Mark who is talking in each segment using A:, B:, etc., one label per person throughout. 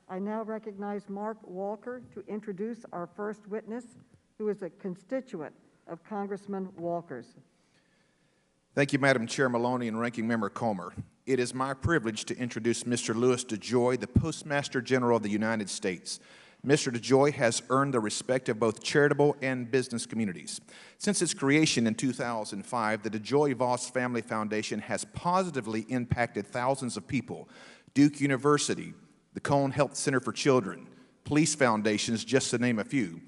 A: I now recognize Mark Walker to introduce our first witness, who is a constituent of Congressman Walker's.
B: Thank you, Madam Chair Maloney and Ranking Member Comer. It is my privilege to introduce Mr. Louis DeJoy, the Postmaster General of the United States. Mr. DeJoy has earned the respect of both charitable and business communities. Since its creation in 2005, the DeJoy Voss Family Foundation has positively impacted thousands of people. Duke University, the Cone Health Center for Children, police foundations, just to name a few.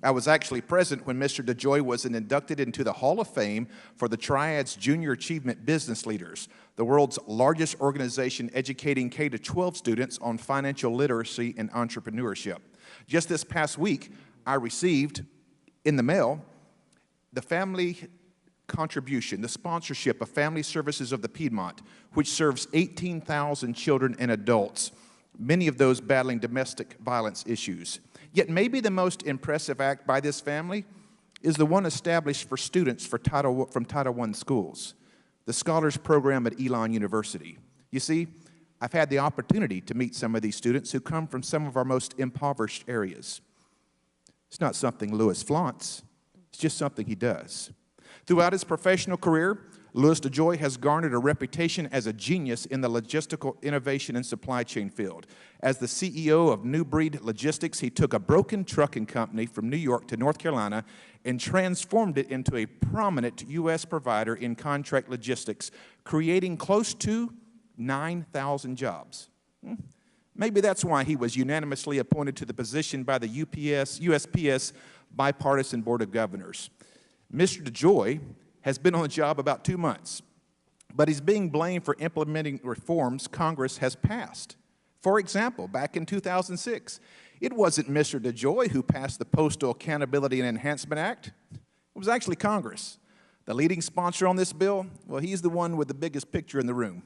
B: I was actually present when Mr. DeJoy was inducted into the Hall of Fame for the Triad's Junior Achievement Business Leaders, the world's largest organization educating K-12 students on financial literacy and entrepreneurship. Just this past week, I received in the mail the family contribution, the sponsorship of Family Services of the Piedmont, which serves 18,000 children and adults, many of those battling domestic violence issues. Yet maybe the most impressive act by this family is the one established for students from Title I schools, the Scholars Program at Elon University. You see, I've had the opportunity to meet some of these students who come from some of our most impoverished areas. It's not something Louis flaunts, it's just something he does. Throughout his professional career, Louis DeJoy has garnered a reputation as a genius in the logistical innovation and supply chain field. As the CEO of New Breed Logistics, he took a broken trucking company from New York to North Carolina and transformed it into a prominent U.S. provider in contract logistics, creating close to 9,000 jobs. Maybe that's why he was unanimously appointed to the position by the USPS Bipartisan Board of Governors. Mr. DeJoy has been on the job about 2 months, but he's being blamed for implementing reforms Congress has passed. For example, back in 2006, it wasn't Mr. DeJoy who passed the Postal Accountability and Enhancement Act. It was actually Congress. The leading sponsor on this bill, well, he's the one with the biggest picture in the room,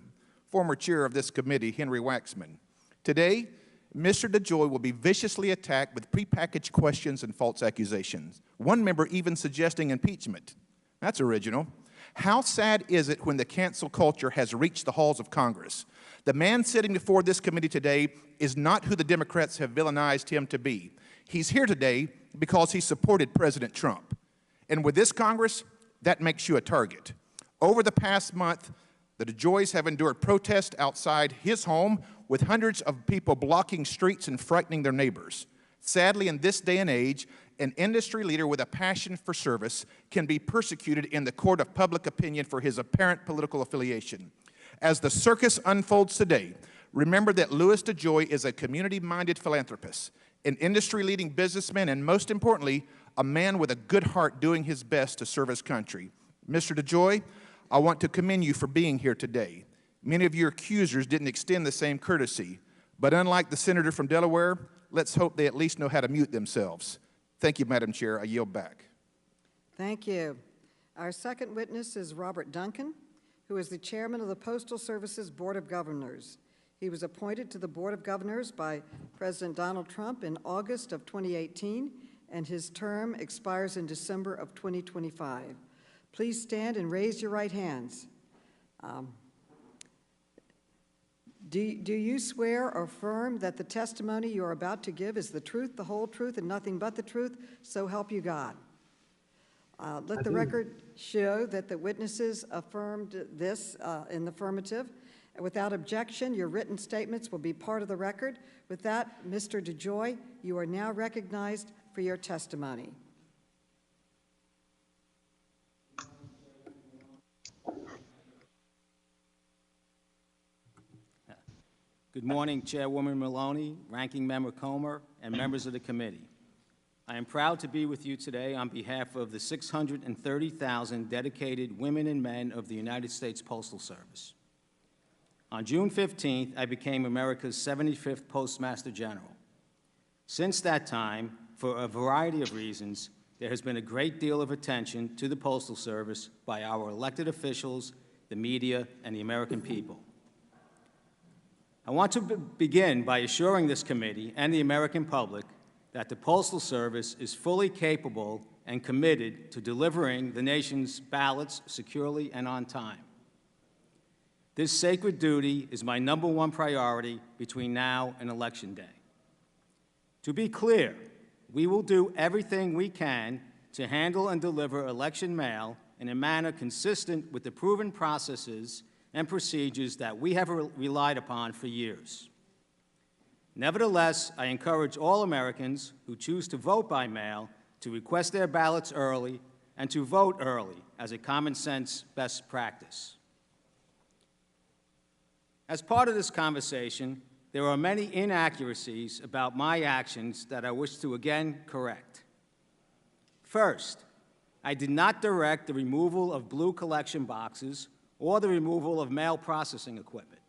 B: former chair of this committee, Henry Waxman. Today, Mr. DeJoy will be viciously attacked with prepackaged questions and false accusations. One member even suggesting impeachment. That's original. How sad is it when the cancel culture has reached the halls of Congress? The man sitting before this committee today is not who the Democrats have villainized him to be. He's here today because he supported President Trump. And with this Congress, that makes you a target. Over the past month, the DeJoys have endured protests outside his home with hundreds of people blocking streets and frightening their neighbors. Sadly, in this day and age, an industry leader with a passion for service can be persecuted in the court of public opinion for his apparent political affiliation. As the circus unfolds today, remember that Louis DeJoy is a community-minded philanthropist, an industry-leading businessman, and most importantly, a man with a good heart doing his best to serve his country. Mr. DeJoy, I want to commend you for being here today. Many of your accusers didn't extend the same courtesy, but unlike the senator from Delaware, let's hope they at least know how to mute themselves. Thank you, Madam Chair. I yield back.
A: Thank you. Our second witness is Robert Duncan, who is the chairman of the Postal Service's Board of Governors. He was appointed to the Board of Governors by President Donald Trump in August of 2018, and his term expires in December of 2025. Please stand and raise your right hands. Do you swear or affirm that the testimony you are about to give is the truth, the whole truth, and nothing but the truth? So help you God. Let the record show that the witnesses affirmed this in the affirmative. Without objection, your written statements will be part of the record. With that, Mr. DeJoy, you are now recognized for your testimony.
C: Good morning, Chairwoman Maloney, Ranking Member Comer, and members of the committee. I am proud to be with you today on behalf of the 630,000 dedicated women and men of the United States Postal Service. On June 15th, I became America's 75th Postmaster General. Since that time, for a variety of reasons, there has been a great deal of attention to the Postal Service by our elected officials, the media, and the American people. I want to begin by assuring this committee and the American public that the Postal Service is fully capable and committed to delivering the nation's ballots securely and on time. This sacred duty is my #1 priority between now and Election Day. To be clear, we will do everything we can to handle and deliver election mail in a manner consistent with the proven processes and procedures that we have relied upon for years. Nevertheless, I encourage all Americans who choose to vote by mail to request their ballots early and to vote early as a common-sense best practice. As part of this conversation, there are many inaccuracies about my actions that I wish to again correct. First, I did not direct the removal of blue collection boxes or the removal of mail processing equipment.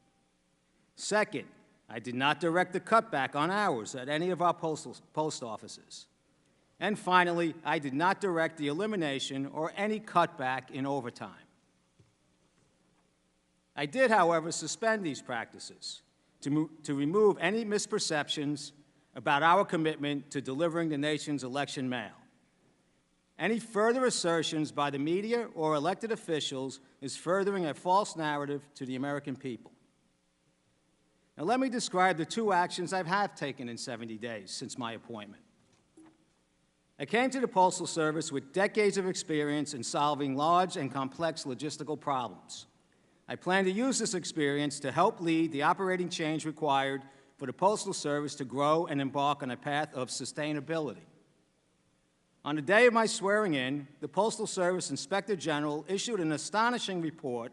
C: Second, I did not direct the cutback on hours at any of our post offices. And finally, I did not direct the elimination or any cutback in overtime. I did, however, suspend these practices to remove any misperceptions about our commitment to delivering the nation's election mail. Any further assertions by the media or elected officials is furthering a false narrative to the American people. Now, let me describe the two actions I have taken in 70 days since my appointment. I came to the Postal Service with decades of experience in solving large and complex logistical problems. I plan to use this experience to help lead the operating change required for the Postal Service to grow and embark on a path of sustainability. On the day of my swearing in, the Postal Service Inspector General issued an astonishing report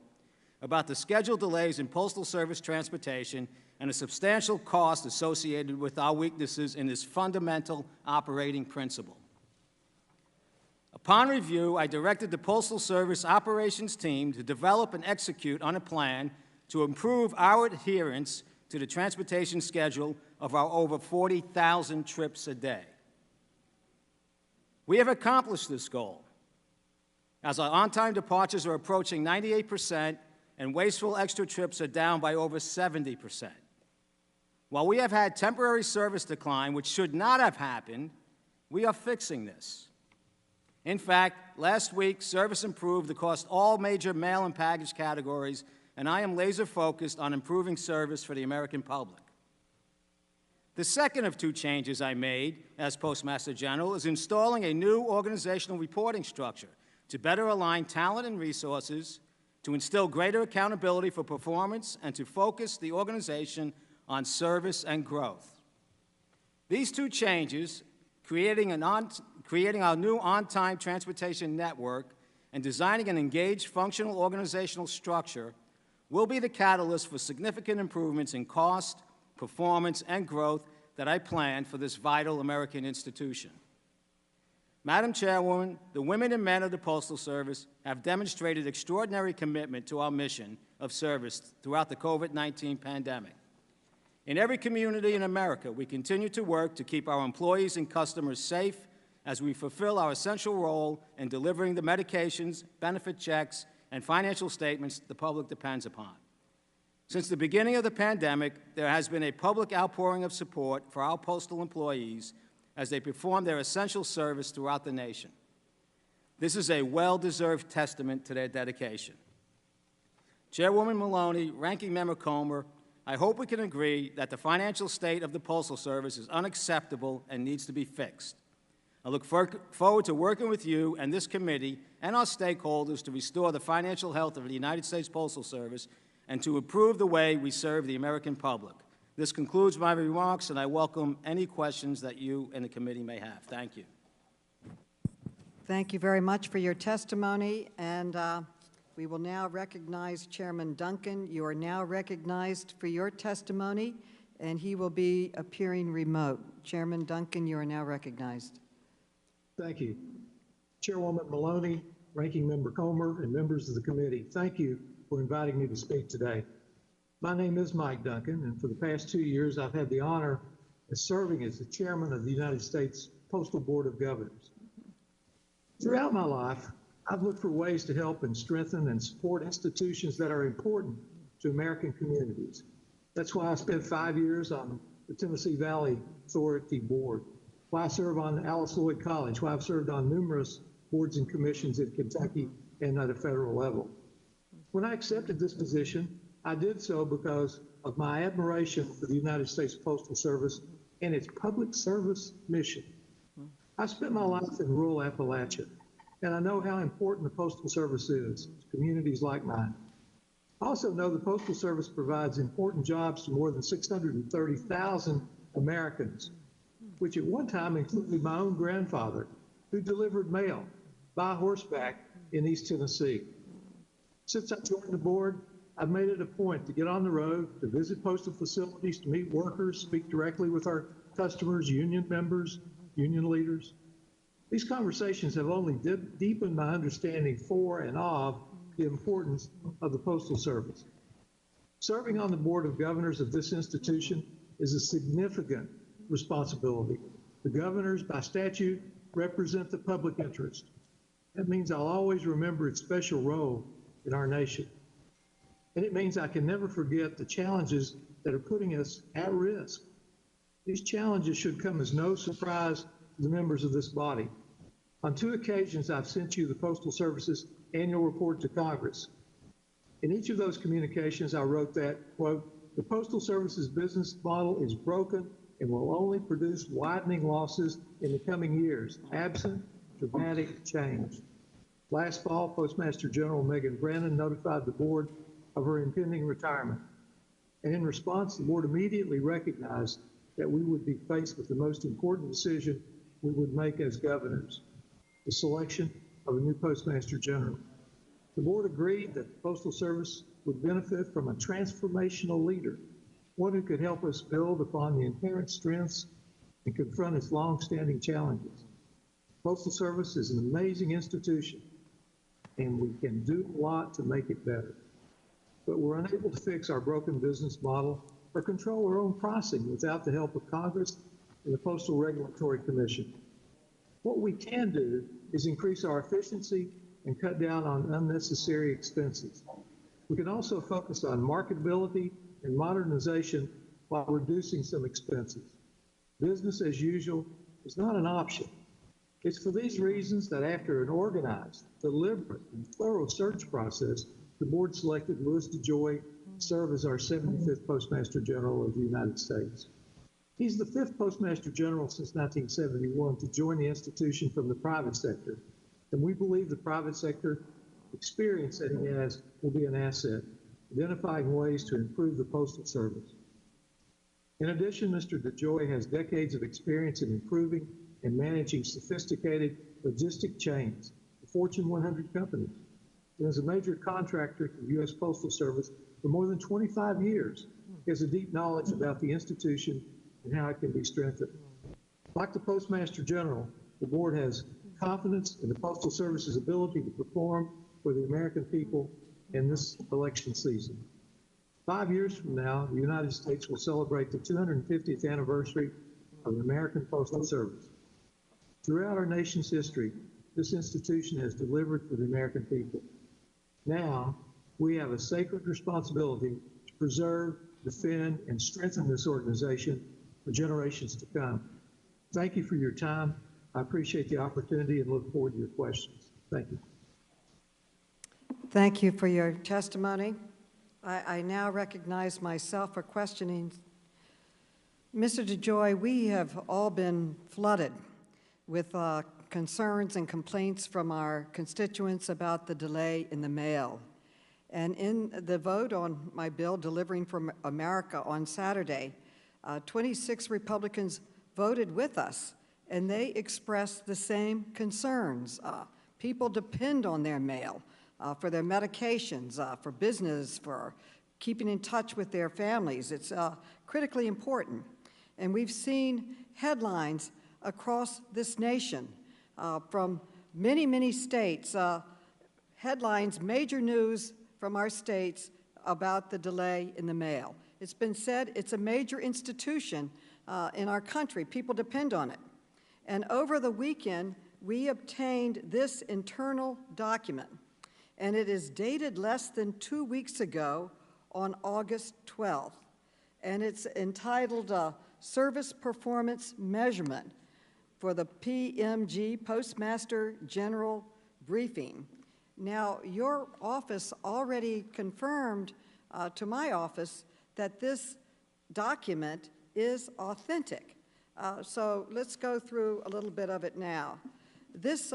C: about the scheduled delays in Postal Service transportation and the substantial cost associated with our weaknesses in this fundamental operating principle. Upon review, I directed the Postal Service operations team to develop and execute on a plan to improve our adherence to the transportation schedule of our over 40,000 trips a day. We have accomplished this goal, as our on-time departures are approaching 98% and wasteful extra trips are down by over 70%. While we have had temporary service decline, which should not have happened, we are fixing this. In fact, last week, service improved across all major mail and package categories, and I am laser-focused on improving service for the American public. The second of two changes I made as Postmaster General is installing a new organizational reporting structure to better align talent and resources, to instill greater accountability for performance, and to focus the organization on service and growth. These two changes, creating our new on-time transportation network and designing an engaged, functional organizational structure, will be the catalyst for significant improvements in cost, performance, and growth that I plan for this vital American institution. Madam Chairwoman, the women and men of the Postal Service have demonstrated extraordinary commitment to our mission of service throughout the COVID-19 pandemic. In every community in America, we continue to work to keep our employees and customers safe as we fulfill our essential role in delivering the medications, benefit checks, and financial statements the public depends upon. Since the beginning of the pandemic, there has been a public outpouring of support for our postal employees as they perform their essential service throughout the nation. This is a well-deserved testament to their dedication. Chairwoman Maloney, Ranking Member Comer, I hope we can agree that the financial state of the Postal Service is unacceptable and needs to be fixed. I look forward to working with you and this committee and our stakeholders to restore the financial health of the United States Postal Service and to improve the way we serve the American public. This concludes my remarks, and I welcome any questions that you and the committee may have. Thank you.
A: Thank you very much for your testimony, and we will now recognize Chairman Duncan. You are now recognized for your testimony, and he will be appearing remote. Chairman Duncan, you are now recognized.
D: Thank you. Chairwoman Maloney, Ranking Member Comer, and members of the committee, thank you for inviting me to speak today. My name is Mike Duncan, and for the past 2 years, I've had the honor of serving as the chairman of the United States Postal Board of Governors. Throughout my life, I've looked for ways to help and strengthen and support institutions that are important to American communities. That's why I spent 5 years on the Tennessee Valley Authority Board, why I serve on Alice Lloyd College, why I've served on numerous boards and commissions in Kentucky and at a federal level. When I accepted this position, I did so because of my admiration for the United States Postal Service and its public service mission. I spent my life in rural Appalachia, and I know how important the Postal Service is to communities like mine. I also know the Postal Service provides important jobs to more than 630,000 Americans, which at one time included my own grandfather, who delivered mail by horseback in East Tennessee. Since I joined the board, I've made it a point to get on the road, to visit postal facilities, to meet workers, speak directly with our customers, union members, union leaders. These conversations have only deepened my understanding for and of the importance of the Postal Service. Serving on the Board of Governors of this institution is a significant responsibility. The governors, by statute, represent the public interest. That means I'll always remember its special role in our nation. And it means I can never forget the challenges that are putting us at risk. These challenges should come as no surprise to the members of this body. On 2 occasions, I've sent you the Postal Service's annual report to Congress. In each of those communications, I wrote that, quote, "The Postal Service's business model is broken and will only produce widening losses in the coming years, absent dramatic change." Last fall, Postmaster General Megan Brannon notified the board of her impending retirement. And in response, the board immediately recognized that we would be faced with the most important decision we would make as governors, the selection of a new Postmaster General. The board agreed that the Postal Service would benefit from a transformational leader, one who could help us build upon the inherent strengths and confront its long-standing challenges. The Postal Service is an amazing institution, and we can do a lot to make it better. But we're unable to fix our broken business model or control our own pricing without the help of Congress and the Postal Regulatory Commission. What we can do is increase our efficiency and cut down on unnecessary expenses. We can also focus on marketability and modernization while reducing some expenses. Business as usual is not an option. It's for these reasons that after an organized, deliberate, and thorough search process, the board selected Louis DeJoy to serve as our 75th Postmaster General of the United States. He's the 5th Postmaster General since 1971 to join the institution from the private sector, and we believe the private sector experience that he has will be an asset, identifying ways to improve the Postal Service. In addition, Mr. DeJoy has decades of experience in improving and managing sophisticated logistic chains, the Fortune 100 companies, and as a major contractor to the U.S. Postal Service for more than 25 years. He has a deep knowledge about the institution and how it can be strengthened. Like the Postmaster General, the board has confidence in the Postal Service's ability to perform for the American people in this election season. 5 years from now, the United States will celebrate the 250th anniversary of the American Postal Service. Throughout our nation's history, this institution has delivered for the American people. Now, we have a sacred responsibility to preserve, defend, and strengthen this organization for generations to come. Thank you for your time. I appreciate the opportunity and look forward to your questions. Thank you.
A: Thank you for your testimony. I now recognize myself for questioning. Mr. DeJoy, we have all been flooded with concerns and complaints from our constituents about the delay in the mail. And in the vote on my bill, Delivering for America, on Saturday, 26 Republicans voted with us, and they expressed the same concerns. People depend on their mail for their medications, for business, for keeping in touch with their families. It's critically important. And we've seen headlines across this nation from many, many states, headlines, major news from our states about the delay in the mail. It's been said it's a major institution in our country. People depend on it. And over the weekend, we obtained this internal document, and it is dated less than 2 weeks ago on August 12th. And it's entitled Service Performance Measurement for the PMG, Postmaster General Briefing. Now, your office already confirmed to my office that this document is authentic. So let's go through a little bit of it now. This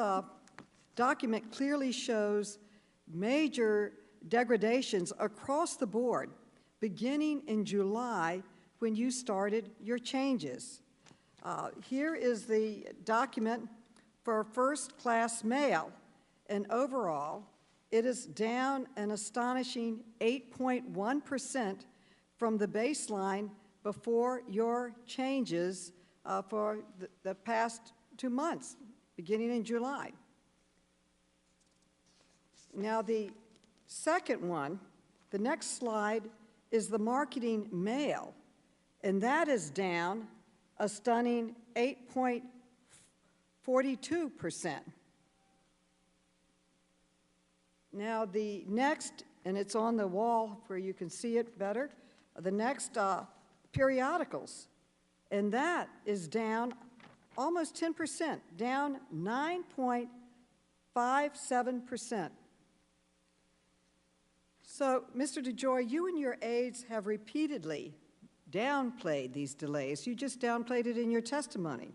A: document clearly shows major degradations across the board, beginning in July when you started your changes. Here is the document for first-class mail, and overall, it is down an astonishing 8.1% from the baseline before your changes for the past 2 months, beginning in July. Now, the second one, the next slide, is the marketing mail, and that is down a stunning 8.42%. Now, the next, and it's on the wall where you can see it better, the next periodicals, and that is down almost 10%, down 9.57%. So, Mr. DeJoy, you and your aides have repeatedly downplayed these delays. You just downplayed it in your testimony.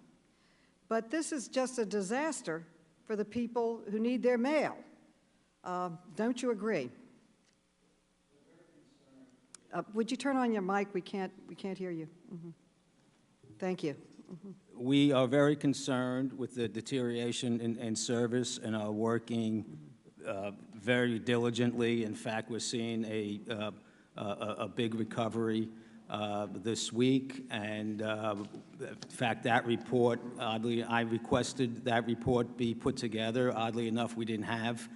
A: But this is just a disaster for the people who need their mail. Don't you agree? Would you turn on your mic? We can't hear you. Mm-hmm. Thank you. Mm-hmm.
C: We are very concerned with the deterioration in service and are working very diligently. In fact, we're seeing a big recovery this week, and in fact, that report, oddly, I requested that report be put together. Oddly enough, we didn't have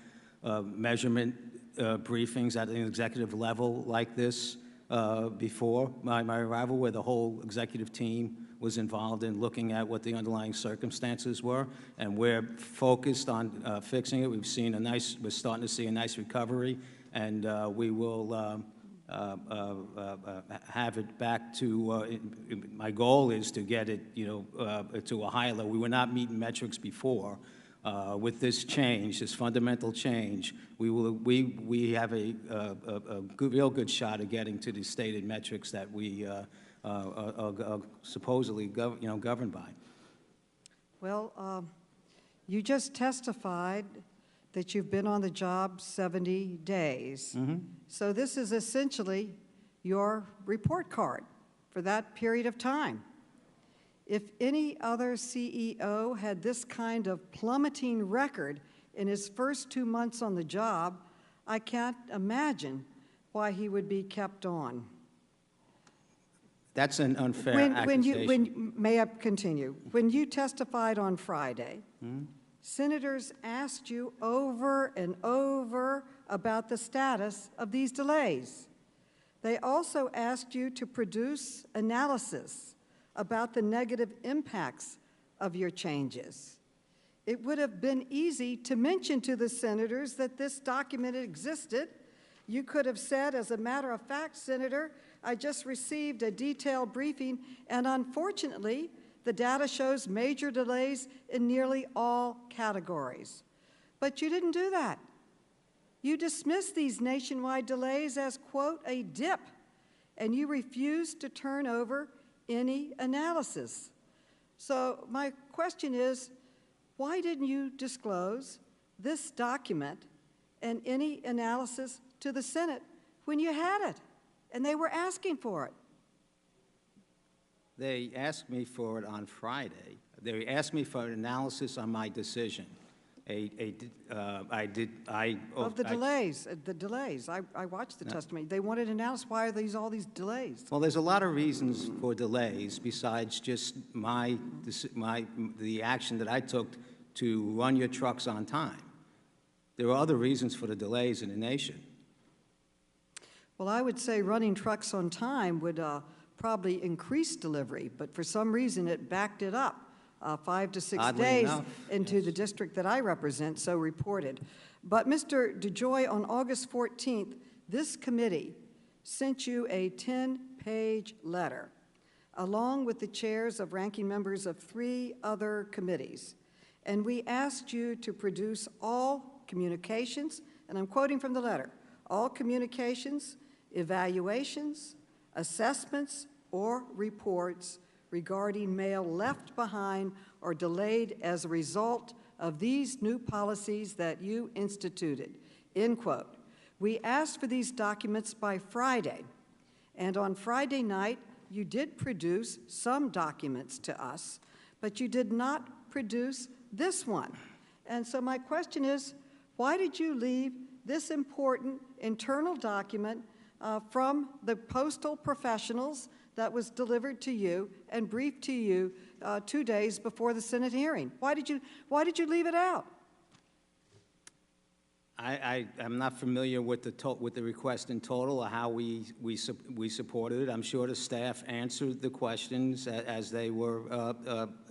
C: measurement briefings at an executive level like this before my arrival, where the whole executive team was involved in looking at what the underlying circumstances were, and we're focused on fixing it. We're starting to see a nice recovery, and we will have it back to, my goal is to get it, to a higher level. We were not meeting metrics before. With this change, this fundamental change, we have a real good shot at getting to the stated metrics that we are supposedly governed by.
A: Well, you just testified that you've been on the job 70 days. Mm-hmm. So this is essentially your report card for that period of time. If any other CEO had this kind of plummeting record in his first 2 months on the job, I can't imagine why he would be kept on.
C: That's an unfair accusation.
A: May I continue? When you testified on Friday, senators asked you over and over about the status of these delays. They also asked you to produce analysis about the negative impacts of your changes. It would have been easy to mention to the senators that this document existed. You could have said, as a matter of fact, Senator, I just received a detailed briefing, and unfortunately, the data shows major delays in nearly all categories. But you didn't do that. You dismissed these nationwide delays as, quote, a dip, and you refused to turn over any analysis. So my question is, why didn't you disclose this document and any analysis to the Senate when you had it and they were asking for it?
C: They asked me for it on Friday. They asked me for an analysis on my decision.
A: Delays. I watched the testimony. They wanted to announce why are all these delays.
C: Well, there's a lot of reasons for delays besides just the action that I took to run your trucks on time. There are other reasons for the delays in the nation.
A: Well, I would say running trucks on time would probably increase delivery, but for some reason it backed it up 5 to 6
C: Oddly
A: days
C: enough,
A: into
C: yes.
A: the district that I represent, so reported. But Mr. DeJoy, on August 14th, this committee sent you a 10-page letter, along with the chairs of ranking members of 3 other committees. And we asked you to produce all communications, and I'm quoting from the letter, all communications, evaluations, assessments, or reports regarding mail left behind or delayed as a result of these new policies that you instituted, end quote. We asked for these documents by Friday, and on Friday night, you did produce some documents to us, but you did not produce this one. And so my question is, why did you leave this important internal document from the postal professionals that was delivered to you and briefed to you 2 days before the Senate hearing? Why did you leave it out?
C: I'm not familiar with the request in total or how we supported it. I'm sure the staff answered the questions as they were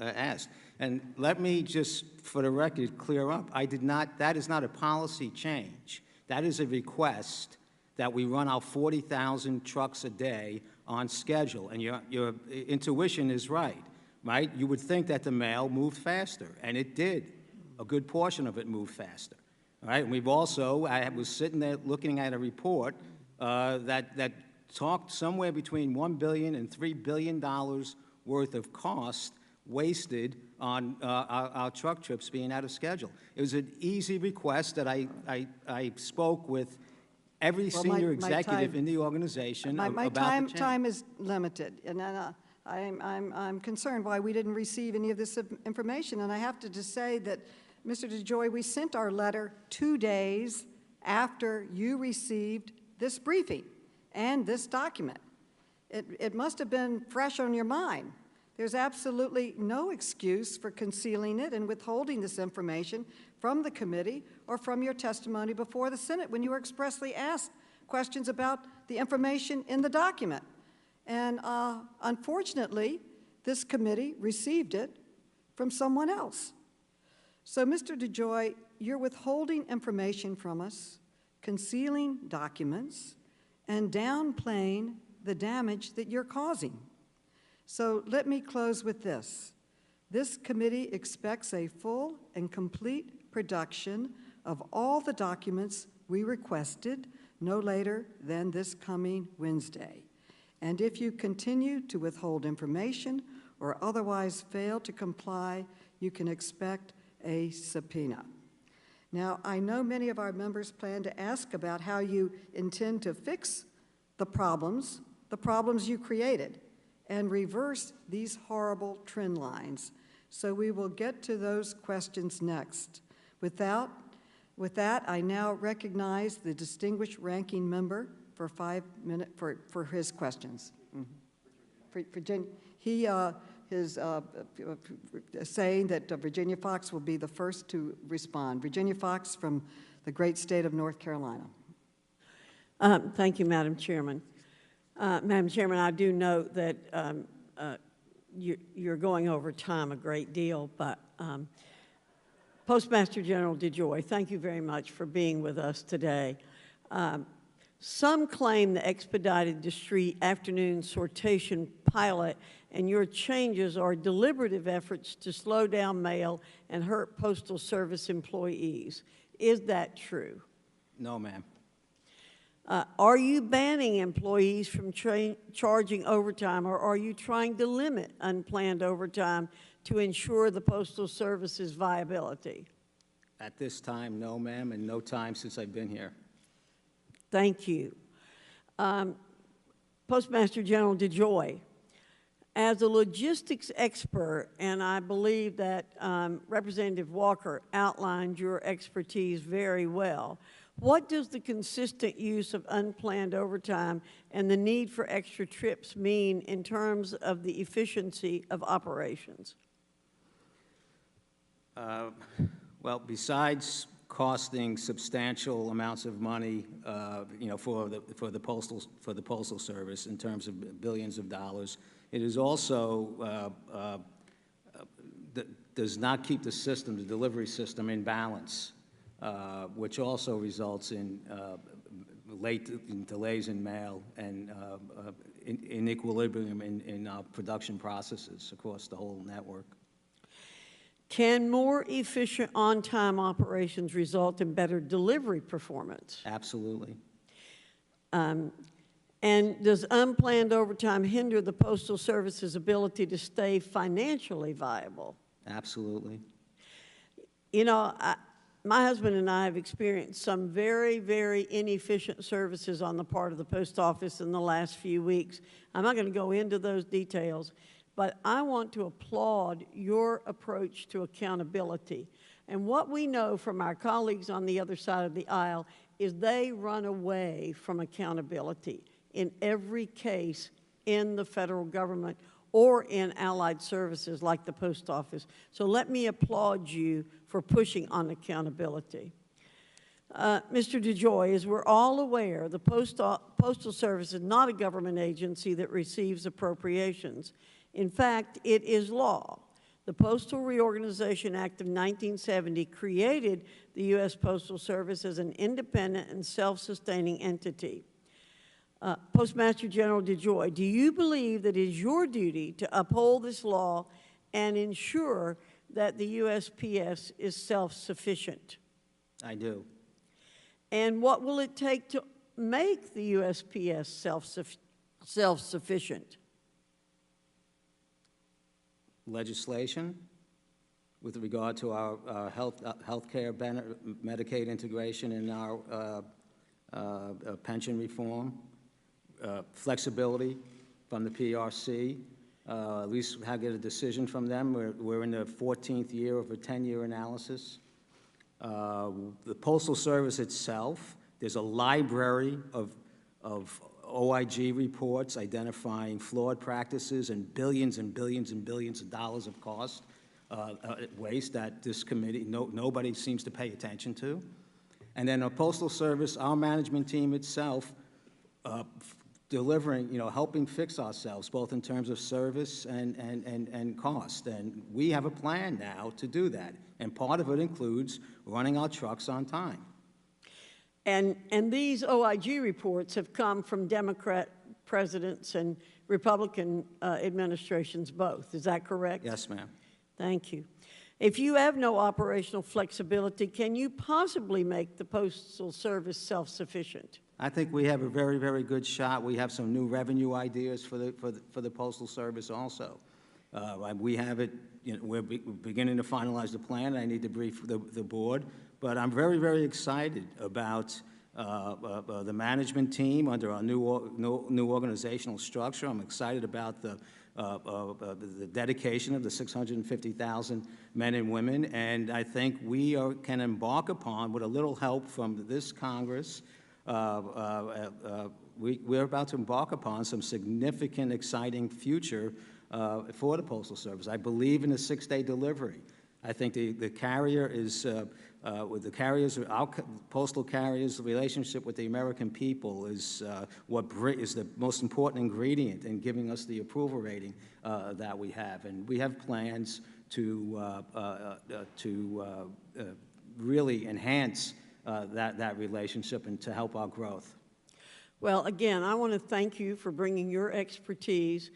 C: asked. And let me just, for the record, clear up. That is not a policy change. That is a request that we run our 40,000 trucks a day on schedule. And your intuition is right? You would think that the mail moved faster, and it did. A good portion of it moved faster. All right, and we've also, I was sitting there looking at a report that talked somewhere between $1 billion and $3 billion worth of cost wasted on our truck trips being out of schedule. It was an easy request that I spoke with every senior executive in the organization about the change.
A: Time is limited, and I'm concerned why we didn't receive any of this information. And I have to just say that, Mr. DeJoy, we sent our letter 2 days after you received this briefing and this document. It must have been fresh on your mind. There's absolutely no excuse for concealing it and withholding this information from the committee or from your testimony before the Senate when you were expressly asked questions about the information in the document. And unfortunately, this committee received it from someone else. So, Mr. DeJoy, you're withholding information from us, concealing documents, and downplaying the damage that you're causing. So let me close with this. This committee expects a full and complete production of all the documents we requested no later than this coming Wednesday. And if you continue to withhold information or otherwise fail to comply, you can expect a subpoena. Now, I know many of our members plan to ask about how you intend to fix the problems you created, and reverse these horrible trend lines. So we will get to those questions next. With that, I now recognize the distinguished ranking member for 5 minutes for his questions. Virginia, he is saying that Virginia Fox will be the first to respond. Virginia Fox from the great state of North Carolina.
E: Thank you, Madam Chairman. Madam Chairman, I do note that you're going over time a great deal, but Postmaster General DeJoy, thank you very much for being with us today. Some claim the expedited discrete afternoon sortation pilot and your changes are deliberative efforts to slow down mail and hurt Postal Service employees. Is that true?
C: No, ma'am.
E: Are you banning employees from charging overtime, or are you trying to limit unplanned overtime to ensure the Postal Service's viability?
C: At this time, no, ma'am, and no time since I've been here.
E: Thank you. Postmaster General DeJoy, as a logistics expert, and I believe that Representative Walker outlined your expertise very well, what does the consistent use of unplanned overtime and the need for extra trips mean in terms of the efficiency of operations?
C: Well, besides costing substantial amounts of money, for the Postal Service in terms of billions of dollars, it is also does not keep the delivery system in balance, which also results in delays in mail and inequilibrium in production processes across the whole network.
E: Can more efficient on-time operations result in better delivery performance?
C: Absolutely.
E: And does unplanned overtime hinder the Postal Service's ability to stay financially viable?
C: Absolutely.
E: You know, my husband and I have experienced some very, very inefficient services on the part of the post office in the last few weeks. I'm not going to go into those details, but I want to applaud your approach to accountability. And what we know from our colleagues on the other side of the aisle is they run away from accountability in every case in the federal government or in allied services like the post office. So let me applaud you for pushing on accountability. Mr. DeJoy, as we're all aware, the Postal Service is not a government agency that receives appropriations. In fact, it is law. The Postal Reorganization Act of 1970 created the U.S. Postal Service as an independent and self-sustaining entity. Postmaster General DeJoy, do you believe that it is your duty to uphold this law and ensure that the USPS is self-sufficient?
C: I do.
E: And what will it take to make the USPS self-sufficient?
C: Legislation with regard to our healthcare Medicaid integration and our pension reform. Flexibility from the PRC. At least I get a decision from them. We're in the 14th year of a 10-year analysis. The Postal Service itself, there's a library of OIG reports identifying flawed practices and billions and billions and billions of dollars of cost, waste that this committee, nobody seems to pay attention to. And then the Postal Service, our management team itself, delivering, helping fix ourselves, both in terms of service and cost. And we have a plan now to do that. And part of it includes running our trucks on time.
E: And these OIG reports have come from Democrat presidents and Republican administrations both. Is that correct?
C: Yes, ma'am.
E: Thank you. If you have no operational flexibility, can you possibly make the Postal Service self-sufficient?
C: I think we have a very, very good shot. We have some new revenue ideas for the Postal Service also. We have it, we're beginning to finalize the plan. I need to brief the board, but I'm very, very excited about the management team under our new organizational structure. I'm excited about the dedication of the 650,000 men and women, and I think we can embark upon, with a little help from this Congress, we're about to embark upon some significant, exciting future for the Postal Service. I believe in a 6-day delivery. I think the carrier is, with the carriers, our postal carriers' relationship with the American people is what is the most important ingredient in giving us the approval rating that we have. And we have plans to really enhance that relationship and to help our growth.
E: Well, again, I want to thank you for bringing your expertise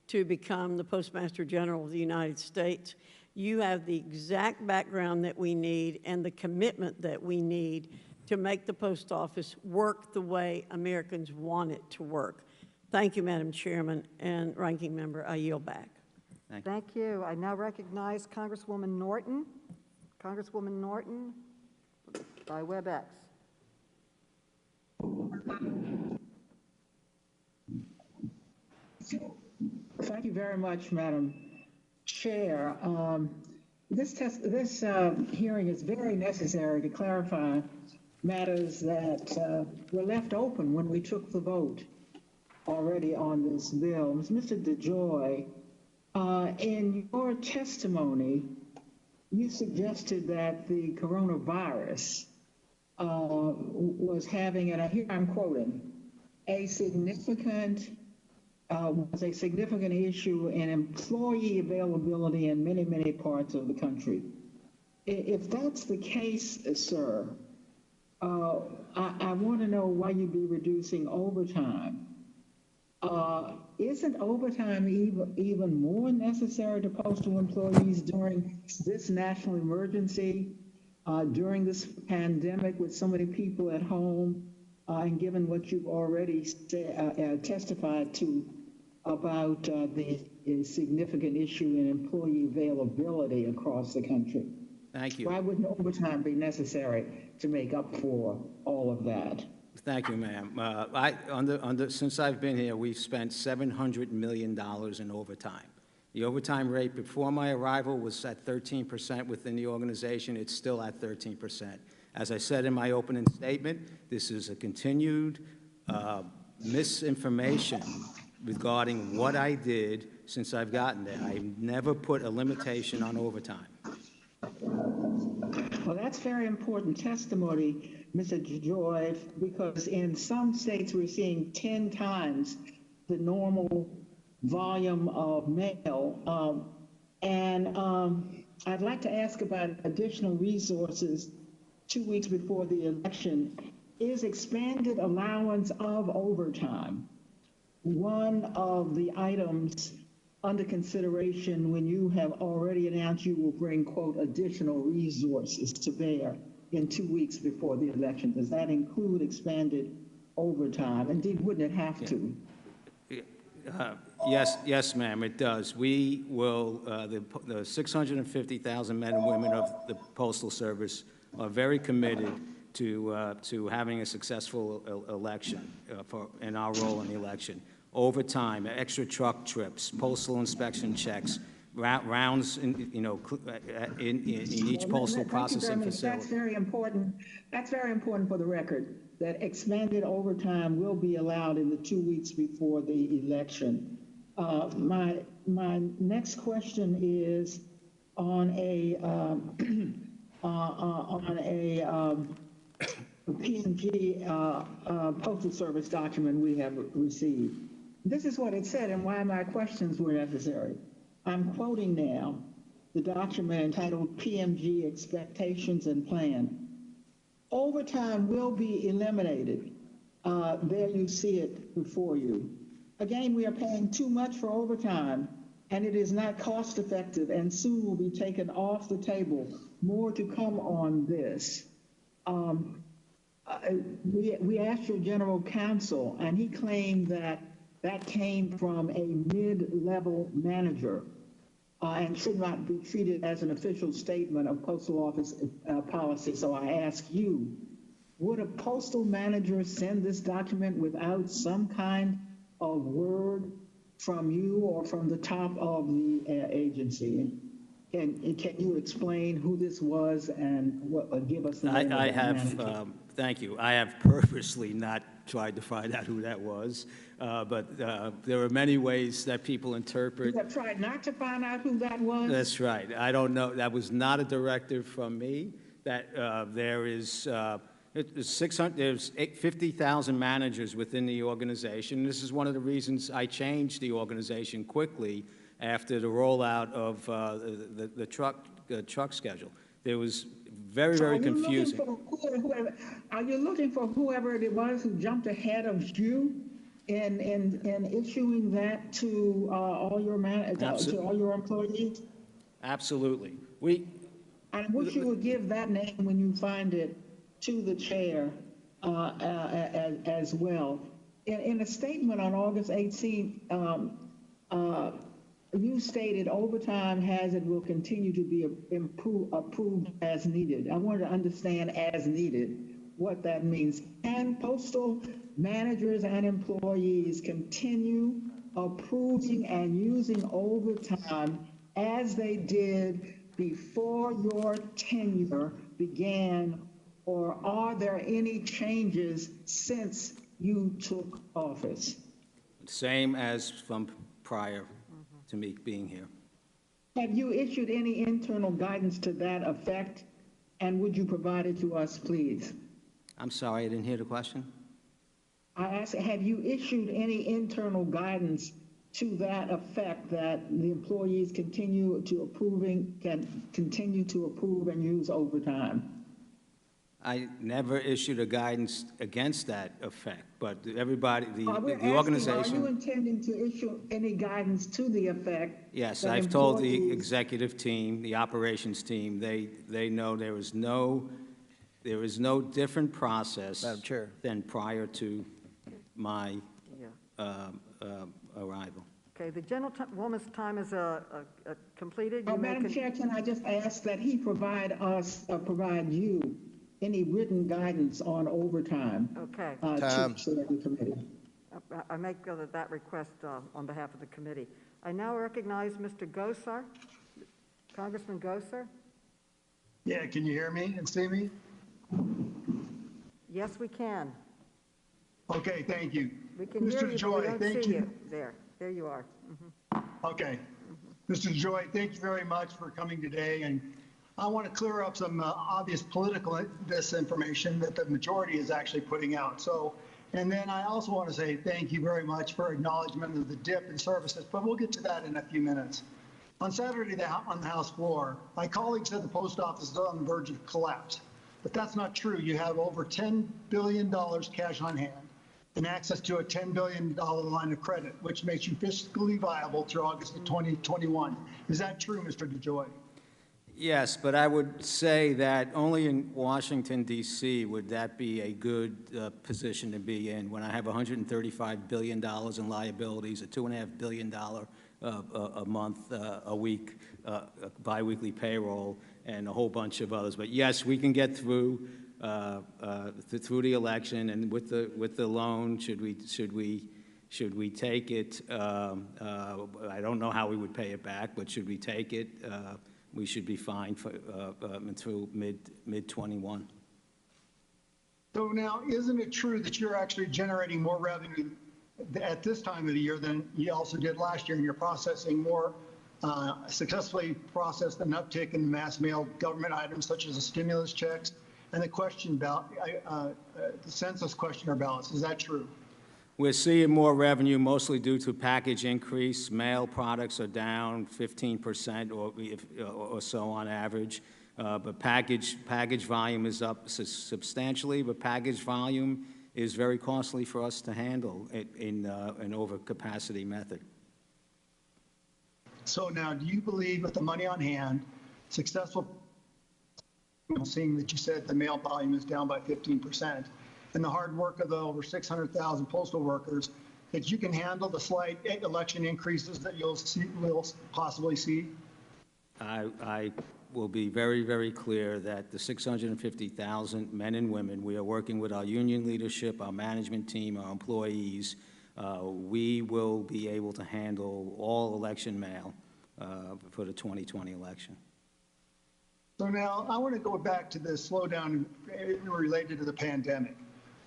E: to become the Postmaster General of the United States. You have the exact background that we need and the commitment that we need to make the post office work the way Americans want it to work. Thank you, Madam Chairman and Ranking Member. I yield back.
A: Thank you. I now recognize Congresswoman Norton. Congresswoman Norton by WebEx.
F: Thank you very much, Madam Chair. This hearing is very necessary to clarify matters that were left open when we took the vote already on this bill. Mr. DeJoy, in your testimony, you suggested that the coronavirus was having, and here I'm quoting, was a significant issue in employee availability in many, many parts of the country. If that's the case, sir, I want to know why you'd be reducing overtime. Isn't overtime even more necessary to postal employees during this national emergency, during this pandemic with so many people at home? and given what you've already testified to about the significant issue in employee availability across the country.
C: Thank you.
F: Why wouldn't overtime be necessary to make up for all of that?
C: Thank you, ma'am. Since I've been here, we've spent $700 million in overtime. The overtime rate before my arrival was at 13% within the organization. It's still at 13%. As I said in my opening statement, this is a continued misinformation regarding what I did since I've gotten there. I've never put a limitation on overtime.
F: Well, that's very important testimony, Mr. DeJoy, because in some states we're seeing 10 times the normal volume of mail. I'd like to ask about additional resources 2 weeks before the election. Is expanded allowance of overtime one of the items under consideration when you have already announced you will bring, quote, additional resources to bear in 2 weeks before the election? Does that include expanded overtime? Indeed, wouldn't it have to?
C: Yes, ma'am, it does. We will, the 650,000 men and women of the Postal Service are very committed to having a successful election in our role in the election. Overtime, extra truck trips, postal inspection checks, rounds in each postal processing facility.
F: That's very important. That's very important for the record, that expanded overtime will be allowed in the 2 weeks before the election. My next question is on a P&G Postal Service document we have received. This is what it said and why my questions were necessary. I'm quoting now the document entitled PMG Expectations and Plan. Overtime will be eliminated. There you see it before you. Again, we are paying too much for overtime, and it is not cost effective, and soon will be taken off the table. More to come on this. We asked your general counsel, and he claimed that came from a mid-level manager and should not be treated as an official statement of postal office policy. So I ask you, would a postal manager send this document without some kind of word from you or from the top of the agency? Can you explain who this was and give us the name of that manager?
C: Thank you. I have purposely not tried to find out who that was, but there are many ways that people interpret.
F: You have tried not to find out who that was?
C: That's right. I don't know. That was not a directive from me. That there's 50,000 managers within the organization. This is one of the reasons I changed the organization quickly after the rollout of the truck schedule. There was very confusing.
F: Are you looking for whoever it was who jumped ahead of you in issuing that to all your to all your employees?
C: Absolutely.
F: I wish you would give that name when you find it to the chair as well. In a statement on August 18th, you stated overtime will continue to be approved as needed. I wanted to understand as needed what that means. Can postal managers and employees continue approving and using overtime as they did before your tenure began, or are there any changes since you took office?
C: Same as from prior to me being here.
F: Have you issued any internal guidance to that effect, and would you provide it to us, please?
C: I'm sorry, I didn't hear the question.
F: I asked, have you issued any internal guidance to that effect, that the employees can continue to approve and use overtime?
C: I never issued a guidance against that effect, but everybody, the
F: Asking,
C: organization.
F: Are you intending to issue any guidance to the effect?
C: Yes, I've told the executive team, the operations team, they know there is no there is no different process
G: Madam Chair.
C: than prior to my
A: Yeah.
C: arrival.
A: Okay, the gentlewoman's time is completed. You may
F: Madam Chair, can I just ask that he provide you any written guidance on overtime?
A: Okay.
F: To chair the committee.
A: I make that request on behalf of the committee. I now recognize Mr. Gosar, Congressman Gosar.
H: Yeah, can you hear me and see me?
A: Yes, we can.
H: Okay, thank you.
A: We can hear you, but we don't
H: thank
A: see
H: you.
A: you. There you are.
H: Okay. Mr. DeJoy, thank you very much for coming today. And I want to clear up some obvious political disinformation that the majority is actually putting out. So, and then I also want to say thank you very much for acknowledgement of the dip in services, but we'll get to that in a few minutes. On Saturday on the House floor, my colleague said the post office is on the verge of collapse, but that's not true. You have over $10 billion cash on hand and access to a $10 billion line of credit, which makes you fiscally viable through August of 2021. Is that true, Mr. DeJoy?
C: Yes, but I would say that only in Washington, D.C. would that be a good position to be in when I have $135 billion in liabilities, a $2.5 billion a month, a week, biweekly payroll, and a whole bunch of others. But yes, we can get through the election, and with the loan, should we take it? I don't know how we would pay it back, but should we take it? We should be fine for until mid 21.
H: So now, isn't it true that you're actually generating more revenue at this time of the year than you also did last year, and you're processing more, successfully processed an uptick in mass mail government items such as the stimulus checks and the the census questionnaire ballots? Is that true?
C: We're seeing more revenue, mostly due to package increase. Mail products are down 15% or so on average, but package volume is up substantially. But package volume is very costly for us to handle in an overcapacity method.
H: So now, do you believe with the money on hand, successful, seeing that you said the mail volume is down by 15%, and the hard work of the over 600,000 postal workers, that you can handle the slight election increases that we'll possibly see?
C: I will be very, very clear that the 650,000 men and women, we are working with our union leadership, our management team, our employees. We will be able to handle all election mail for the 2020 election.
H: So now I want to go back to the slowdown related to the pandemic.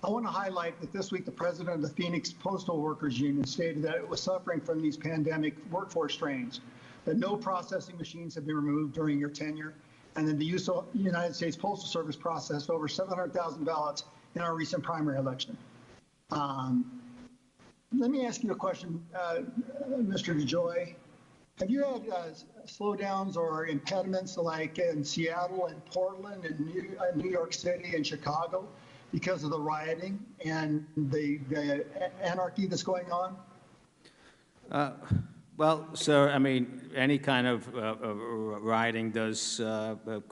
H: I want to highlight that this week the president of the Phoenix Postal Workers Union stated that it was suffering from these pandemic workforce strains, that no processing machines have been removed during your tenure, and that the United States Postal Service processed over 700,000 ballots in our recent primary election. Let me ask you a question, Mr. DeJoy. Have you had slowdowns or impediments like in Seattle and Portland and New York City and Chicago because of the rioting and the anarchy that's going on?
C: Well, sir, I mean, any kind of rioting does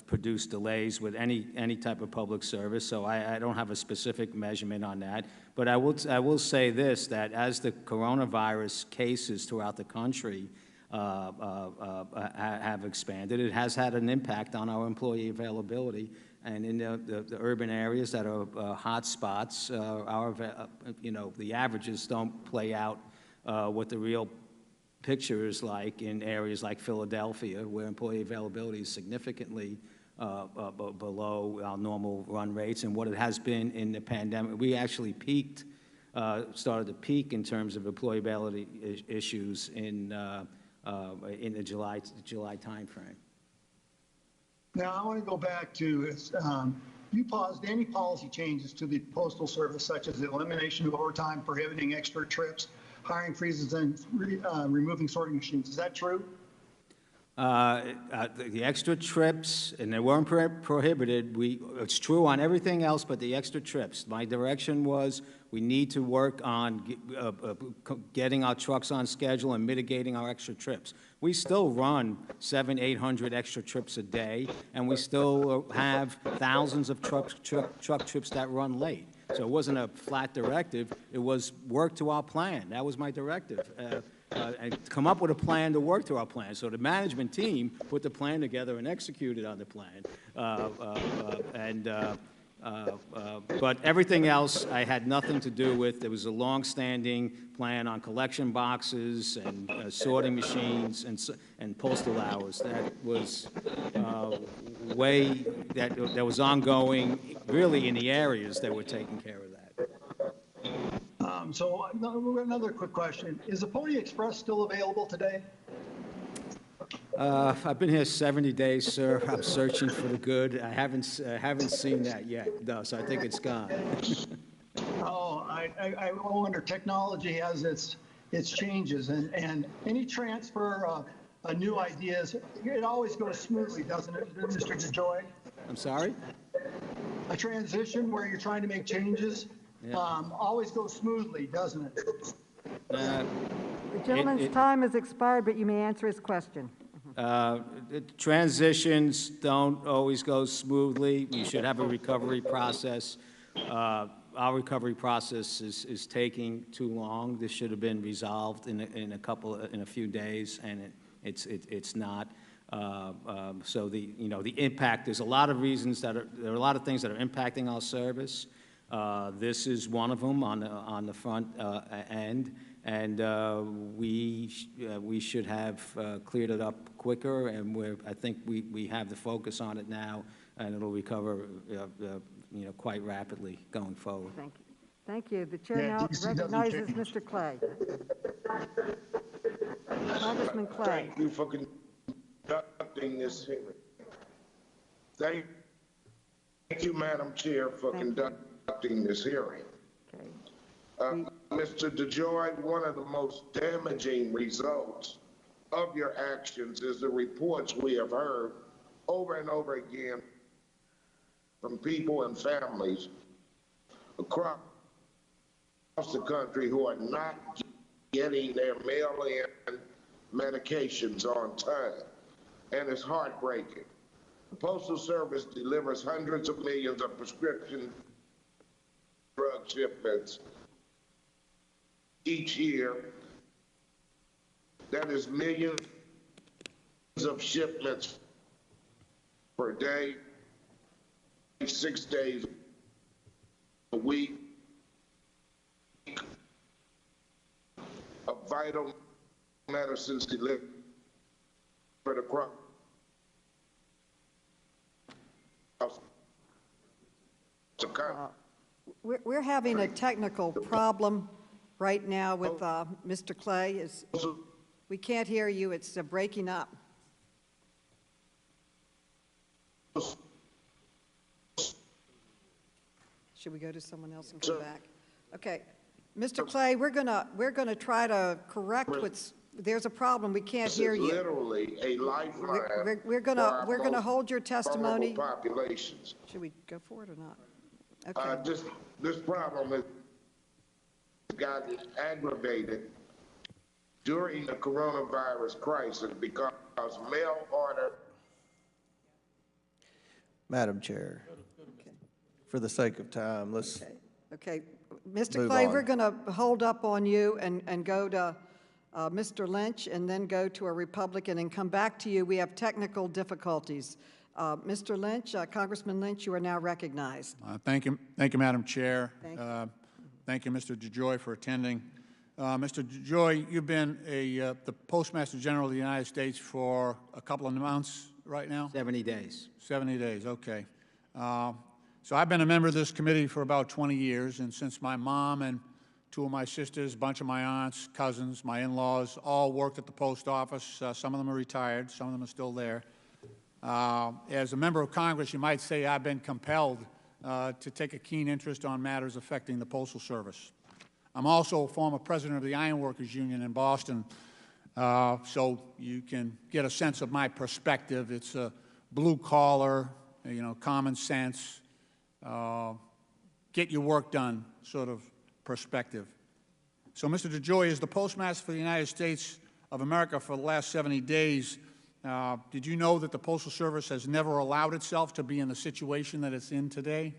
C: produce delays with any type of public service, so I don't have a specific measurement on that. But I will say this, that as the coronavirus cases throughout the country have expanded, it has had an impact on our employee availability. And in the urban areas that are hot spots, the averages don't play out what the real picture is like in areas like Philadelphia, where employee availability is significantly below our normal run rates and what it has been in the pandemic. We actually started to peak in terms of employee availability issues in the July timeframe.
H: Now, I want to go back to, you paused any policy changes to the Postal Service, such as the elimination of overtime, prohibiting extra trips, hiring freezes, and removing sorting machines. Is that true?
C: The extra trips, and they weren't prohibited, it's true on everything else but the extra trips. My direction was we need to work on getting our trucks on schedule and mitigating our extra trips. We still run 700, 800 extra trips a day, and we still have thousands of truck trips that run late. So it wasn't a flat directive, it was work to our plan. That was my directive. And come up with a plan to work to our plan. So the management team put the plan together and executed on the plan. But everything else I had nothing to do with. There was a long-standing plan on collection boxes and sorting machines and postal hours. That was that was ongoing, really, in the areas that were taking care of that.
H: So another quick question. Is the Pony Express still available today?
C: I've been here 70 days, sir. I'm searching for the good. I haven't seen that yet, though, so I think it's gone.
H: Oh, I wonder, technology has its changes, and any transfer of new ideas, it always goes smoothly, doesn't it, Mr. DeJoy?
C: I'm sorry?
H: A transition where you're trying to make changes always goes smoothly, doesn't it?
A: The gentleman's time has expired, but you may answer his question.
C: Transitions don't always go smoothly. You should have a recovery process. Our recovery process is taking too long. This should have been resolved in a few days, and it's not. So the impact. There's a lot of reasons there are a lot of things that are impacting our service. This is one of them on the front end. And we should have cleared it up quicker, and I think we have the focus on it now, and it'll recover, quite rapidly going forward.
A: Thank you. Thank you. The chair now recognizes Mr. Clay. Congressman Clay.
G: Thank you for conducting this hearing. Thank you, Madam Chair, for conducting this hearing.
A: Okay.
G: Mr. DeJoy, one of the most damaging results of your actions is the reports we have heard over and over again from people and families across the country who are not getting their mail-in medications on time, and it's heartbreaking. The Postal Service delivers hundreds of millions of prescription drug shipments each year. That is millions of shipments per day, 6 days a week, of vital medicines delivered across the country.
A: We're having a technical problem right now with Mr. Clay. We can't hear you. It's breaking up. Should we go to someone else and come back? Okay, Mr. Clay, we're gonna try to correct there's a problem. We can't hear you.
G: Literally a lifeline.
A: We're gonna hold your testimony.
G: Populations.
A: Should we go for it or not? Okay.
G: This problem has gotten aggravated during the coronavirus crisis because mail order.
I: Madam Chair, for the sake of time, let's
A: Okay. Mr.
I: move
A: Clay,
I: on.
A: we're going to hold up on you and go to Mr. Lynch and then go to a Republican and come back to you. We have technical difficulties. Mr. Lynch, Congressman Lynch, you are now recognized.
J: Thank you, Madam Chair.
A: Thank you.
J: Thank you, Mr. DeJoy, for attending. Mr. DeJoy, you've been the Postmaster General of the United States for a couple of months right now?
C: 70 days.
J: 70 days, okay. So I've been a member of this committee for about 20 years, and since my mom and two of my sisters, a bunch of my aunts, cousins, my in-laws, all worked at the post office. Some of them are retired, some of them are still there. As a member of Congress, you might say I've been compelled to take a keen interest on matters affecting the Postal Service. I'm also a former president of the Iron Workers Union in Boston, so you can get a sense of my perspective. It's a blue-collar, common sense, get your work done sort of perspective. So Mr. DeJoy, as the Postmaster for the United States of America for the last 70 days, did you know that the Postal Service has never allowed itself to be in the situation that it's in today?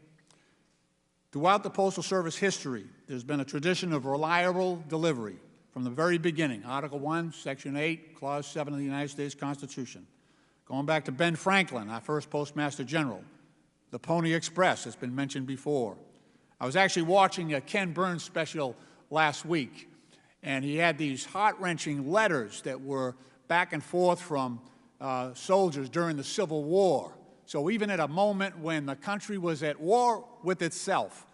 J: Throughout the Postal Service history, there's been a tradition of reliable delivery from the very beginning, Article 1, Section 8, Clause 7 of the United States Constitution. Going back to Ben Franklin, our first Postmaster General, the Pony Express has been mentioned before. I was actually watching a Ken Burns special last week, and he had these heart-wrenching letters that were back and forth from soldiers during the Civil War. So even at a moment when the country was at war with itself,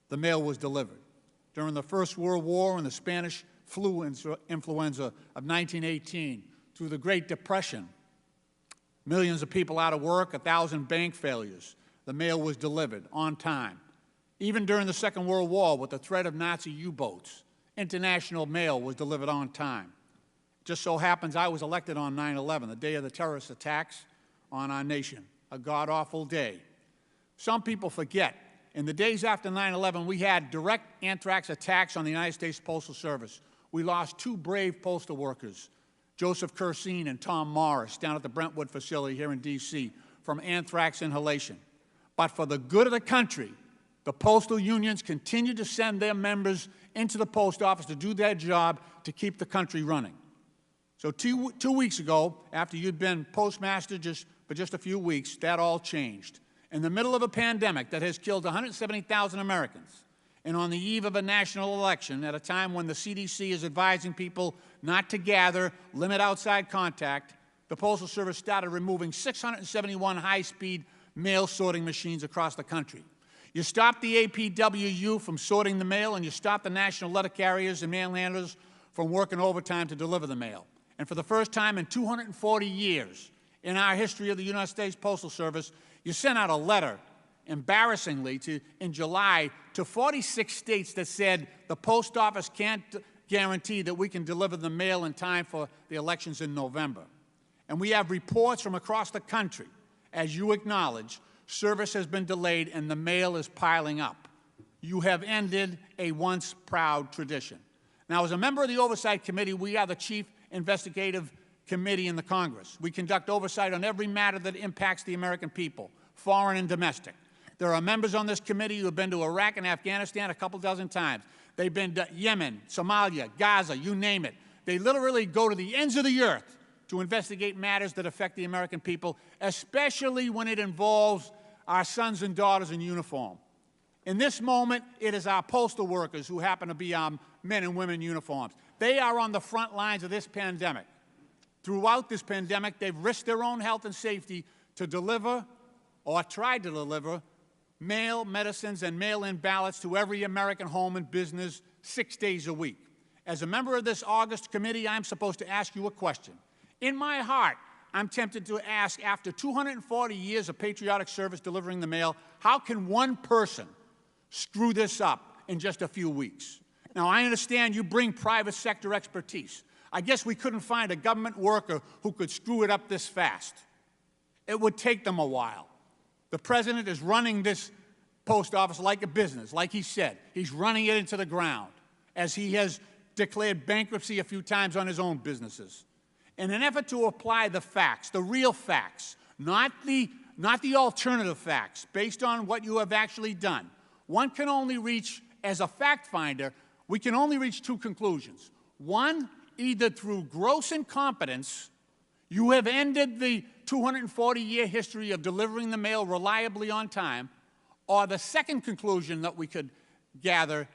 J: the mail was delivered. During the First World War and the Spanish flu influenza of 1918, through the Great Depression, millions of people out of work, 1,000 bank failures, the mail was delivered on time. Even during the Second World War, with the threat of Nazi U-boats, international mail was delivered on time. Just so happens I was elected on 9/11, the day of the terrorist attacks on our nation, a god-awful day. Some people forget, in the days after 9/11, we had direct anthrax attacks on the United States Postal Service. We lost 2 brave postal workers, Joseph Cursine and Tom Morris, down at the Brentwood facility here in D.C., from anthrax inhalation. But for the good of the country, the postal unions continued to send their members into the post office to do their job to keep the country running. So two weeks ago, after you'd been postmaster for just a few weeks, that all changed. In the middle of a pandemic that has killed 170,000 Americans, and on the eve of a national election, at a time when the CDC is advising people not to gather, limit outside contact, the Postal Service started removing 671 high-speed mail sorting machines across the country. You stopped the APWU from sorting the mail, and you stopped the national letter carriers and mail handlers from working overtime to deliver the mail. And for the first time in 240 years in our history of the United States Postal Service, you sent out a letter, embarrassingly, in July to 46 states that said the post office can't guarantee that we can deliver the mail in time for the elections in November. And we have reports from across the country, as you acknowledge, service has been delayed and the mail is piling up. You have ended a once proud tradition. Now, as a member of the Oversight Committee, we are the chief investigative committee in the Congress. We conduct oversight on every matter that impacts the American people, foreign and domestic. There are members on this committee who have been to Iraq and Afghanistan a couple dozen times. They've been to Yemen, Somalia, Gaza, you name it. They literally go to the ends of the earth to investigate matters that affect the American people, especially when it involves our sons and daughters in uniform. In this moment, it is our postal workers who happen to be our men and women in uniforms. They are on the front lines of this pandemic. Throughout this pandemic, they've risked their own health and safety to deliver, or tried to deliver, mail, medicines, and mail-in ballots to every American home and business 6 days a week. As a member of this August committee, I'm supposed to ask you a question. In my heart, I'm tempted to ask, after 240 years of patriotic service delivering the mail, how can one person screw this up in just a few weeks? Now, I understand you bring private sector expertise. I guess we couldn't find a government worker who could screw it up this fast. It would take them a while. The President is running this post office like a business, like he said. He's running it into the ground, as he has declared bankruptcy a few times on his own businesses. In an effort to apply the facts, the real facts, not the alternative facts, based on what you have actually done, one can only reach, as a fact finder, we can only reach 2 conclusions. One, either through gross incompetence, you have ended the 240-year history of delivering the mail reliably on time, or the second conclusion that we could gather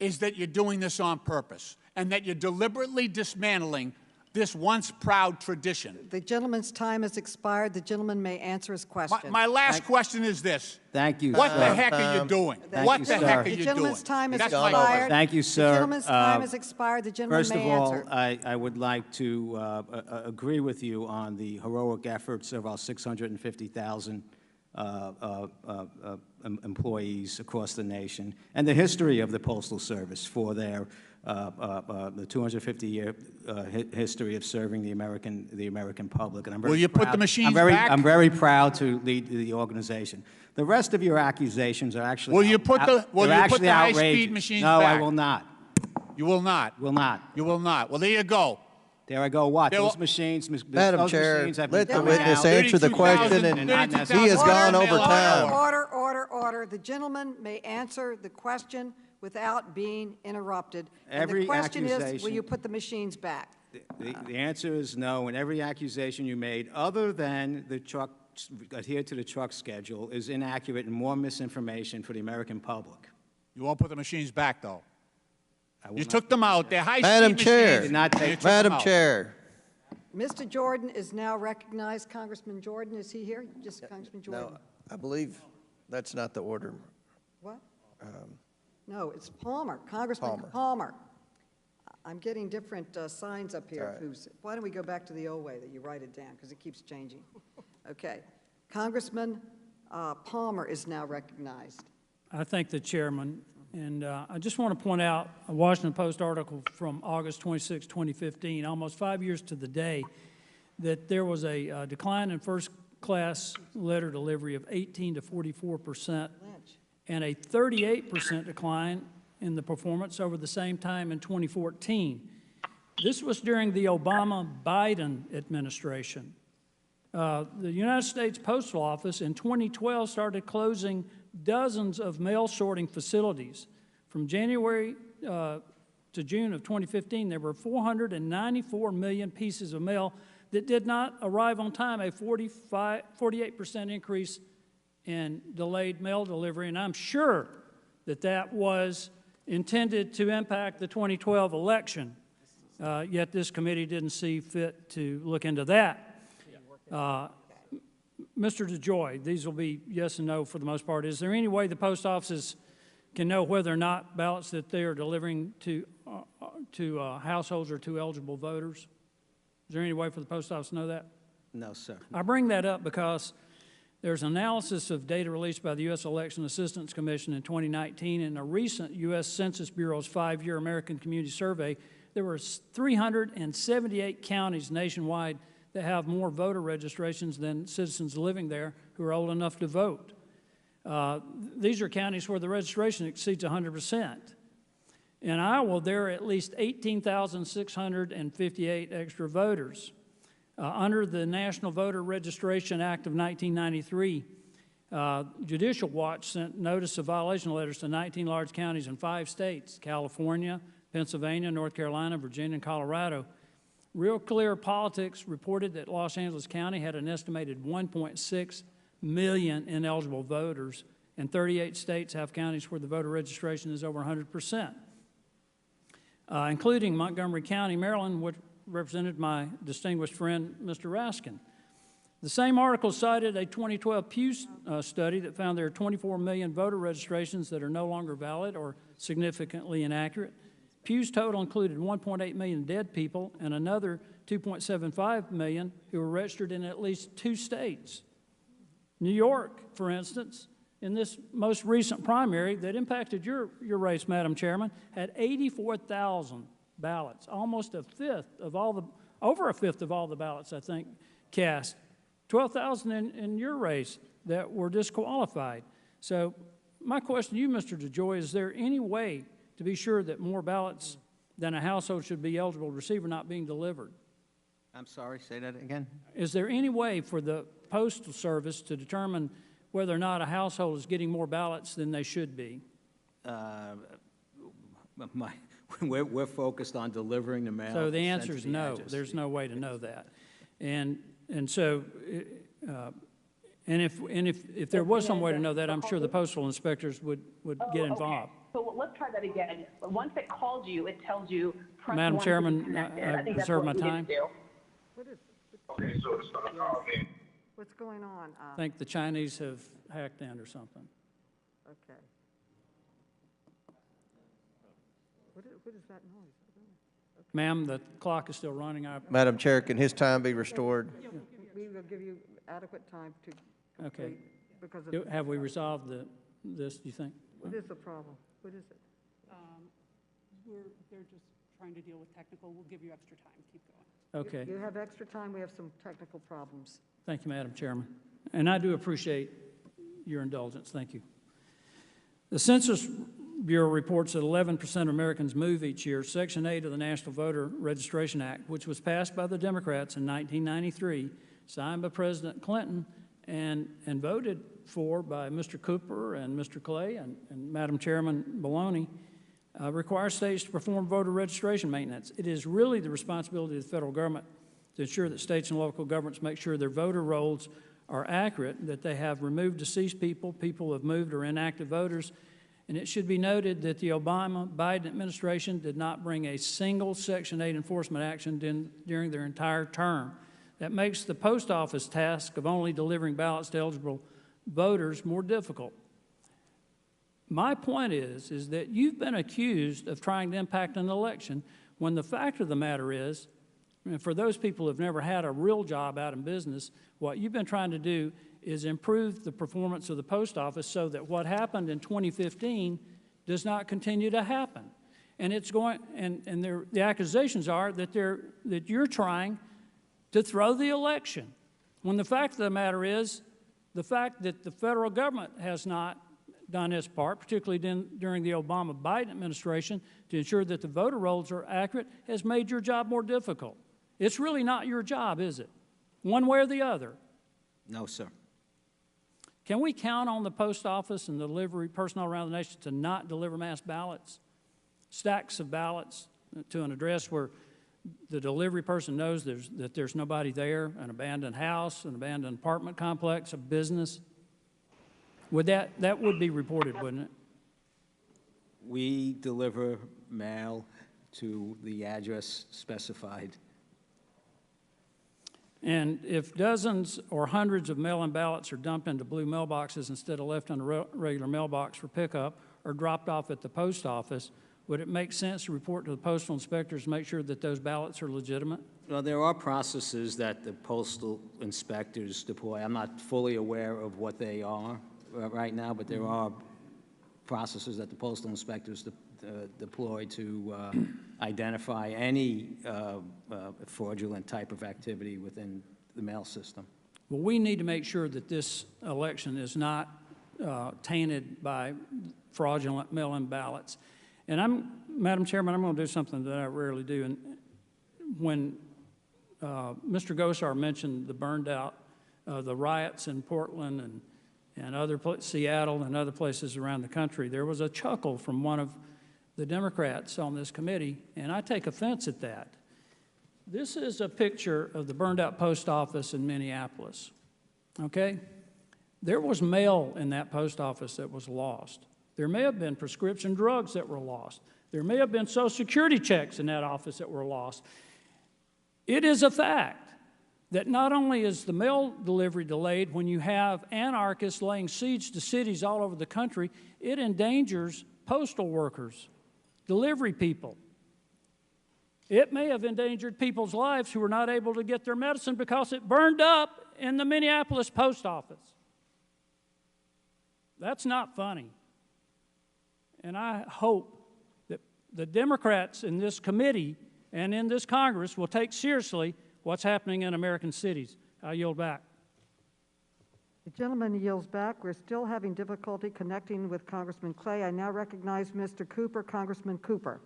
J: is that you're doing this on purpose and that you're deliberately dismantling this once proud tradition.
A: The gentleman's time has expired. The gentleman may answer his question.
J: My last question is this.
C: Thank you,
J: What
C: sir.
J: the heck are you doing? What the heck are you doing?
A: The gentleman's time has
J: That's my
A: expired.
J: question.
C: Thank you, sir.
A: The gentleman's time has expired. The gentleman
C: First of
A: may
C: all,
A: answer.
C: I would like to agree with you on the heroic efforts of our 650,000 employees across the nation and the history of the Postal Service for their the 250-year history of serving the American public. And I'm very
J: Will you put
C: proud-
J: the machines back?
C: I'm very proud to lead the organization. The rest of your accusations are actually
J: Will you put the high-speed
C: outrageous.
J: machines
C: No,
J: back?
C: I will not.
J: You will not.
C: Will not.
J: You will not. Well, there you go.
C: There I go. What?
J: There
C: Those
J: will-
C: machines,
I: Madam
C: those
I: Chair,
C: machines have been
I: let the
C: coming
I: witness
C: out.
I: answer the
J: 32,000
I: question, and
C: not necessarily-
I: he has gone
J: Order,
I: over time.
A: Order. The gentleman may answer the question without being interrupted. And
C: Every
A: the question is, will
C: accusation-
A: you put the machines back?
C: The answer is no, and every accusation you made, other than the truck, adhere to the truck schedule, is inaccurate and more misinformation for the American public.
J: You won't put the machines back, though.
C: I will
J: You
C: not-
J: took them out. They're high-speed
I: Madam
J: machines.
I: Chair.
C: Did not take-
J: You took them
I: Madam
J: out.
I: Chair,
A: Mr. Jordan is now recognized. Congressman Jordan, is he here? Just Congressman Jordan.
I: no, I believe that's not the order.
A: What? No, it's Palmer, Congressman Palmer. I'm getting different signs up here.
I: All right.
A: Why don't we go back to the old way that you write it down, because it keeps changing. Okay. Congressman Palmer is now recognized.
K: I thank the chairman, and I just want to point out a Washington Post article from August 26, 2015, almost 5 years to the day, that there was a decline in first-class letter delivery of 18 to 44%, and a 38% decline in the performance over the same time in 2014. This was during the Obama-Biden administration. The United States Postal Office in 2012 started closing dozens of mail sorting facilities. From January to June of 2015, there were 494 million pieces of mail that did not arrive on time, a 48% increase in delayed mail delivery, and I'm sure that that was intended to impact the 2012 election, yet this committee didn't see fit to look into that. Mr. DeJoy, these will be yes and no for the most part. Is there any way the post offices can know whether or not ballots that they are delivering to households or to eligible voters? Is there any way for the post office to know that?
C: No, sir.
K: I bring that up because there's analysis of data released by the U.S. Election Assistance Commission in 2019 and a recent U.S. Census Bureau's 5-year American Community Survey. There were 378 counties nationwide that have more voter registrations than citizens living there who are old enough to vote. These are counties where the registration exceeds 100%. In Iowa, there are at least 18,658 extra voters. Under the National Voter Registration Act of 1993, Judicial Watch sent notice of violation letters to 19 large counties in 5 states, California, Pennsylvania, North Carolina, Virginia, and Colorado. Real Clear Politics reported that Los Angeles County had an estimated 1.6 million ineligible voters, and 38 states have counties where the voter registration is over 100%, including Montgomery County, Maryland, which represented my distinguished friend, Mr. Raskin. The same article cited a 2012 Pew study that found there are 24 million voter registrations that are no longer valid or significantly inaccurate. Pew's total included 1.8 million dead people and another 2.75 million who were registered in at least 2 states. New York, for instance, in this most recent primary that impacted your race, Madam Chairman, had 84,000 ballots, almost a fifth of all the, over a fifth of all the ballots, I think, cast. 12,000 in your race that were disqualified. So my question to you, Mr. DeJoy, is there any way to be sure that more ballots than a household should be eligible to receive are not being delivered?
C: I'm sorry, say that again?
K: Is there any way for the Postal Service to determine whether or not a household is getting more ballots than they should be?
C: We're focused on delivering the mail.
K: So the
C: sent
K: answer
C: to
K: is
C: the
K: no.
C: address.
K: There's no way to know that. And so, if there was some way to know that, I'm sure the postal inspectors would get involved.
L: Okay. So let's try that again. Once it calls you, it tells you. Press
K: Madam
L: 1 to
K: Chairman,
L: be connected.
K: I
L: think that's
K: reserve
L: what
K: my
L: you
K: time.
L: need to do.
G: Okay, so it's gonna call me.
A: What's going on?
K: I think the Chinese have hacked in or something.
A: Okay. What is that noise?
K: Ma'am, the clock is still running.
I: Madam Chair, can his time be restored?
A: We will give you adequate time to
K: Okay.
A: complete because of.
K: Have we resolved this, do you think?
A: What is the problem? What is it?
M: They're just trying to deal with technical. We'll give you extra time. Keep going.
K: Okay.
A: You have extra time. We have some technical problems.
K: Thank you, Madam Chairman. And I do appreciate your indulgence. Thank you. The Census Bureau reports that 11% of Americans move each year. Section 8 of the National Voter Registration Act, which was passed by the Democrats in 1993, signed by President Clinton, and voted for by Mr. Cooper and Mr. Clay and Madam Chairman Maloney, requires states to perform voter registration maintenance. It is really the responsibility of the federal government to ensure that states and local governments make sure their voter rolls are accurate, that they have removed deceased people, people who have moved or inactive voters. And it should be noted that the Obama-Biden administration did not bring a single Section 8 enforcement action during their entire term. That makes the post office task of only delivering ballots to eligible voters more difficult. My point is that you've been accused of trying to impact an election when the fact of the matter is, and for those people who have never had a real job out in business, what you've been trying to do is improve the performance of the post office so that what happened in 2015 does not continue to happen. And it's going, and the accusations are that you're trying to throw the election. When the fact of the matter is, the fact that the federal government has not done its part, particularly during the Obama-Biden administration, to ensure that the voter rolls are accurate, has made your job more difficult. It's really not your job, is it? One way or the other.
C: No, sir.
K: Can we count on the post office and delivery personnel around the nation to not deliver mass ballots, stacks of ballots to an address where the delivery person knows that there's nobody there, an abandoned house, an abandoned apartment complex, a business? That would be reported, wouldn't it?
C: We deliver mail to the address specified.
K: And if dozens or hundreds of mail-in ballots are dumped into blue mailboxes instead of left in a regular mailbox for pickup or dropped off at the post office, would it make sense to report to the postal inspectors to make sure that those ballots are legitimate?
C: Well, there are processes that the postal inspectors deploy. I'm not fully aware of what they are right now, but there are processes that the postal inspectors deploy to identify any fraudulent type of activity within the mail system.
K: Well, we need to make sure that this election is not tainted by fraudulent mail-in ballots. And Madam Chairman, I'm going to do something that I rarely do. And when Mr. Gosar mentioned the burned out, the riots in Portland and other Seattle and other places around the country, there was a chuckle from one of the Democrats on this committee, and I take offense at that. This is a picture of the burned out post office in Minneapolis, okay? There was mail in that post office that was lost. There may have been prescription drugs that were lost. There may have been Social Security checks in that office that were lost. It is a fact that not only is the mail delivery delayed when you have anarchists laying siege to cities all over the country, it endangers postal workers, delivery people. It may have endangered people's lives who were not able to get their medicine because it burned up in the Minneapolis post office. That's not funny. And I hope that the Democrats in this committee and in this Congress will take seriously what's happening in American cities. I yield back.
A: The gentleman yields back. We're still having difficulty connecting with Congressman Clay. I now recognize Mr. Cooper, Congressman Cooper.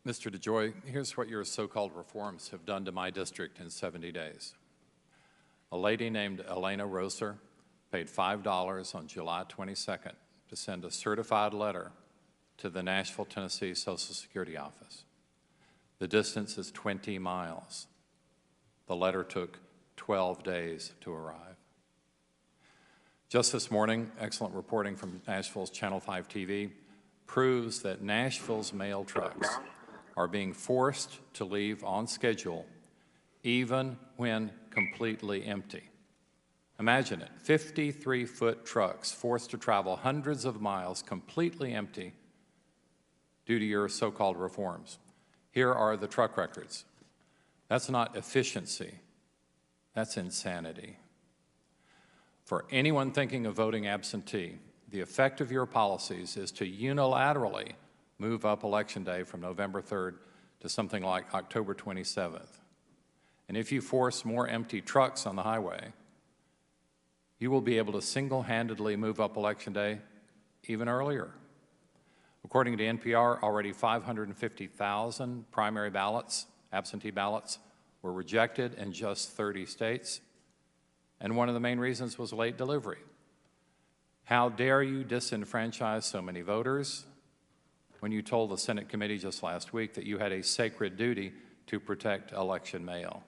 N: Mr. DeJoy, here's what your so-called reforms have done to my district in 70 days. A lady named Elena Roser paid $5 on July 22nd to send a certified letter to the Nashville, Tennessee Social Security office. The distance is 20 miles. The letter took 12 days to arrive. Just this morning, excellent reporting from Nashville's Channel 5 TV proves that Nashville's mail trucks are being forced to leave on schedule even when completely empty. Imagine it, 53-foot trucks forced to travel hundreds of miles completely empty due to your so-called reforms. Here are the truck records. That's not efficiency, that's insanity. For anyone thinking of voting absentee, the effect of your policies is to unilaterally move up Election Day from November 3rd to something like October 27th. And if you force more empty trucks on the highway, you will be able to single-handedly move up Election Day even earlier. According to NPR, already 550,000 primary ballots, absentee ballots, were rejected in just 30 states. And one of the main reasons was late delivery. How dare you disenfranchise so many voters when you told the Senate committee just last week that you had a sacred duty to protect election mail?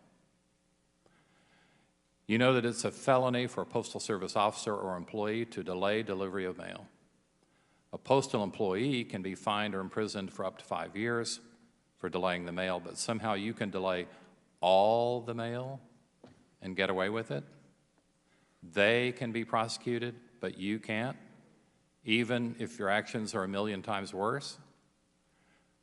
N: You know that it's a felony for a Postal Service officer or employee to delay delivery of mail. A postal employee can be fined or imprisoned for up to 5 years for delaying the mail, but somehow you can delay all the mail and get away with it? They can be prosecuted, but you can't, even if your actions are a million times worse?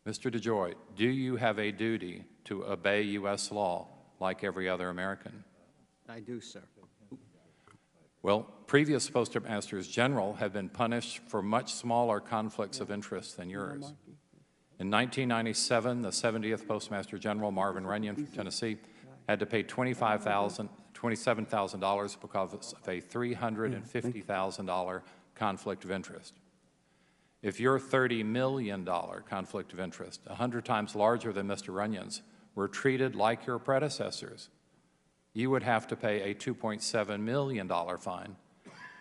N: Mr. DeJoy, do you have a duty to obey U.S. law like every other American?
C: I do, sir.
N: Well, previous Postmasters General have been punished for much smaller conflicts of interest than yours. In 1997, the 70th Postmaster General, Marvin Runyon from Tennessee, had to pay $27,000 because of a $350,000 conflict of interest. If your $30 million conflict of interest, 100 times larger than Mr. Runyon's, were treated like your predecessors, you would have to pay a $2.7 million fine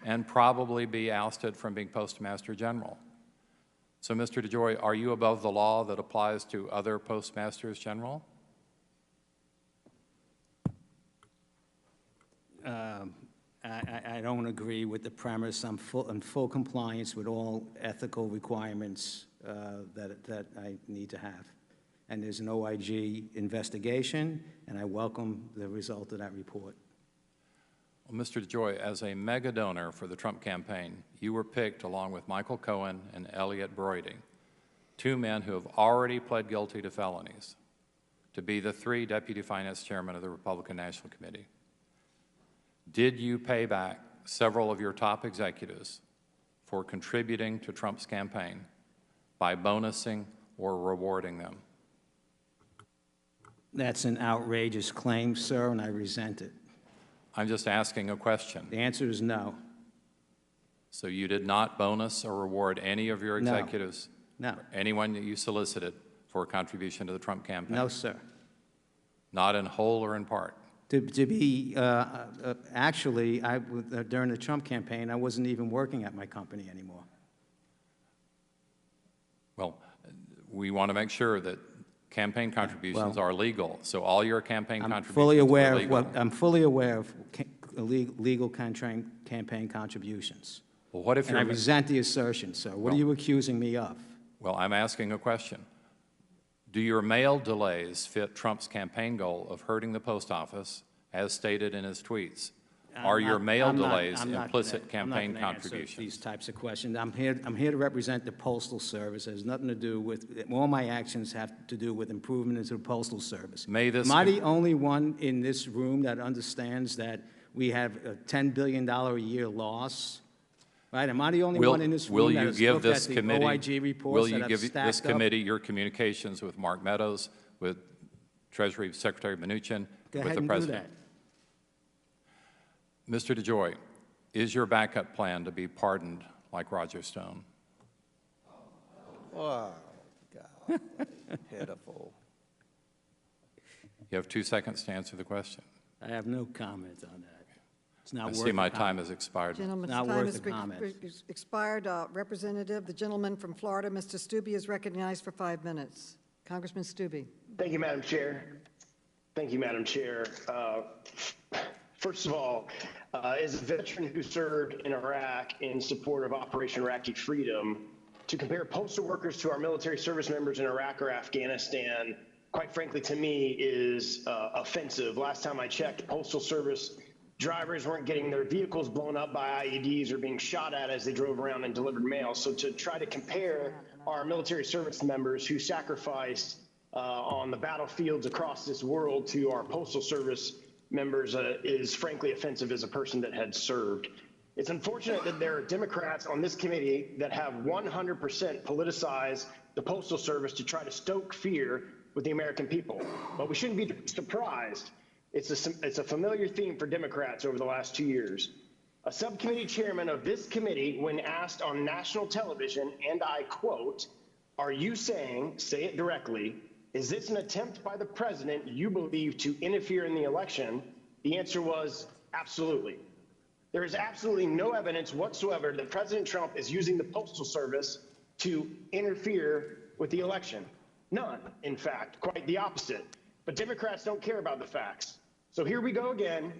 N: and probably be ousted from being Postmaster General. So, Mr. DeJoy, are you above the law that applies to other Postmasters General?
C: I don't agree with the premise. I'm in full compliance with all ethical requirements that I need to have. And there's an OIG investigation, and I welcome the result of that report.
N: Well, Mr. DeJoy, as a mega donor for the Trump campaign, you were picked along with Michael Cohen and Elliot Broidy, two men who have already pled guilty to felonies, to be the 3 deputy finance chairmen of the Republican National Committee. Did you pay back several of your top executives for contributing to Trump's campaign by bonusing or rewarding them?
C: That's an outrageous claim, sir, and I resent it.
N: I'm just asking a question.
C: The answer is no.
N: So you did not bonus or reward any of your executives?
C: No.
N: Anyone that you solicited for a contribution to the Trump campaign?
C: No, sir.
N: Not in whole or in part?
C: Actually, during the Trump campaign, I wasn't even working at my company anymore.
N: Well, we want to make sure that campaign contributions are legal. So all your campaign contributions
C: fully aware
N: are legal.
C: I'm fully aware of legal campaign contributions.
N: Well, what if
C: and I resent the assertion, sir. What are you accusing me of?
N: Well, I'm asking a question. Do your mail delays fit Trump's campaign goal of hurting the post office, as stated in his tweets? Are your mail delays implicit campaign contributions?
C: These types of questions. I'm here to represent the Postal Service. It has nothing to do with, all my actions have to do with improvement into the Postal Service. Am I the only one in this room that understands that we have a $10 billion a year loss? Right? Am I the only one in this room that has looked at the OIG reports that have stacked up?
N: Will you give this committee your communications with Mark Meadows, with Treasury Secretary Mnuchin, with the President? Mr. DeJoy, is your backup plan to be pardoned like Roger Stone?
I: Wow, God, pitiful.
N: You have 2 seconds to answer the question.
C: I have no comment on that. It's not
N: I
C: worth
N: see my
C: the
N: time
C: comment.
N: has expired.
A: Gentleman's
C: Not
A: time
C: worth
A: has
C: the comment.
A: expired. Representative, the gentleman from Florida, Mr. Stubbe, is recognized for 5 minutes. Congressman Stubbe.
O: Thank you, Madam Chair. Thank you, Madam Chair. First of all, as a veteran who served in Iraq in support of Operation Iraqi Freedom, to compare postal workers to our military service members in Iraq or Afghanistan, quite frankly, to me, is offensive. Last time I checked, Postal Service drivers weren't getting their vehicles blown up by IEDs or being shot at as they drove around and delivered mail. So to try to compare our military service members who sacrificed on the battlefields across this world to our Postal Service members is frankly offensive as a person that had served. It's unfortunate that there are Democrats on this committee that have 100% politicized the Postal Service to try to stoke fear with the American people. But we shouldn't be surprised. It's a familiar theme for Democrats over the last 2 years. A subcommittee chairman of this committee, when asked on national television, and I quote, "Are you saying, say it directly, is this an attempt by the president you believe to interfere in the election?" The answer was absolutely. There is absolutely no evidence whatsoever that President Trump is using the Postal Service to interfere with the election. None, in fact, quite the opposite. But Democrats don't care about the facts. So here we go again.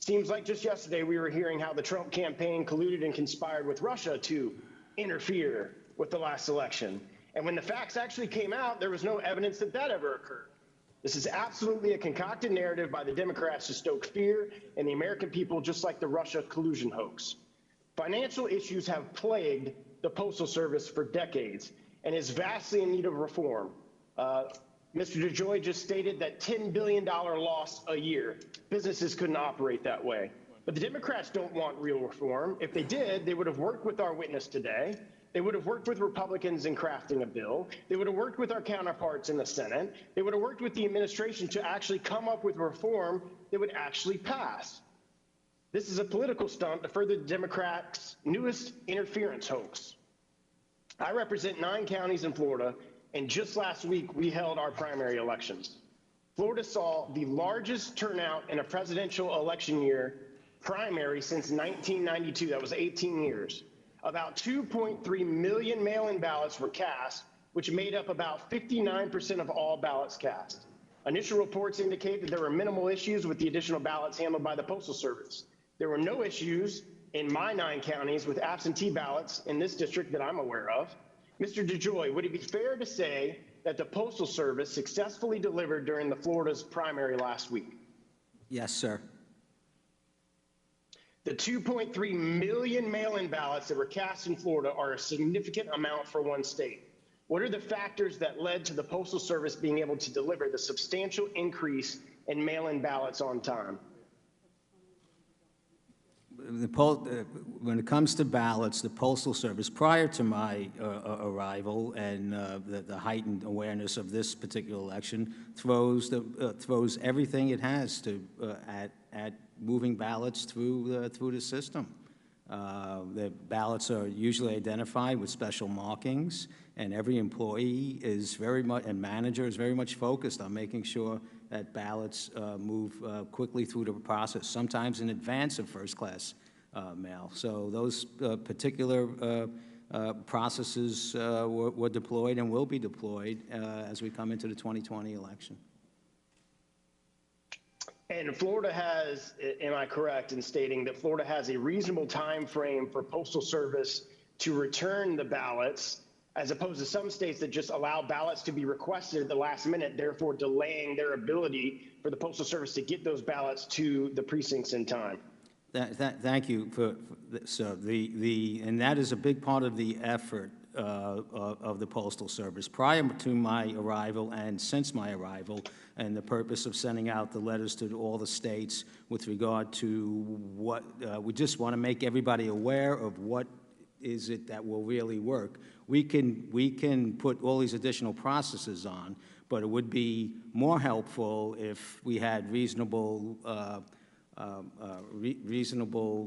O: Seems like just yesterday we were hearing how the Trump campaign colluded and conspired with Russia to interfere with the last election. And when the facts actually came out, there was no evidence that that ever occurred. This is absolutely a concocted narrative by the Democrats to stoke fear in the American people, just like the Russia collusion hoax. Financial issues have plagued the Postal Service for decades and is vastly in need of reform. Mr. DeJoy just stated that $10 billion loss a year. Businesses couldn't operate that way. But the Democrats don't want real reform. If they did, they would have worked with our witness today. They would have worked with Republicans in crafting a bill. They would have worked with our counterparts in the Senate. They would have worked with the administration to actually come up with reform that would actually pass. This is a political stunt to further the Democrats' newest interference hoax. I represent 9 counties in Florida, and just last week we held our primary elections. Florida saw the largest turnout in a presidential election year primary since 1992. That was 18 years. About 2.3 million mail-in ballots were cast, which made up about 59% of all ballots cast. Initial reports indicate that there were minimal issues with the additional ballots handled by the Postal Service. There were no issues in my 9 counties with absentee ballots in this district that I'm aware of. Mr. DeJoy, would it be fair to say that the Postal Service successfully delivered during the Florida's primary last week?
C: Yes, sir.
O: The 2.3 million mail-in ballots that were cast in Florida are a significant amount for one state. What are the factors that led to the Postal Service being able to deliver the substantial increase in mail-in ballots on time?
C: When it comes to ballots, the Postal Service, prior to my arrival and the heightened awareness of this particular election, throws everything it has to at moving ballots through the system. The ballots are usually identified with special markings, and every employee is very much, and manager is very much focused on making sure that ballots move quickly through the process, sometimes in advance of first-class mail. So those particular processes were deployed and will be deployed as we come into the 2020 election.
O: And Florida has, am I correct in stating that Florida has a reasonable time frame for Postal Service to return the ballots, as opposed to some states that just allow ballots to be requested at the last minute, therefore delaying their ability for the Postal Service to get those ballots to the precincts in time?
C: Thank you so and that is a big part of the effort of the Postal Service. Prior to my arrival and since my arrival, and the purpose of sending out the letters to all the states with regard to what we just want to make everybody aware of what is it that will really work. We can put all these additional processes on, but it would be more helpful if we had reasonable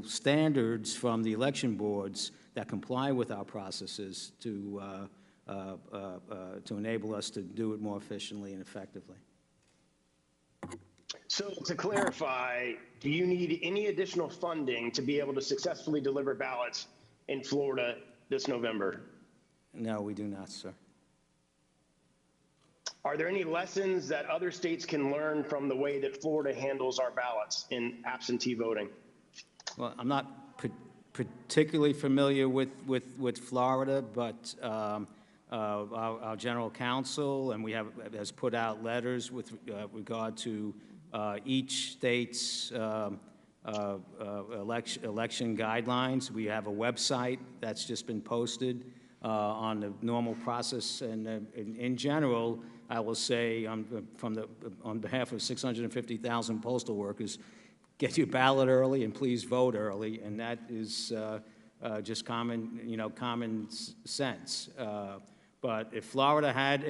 C: standards from the election boards that comply with our processes to enable us to do it more efficiently and effectively.
O: So to clarify, do you need any additional funding to be able to successfully deliver ballots in Florida this November?
C: No, we do not, sir.
O: Are there any lessons that other states can learn from the way that Florida handles our ballots in absentee voting?
C: Well, I'm not particularly familiar with Florida, but our general counsel and has put out letters with regard to each state's election guidelines. We have a website that's just been posted on the normal process, and in general, I will say on behalf of 650,000 postal workers, get your ballot early and please vote early, and that is just common sense. But if Florida had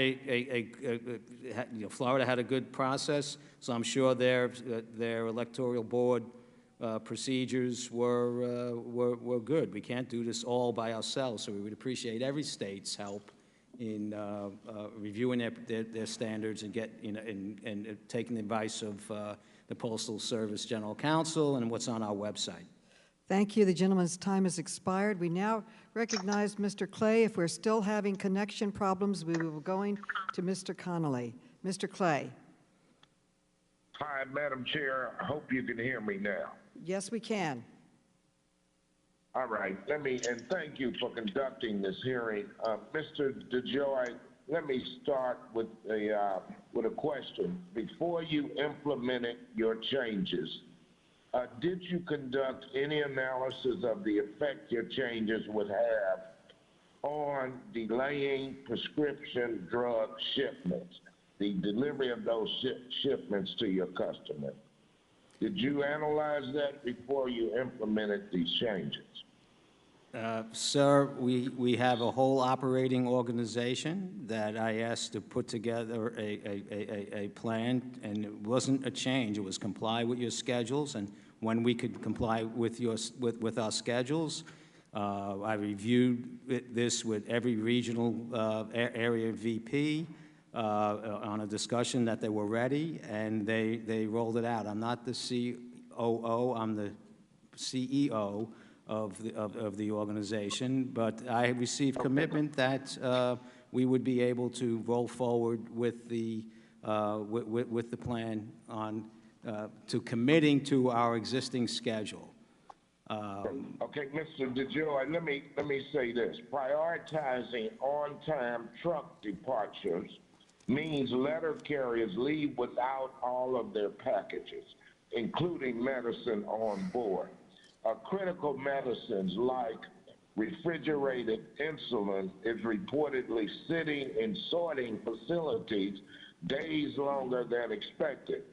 C: Florida had a good process, so I'm sure their electoral board procedures were good. We can't do this all by ourselves, so we would appreciate every state's help in reviewing their standards and and taking the advice of the Postal Service General Counsel and what's on our website.
A: Thank you. The gentleman's time has expired. We now recognize Mr. Clay. If we're still having connection problems, we will be going to Mr. Connolly. Mr. Clay.
G: Hi, Madam Chair. I hope you can hear me now.
A: Yes, we can.
G: All right. And thank you for conducting this hearing. Mr. DeJoy, let me start with a question. Before you implemented your changes, did you conduct any analysis of the effect your changes would have on delaying prescription drug shipments, the delivery of those shipments to your customer? Did you analyze that before you implemented these changes?
C: Sir, we have a whole operating organization that I asked to put together a plan, and it wasn't a change. It was comply with your schedules, and when we could comply with our schedules, I reviewed this with every regional area VP on a discussion that they were ready, and they rolled it out. I'm not the COO. I'm the CEO of the organization, but I received commitment that we would be able to roll forward with the plan on to committing to our existing schedule.
G: Okay, Mr. DeJoy, let me say this. Prioritizing on-time truck departures means letter carriers leave without all of their packages, including medicine on board. Critical medicines like refrigerated insulin is reportedly sitting in sorting facilities days longer than expected.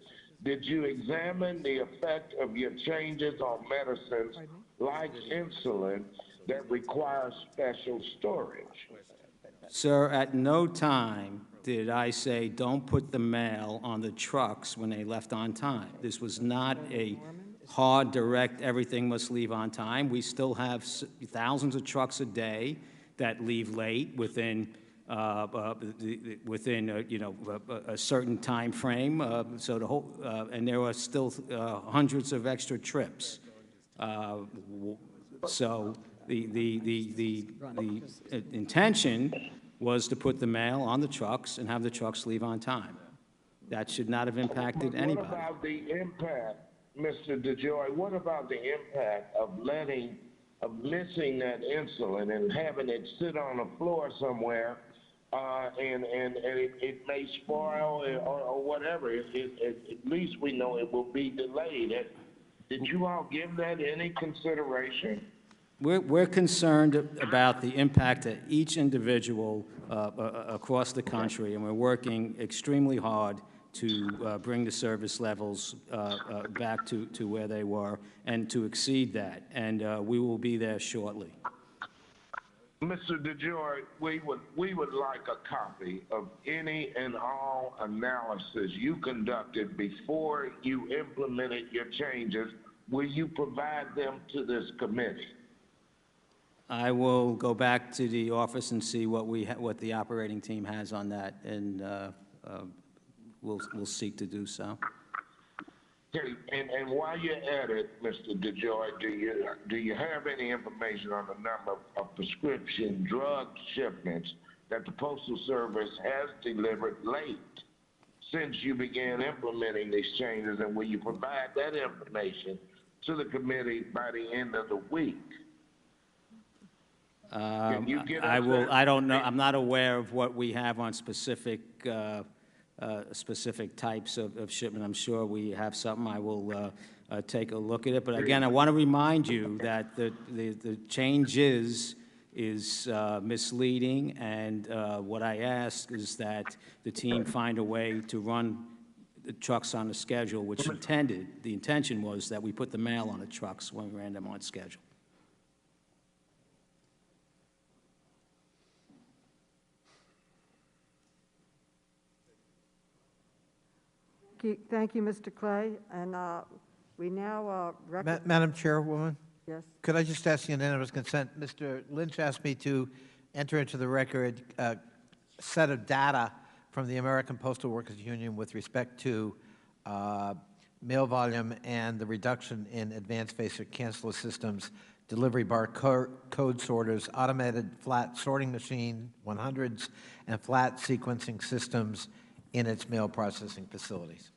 G: Did you examine the effect of your changes on medicines like insulin that require special storage?
C: Sir, at no time did I say don't put the mail on the trucks when they left on time. This was not a hard, direct, everything must leave on time. We still have thousands of trucks a day that leave late within a certain time frame. So the whole, and there are still hundreds of extra trips. So the intention was to put the mail on the trucks and have the trucks leave on time. That should not have impacted anybody.
G: What about the impact, Mr. DeJoy, what about the impact of missing that insulin and having it sit on the floor somewhere, and it may spoil or whatever? At least we know it will be delayed. Did you all give that any consideration?
C: We're concerned about the impact to each individual across the country, and we're working extremely hard to bring the service levels back to where they were and to exceed that. And we will be there shortly.
G: Mr. DeJoy, we would like a copy of any and all analysis you conducted before you implemented your changes. Will you provide them to this committee?
C: I will go back to the office and see what the operating team has on that, and we'll seek to do so.
G: Okay, and while you're at it, Mr. DeJoy, do you have any information on the number of prescription drug shipments that the Postal Service has delivered late since you began implementing these changes, and will you provide that information to the committee by the end of the week?
C: I don't know. I'm not aware of what we have on specific types of shipment. I'm sure we have something. I will take a look at it. But again, I want to remind you that the changes is misleading, and what I ask is that the team find a way to run the trucks on the schedule, which the intention was that we put the mail on the trucks when we ran them on schedule.
A: Thank you, Mr. Clay. And we now
P: Madam Chairwoman,
A: Yes.
P: could I just ask unanimous consent? Mr. Lynch asked me to enter into the record a set of data from the American Postal Workers Union with respect to mail volume and the reduction in advanced facer canceller systems, delivery bar code sorters, automated flat sorting machine 100s, and flat sequencing systems in its mail processing facilities.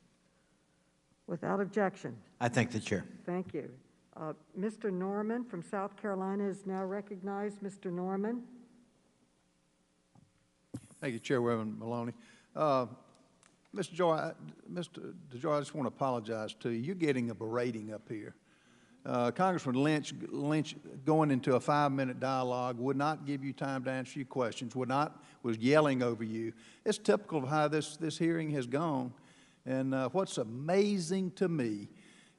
A: Without objection.
P: I thank the chair.
A: Thank you. Mr. Norman from South Carolina is now recognized. Mr. Norman.
J: Thank you, Chairwoman Maloney. Mr. DeJoy, I just want to apologize to you. You're getting a berating up here. Congressman Lynch, going into a 5-minute dialogue, would not give you time to answer your questions, was yelling over you. It's typical of how this hearing has gone. And what's amazing to me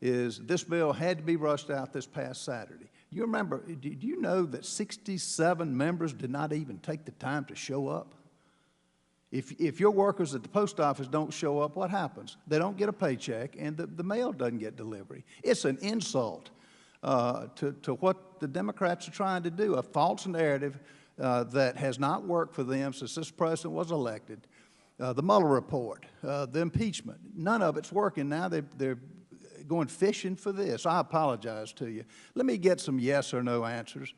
J: is this bill had to be rushed out this past Saturday. You remember, do you know that 67 members did not even take the time to show up? If your workers at the post office don't show up, what happens? They don't get a paycheck, and the mail doesn't get delivery. It's an insult to what the Democrats are trying to do, a false narrative that has not worked for them since this president was elected. The Mueller report, the impeachment, none of it's working now. They're going fishing for this. I apologize to you. Let me get some yes or no answers.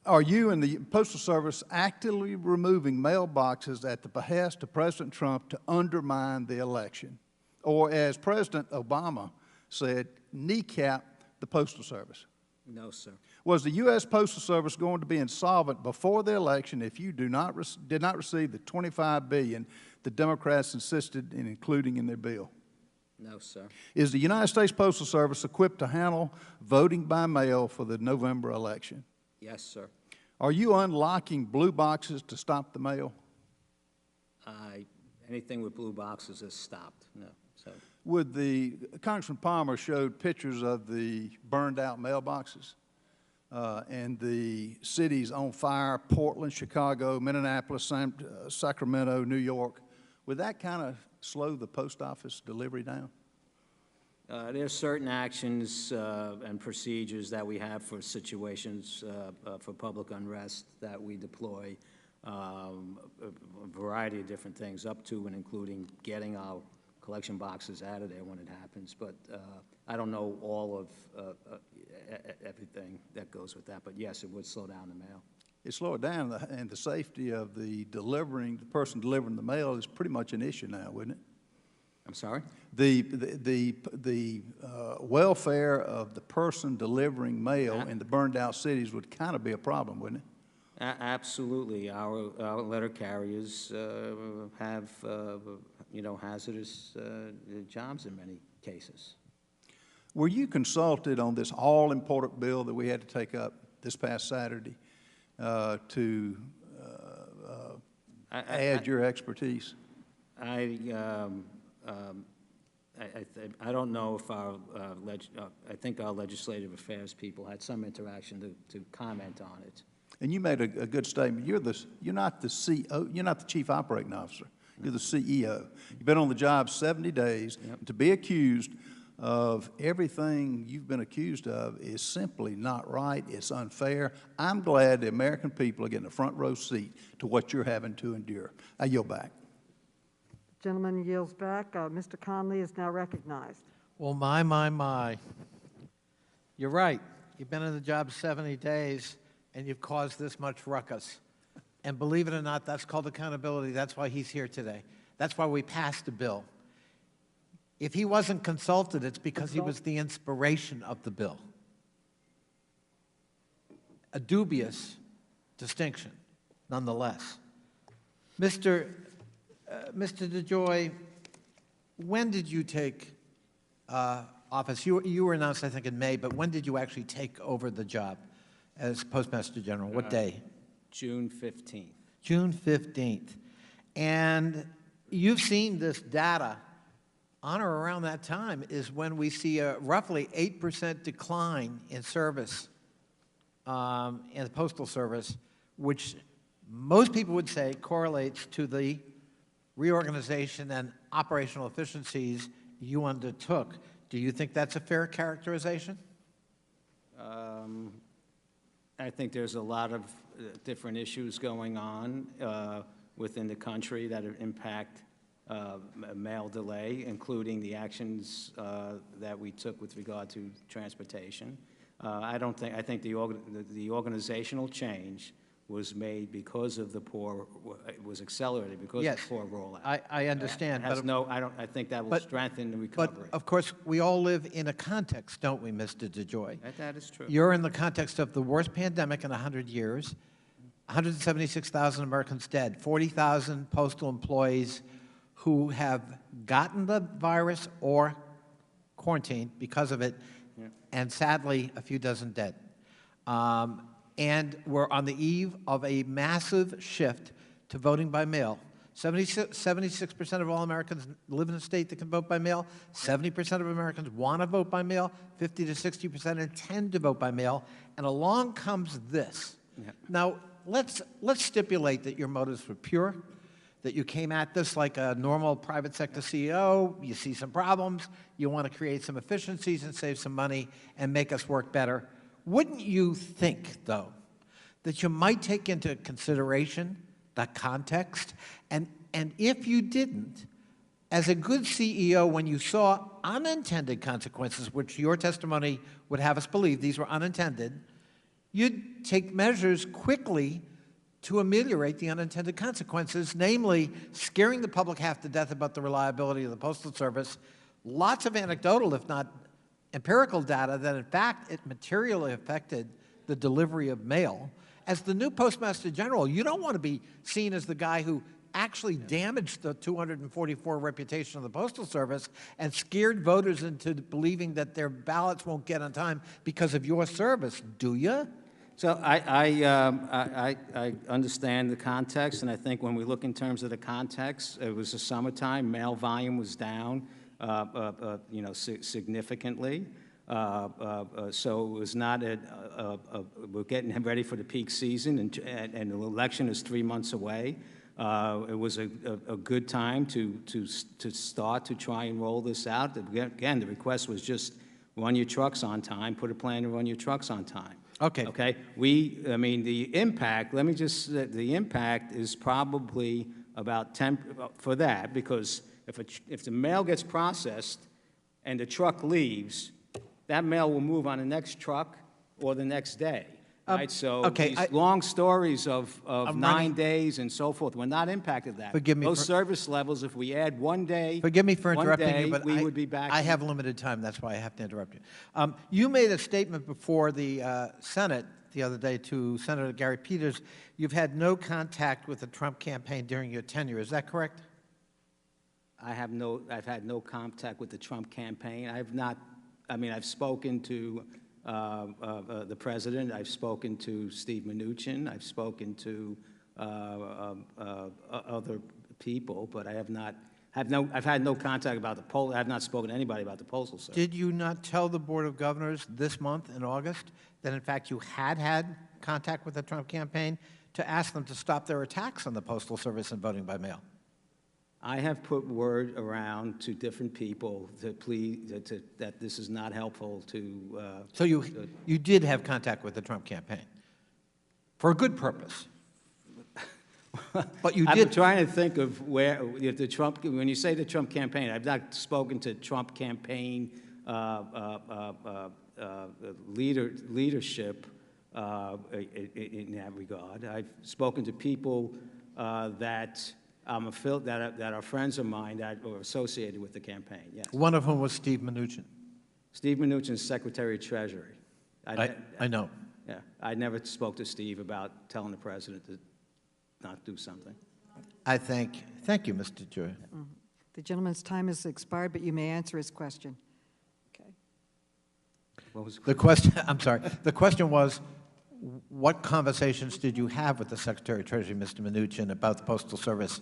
J: Are you and the Postal Service actively removing mailboxes at the behest of President Trump to undermine the election? Or, as President Obama said, kneecap the Postal Service?
C: No, sir.
J: Was the U.S. Postal Service going to be insolvent before the election if you did not receive the $25 billion the Democrats insisted in including in their bill?
C: No, sir.
J: Is the United States Postal Service equipped to handle voting by mail for the November election?
C: Yes, sir.
J: Are you unlocking blue boxes to stop the mail?
C: Anything with blue boxes is stopped, no. So.
J: Congressman Palmer showed pictures of the burned out mailboxes and the cities on fire, Portland, Chicago, Minneapolis, Sacramento, New York. Would that kind of slow the post office delivery down?
C: There are certain actions and procedures that we have for situations for public unrest that we deploy a variety of different things, up to and including getting our collection boxes out of there when it happens. But I don't know all of everything that goes with that. But yes, it would slow down the mail.
J: It slow it down, and the safety of the person delivering the mail is pretty much an issue now, wouldn't it?
C: I'm sorry?
J: The welfare of the person delivering mail in the burned out cities would kind of be a problem, wouldn't it?
C: Absolutely. Our letter carriers have, hazardous jobs in many cases.
J: Were you consulted on this all-important bill that we had to take up this past Saturday to add your expertise?
C: I don't know if I think our legislative affairs people had some interaction to comment on it.
J: And you made a good statement. You're not the CEO. You're not the chief operating officer. You're the CEO. You've been on the job 70 days. Yep. To be accused of everything you've been accused of is simply not right. It's unfair. I'm glad the American people are getting a front row seat to what you're having to endure. I yield back.
A: The gentleman yields back. Mr. Conley is now recognized.
P: Well, my. You're right. You've been on the job 70 days, and you've caused this much ruckus. And believe it or not, that's called accountability. That's why he's here today. That's why we passed a bill. If he wasn't consulted, it's because he was the inspiration of the bill. A dubious distinction, nonetheless. Mr. DeJoy, when did you take office? You were announced, I think, in May, but when did you actually take over the job as Postmaster General? What day?
C: June 15th.
P: June 15th. And you've seen this data on or around that time is when we see a roughly 8% decline in service in the Postal Service, which most people would say correlates to the reorganization and operational efficiencies you undertook. Do you think that's a fair characterization?
C: I think there's a lot of different issues going on within the country that impact mail delay, including the actions that we took with regard to transportation. I think the organizational change was made because of the poor, it was accelerated because of the poor rollout.
P: I understand.
C: I think that will strengthen the recovery.
P: But of course, we all live in a context, don't we, Mr. DeJoy?
C: That is true.
P: You're in the context of the worst pandemic in 100 years, 176,000 Americans dead, 40,000 postal employees who have gotten the virus or quarantined because of it, and sadly, a few dozen dead. And we're on the eve of a massive shift to voting by mail. 76% of all Americans live in a state that can vote by mail. 70% of Americans want to vote by mail. 50 to 60% intend to vote by mail. And along comes this. Now, let's stipulate that your motives were pure, that you came at this like a normal private sector CEO, you see some problems, you want to create some efficiencies and save some money and make us work better. Wouldn't you think, though, that you might take into consideration the context? And if you didn't, as a good CEO, when you saw unintended consequences, which your testimony would have us believe these were unintended, you'd take measures quickly to ameliorate the unintended consequences, namely scaring the public half to death about the reliability of the Postal Service, lots of anecdotal, if not empirical data, that in fact it materially affected the delivery of mail. As the new Postmaster General, you don't want to be seen as the guy who actually damaged the 244 reputation of the Postal Service and scared voters into believing that their ballots won't get on time because of your service, do you?
C: So I understand the context, and I think when we look in terms of the context, it was the summertime, mail volume was down, significantly. So it was not we're getting ready for the peak season, and the election is 3 months away. It was a good time to start to try and roll this out. Again, the request was just run your trucks on time, put a plan to run your trucks on time.
P: Okay.
C: Okay. The impact, the impact is probably about 10 for that, because if the mail gets processed and the truck leaves, that mail will move on the next truck or the next day. Right? So these long stories of 9 days and so forth, we're not impacted that.
P: Forgive me.
C: Those service levels, if we add 1 day,
P: forgive me for interrupting you, but
C: we would be back.
P: I have limited time. That's why I have to interrupt you. You made a statement before the Senate the other day to Senator Gary Peters. You've had no contact with the Trump campaign during your tenure. Is that correct?
C: I've had no contact with the Trump campaign. I've spoken to the president. I've spoken to Steve Mnuchin. I've spoken to other people, but I've had no contact about the poll. I have not spoken to anybody about the Postal Service.
P: Did you not tell the Board of Governors this month in August that in fact you had contact with the Trump campaign to ask them to stop their attacks on the Postal Service and voting by mail?
C: I have put word around to different people that this is not helpful to.
P: So you did have contact with the Trump campaign for a good purpose. But you did.
C: I'm trying to think of if the Trump. When you say the Trump campaign, I've not spoken to Trump campaign leadership in that regard. I've spoken to people that are friends of mine that are associated with the campaign, yes.
P: One of whom was Steve Mnuchin.
C: Steve Mnuchin is Secretary of Treasury.
P: I know.
C: Yeah, I never spoke to Steve about telling the president to not do something.
P: Thank you, Mr. DeJoy.
A: The gentleman's time has expired, but you may answer his question. Okay.
C: What was
P: the question? I'm sorry. The question was, what conversations did you have with the Secretary of Treasury, Mr. Mnuchin, about the Postal Service,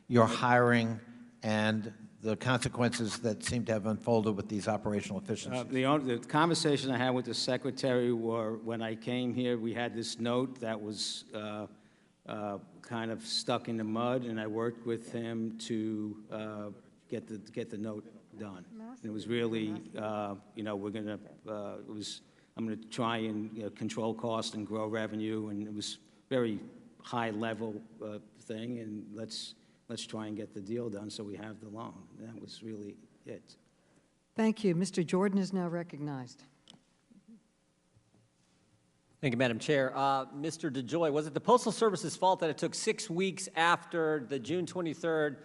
P: your hiring, and the consequences that seem to have unfolded with these operational efficiencies?
C: The conversation I had with the secretary were when I came here, we had this note that was kind of stuck in the mud, and I worked with him to get the note done. It was really, you know, I'm going to try and control cost and grow revenue, and it was very high level thing, and let's try and get the deal done so we have the loan. That was really it.
A: Thank you. Mr. Jordan is now recognized.
Q: Thank you, Madam Chair. Mr. DeJoy, was it the Postal Service's fault that it took 6 weeks after the June 23rd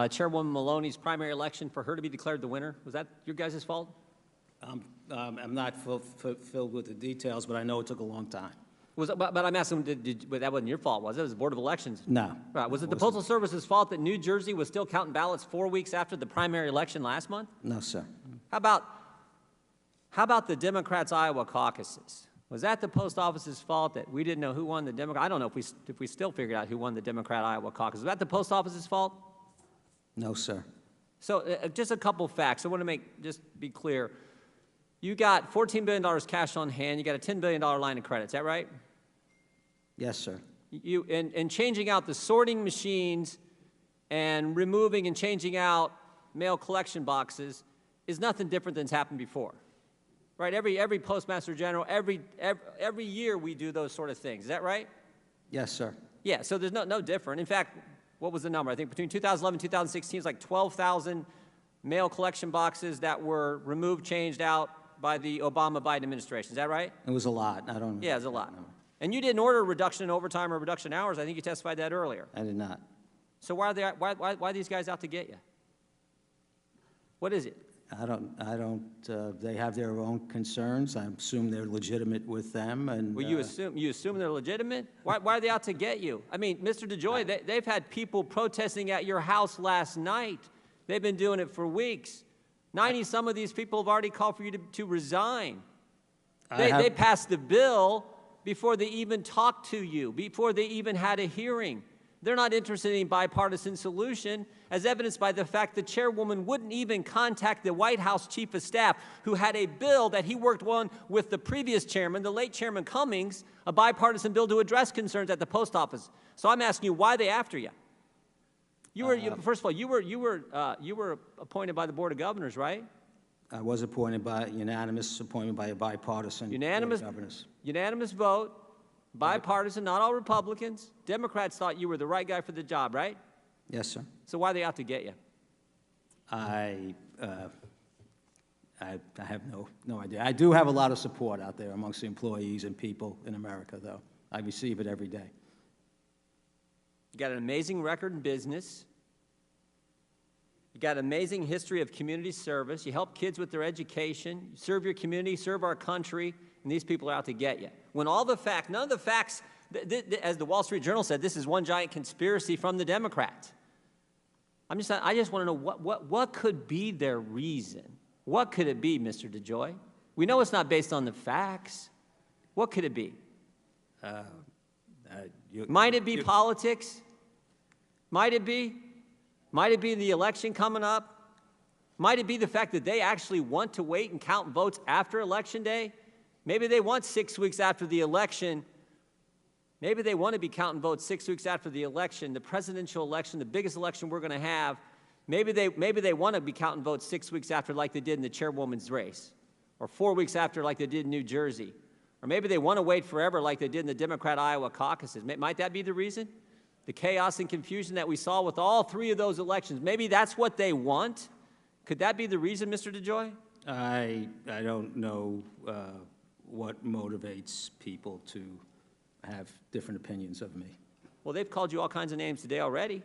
Q: Chairwoman Maloney's primary election for her to be declared the winner? Was that your guys' fault?
C: I'm not filled with the details, but I know it took a long time.
Q: But I'm asking, but that wasn't your fault, was it? It was the Board of Elections.
C: No.
Q: Right. Was it the Postal Service's fault that New Jersey was still counting ballots 4 weeks after the primary election last month?
C: No, sir.
Q: How about the Democrats' Iowa caucuses? Was that the post office's fault that we didn't know who won the Democrat? I don't know if we still figured out who won the Democrat Iowa caucus. Was that the post office's fault?
C: No, sir.
Q: So just a couple facts. I want to just be clear. You got $14 billion cash on hand. You got a $10 billion line of credit. Is that right?
C: Yes, sir.
Q: And changing out the sorting machines and removing and changing out mail collection boxes is nothing different than's happened before. Right? Every Postmaster General, every year we do those sort of things. Is that right?
C: Yes, sir.
Q: Yeah, so there's no different. In fact, what was the number? I think between 2011 and 2016, it's like 12,000 mail collection boxes that were removed, changed out by the Obama-Biden administration. Is that right?
C: It was a lot. I don't know.
Q: Yeah, it was a lot. And you didn't order a reduction in overtime or reduction in hours. I think you testified that earlier.
C: I did not.
Q: So why are these guys out to get you? What is it?
C: I don't, they have their own concerns. I assume they're legitimate with them. And
Q: well, you assume they're legitimate? Why are they out to get you? I mean, Mr. DeJoy, they've had people protesting at your house last night. They've been doing it for weeks. 90-some of these people have already called for you to resign. They passed the bill before they even talked to you, before they even had a hearing. They're not interested in a bipartisan solution, as evidenced by the fact the chairwoman wouldn't even contact the White House chief of staff, who had a bill that he worked on with the previous chairman, the late Chairman Cummings, a bipartisan bill to address concerns at the post office. So I'm asking you, why are they after you? First of all, you were appointed by the Board of Governors, right?
C: I was appointed by unanimous appointment by a bipartisan
Q: Unanimous vote, bipartisan, not all Republicans. Democrats thought you were the right guy for the job, right?
C: Yes, sir.
Q: So why are they out to get you?
C: I have no idea. I do have a lot of support out there amongst the employees and people in America, though. I receive it every day.
Q: You got an amazing record in business. You got an amazing history of community service. You help kids with their education. You serve your community, serve our country, and these people are out to get you. When all the facts, none of the facts, as the Wall Street Journal said, this is one giant conspiracy from the Democrats. I just want to know what could be their reason. What could it be, Mr. DeJoy? We know it's not based on the facts. What could it be? Might it be politics? Might it be? Might it be the election coming up? Might it be the fact that they actually want to wait and count votes after Election Day? Maybe they want 6 weeks after the election. Maybe they want to be counting votes 6 weeks after the election, the presidential election, the biggest election we're going to have. Maybe they want to be counting votes 6 weeks after, like they did in the chairwoman's race, or 4 weeks after, like they did in New Jersey. Or maybe they want to wait forever like they did in the Democrat Iowa caucuses. Might that be the reason? The chaos and confusion that we saw with all three of those elections. Maybe that's what they want? Could that be the reason, Mr. DeJoy?
C: I don't know what motivates people to have different opinions of me.
Q: Well, they've called you all kinds of names today already.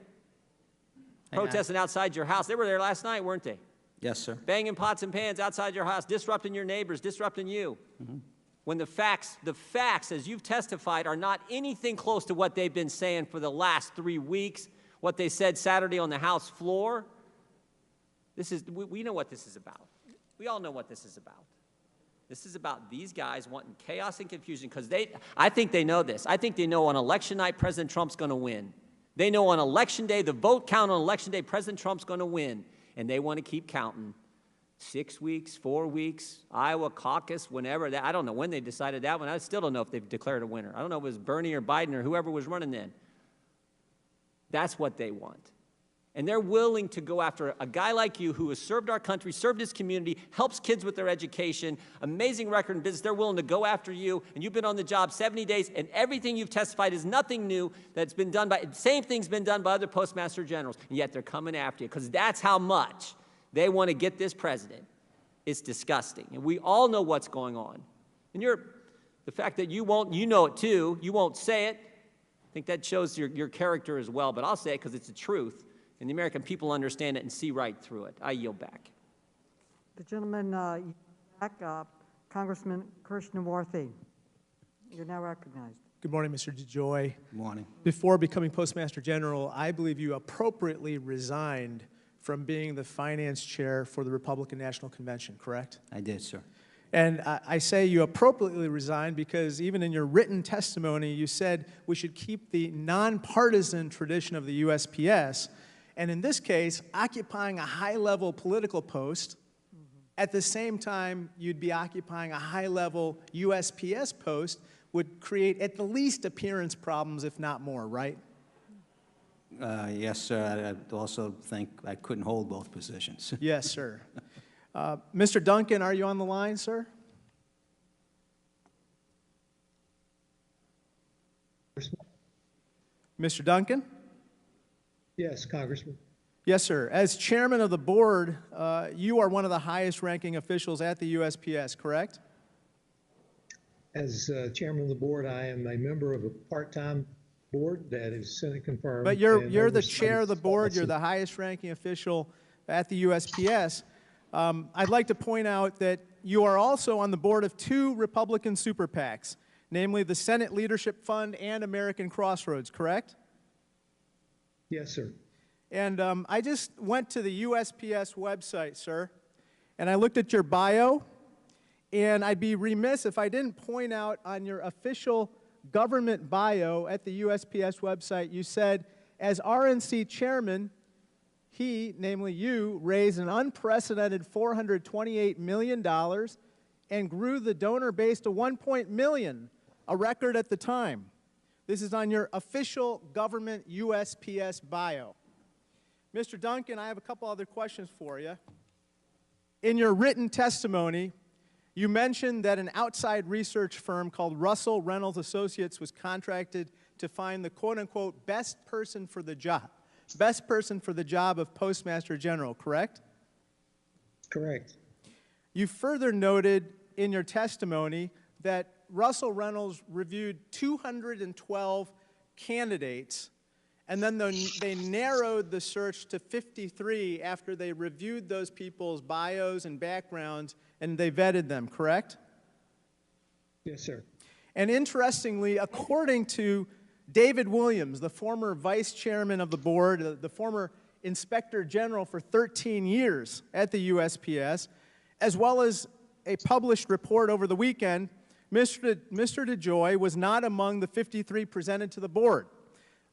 Q: Protesting outside your house. They were there last night, weren't they?
C: Yes, sir.
Q: Banging pots and pans outside your house, disrupting your neighbors, disrupting you. Mm-hmm. When the facts, as you've testified, are not anything close to what they've been saying for the last 3 weeks, what they said Saturday on the House floor. We know what this is about. We all know what this is about. This is about these guys wanting chaos and confusion because I think they know this. I think they know on election night President Trump's going to win. They know on Election Day, the vote count on Election Day, President Trump's going to win, and they want to keep counting. 6 weeks, 4 weeks, Iowa caucus, whenever. I don't know when they decided that one. I still don't know if they've declared a winner. I don't know if it was Bernie or Biden or whoever was running then. That's what they want. And they're willing to go after a guy like you who has served our country, served his community, helps kids with their education, amazing record in business. They're willing to go after you, and you've been on the job 70 days, and everything you've testified is nothing new that's been done by, same thing's been done by other Postmaster Generals, and yet they're coming after you because that's how much they want to get this president. It's disgusting, and we all know what's going on. And the fact that you know it too, you won't say it, I think that shows your character as well, but I'll say it because it's the truth. And the American people understand it and see right through it. I yield back.
A: The gentleman back, Congressman Krishnawarthy. You're now recognized.
R: Good morning, Mr. DeJoy.
C: Good morning.
R: Before becoming Postmaster General, I believe you appropriately resigned from being the finance chair for the Republican National Convention, correct?
C: I did, sir.
R: And I say you appropriately resigned because even in your written testimony, you said we should keep the nonpartisan tradition of the USPS. And in this case, occupying a high-level political post, at the same time you'd be occupying a high-level USPS post would create at the least appearance problems, if not more, right?
C: Yes, sir. I also think I couldn't hold both positions.
R: Yes, sir. Mr. Duncan, are you on the line, sir? Mr. Duncan?
D: Yes, Congressman.
R: Yes, sir. As chairman of the board, you are one of the highest-ranking officials at the USPS, correct?
D: As chairman of the board, I am a member of a part-time board that is Senate confirmed.
R: But you're the chair of the board. You're the highest-ranking official at the USPS. I'd like to point out that you are also on the board of 2 Republican super PACs, namely the Senate Leadership Fund and American Crossroads, correct?
D: Yes, sir.
R: And I just went to the USPS website, sir, and I looked at your bio, and I'd be remiss if I didn't point out on your official government bio at the USPS website, you said, as RNC chairman, he, namely you, raised an unprecedented $428 million and grew the donor base to $1 million, a record at the time. This is on your official government USPS bio. Mr. Duncan, I have a couple other questions for you. In your written testimony, you mentioned that an outside research firm called Russell Reynolds Associates was contracted to find the quote-unquote best person for the job of Postmaster General, correct?
D: Correct.
R: You further noted in your testimony that Russell Reynolds reviewed 212 candidates, and then they narrowed the search to 53 after they reviewed those people's bios and backgrounds, and they vetted them, correct?
D: Yes, sir.
R: And interestingly, according to David Williams, the former vice chairman of the board, the former inspector general for 13 years at the USPS, as well as a published report over the weekend, Mr. DeJoy was not among the 53 presented to the board.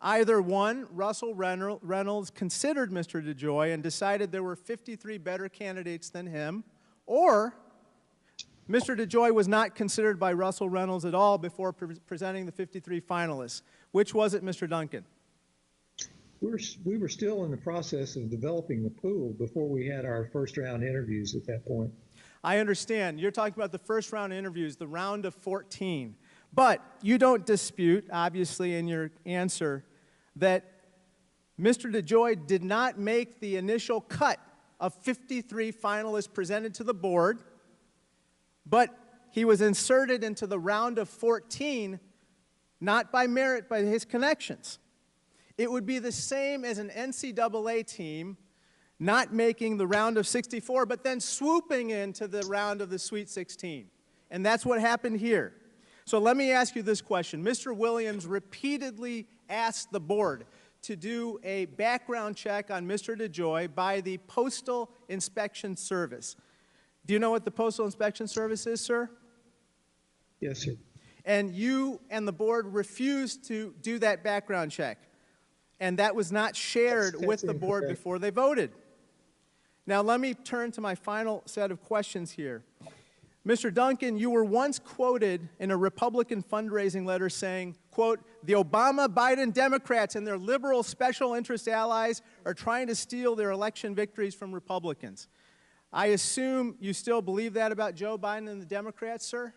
R: Either one, Russell Reynolds considered Mr. DeJoy and decided there were 53 better candidates than him, or Mr. DeJoy was not considered by Russell Reynolds at all before presenting the 53 finalists. Which was it, Mr. Duncan?
D: We were still in the process of developing the pool before we had our first round interviews at that point.
R: I understand. You're talking about the first round interviews, the round of 14. But you don't dispute, obviously, in your answer, that Mr. DeJoy did not make the initial cut of 53 finalists presented to the board, but he was inserted into the round of 14, not by merit, by his connections. It would be the same as an NCAA team not making the round of 64, but then swooping into the round of the Sweet 16. And that's what happened here. So let me ask you this question. Mr. Williams repeatedly asked the board to do a background check on Mr. DeJoy by the Postal Inspection Service. Do you know what the Postal Inspection Service is, sir?
D: Yes, sir.
R: And you and the board refused to do that background check. and that was not shared with the board before they voted. Now, let me turn to my final set of questions here. Mr. Duncan, you were once quoted in a Republican fundraising letter saying, quote, "The Obama-Biden Democrats and their liberal special interest allies are trying to steal their election victories from Republicans." I assume you still believe that about Joe Biden and the Democrats, sir?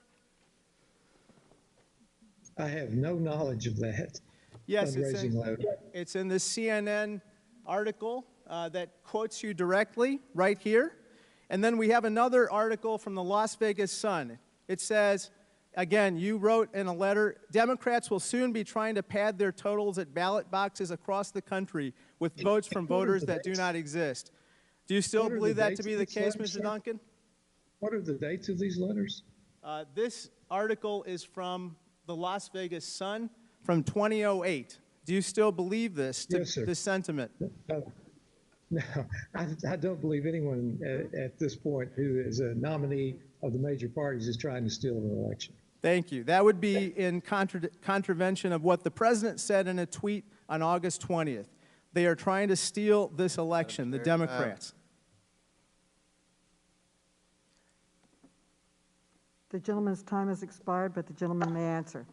D: I have no knowledge of that
R: Yes,
D: fundraising letter.
R: it's in the CNN article that quotes you directly right here. And then we have another article from the Las Vegas Sun. It says, again, you wrote in a letter, "Democrats will soon be trying to pad their totals at ballot boxes across the country with votes from voters that do not exist." Do you still believe that to be the case, Mr. Duncan?
D: What are the dates of these letters?
R: This article is from the Las Vegas Sun from 2008. Do you still believe this,
D: Yes, sir.
R: this sentiment?
D: No, I don't believe anyone at this point who is a nominee of the major parties is trying to steal an election.
R: Thank you. That would be in contravention of what the president said in a tweet on August 20th. They are trying to steal this election, the Democrats.
A: The gentleman's time has expired, but the gentleman may answer.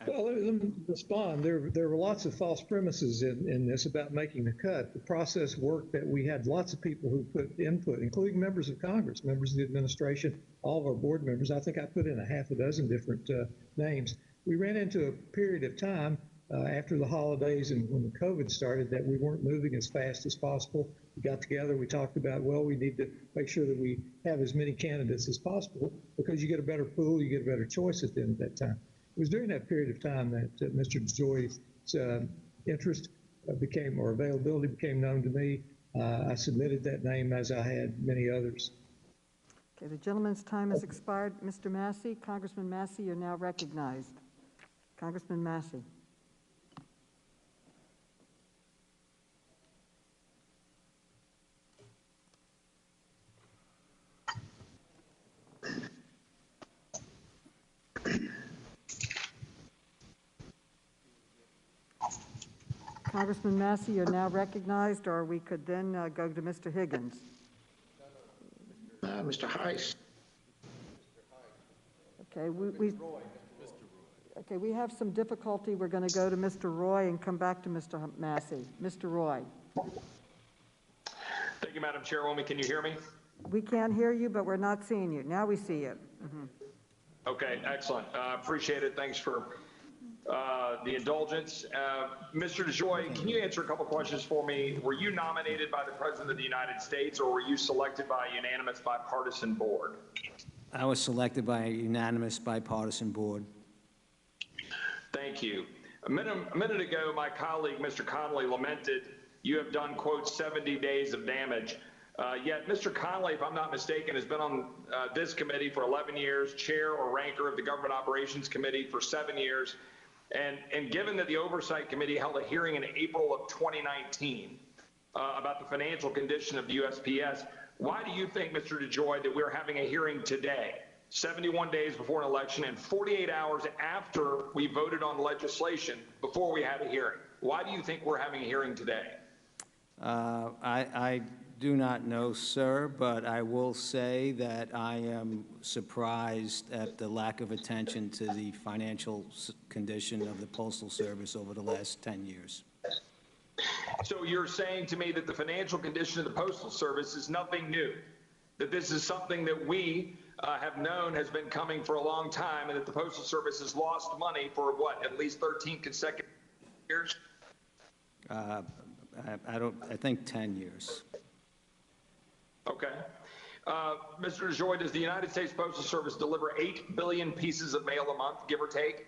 D: Well, let me respond. There were lots of false premises in this about making the cut. The process worked that we had lots of people who put input, including members of Congress, members of the administration, all of our board members. I think I put in a half a dozen different names. We ran into a period of time after the holidays and when the COVID started that we weren't moving as fast as possible. We got together, we talked about, well, we need to make sure that we have as many candidates as possible because you get a better pool, you get a better choice at the end of that time. It was during that period of time that Mr. DeJoy's interest became, or availability became known to me. I submitted that name as I had many others.
A: Okay, the gentleman's time has expired. Mr. Massey, Congressman Massey, you're now recognized. Congressman Massey. Congressman Massey, you're now recognized, or we could then go to Mr. Higgins.
G: Mr. Heiss.
A: Okay, we have some difficulty. We're going to go to Mr. Roy and come back to Mr. Massey. Mr. Roy.
S: Thank you, Madam Chairwoman. Can you hear me?
A: We can't hear you, but we're not seeing you. Now we see you.
S: Okay, excellent. Appreciate it. Thanks for the indulgence. Mr. DeJoy, can you answer a couple questions for me? Were you nominated by the President of the United States, or were you selected by a unanimous bipartisan board?
C: I was selected by a unanimous bipartisan board.
S: Thank you. A minute ago, my colleague, Mr. Connolly, lamented you have done, quote, 70 days of damage. Yet Mr. Connolly, if I'm not mistaken, has been on this committee for 11 years, chair or ranker of the Government Operations Committee for 7 years. And given that the Oversight Committee held a hearing in April of 2019 about the financial condition of the USPS, why do you think, Mr. DeJoy, that we're having a hearing today, 71 days before an election and 48 hours after we voted on legislation before we had a hearing? Why do you think we're having a hearing today?
C: I do not know, sir, but I will say that I am surprised at the lack of attention to the financial condition of the Postal Service over the last 10 years.
S: So you're saying to me that the financial condition of the Postal Service is nothing new, that this is something that we have known has been coming for a long time, and that the Postal Service has lost money for, what, at least 13 consecutive years?
C: I think 10 years.
S: Okay. Mr. DeJoy, does the United States Postal Service deliver 8 billion pieces of mail a month, give or take?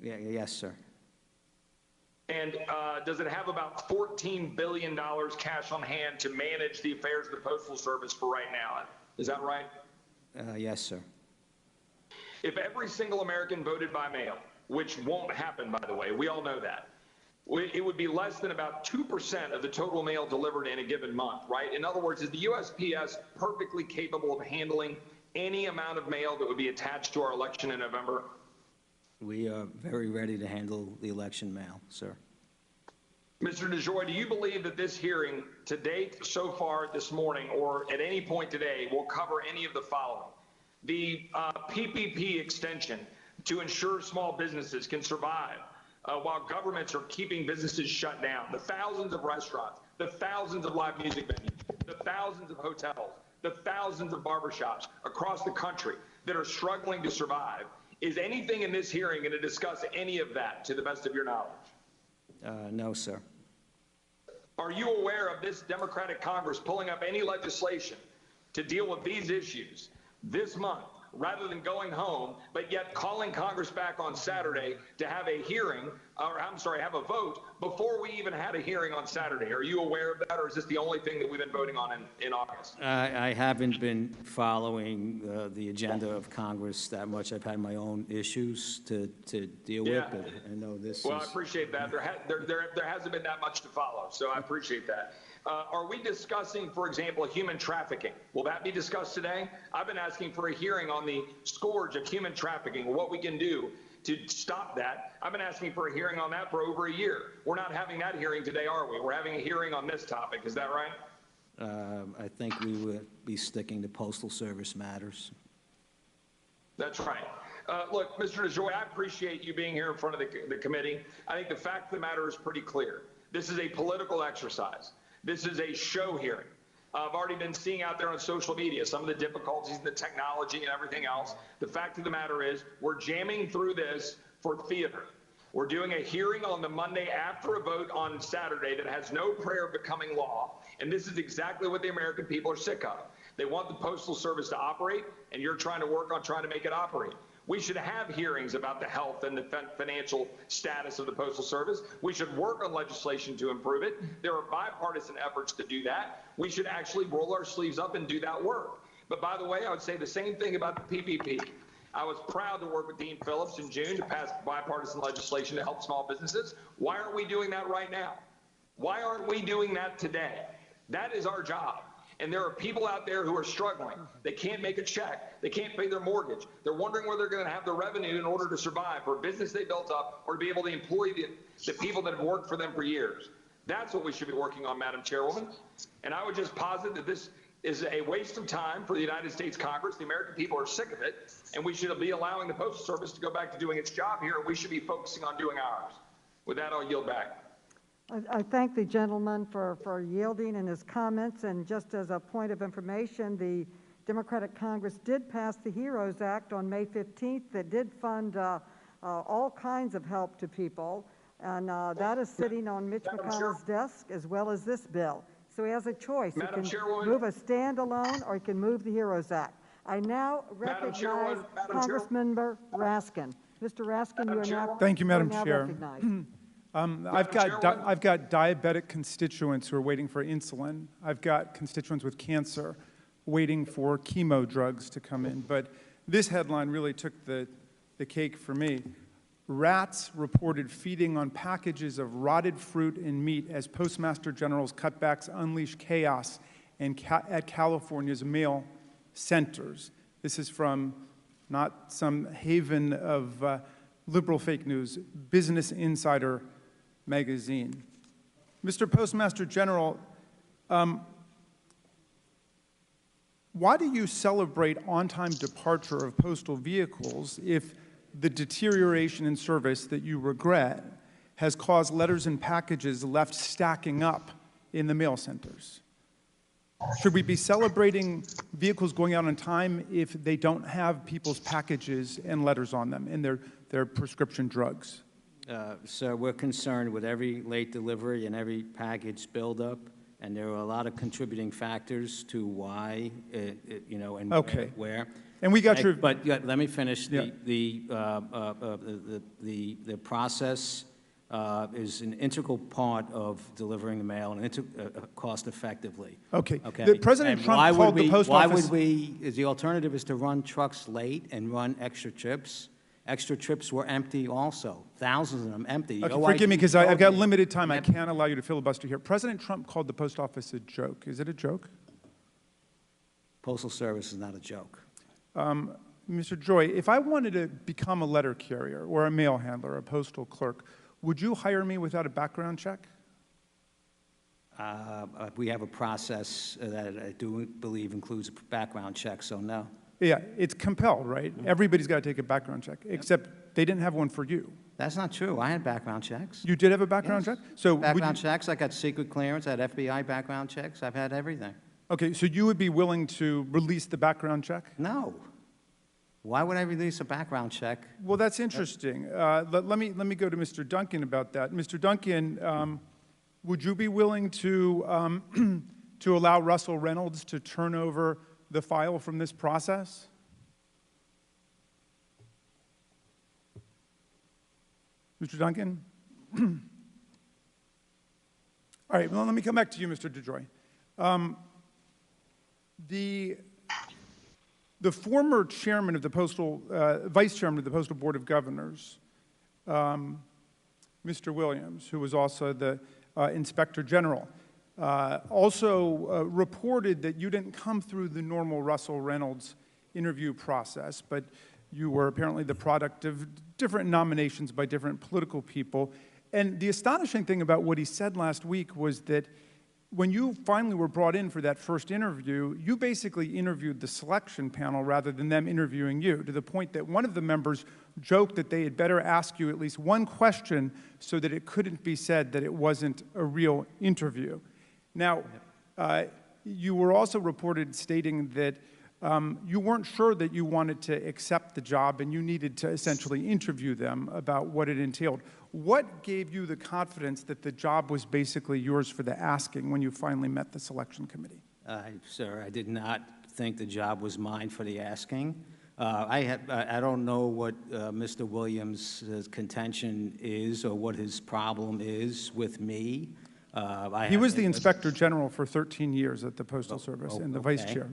C: Yeah, yes, sir.
S: And does it have about $14 billion cash on hand to manage the affairs of the Postal Service for right now? Is that right?
C: Yes, sir.
S: If every single American voted by mail, which won't happen, by the way, we all know that, it would be less than about 2% of the total mail delivered in a given month, right? In other words, is the USPS perfectly capable of handling any amount of mail that would be attached to our election in November?
C: We are very ready to handle the election mail, sir.
S: Mr. DeJoy, do you believe that this hearing to date so far this morning or at any point today will cover any of the following? The PPP extension to ensure small businesses can survive while governments are keeping businesses shut down, the thousands of restaurants, the thousands of live music venues, the thousands of hotels, the thousands of barbershops across the country that are struggling to survive. Is anything in this hearing going to discuss any of that to the best of your knowledge?
C: No, sir.
S: Are you aware of this Democratic Congress pulling up any legislation to deal with these issues this month, rather than going home, but yet calling Congress back on Saturday to have a hearing, or I'm sorry, have a vote before we even had a hearing on Saturday? Are you aware of that, or is this the only thing that we've been voting on in August?
C: I haven't been following the agenda of Congress that much. I've had my own issues to deal with, but I know this
S: Well,
C: is...
S: I appreciate that. There hasn't been that much to follow, so I appreciate that. Are we discussing, for example, human trafficking? Will that be discussed today? I've been asking for a hearing on the scourge of human trafficking, what we can do to stop that. I've been asking for a hearing on that for over a year. We're not having that hearing today, are we? We're having a hearing on this topic. Is that right?
C: I think we would be sticking to Postal Service matters.
S: That's right. Look, Mr. DeJoy, I appreciate you being here in front of the committee. I think the fact of the matter is pretty clear. This is a political exercise. This is a show hearing. I've already been seeing out there on social media some of the difficulties in the technology and everything else. The fact of the matter is we're jamming through this for theater. We're doing a hearing on the Monday after a vote on Saturday that has no prayer of becoming law. And this is exactly what the American people are sick of. They want the Postal Service to operate, and you're trying to work on trying to make it operate. We should have hearings about the health and the financial status of the Postal Service. We should work on legislation to improve it. There are bipartisan efforts to do that. We should actually roll our sleeves up and do that work. But by the way, I would say the same thing about the PPP. I was proud to work with Dean Phillips in June to pass bipartisan legislation to help small businesses. Why aren't we doing that right now? Why aren't we doing that today? That is our job. And there are people out there who are struggling. They can't make a check. They can't pay their mortgage. They're wondering where they're going to have the revenue in order to survive for a business they built up or to be able to employ the people that have worked for them for years. That's what we should be working on, Madam Chairwoman. And I would just posit that this is a waste of time for the United States Congress. The American people are sick of it, and we should be allowing the Postal Service to go back to doing its job here. We should be focusing on doing ours. With that, I'll yield back.
A: I thank the gentleman for yielding in his comments, and just as a point of information, the Democratic Congress did pass the HEROES Act on May 15th that did fund all kinds of help to people, and that is sitting on Mitch McConnell's desk as well as this bill. So he has a choice. He can move a standalone or he can move the HEROES Act. I now recognize Congressmember Raskin. Mr. Raskin, you are now
T: Thank you, Madam Chair.
A: recognized.
T: I've got diabetic constituents who are waiting for insulin. I've got constituents with cancer waiting for chemo drugs to come in. But this headline really took the cake for me. Rats reported feeding on packages of rotted fruit and meat as Postmaster General's cutbacks unleash chaos at California's mail centers. This is from not some haven of liberal fake news, Business Insider magazine. Mr. Postmaster General, why do you celebrate on-time departure of postal vehicles if the deterioration in service that you regret has caused letters and packages left stacking up in the mail centers? Should we be celebrating vehicles going out on time if they don't have people's packages and letters on them and their prescription drugs?
C: So we're concerned with every late delivery and every package buildup, and there are a lot of contributing factors to why, and where.
T: And we got your.
C: But let me finish. Yeah. The process is an integral part of delivering the mail and cost effectively.
T: Okay. President Trump called the post office.
C: The alternative is to run trucks late and run extra trips. Extra trips were empty also, thousands of them empty.
T: Okay, forgive me, because I've got limited time. I can't allow you to filibuster here. President Trump called the post office a joke. Is it a joke?
C: Postal Service is not a joke.
T: Mr. Joy, if I wanted to become a letter carrier or a mail handler, a postal clerk, would you hire me without a background check?
C: We have a process that I do believe includes a background check, so no.
T: Yeah, it's compelled, right? Everybody's got to take a background check, except they didn't have one for you.
C: That's not true. I had background checks.
T: You did have a background check? So
C: Background checks, I got secret clearance, I had FBI background checks, I've had everything.
T: Okay, so you would be willing to release the background check?
C: No. Why would I release a background check?
T: Well, that's interesting. Let me go to Mr. Duncan about that. Mr. Duncan, would you be willing to to allow Russell Reynolds to turn over the file from this process? Mr. Duncan? All right, well, let me come back to you, Mr. DeJoy. The former chairman of the vice chairman of the Postal Board of Governors, Mr. Williams, who was also the Inspector General, also reported that you didn't come through the normal Russell Reynolds interview process, but you were apparently the product of different nominations by different political people. And the astonishing thing about what he said last week was that when you finally were brought in for that first interview, you basically interviewed the selection panel rather than them interviewing you, to the point that one of the members joked that they had better ask you at least one question so that it couldn't be said that it wasn't a real interview. Now, you were also reported stating that you weren't sure that you wanted to accept the job and you needed to essentially interview them about what it entailed. What gave you the confidence that the job was basically yours for the asking when you finally met the selection committee?
C: Sir, I did not think the job was mine for the asking. I don't know what Mr. Williams' contention is or what his problem is with me.
T: He was the Inspector General for 13 years at the Postal Service and the Vice Chair.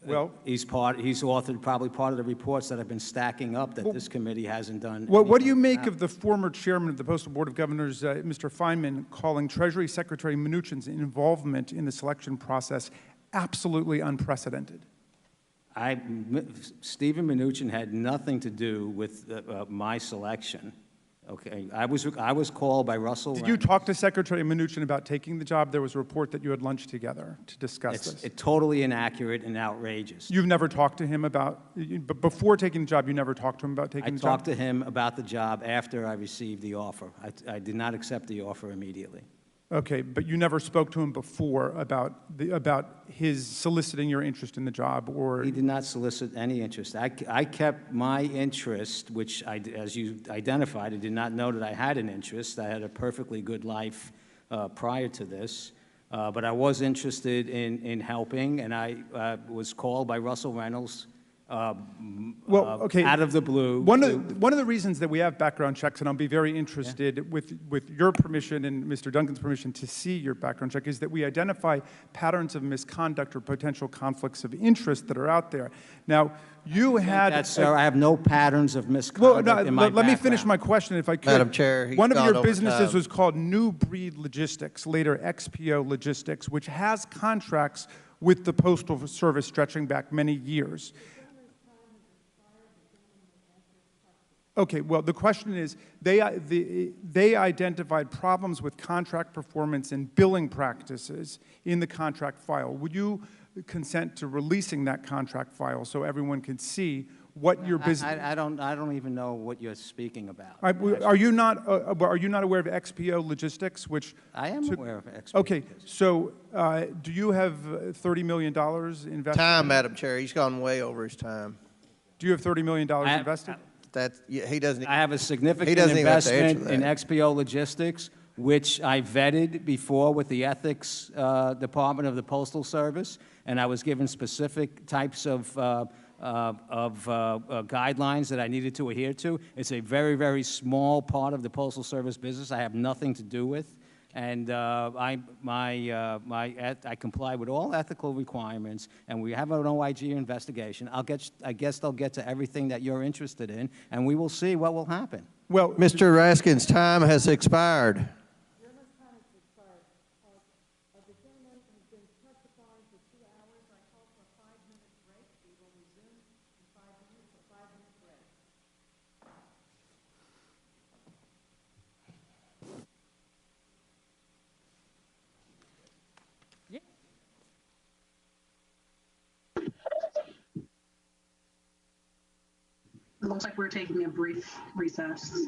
T: Well,
C: he's authored probably part of the reports that have been stacking up that this committee hasn't done.
T: What do you make of the former chairman of the Postal Board of Governors, Mr. Feynman, calling Treasury Secretary Mnuchin's involvement in the selection process absolutely unprecedented?
C: Stephen Mnuchin had nothing to do with my selection. Okay, I was called by Russell.
T: Did you talk to Secretary Mnuchin about taking the job? There was a report that you had lunch together to discuss this.
C: It's totally inaccurate and outrageous.
T: You've never talked to him about, but before taking the job, you never talked to him about taking the job?
C: I talked to him about the job after I received the offer. I did not accept the offer immediately.
T: Okay, but you never spoke to him before about his soliciting your interest in the job, or?
C: He did not solicit any interest. I kept my interest, which, as you identified, I did not know that I had an interest. I had a perfectly good life prior to this, but I was interested in helping, and I was called by Russell Reynolds out of the blue.
T: One of the reasons that we have background checks, and I'll be very interested with your permission and Mr. Duncan's permission to see your background check, is that we identify patterns of misconduct or potential conflicts of interest that are out there. Now, you had...
C: sir, I have no patterns of misconduct in my background.
T: Let me finish my question if I could.
P: Madam Chair,
T: one of your businesses was called New Breed Logistics, later XPO Logistics, which has contracts with the Postal Service stretching back many years. Okay, well, the question is, they identified problems with contract performance and billing practices in the contract file. Would you consent to releasing that contract file so everyone can see what your business?
C: I don't even know what you're speaking about.
T: Are you not aware of XPO Logistics, which?
C: I am aware of XPO.
T: Okay, so do you have $30 million invested?
P: Time, Madam Chair. He's gone way over his time.
T: Do you have $30 million invested?
P: He doesn't.
C: I have a significant investment in XPO Logistics, which I vetted before with the ethics department of the Postal Service, and I was given specific types of guidelines that I needed to adhere to. It's a very, very small part of the Postal Service business I have nothing to do with, and I comply with all ethical requirements, and we have an OIG investigation. I guess they'll get to everything that you're interested in, and we will see what will happen.
T: Well,
P: Mr. Raskin's time has expired.
M: looks like we're taking a brief recess.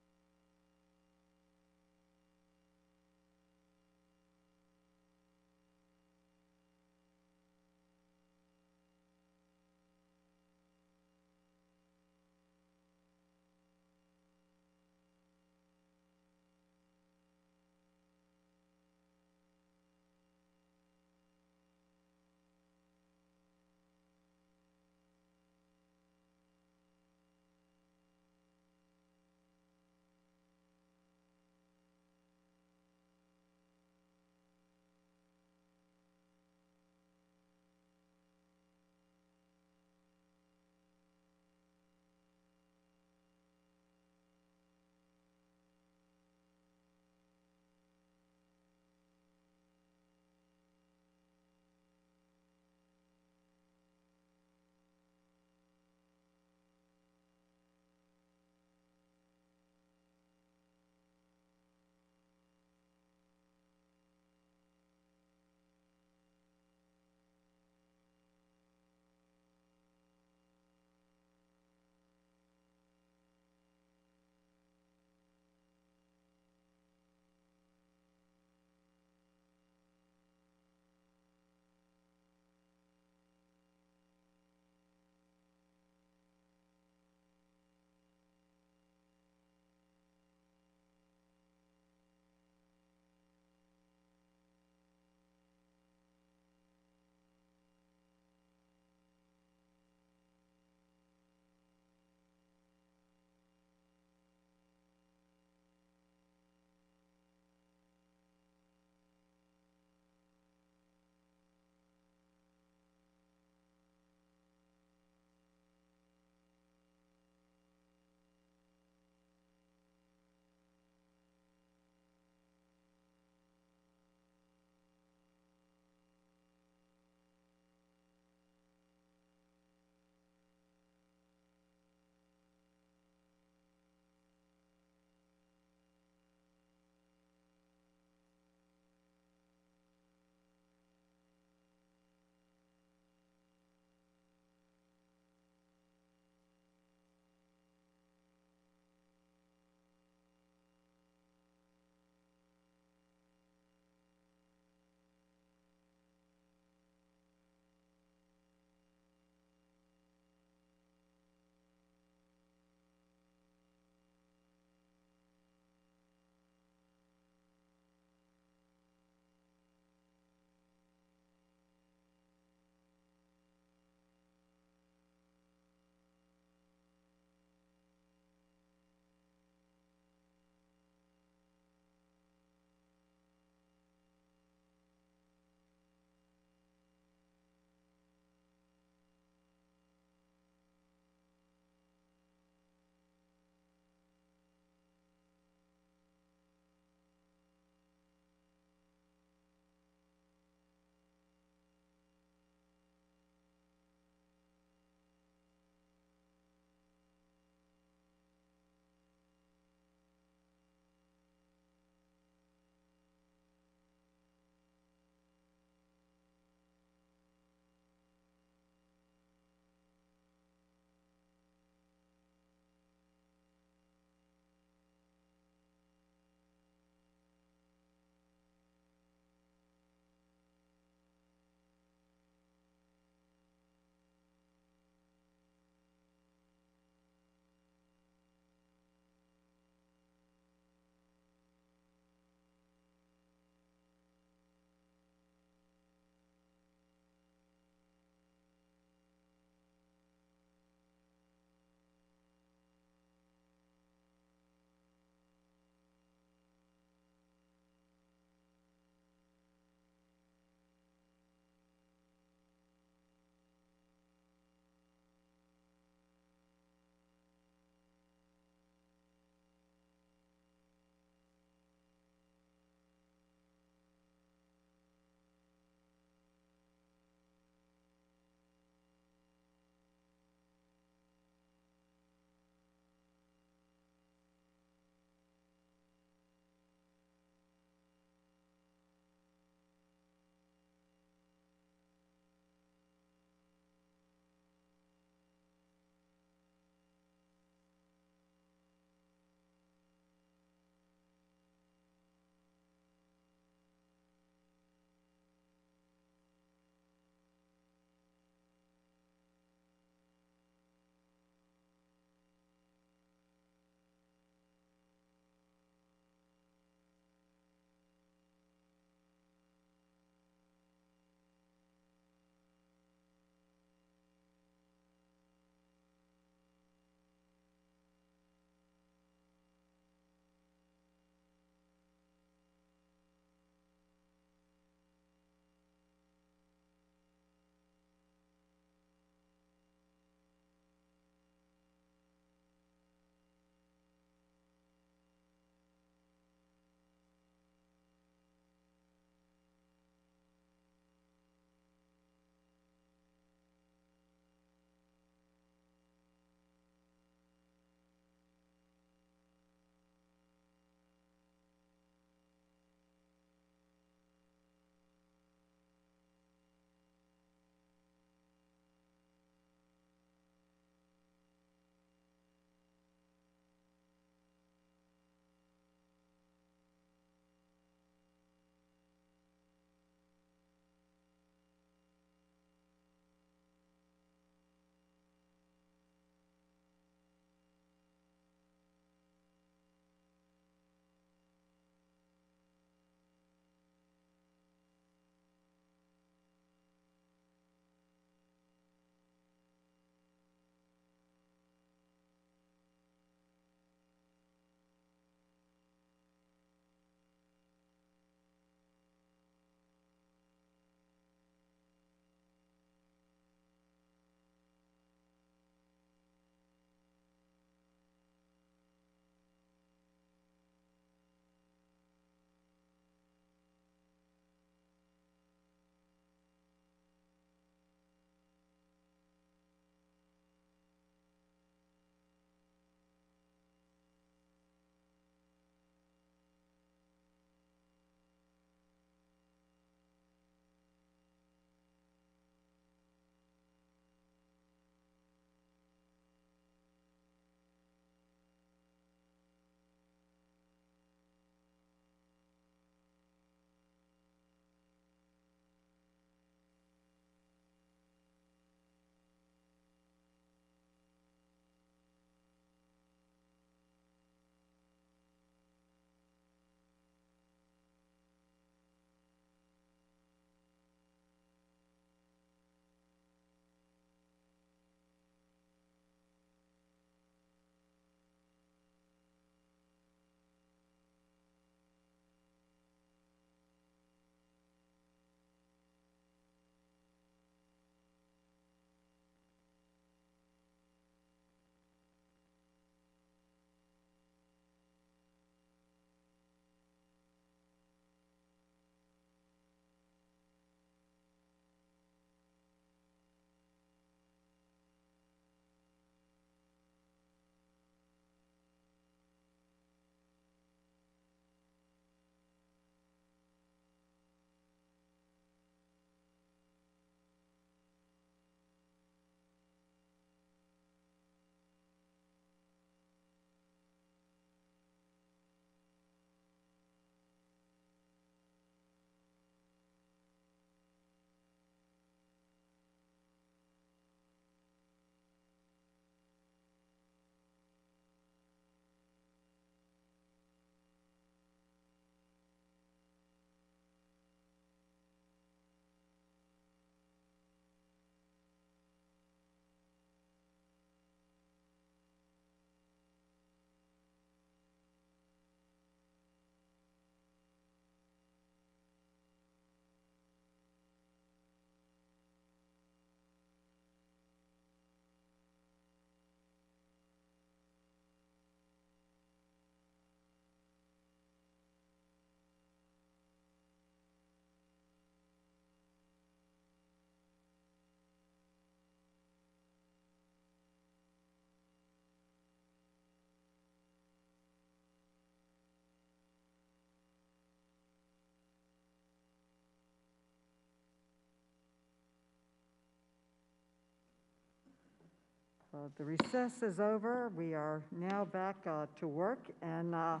A: The recess is over. We are now back to work, and our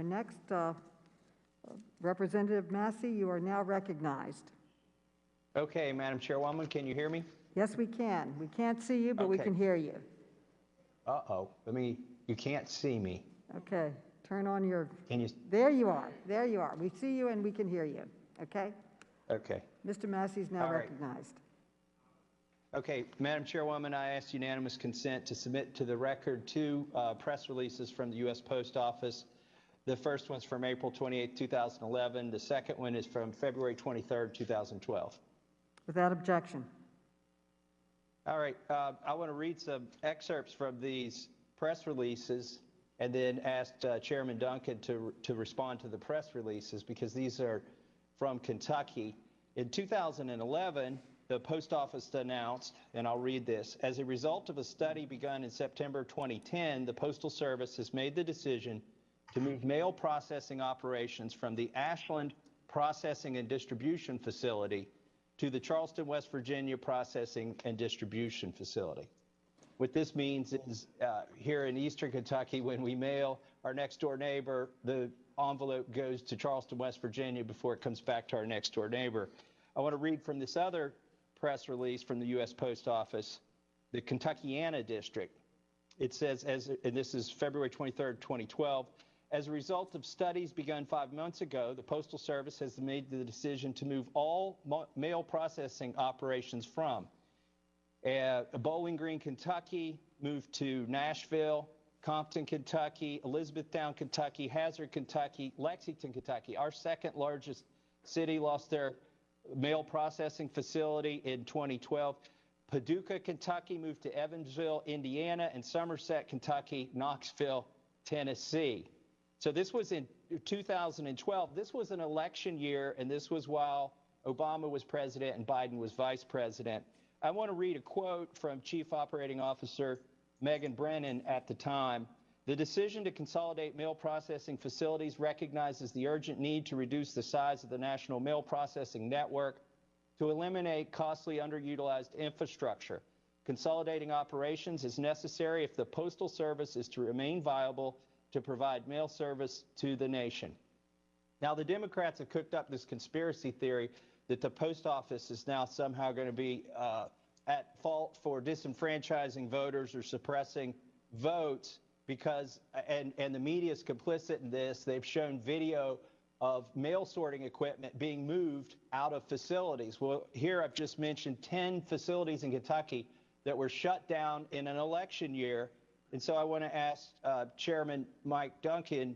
A: next Representative Massey, you are now recognized.
U: Okay, Madam Chairwoman, can you hear me?
A: Yes, we can. We can't see you, but we
U: Okay.
A: can hear you.
U: Uh-oh, you can't see me.
A: Okay, turn on your,
U: Can you?
A: there you are, there you are. We see you and we can hear you, okay?
U: Okay.
A: Mr. Massey is now
U: All right.
A: recognized.
U: Okay, Madam Chairwoman, I ask unanimous consent to submit to the record two press releases from the U.S. Post Office. The first one's from April 28, 2011. The second one is from February 23, 2012.
A: Without objection.
U: All right, I want to read some excerpts from these press releases and then ask Chairman Duncan to respond to the press releases because these are from Kentucky. In 2011, the Post Office announced, and I'll read this, as a result of a study begun in September 2010, the Postal Service has made the decision to move mail processing operations from the Ashland Processing and Distribution Facility to the Charleston, West Virginia Processing and Distribution Facility. What this means is here in Eastern Kentucky, when we mail our next door neighbor, the envelope goes to Charleston, West Virginia before it comes back to our next door neighbor. I want to read from this other press release from the U.S. Post Office, the Kentuckiana District. It says, and this is February 23rd, 2012, as a result of studies begun 5 months ago, the Postal Service has made the decision to move all mail processing operations from Bowling Green, Kentucky, moved to Nashville, Compton, Kentucky, Elizabethtown, Kentucky, Hazard, Kentucky, Lexington, Kentucky. Our second largest city lost their mail processing facility in 2012. Paducah, Kentucky moved to Evansville, Indiana, and Somerset, Kentucky, Knoxville, Tennessee. So this was in 2012. This was an election year, and this was while Obama was president and Biden was vice president. I want to read a quote from Chief Operating Officer Megan Brennan at the time. The decision to consolidate mail processing facilities recognizes the urgent need to reduce the size of the national mail processing network to eliminate costly underutilized infrastructure. Consolidating operations is necessary if the Postal Service is to remain viable to provide mail service to the nation. Now, the Democrats have cooked up this conspiracy theory that the post office is now somehow going to be at fault for disenfranchising voters or suppressing votes because, and the media is complicit in this. They've shown video of mail sorting equipment being moved out of facilities. Well, here I've just mentioned 10 facilities in Kentucky that were shut down in an election year. And so I want to ask Chairman Mike Duncan,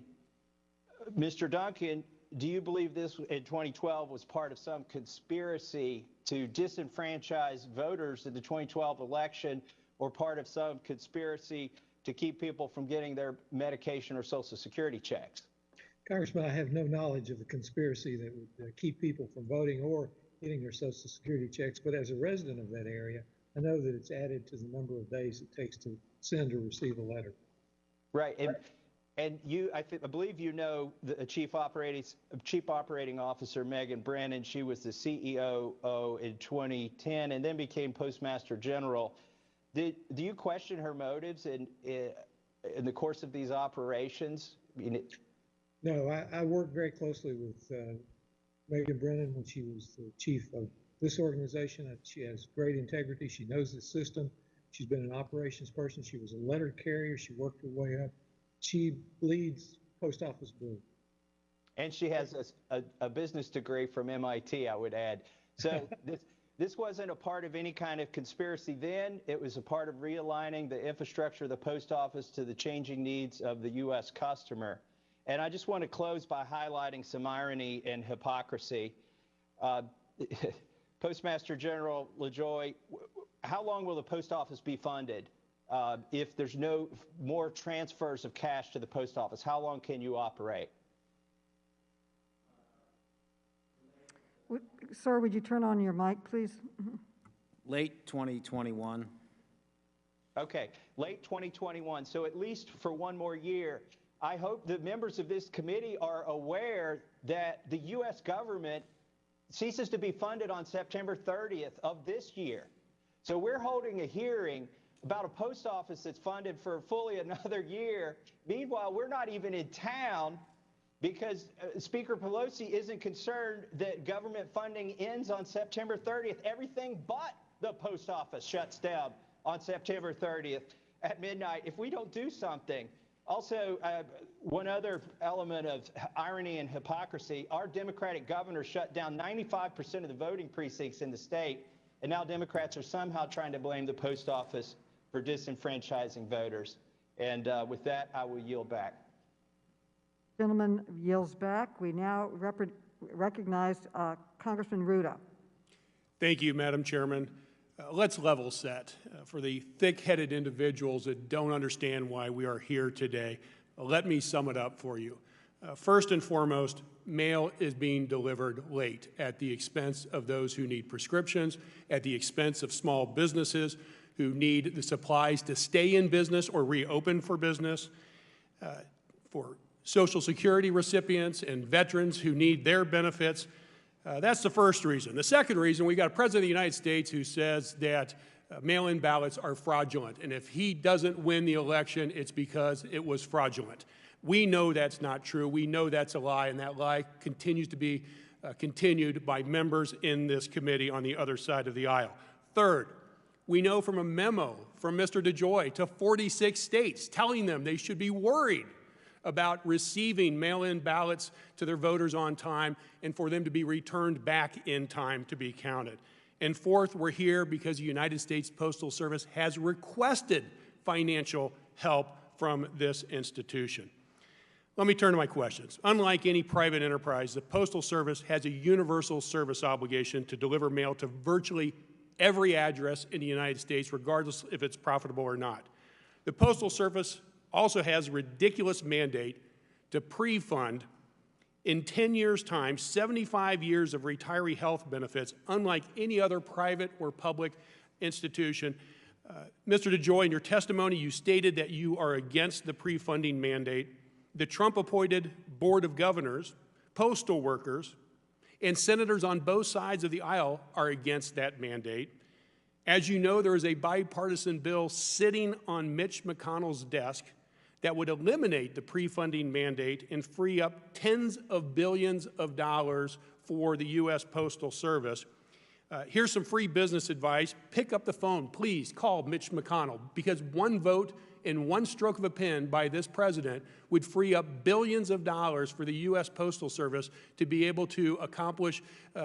U: Mr. Duncan, do you believe this in 2012 was part of some conspiracy to disenfranchise voters in the 2012 election or part of some conspiracy to keep people from getting their medication or Social Security checks?
D: Congressman, I have no knowledge of the conspiracy that would keep people from voting or getting their Social Security checks, but as a resident of that area, I know that it's added to the number of days it takes to send or receive a letter.
U: Right, and you, I believe you know the Chief Operating Officer Megan Brennan. She was the CEO in 2010 and then became Postmaster General. Do you question her motives in the course of these operations?
D: No, I worked very closely with Megan Brennan when she was the chief of this organization. She has great integrity. She knows the system. She's been an operations person. She was a letter carrier. She worked her way up. She leads Post Office Blue.
U: And she has a business degree from MIT, I would add. So this wasn't a part of any kind of conspiracy then. It was a part of realigning the infrastructure of the post office to the changing needs of the U.S. customer. And I just want to close by highlighting some irony and hypocrisy. Postmaster General LeJoy, how long will the post office be funded if there's no more transfers of cash to the post office? How long can you operate?
A: Sir, would you turn on your mic, please?
C: Late 2021.
U: Okay, late 2021. So at least for one more year. I hope that members of this committee are aware that the U.S. government ceases to be funded on September 30th of this year. So we're holding a hearing about a post office that's funded for fully another year. Meanwhile, we're not even in town because Speaker Pelosi isn't concerned that government funding ends on September 30th. Everything but the post office shuts down on September 30th at midnight if we don't do something. Also, one other element of irony and hypocrisy, our Democratic governor shut down 95% of the voting precincts in the state, and now Democrats are somehow trying to blame the post office for disenfranchising voters. And with that, I will yield back.
A: Gentleman yields back. We now recognize Congressman Ruda.
B: Thank you, Madam Chairman. Let's level set. For the thick-headed individuals that don't understand why we are here today, let me sum it up for you. First and foremost, mail is being delivered late at the expense of those who need prescriptions, at the expense of small businesses who need the supplies to stay in business or reopen for business, for Social Security recipients and veterans who need their benefits. That's the first reason. The second reason, we got a president of the United States who says that mail-in ballots are fraudulent, and if he doesn't win the election, it's because it was fraudulent. We know that's not true. We know that's a lie, and that lie continues to be continued by members in this committee on the other side of the aisle. Third, we know from a memo from Mr. DeJoy to 46 states telling them they should be worried about receiving mail-in ballots to their voters on time and for them to be returned back in time to be counted. And fourth, we're here because the United States Postal Service has requested financial help from this institution. Let me turn to my questions. Unlike any private enterprise, the Postal Service has a universal service obligation to deliver mail to virtually every address in the United States, regardless if it's profitable or not. The Postal Service also has a ridiculous mandate to pre-fund in 10 years' time 75 years of retiree health benefits, unlike any other private or public institution. Mr. DeJoy, in your testimony, you stated that you are against the pre-funding mandate. The Trump-appointed Board of Governors, postal workers, and senators on both sides of the aisle are against that mandate. As you know, there is a bipartisan bill sitting on Mitch McConnell's desk that would eliminate the pre-funding mandate and free up tens of billions of dollars for the U.S. Postal Service. Here's some free business advice. Pick up the phone. Please call Mitch McConnell, because one vote and one stroke of a pen by this president would free up billions of dollars for the U.S. Postal Service to be able to accomplish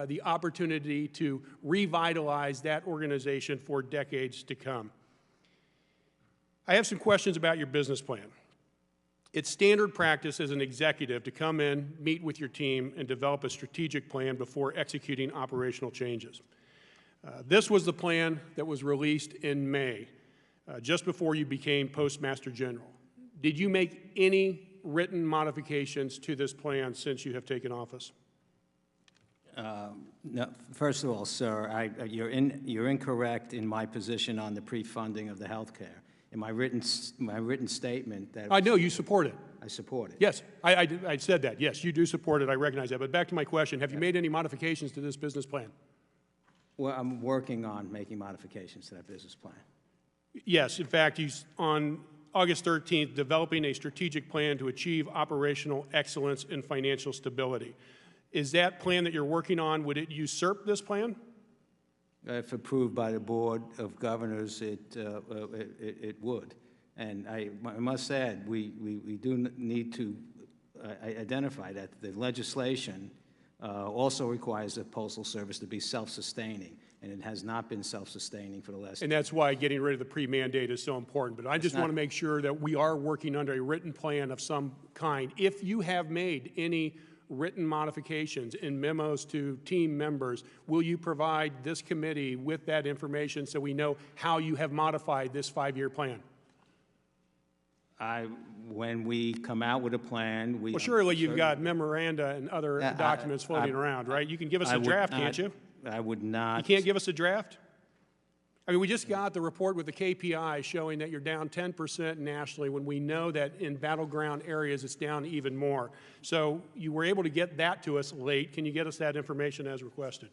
B: the opportunity to revitalize that organization for decades to come. I have some questions about your business plan. It's standard practice as an executive to come in, meet with your team, and develop a strategic plan before executing operational changes. This was the plan that was released in May, just before you became Postmaster General. Did you make any written modifications to this plan since you have taken office?
C: No, first of all, sir, you're incorrect in my position on the pre-funding of the health care. In my written statement that...
B: I know you support it.
C: I support it.
B: Yes, I said that. Yes, you do support it. I recognize that. But back to my question, have you made any modifications to this business plan?
C: Well, I'm working on making modifications to that business plan.
B: Yes, in fact, he's on August 13th developing a strategic plan to achieve operational excellence and financial stability. Is that plan that you're working on, would it usurp this plan?
C: If approved by the Board of Governors, it would. And I must add, we do need to identify that the legislation also requires the Postal Service to be self-sustaining, and it has not been self-sustaining for the last...
B: And that's why getting rid of the pre-mandate is so important. But I just want to make sure that we are working under a written plan of some kind. If you have made any written modifications in memos to team members, will you provide this committee with that information so we know how you have modified this 5-year plan?
C: When we come out with a plan, we...
B: Well, surely you've got memoranda and other documents floating around, right? You can give us a draft, can't you?
C: I would not.
B: You can't give us a draft? I mean, we just got the report with the KPI showing that you're down 10% nationally when we know that in battleground areas it's down even more. So you were able to get that to us late. Can you get us that information as requested?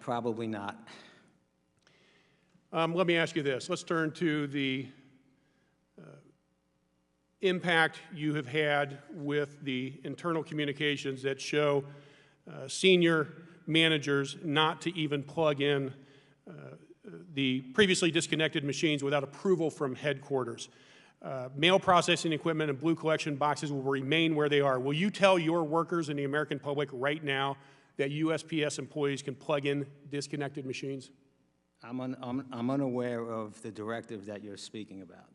C: Probably not.
B: Let me ask you this. Let's turn to the impact you have had with the internal communications that show senior managers not to even plug in the previously disconnected machines without approval from headquarters. Mail processing equipment and blue collection boxes will remain where they are. Will you tell your workers and the American public right now that USPS employees can plug in disconnected machines?
C: I'm unaware of the directive that you're speaking about.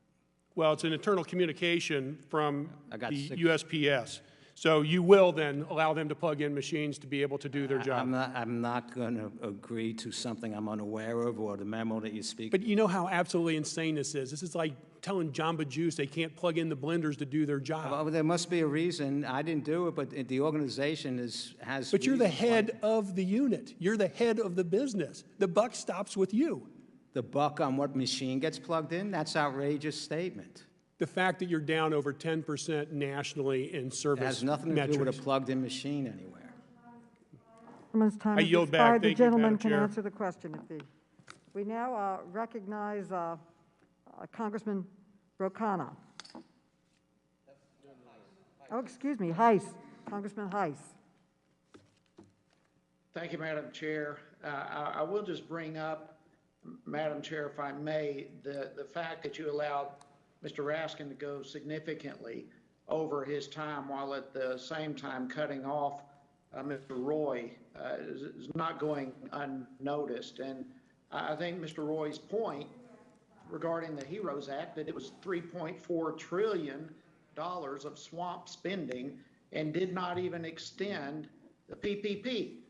B: Well, it's an internal communication from the
C: six-
B: USPS. So you will then allow them to plug in machines to be able to do their job.
C: I'm not going to agree to something I'm unaware of or the memo that you speak.
B: But you know how absolutely insane this is. This is like telling Jamba Juice they can't plug in the blenders to do their job.
C: Well, there must be a reason. I didn't do it, but the organization has.
B: But you're the head of the unit. You're the head of the business. The buck stops with you.
C: The buck on what machine gets plugged in? That's an outrageous statement.
B: The fact that you're down over 10% nationally in service
C: It has nothing to
B: metrics.
C: do with a plugged-in machine anywhere.
A: Time
B: I
A: has
B: yield back.
A: expired.
B: Thank
A: The
B: you,
A: gentleman
B: Madam
A: can
B: Chair.
A: answer the question. We now recognize Congressman Brocana. Oh, excuse me, Heiss. Congressman Heiss.
E: Thank you, Madam Chair. I will just bring up, Madam Chair, if I may, the fact that you allowed Mr. Raskin to go significantly over his time while at the same time cutting off Mr. Roy is not going unnoticed. And I think Mr. Roy's point regarding the HEROES Act, that it was $3.4 trillion of swamp spending and did not even extend the PPP,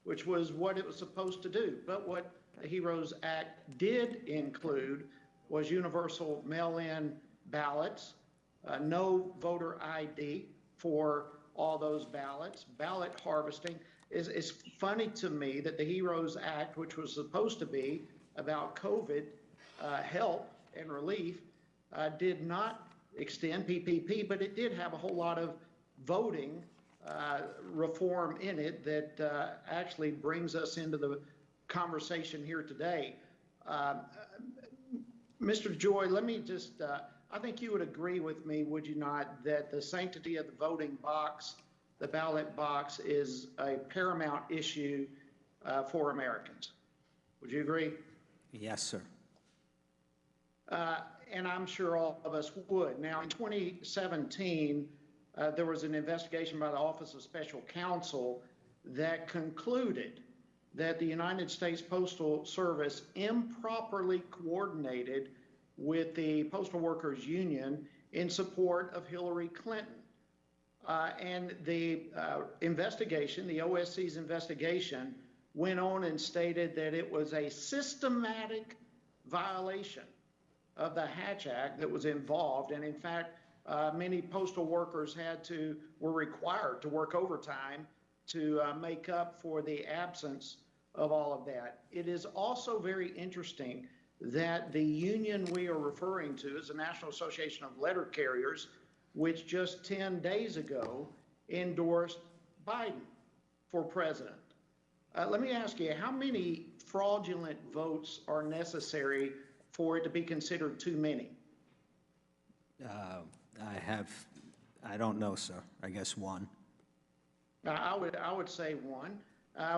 E: which was what it was supposed to do. But what the HEROES Act did include was universal mail-in ballots, no voter ID for all those ballots, ballot harvesting. It's funny to me that the HEROES Act, which was supposed to be about COVID help and relief, did not extend PPP, but it did have a whole lot of voting reform in it that actually brings us into the conversation here today. Mr. DeJoy, let me just, I think you would agree with me, would you not, that the sanctity of the voting box, the ballot box, is a paramount issue for Americans. Would you agree?
C: Yes, sir.
E: And I'm sure all of us would. Now, in 2017, there was an investigation by the Office of Special Counsel that concluded that the United States Postal Service improperly coordinated with the Postal Workers Union in support of Hillary Clinton. And the investigation, the OSC's investigation, went on and stated that it was a systematic violation of the Hatch Act that was involved. And in fact, many postal workers were required to work overtime to make up for the absence of all of that. It is also very interesting that the union we are referring to is the National Association of Letter Carriers, which just 10 days ago endorsed Biden for president. Let me ask you, how many fraudulent votes are necessary for it to be considered too many?
C: I don't know, sir. I guess one.
E: I would say one.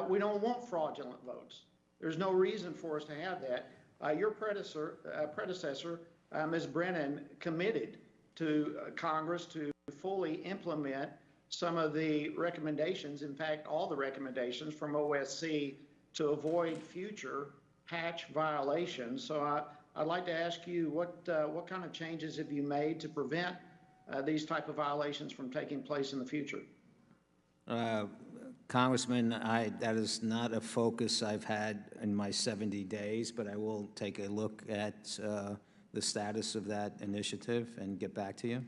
E: We don't want fraudulent votes. There's no reason for us to have that. Your predecessor, Ms. Brennan, committed to Congress to fully implement some of the recommendations, in fact, all the recommendations from OSC to avoid future Hatch violations. So I'd like to ask you, what kind of changes have you made to prevent these type of violations from taking place in the future?
C: Congressman, that is not a focus I've had in my 70 days, but I will take a look at the status of that initiative and get back to you.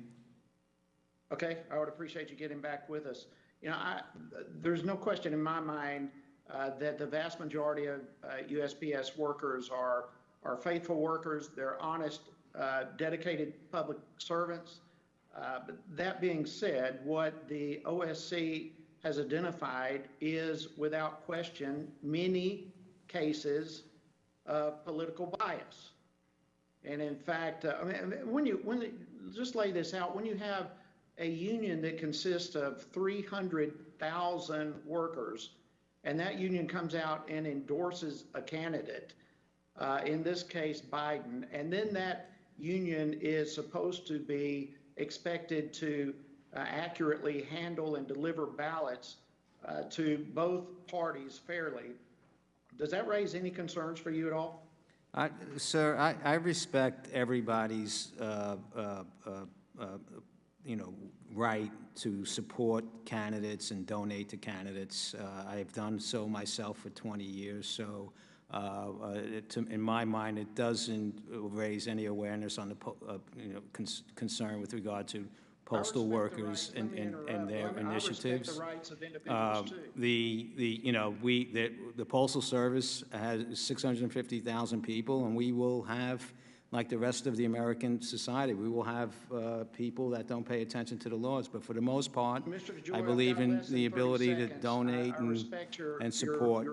E: Okay, I would appreciate you getting back with us. You know, there's no question in my mind that the vast majority of USPS workers are faithful workers. They're honest, dedicated public servants. But that being said, what the OSC has identified is, without question, many cases of political bias. And in fact, just lay this out, when you have a union that consists of 300,000 workers, and that union comes out and endorses a candidate, in this case Biden, and then that union is supposed to be expected to accurately handle and deliver ballots to both parties fairly, does that raise any concerns for you at all?
C: Sir, I respect everybody's, right to support candidates and donate to candidates. I have done so myself for 20 years, so in my mind, it doesn't raise any awareness on the concern with regard to postal workers and their initiatives.
E: I respect the rights of individuals too.
C: The Postal Service has 650,000 people, and we will have, like the rest of the American society, we will have people that don't pay attention to the laws. But for the most part, I believe in the ability to donate and support.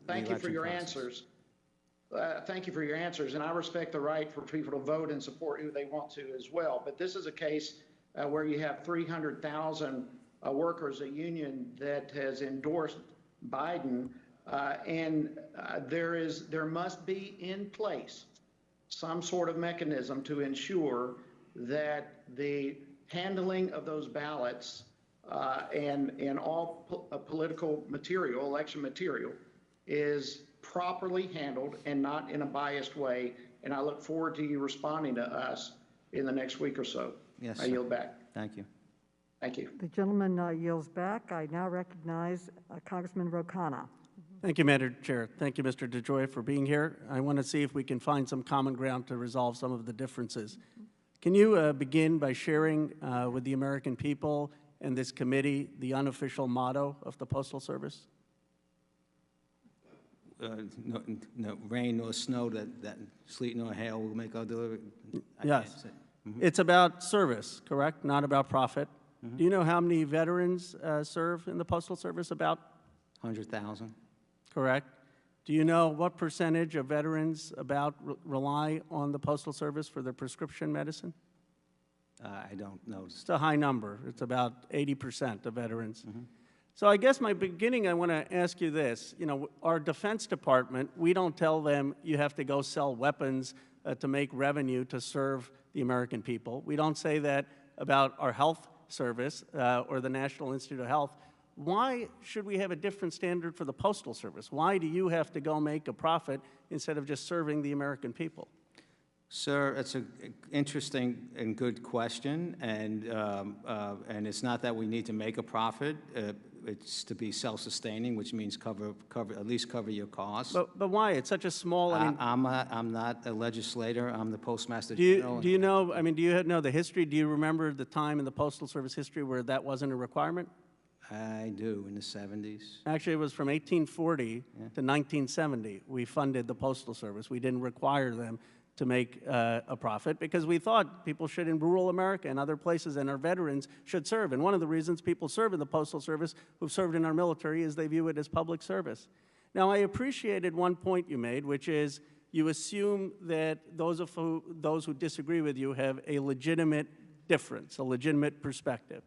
E: Thank you for your answers. Thank you for your answers, and I respect the right for people to vote and support who they want to as well. But this is a case where you have 300,000 workers, a union that has endorsed Biden, and there must be in place some sort of mechanism to ensure that the handling of those ballots and all political material, election material, is properly handled and not in a biased way. And I look forward to you responding to us in the next week or so.
C: Yes,
E: I yield back.
C: Thank you.
E: Thank you.
A: The gentleman yields back. I now recognize Congressman Rokana.
F: Thank you, Madam Chair. Thank you, Mr. DeJoy, for being here. I want to see if we can find some common ground to resolve some of the differences. Can you begin by sharing with the American people and this committee the unofficial motto of the Postal Service?
C: No rain nor snow, that sleet nor hail will make our delivery.
F: Yes. It's about service, correct? Not about profit. Do you know how many veterans serve in the Postal Service? About
C: 100,000.
F: Correct. Do you know what percentage of veterans rely on the Postal Service for their prescription medicine?
C: I don't know.
F: It's a high number. It's about 80% of veterans. So I guess I want to ask you this. You know, our Defense Department, we don't tell them you have to go sell weapons to make revenue to serve the American people. We don't say that about our health service or the National Institute of Health. Why should we have a different standard for the Postal Service? Why do you have to go make a profit instead of just serving the American people?
C: Sir, it's an interesting and good question, and it's not that we need to make a profit. It's to be self-sustaining, which means at least cover your costs.
F: But why? It's such a small.
C: I'm not a legislator. I'm the Postmaster
F: General. Do you know? I mean, do you know the history? Do you remember the time in the Postal Service history where that wasn't a requirement?
C: I do, in the 70s.
F: Actually, it was from 1840 to 1970. We funded the Postal Service. We didn't require them to make a profit because we thought people should, in rural America and other places, and our veterans should serve. And one of the reasons people serve in the Postal Service who've served in our military is they view it as public service. Now, I appreciated one point you made, which is you assume that those who disagree with you have a legitimate difference, a legitimate perspective.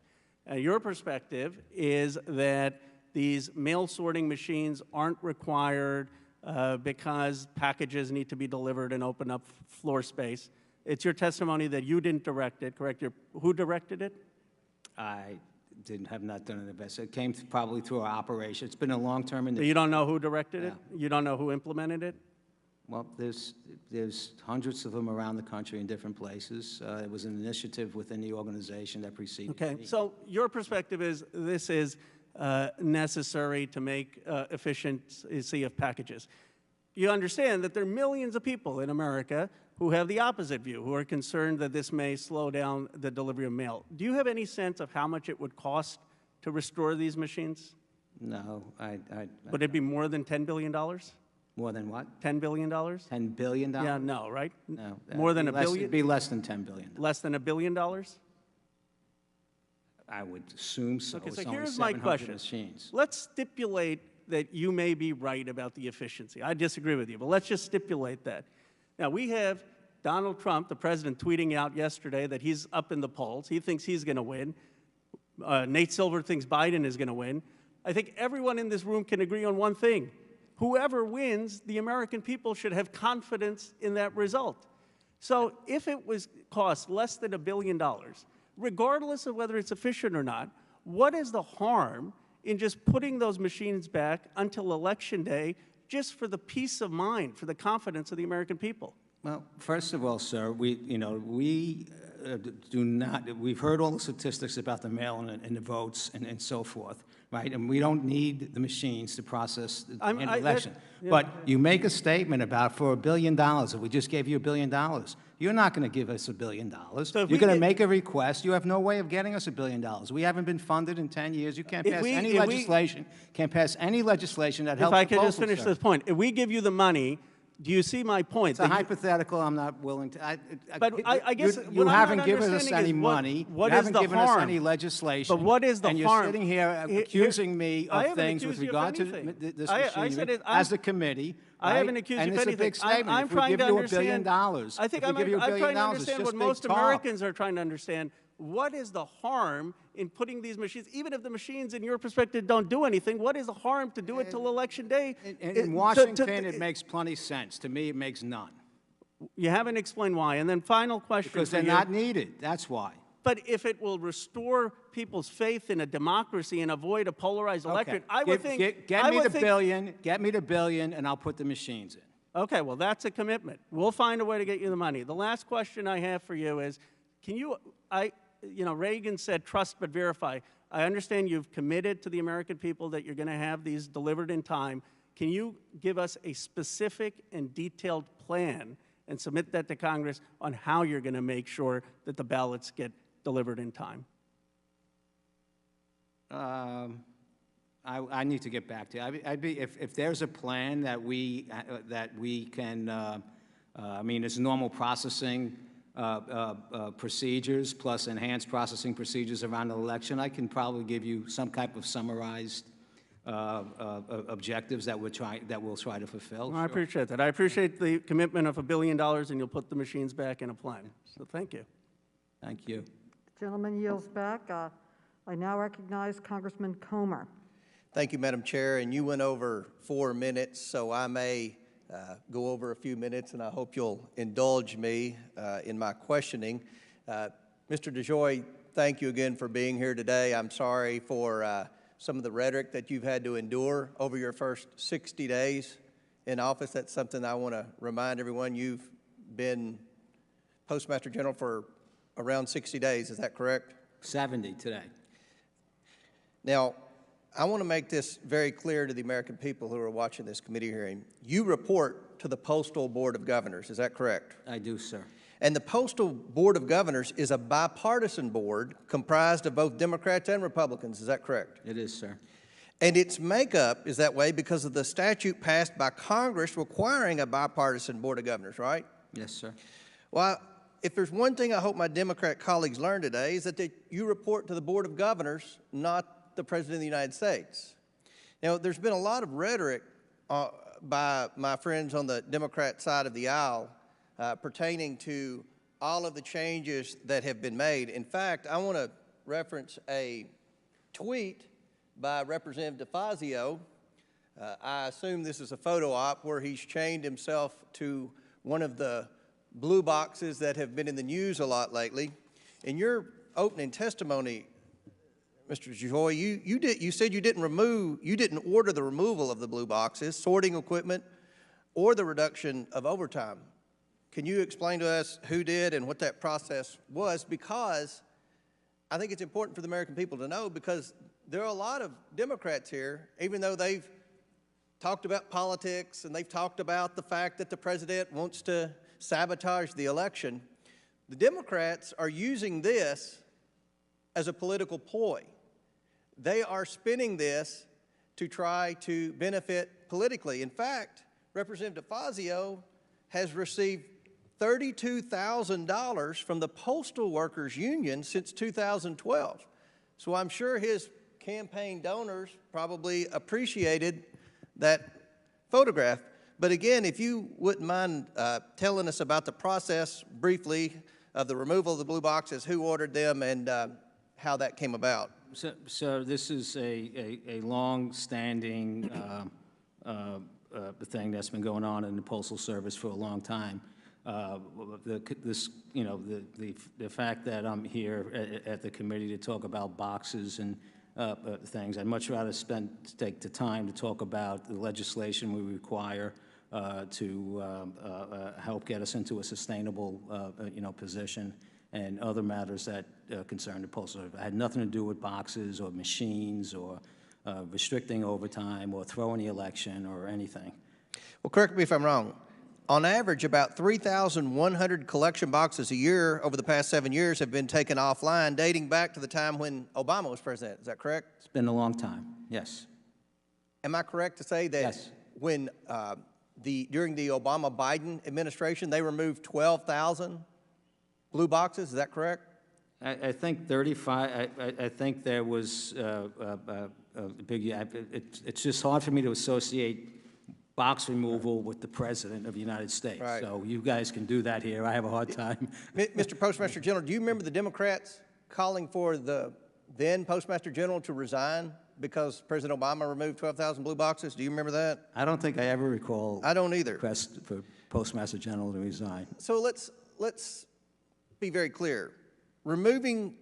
F: Your perspective is that these mail sorting machines aren't required because packages need to be delivered and open up floor space. It's your testimony that you didn't direct it, correct? Who directed it?
C: I have not done an investigation. It came probably through our operation. It's been a long-term initiative.
F: You don't know who directed it? You don't know who implemented it?
C: Well, there's hundreds of them around the country in different places. It was an initiative within the organization that preceded me.
F: So your perspective is this is necessary to make efficiency of packages. You understand that there are millions of people in America who have the opposite view, who are concerned that this may slow down the delivery of mail. Do you have any sense of how much it would cost to restore these machines?
C: No.
F: Would it be more than $10 billion?
C: More than what?
F: $10 billion?
C: $10 billion?
F: Yeah, no, right?
C: No.
F: More than $1 billion?
C: It'd be less than $10 billion.
F: Less than $1 billion?
C: I would assume so.
F: Okay,
C: it's
F: so
C: only
F: here's my
C: 700
F: question.
C: machines.
F: Let's stipulate that you may be right about the efficiency. I disagree with you, but let's just stipulate that. Now, we have Donald Trump, the president, tweeting out yesterday that he's up in the polls. He thinks he's going to win. Nate Silver thinks Biden is going to win. I think everyone in this room can agree on one thing. Whoever wins, the American people should have confidence in that result. So if it cost less than $1 billion, regardless of whether it's efficient or not, what is the harm in just putting those machines back until Election Day just for the peace of mind, for the confidence of the American people?
C: Well, first of all, sir, we've heard all the statistics about the mail-in and the votes and so forth, right? And we don't need the machines to process the election. But you make a statement about for $1 billion, if we just gave you $1 billion, you're not going to give us $1 billion. So you're going to make a request. You have no way of getting us $1 billion. We haven't been funded in 10 years. You can't pass any legislation. Can't pass any legislation that helps.
F: If I could just finish this point, if we give you the money, do you see my point?
C: It's a hypothetical. I'm not willing to.
F: But I guess
C: you haven't given us any money.
F: What
C: you
F: is
C: haven't
F: the
C: given
F: harm?
C: us any legislation.
F: But what is the
C: harm? And you're sitting here accusing me of things with regard to this machine as a committee.
F: I haven't accused you of anything.
C: And it's a big statement.
F: I'm trying to understand.
C: I
F: think I'm trying to understand what most Americans are trying to understand. What is the harm in putting these machines, even if the machines, in your perspective, don't do anything, what is the harm to do it till Election Day?
C: In Washington, it makes plenty sense. To me, it makes none.
F: You haven't explained why. And then final question
C: because they're not needed. That's why.
F: But if it will restore people's faith in a democracy and avoid a polarized electorate, I would think...
C: Get me the billion, and I'll put the machines in.
F: Okay, well, that's a commitment. We'll find a way to get you the money. The last question I have for you is, can you... Reagan said, trust but verify. I understand you've committed to the American people that you're going to have these delivered in time. Can you give us a specific and detailed plan and submit that to Congress on how you're going to make sure that the ballots get delivered in time?
C: I need to get back to you. If there's a plan that we can, it's normal processing procedures plus enhanced processing procedures around the election, I can probably give you some type of summarized objectives that we'll try to fulfill.
F: Well, I appreciate that. I appreciate the commitment of $1 billion, and you'll put the machines back in a plan. So thank you.
C: Thank you.
A: Gentleman yields back. I now recognize Congressman Comer.
I: Thank you, Madam Chair. And you went over 4 minutes, so I may go over a few minutes, and I hope you'll indulge me in my questioning. Mr. DeJoy, thank you again for being here today. I'm sorry for some of the rhetoric that you've had to endure over your first 60 days in office. That's something I want to remind everyone. You've been Postmaster General for around 60 days. Is that correct?
C: 70 today.
I: Now, I want to make this very clear to the American people who are watching this committee hearing. You report to the Postal Board of Governors. Is that correct?
C: I do, sir.
I: And the Postal Board of Governors is a bipartisan board comprised of both Democrats and Republicans. Is that correct?
C: It is, sir.
I: And its makeup is that way because of the statute passed by Congress requiring a bipartisan Board of Governors, right?
C: Yes, sir.
I: Well, if there's one thing I hope my Democrat colleagues learn today is that you report to the Board of Governors, not the President of the United States. Now, there's been a lot of rhetoric by my friends on the Democrat side of the aisle pertaining to all of the changes that have been made. In fact, I want to reference a tweet by Representative DeFazio. I assume this is a photo op where he's chained himself to one of the blue boxes that have been in the news a lot lately. In your opening testimony, Mr. DeJoy, you said you didn't order the removal of the blue boxes, sorting equipment, or the reduction of overtime. Can you explain to us who did and what that process was? Because I think it's important for the American people to know, because there are a lot of Democrats here, even though they've talked about politics and they've talked about the fact that the president wants to sabotage the election. The Democrats are using this as a political ploy. They are spinning this to try to benefit politically. In fact, Representative DeFazio has received $32,000 from the Postal Workers Union since 2012. So I'm sure his campaign donors probably appreciated that photograph. But again, if you wouldn't mind telling us about the process briefly of the removal of the blue boxes, who ordered them, and how that came about.
C: So this is a long-standing thing that's been going on in the Postal Service for a long time. The fact that I'm here at the committee to talk about boxes and things, I'd much rather take the time to talk about the legislation we require to help get us into a sustainable, position, and other matters that concern the Postal Service. It had nothing to do with boxes or machines or restricting overtime or throwing the election or anything.
I: Well, correct me if I'm wrong. On average, about 3,100 collection boxes a year over the past 7 years have been taken offline, dating back to the time when Obama was president. Is that correct?
C: It's been a long time, yes.
I: Am I correct to say that
C: yes.
I: When during the Obama-Biden administration, they removed 12,000 blue boxes? Is that correct?
C: I think 35. I think there was big. It's just hard for me to associate box removal with the President of the United States.
I: Right.
C: So you guys can do that here. I have a hard time.
I: Mr. Postmaster General, do you remember the Democrats calling for the then Postmaster General to resign because President Obama removed 12,000 blue boxes? Do you remember that?
C: I don't think I ever recall.
I: I don't either.
C: Request for Postmaster General to resign.
I: So let's be very clear. Removing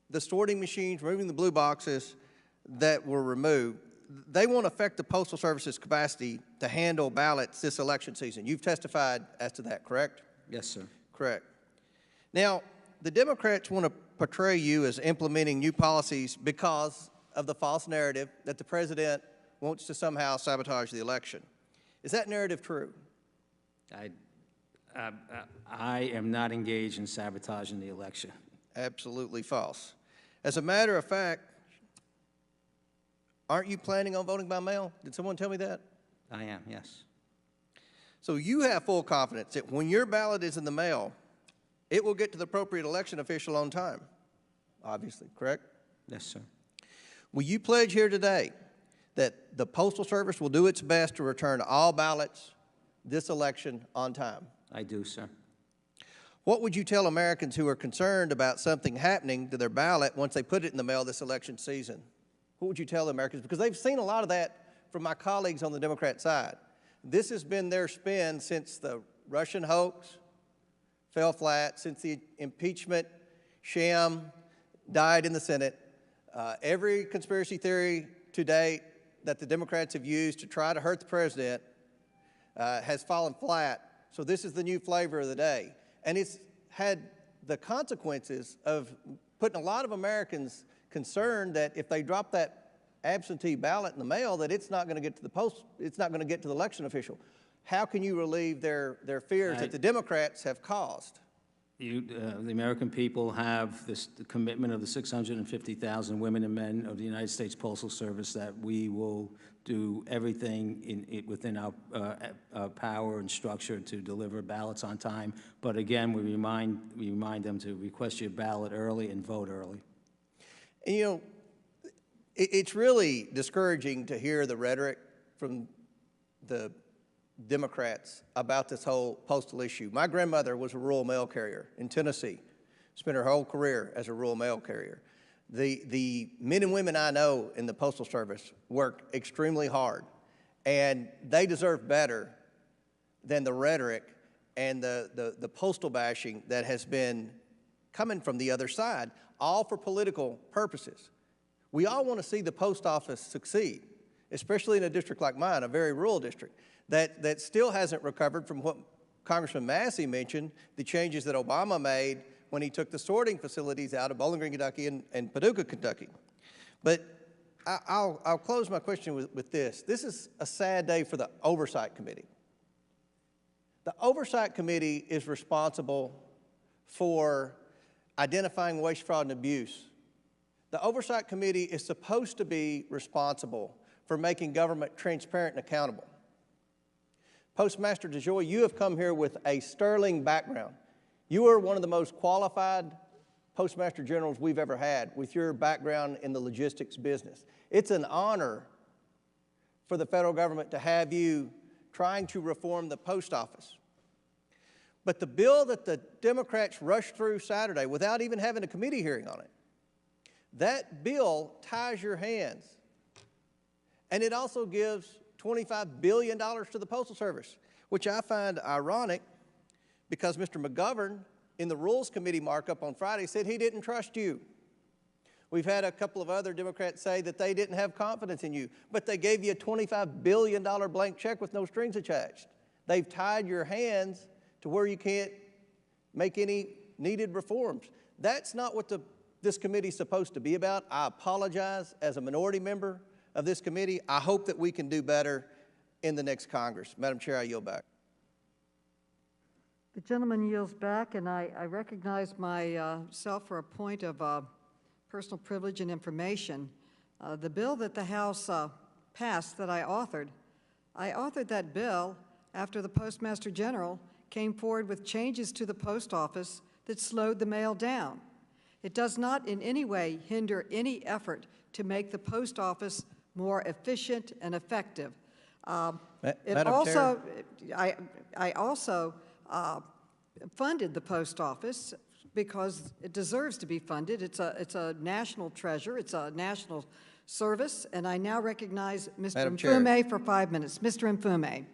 I: the sorting machines, removing the blue boxes that were removed, they won't affect the Postal Service's capacity to handle ballots this election season. You've testified as to that, correct?
C: Yes, sir.
I: Correct. Now, the Democrats want to portray you as implementing new policies because of the false narrative that the president wants to somehow sabotage the election. Is that narrative true?
C: I am not engaged in sabotaging the election.
I: Absolutely false. As a matter of fact, aren't you planning on voting by mail? Did someone tell me that?
C: I am, yes.
I: So you have full confidence that when your ballot is in the mail, it will get to the appropriate election official on time, obviously, correct?
C: Yes, sir.
I: Will you pledge here today that the Postal Service will do its best to return all ballots this election on time?
C: I do, sir.
I: What would you tell Americans who are concerned about something happening to their ballot once they put it in the mail this election season? What would you tell Americans? Because they've seen a lot of that from my colleagues on the Democrat side. This has been their spin since the Russian hoax fell flat, since the impeachment sham died in the Senate. Every conspiracy theory to date that the Democrats have used to try to hurt the president has fallen flat. So this is the new flavor of the day. And it's had the consequences of putting a lot of Americans concerned that if they drop that absentee ballot in the mail, that it's not going to get to the post, it's not going to get to the election official. How can you relieve their fears that the Democrats have caused?
C: The American people have the commitment of the 650,000 women and men of the United States Postal Service that we will do everything within our power and structure to deliver ballots on time. But again, we remind them to request your ballot early and vote early.
I: And you know, it's really discouraging to hear the rhetoric from the Democrats about this whole postal issue. My grandmother was a rural mail carrier in Tennessee, spent her whole career as a rural mail carrier. The men and women I know in the Postal Service work extremely hard, and they deserve better than the rhetoric and the postal bashing that has been coming from the other side, all for political purposes. We all want to see the post office succeed, especially in a district like mine, a very rural district, that still hasn't recovered from what Congressman Massey mentioned, the changes that Obama made when he took the sorting facilities out of Bowling Green, Kentucky and Paducah, Kentucky. But I'll close my question with this. This is a sad day for the Oversight Committee. The Oversight Committee is responsible for identifying waste, fraud, and abuse. The Oversight Committee is supposed to be responsible for making government transparent and accountable. Postmaster DeJoy, you have come here with a sterling background. You are one of the most qualified Postmaster Generals we've ever had with your background in the logistics business. It's an honor for the federal government to have you trying to reform the post office. But the bill that the Democrats rushed through Saturday without even having a committee hearing on it, that bill ties your hands. And it also gives $25 billion to the Postal Service, which I find ironic because Mr. McGovern in the Rules Committee markup on Friday said he didn't trust you. We've had a couple of other Democrats say that they didn't have confidence in you, but they gave you a $25 billion blank check with no strings attached. They've tied your hands to where you can't make any needed reforms. That's not what this committee is supposed to be about. I apologize as a minority member of this committee. I hope that we can do better in the next Congress. Madam Chair, I yield back.
A: The gentleman yields back, and I recognize myself for a point of personal privilege and information. The bill that the House passed that I authored that bill after the Postmaster General came forward with changes to the post office that slowed the mail down. It does not in any way hinder any effort to make the post office more efficient and effective.
I: Madam Chair.
A: I also funded the post office because it deserves to be funded. It's a national treasure. It's a national service. And I now recognize Mr. Mfume for 5 minutes. Mr. Mfume.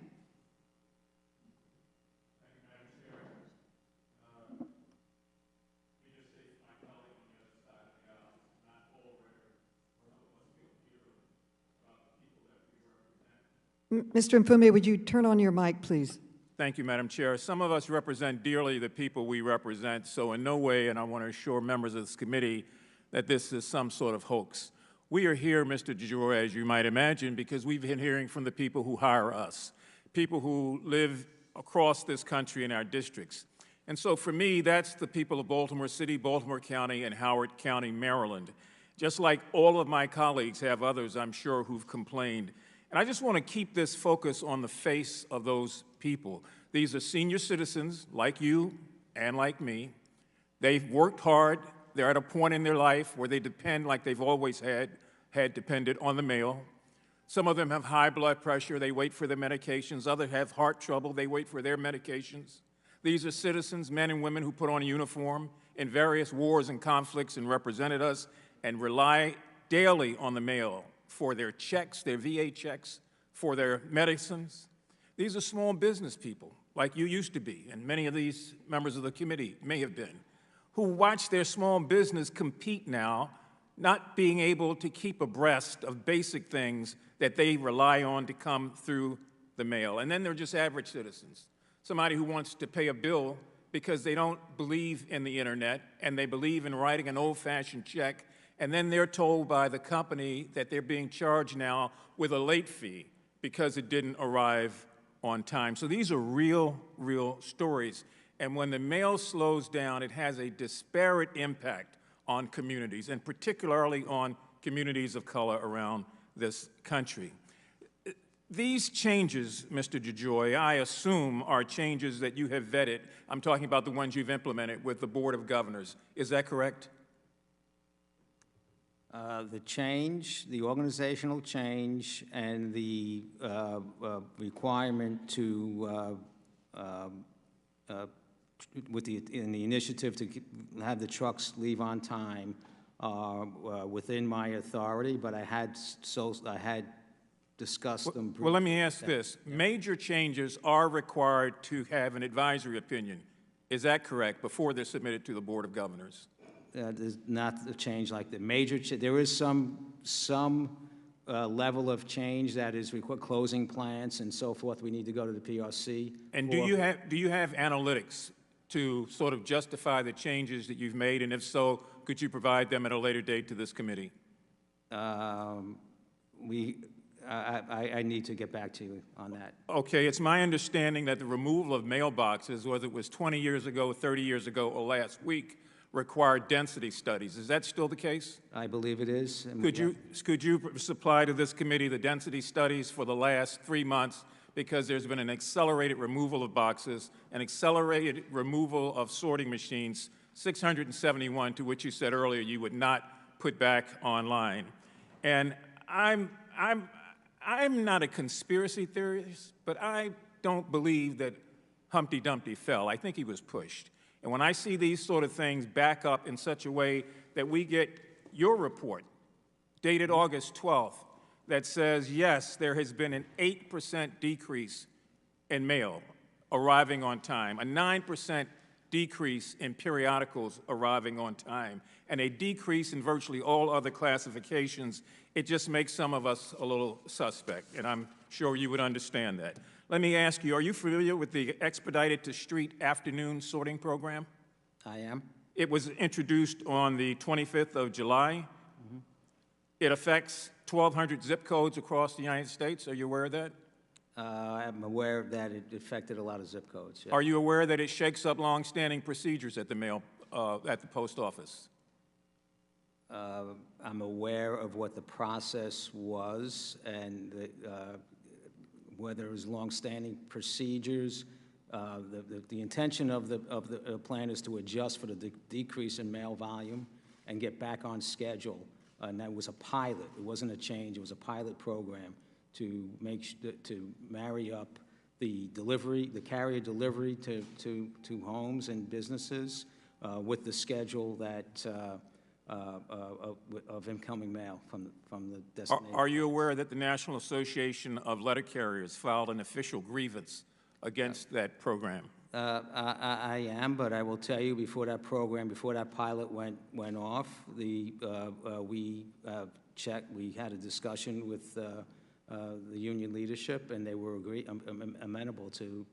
A: Mr. Mfume, would you turn on your mic, please?
H: Thank you, Madam Chair. Some of us represent dearly the people we represent, so in no way, and I want to assure members of this committee that this is some sort of hoax. We are here, Mr. DeJoy, as you might imagine, because we've been hearing from the people who hire us, people who live across this country in our districts. And so for me, that's the people of Baltimore City, Baltimore County, and Howard County, Maryland. Just like all of my colleagues have others, I'm sure, who've complained. And I just want to keep this focus on the face of those people. These are senior citizens like you and like me. They've worked hard. They're at a point in their life where they depend, like they've always had depended, on the mail. Some of them have high blood pressure. They wait for their medications. Others have heart trouble. They wait for their medications. These are citizens, men and women, who put on a uniform in various wars and conflicts and represented us and rely daily on the mail for their checks, their VA checks, for their medicines. These are small business people, like you used to be, and many of these members of the committee may have been, who watch their small business compete now, not being able to keep abreast of basic things that they rely on to come through the mail. And then they're just average citizens, somebody who wants to pay a bill because they don't believe in the internet and they believe in writing an old-fashioned check, and then they're told by the company that they're being charged now with a late fee because it didn't arrive on time. So these are real stories. And when the mail slows down, it has a disparate impact on communities, and particularly on communities of color around this country. These changes, Mr. DeJoy, I assume are changes that you have vetted. I'm talking about the ones you've implemented with the Board of Governors. Is that correct?
C: The change, the organizational change, and the requirement to, in the initiative to have the trucks leave on time are within my authority, but I had discussed them briefly.
H: Well, let me ask this. Major changes are required to have an advisory opinion. Is that correct, before they're submitted to the Board of Governors?
C: There's not a change like the major. There is some level of change that is closing plants and so forth. We need to go to the PRC.
H: And do you have analytics to sort of justify the changes that you've made? And if so, could you provide them at a later date to this committee?
C: I need to get back to you on that.
H: Okay, it's my understanding that the removal of mailboxes, whether it was 20 years ago, 30 years ago, or last week, required density studies. Is that still the case?
C: I believe it is.
H: Could you supply to this committee the density studies for the last 3 months, because there's been an accelerated removal of boxes, an accelerated removal of sorting machines, 671, to which you said earlier you would not put back online. And I'm not a conspiracy theorist, but I don't believe that Humpty Dumpty fell. I think he was pushed. And when I see these sort of things back up in such a way that we get your report, dated August 12th, that says, yes, there has been an 8% decrease in mail arriving on time, a 9% decrease in periodicals arriving on time, and a decrease in virtually all other classifications, it just makes some of us a little suspect, and I'm sure you would understand that. Let me ask you, are you familiar with the Expedited to Street afternoon sorting program?
C: I am.
H: It was introduced on the 25th of July. It affects 1,200 zip codes across the United States. Are you aware of that?
C: I'm aware that it affected a lot of zip codes. Yeah.
H: Are you aware that it shakes up longstanding procedures at the at the post office?
C: I'm aware of what the process was and whether it was longstanding procedures. The intention of the plan is to adjust for the decrease in mail volume and get back on schedule. And that was a pilot. It wasn't a change. It was a pilot program to marry up the delivery, the carrier delivery to homes and businesses with the schedule that of incoming mail from the destination.
H: Are you aware that the National Association of Letter Carriers filed an official grievance against that program?
C: I am, but I will tell you, before that program, before that pilot went off, we had a discussion with the union leadership, and they were amenable to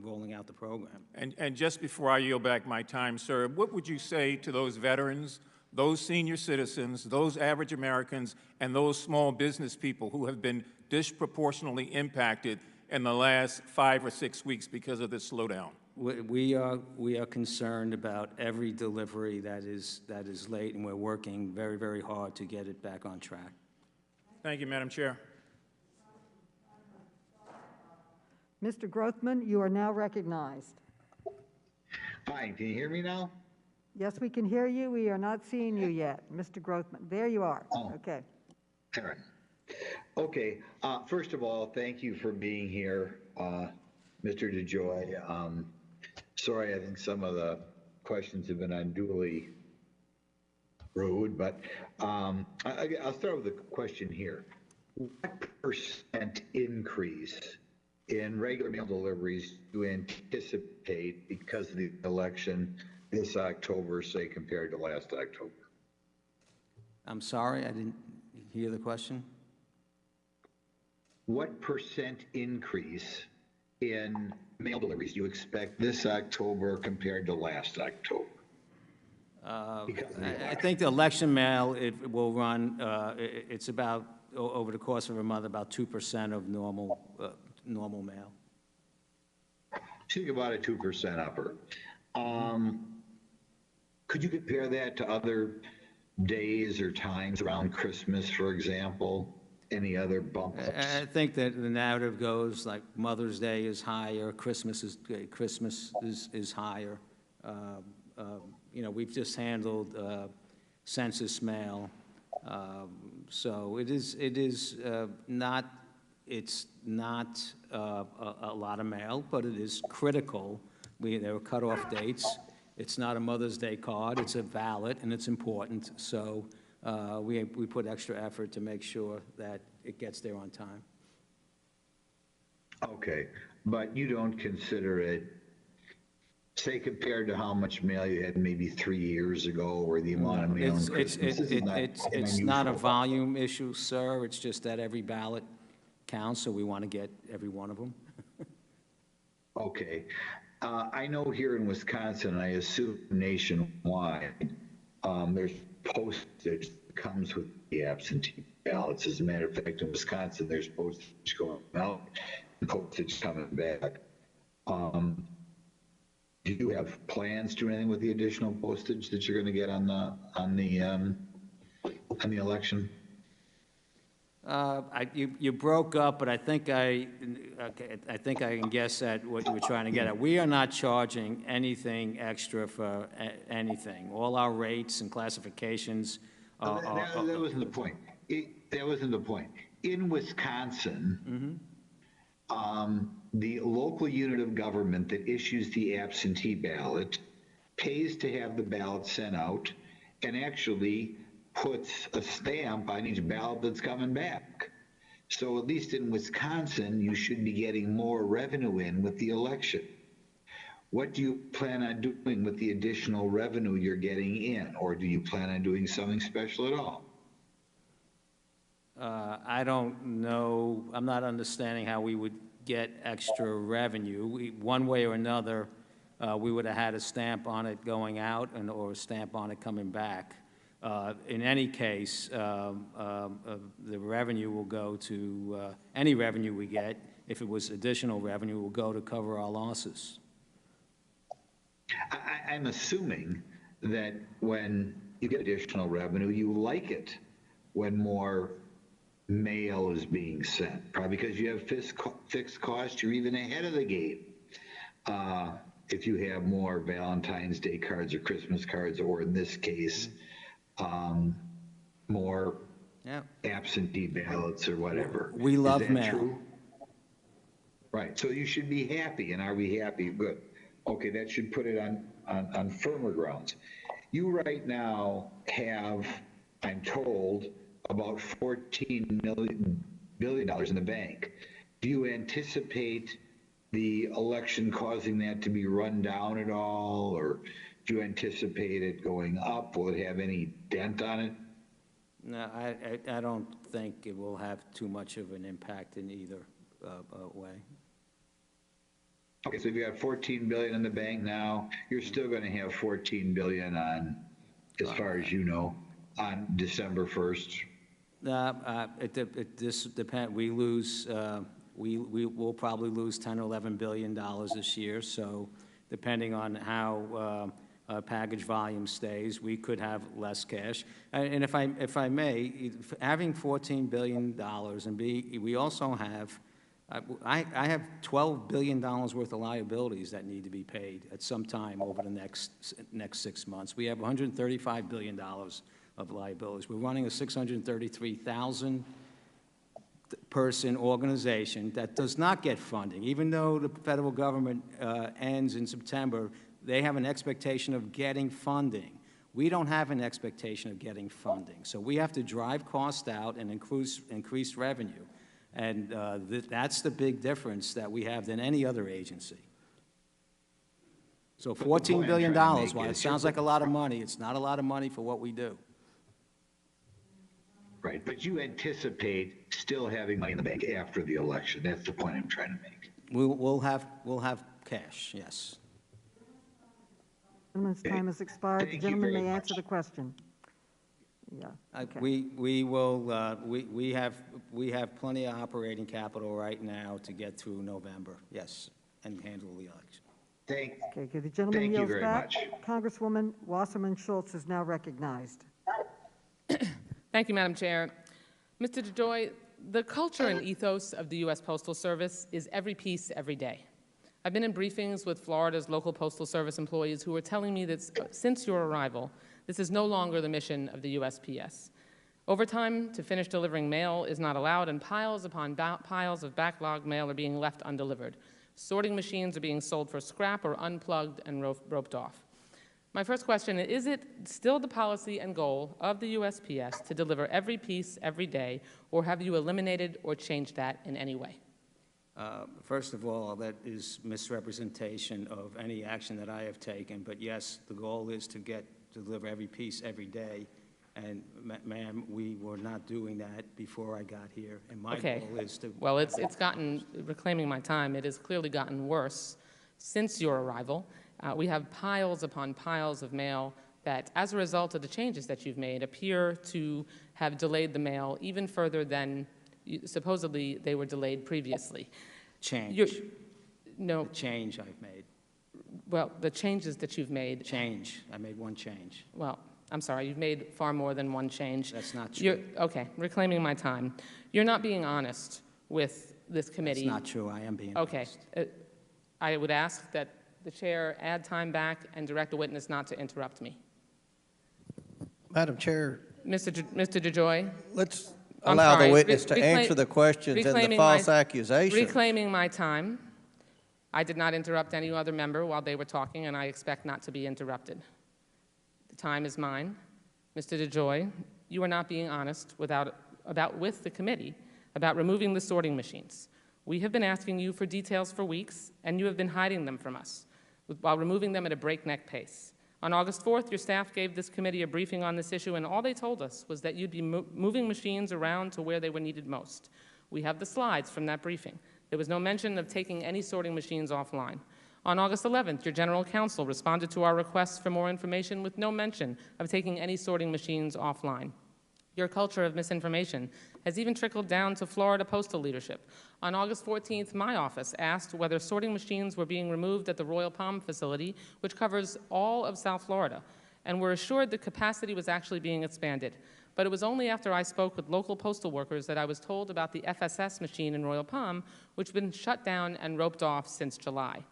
C: rolling out the program.
H: And just before I yield back my time, sir, what would you say to those veterans, those senior citizens, those average Americans, and those small business people who have been disproportionately impacted in the last 5 or 6 weeks because of this slowdown?
C: We are concerned about every delivery that is late, and we're working very, very hard to get it back on track.
H: Thank you, Madam Chair.
A: Mr. Grothman, you are now recognized.
L: Hi, can you hear me now?
A: Yes, we can hear you. We are not seeing you yet. Mr. Grothman, there you are.
L: Oh.
A: Okay.
L: All right. Okay, first of all, thank you for being here, Mr. DeJoy. Sorry, I think some of the questions have been unduly rude, but I'll start with a question here. What % increase in regular mail deliveries do you anticipate because of the election this October, say, compared to last October?
C: I'm sorry, I didn't hear the question.
L: What % increase in mail deliveries do you expect this October compared to last October?
C: I think the election mail, it will run, it's about, over the course of a month, about 2% of normal mail.
L: Think about a 2% upper. Could you compare that to other days or times around Christmas, for example? Any other bump ups?
C: I think that the narrative goes like Mother's Day is higher, Christmas is higher. You know, we've just handled census mail, so it's not a lot of mail, but it is critical. There were cutoff dates. It's not a Mother's Day card. It's a ballot, and it's important. So we put extra effort to make sure that it gets there on time.
L: Okay, but you don't consider it, say, compared to how much mail you had maybe 3 years ago, or the amount of mail in Christmas?
C: It's not a volume issue, sir. It's just that every ballot counts, so we want to get every one of them.
L: Okay. I know here in Wisconsin, I assume nationwide, there's postage that comes with the absentee ballots. As a matter of fact, in Wisconsin, there's postage going out and postage coming back. Do you have plans to do anything with the additional postage that you're going to get on the election?
C: You broke up, but I think I can guess at what you were trying to get at. We are not charging anything extra for anything. All our rates and classifications
L: that wasn't the point. That wasn't the point. in Wisconsin, the local unit of government that issues the absentee ballot pays to have the ballot sent out and actually puts a stamp on each ballot that's coming back. So at least in Wisconsin, you should be getting more revenue in with the election. What do you plan on doing with the additional revenue you're getting in, or do you plan on doing something special at all?
C: I don't know. I'm not understanding how we would get extra revenue. One way or another, we would have had a stamp on it going out or a stamp on it coming back. In any case, the revenue will go to, any revenue we get, if it was additional revenue, will go to cover our losses.
L: I'm assuming that when you get additional revenue, you like it when more mail is being sent, probably because you have fixed costs, you're even ahead of the game. If you have more Valentine's Day cards or Christmas cards, or in this case, more absentee ballots or whatever.
C: We love
L: Is that
C: mail.
L: true? Right, so you should be happy, and are we happy? Good. Okay, that should put it on firmer grounds. You right now have, I'm told, about $14 billion in the bank. Do you anticipate the election causing that to be run down at all, or do you anticipate it going up? Will it have any dent on it?
C: No, I don't think it will have too much of an impact in either way.
L: Okay, so if you have $14 billion in the bank now, you're still going to have $14 billion on, as far as you know, on December 1st. This
C: depends. We lose. We will probably lose $10 or $11 billion this year. So, depending on how package volume stays, we could have less cash. And if I may, having $14 billion and we also have. I have $12 billion worth of liabilities that need to be paid at some time over the next 6 months. We have $135 billion of liabilities. We're running a 633,000 person organization that does not get funding. Even though the federal government ends in September, they have an expectation of getting funding. We don't have an expectation of getting funding. So we have to drive costs out and increase revenue. And that's the big difference that we have than any other agency. So $14 billion, while it sounds like a lot of money, it's not a lot of money for what we do.
L: Right, but you anticipate still having money in the bank after the election. That's the point I'm trying to make.
C: We'll have cash, yes.
A: Gentleman's time has expired. The gentleman may answer the question. Yeah. Okay.
C: We have plenty of operating capital right now to get through November, yes, and handle the election.
A: Okay, the gentleman yields back. Congresswoman Wasserman Schultz is now recognized.
K: Thank you, Madam Chair. Mr. DeJoy, the culture and ethos of the U.S. Postal Service is every piece, every day. I've been in briefings with Florida's local Postal Service employees who are telling me that since your arrival, this is no longer the mission of the USPS. Overtime to finish delivering mail is not allowed, and piles upon piles of backlogged mail are being left undelivered. Sorting machines are being sold for scrap or unplugged and roped off. My first question is it still the policy and goal of the USPS to deliver every piece every day, or have you eliminated or changed that in any way?
C: First of all, that is misrepresentation of any action that I have taken, but yes, the goal is to deliver every piece every day. And ma'am, we were not doing that before I got here. And my goal is to...
K: Well, it's gotten, reclaiming my time, it has clearly gotten worse since your arrival. We have piles upon piles of mail that, as a result of the changes that you've made, appear to have delayed the mail even further than supposedly they were delayed previously.
C: Change.
K: No.
C: The change I've made.
K: Well, the changes that you've made.
C: Change. I made one change.
K: Well, I'm sorry, you've made far more than one change.
C: That's not true.
K: Okay, reclaiming my time. You're not being honest with this committee.
C: That's not true. I am being honest.
K: Okay. I would ask that the chair add time back and direct a witness not to interrupt me.
I: Madam Chair.
K: Mr. DeJoy?
I: allow the witness to answer the questions and the false accusations.
K: Reclaiming my time. I did not interrupt any other member while they were talking, and I expect not to be interrupted. The time is mine. Mr. DeJoy, you are not being honest with the committee about removing the sorting machines. We have been asking you for details for weeks, and you have been hiding them from us while removing them at a breakneck pace. On August 4th, your staff gave this committee a briefing on this issue, and all they told us was that you'd be moving machines around to where they were needed most. We have the slides from that briefing. There was no mention of taking any sorting machines offline. On August 11th, your general counsel responded to our requests for more information with no mention of taking any sorting machines offline. Your culture of misinformation has even trickled down to Florida postal leadership. On August 14th, my office asked whether sorting machines were being removed at the Royal Palm facility, which covers all of South Florida, and were assured the capacity was actually being expanded. But it was only after I spoke with local postal workers that I was told about the FSS machine in Royal Palm, which had been shut down and roped off since July.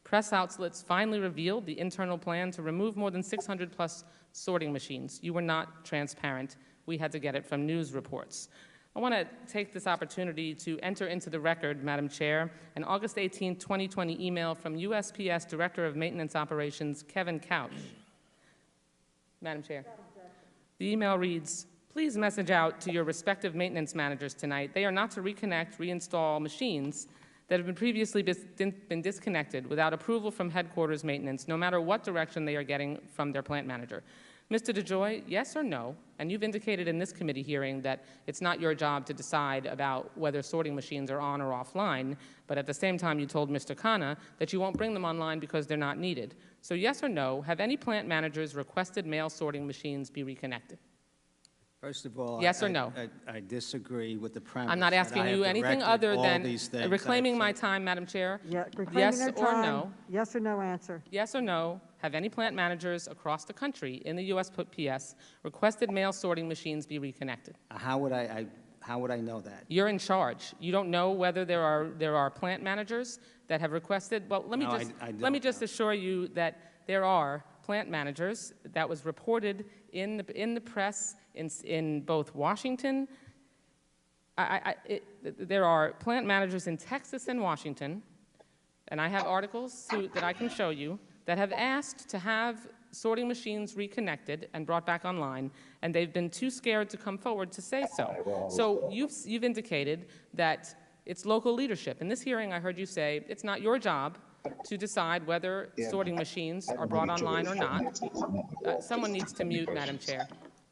K: Press outlets finally revealed the internal plan to remove more than 600 plus sorting machines. You were not transparent. We had to get it from news reports. I want to take this opportunity to enter into the record, Madam Chair, an August 18, 2020 email from USPS Director of Maintenance Operations, Kevin Couch. Madam Chair. The email reads, please message out to your respective maintenance managers tonight. They are not to reconnect, reinstall machines that have been previously been disconnected without approval from headquarters maintenance, no matter what direction they are getting from their plant manager. Mr. DeJoy, yes or no? And you've indicated in this committee hearing that it's not your job to decide about whether sorting machines are on or offline, but at the same time you told Mr. Khanna that you won't bring them online because they're not needed. So yes or no, have any plant managers requested mail sorting machines be reconnected?
C: First of all,
K: yes or no?
C: I disagree with the premise.
K: I'm not asking you anything other than reclaiming my time, Madam Chair.
A: Yeah,
K: yes or no?
A: Yes or no answer.
K: Yes or no? Have any plant managers across the country in the USPS requested mail sorting machines be reconnected?
C: How would I know that?
K: You're in charge. You don't know whether there are plant managers that have requested. Well, let me just assure you that there are plant managers that was reported in the press in both Washington. There are plant managers in Texas and Washington, and I have articles that I can show you that have asked to have sorting machines reconnected and brought back online, and they've been too scared to come forward to say so. So you've indicated that it's local leadership. In this hearing, I heard you say it's not your job to decide whether sorting machines are brought online or not. Someone needs to mute, Madam Chair.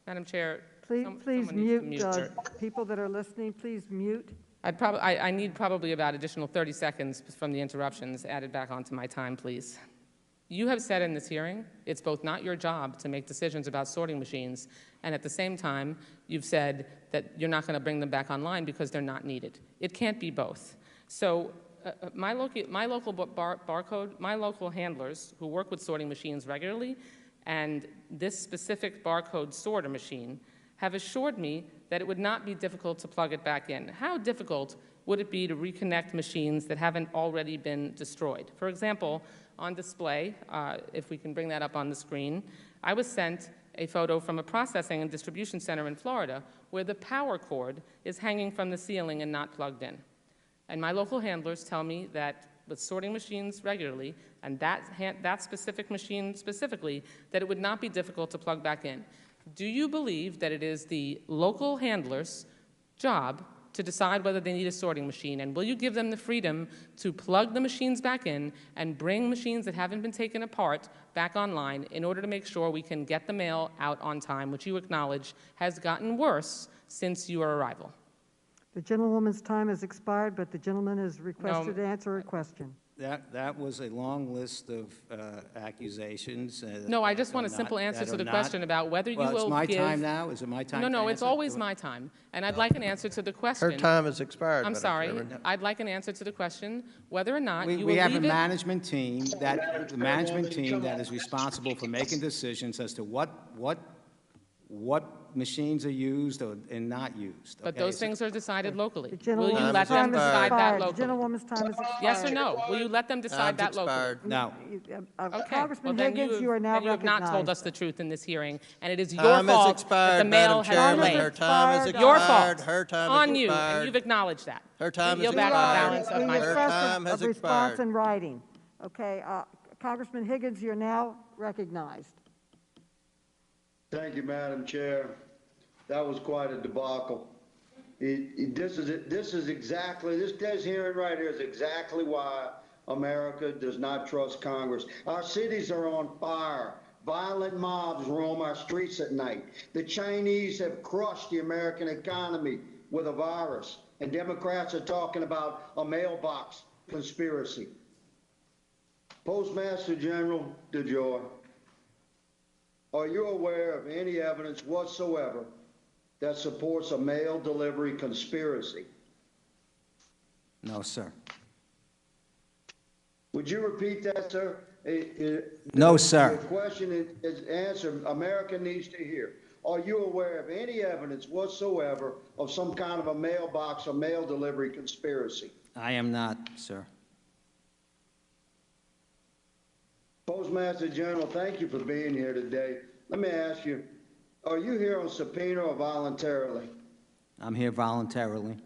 K: Madam Chair,
A: please mute people that are listening. Please mute.
K: I need probably about additional 30 seconds from the interruptions added back onto my time, please. You have said in this hearing it's both not your job to make decisions about sorting machines, and at the same time, you've said that you're not going to bring them back online because they're not needed. It can't be both. So my local handlers who work with sorting machines regularly and this specific barcode sorter machine have assured me that it would not be difficult to plug it back in. How difficult would it be to reconnect machines that haven't already been destroyed? For example, on display, if we can bring that up on the screen, I was sent a photo from a processing and distribution center in Florida where the power cord is hanging from the ceiling and not plugged in. And my local handlers tell me that with sorting machines regularly, and that specific machine specifically, that it would not be difficult to plug back in. Do you believe that it is the local handler's job to decide whether they need a sorting machine, and will you give them the freedom to plug the machines back in and bring machines that haven't been taken apart back online in order to make sure we can get the mail out on time, which you acknowledge has gotten worse since your arrival?
A: The gentlewoman's time has expired, but the gentleman is requested to answer a question.
C: That was a long list of accusations.
K: No, I just want a simple answer to the question about whether you will give...
C: Well, it's my time now? Is it my time?
K: No, it's always my time. And I'd like an answer to the question...
I: Her time has expired.
K: I'm sorry. I'd like an answer to the question whether or not you will
C: We have a management team that is responsible for making decisions as to what machines are used and not used.
K: But
C: okay?
K: those
C: So-
K: things are decided locally.
P: The
K: Will you
P: gentlewoman's
K: let them
P: time has
K: decide that
P: expired. The
K: locally?
P: gentlewoman's time has expired.
K: Yes or no? Will you let them decide that locally?
C: No.
K: Okay.
P: Congressman
K: Well, then
P: Higgins, you are now
K: then you have not told
P: recognized.
K: us the truth in this hearing, and it is your
I: Time has
K: fault that
I: expired,
K: the mail
I: Madam
K: has
I: Chairman.
K: delayed.
I: Her time has
K: Your
I: expired.
K: fault.
I: Her time has
K: On you, and
I: expired.
K: you've acknowledged that.
I: Her time
K: Yield
I: has
K: back the
I: expired.
K: balance of
P: In
K: my
P: the
I: Her
P: interest
I: time has
P: of response
I: expired.
P: in writing. Okay, Congressman Higgins, you're now recognized.
N: Thank you, Madam Chair. That was quite a debacle. This hearing right here is exactly why America does not trust Congress. Our cities are on fire. Violent mobs roam our streets at night. The Chinese have crushed the American economy with a virus, and Democrats are talking about a mailbox conspiracy. Postmaster General DeJoy, are you aware of any evidence whatsoever that supports a mail delivery conspiracy?
C: No, sir.
N: Would you repeat that, sir?
C: No, sir.
N: The question is answered. America needs to hear. Are you aware of any evidence whatsoever of some kind of a mailbox or mail delivery conspiracy?
C: I am not, sir.
N: Postmaster General, thank you for being here today. Let me ask you, are you here on subpoena or voluntarily?
C: I'm here voluntarily.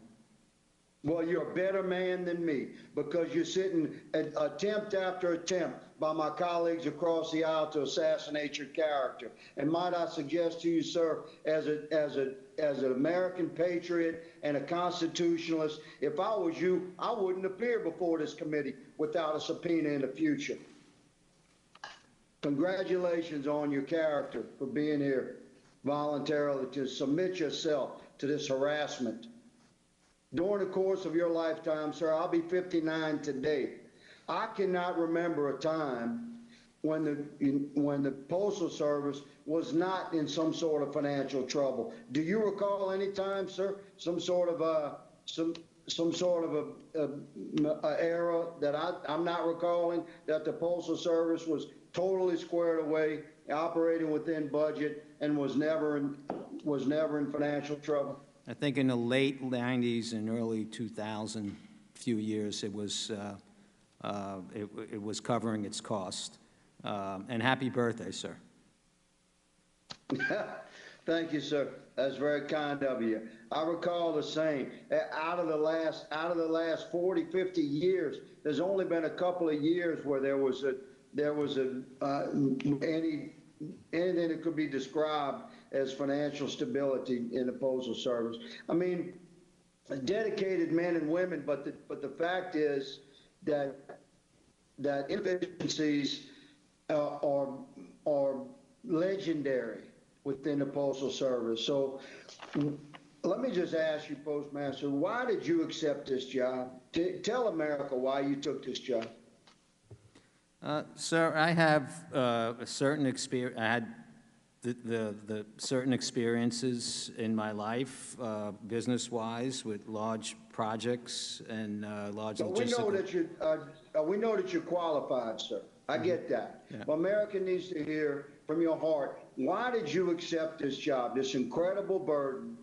N: Well, you're a better man than me because you're sitting at attempt after attempt by my colleagues across the aisle to assassinate your character. And might I suggest to you, sir, as an American patriot and a constitutionalist, if I was you, I wouldn't appear before this committee without a subpoena in the future. Congratulations on your character for being here voluntarily to submit yourself to this harassment. During the course of your lifetime, sir, I'll be 59 today. I cannot remember a time when the Postal Service was not in some sort of financial trouble. Do you recall any time, sir, some sort of era that I'm not recalling that the Postal Service was totally squared away, operating within budget, and was never in financial trouble?
C: I think in the late 90s and early 2000, few years, it was covering its cost. And happy birthday, sir.
N: Thank you, sir. That's very kind of you. I recall the same. Out of the last 40, 50 years, there's only been a couple of years where there was anything that could be described as financial stability in the Postal Service. I mean, dedicated men and women, but the fact is that inefficiencies are legendary within the Postal Service. So let me just ask you, Postmaster, why did you accept this job? Tell America why you took this job.
C: Sir, I have a certain experience. I had the certain experiences in my life, business-wise, with large projects and large logistical.
N: We know that you're qualified, sir. I get that.
C: Yeah.
N: But America needs to hear from your heart. Why did you accept this job, this incredible burden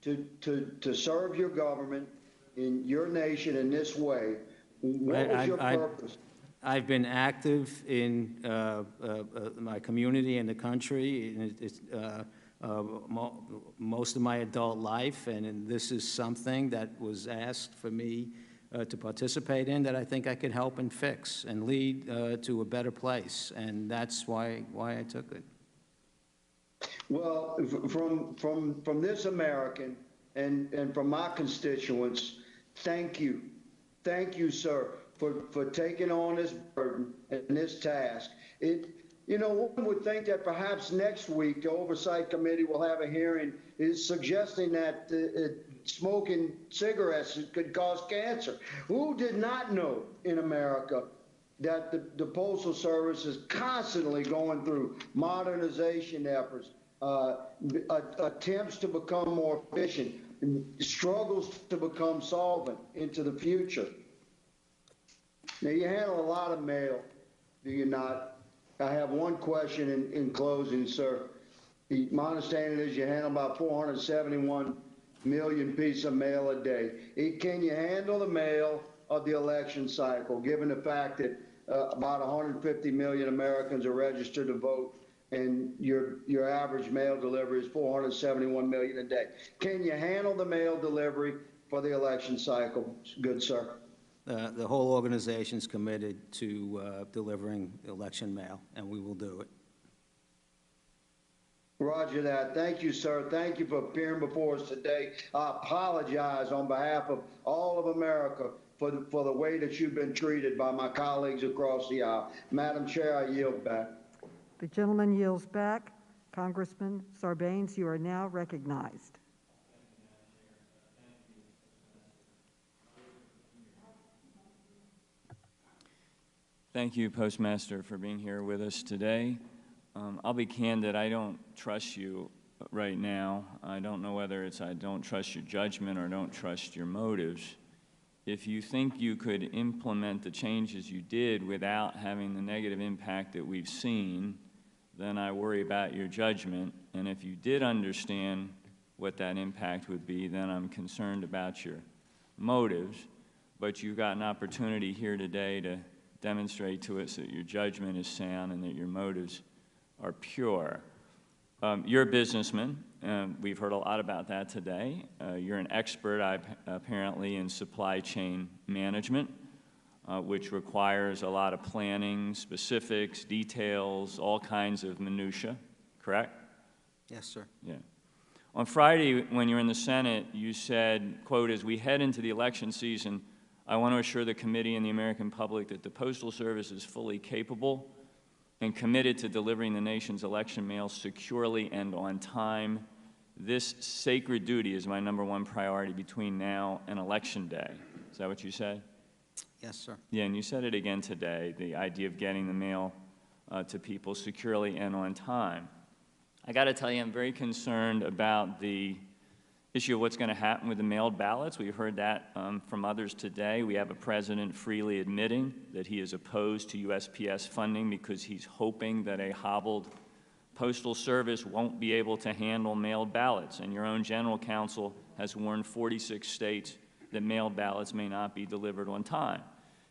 N: to serve your government in your nation in this way? What was your purpose?
C: I've been active in my community and the country most of my adult life, and this is something that was asked for me to participate in that I think I could help and fix and lead to a better place, and that's why I took it.
N: Well, from this American and from my constituents, thank you, sir, for taking on this burden and this task. One would think that perhaps next week the Oversight Committee will have a hearing suggesting that smoking cigarettes could cause cancer. Who did not know in America that the Postal Service is constantly going through modernization efforts, attempts to become more efficient, struggles to become solvent into the future? Now, you handle a lot of mail, do you not? I have one question in closing, sir. My understanding is you handle about 471 million pieces of mail a day. Can you handle the mail of the election cycle, given the fact that about 150 million Americans are registered to vote and your average mail delivery is 471 million a day? Can you handle the mail delivery for the election cycle, good sir?
C: The whole organization is committed to delivering election mail, and we will do it.
N: Roger that. Thank you, sir. Thank you for appearing before us today. I apologize on behalf of all of America for the way that you've been treated by my colleagues across the aisle. Madam Chair, I yield back.
A: The gentleman yields back. Congressman Sarbanes, you are now recognized.
O: Thank you, Postmaster, for being here with us today. I'll be candid, I don't trust you right now. I don't know whether it's I don't trust your judgment or don't trust your motives. If you think you could implement the changes you did without having the negative impact that we've seen, then I worry about your judgment. And if you did understand what that impact would be, then I'm concerned about your motives. But you've got an opportunity here today to demonstrate to us that your judgment is sound and that your motives are pure. You're a businessman. We've heard a lot about that today. You're an expert, apparently, in supply chain management, which requires a lot of planning, specifics, details, all kinds of minutia, correct?
C: Yes, sir.
O: Yeah. On Friday, when you were in the Senate, you said, quote, as we head into the election season, I want to assure the committee and the American public that the Postal Service is fully capable and committed to delivering the nation's election mail securely and on time. This sacred duty is my #1 priority between now and Election Day. Is that what you said?
C: Yes, sir.
O: Yeah, and you said it again today, the idea of getting the mail to people securely and on time. I got to tell you, I'm very concerned about the issue of what's going to happen with the mailed ballots. We've heard that from others today. We have a president freely admitting that he is opposed to USPS funding because he's hoping that a hobbled Postal Service won't be able to handle mailed ballots. And your own general counsel has warned 46 states that mailed ballots may not be delivered on time.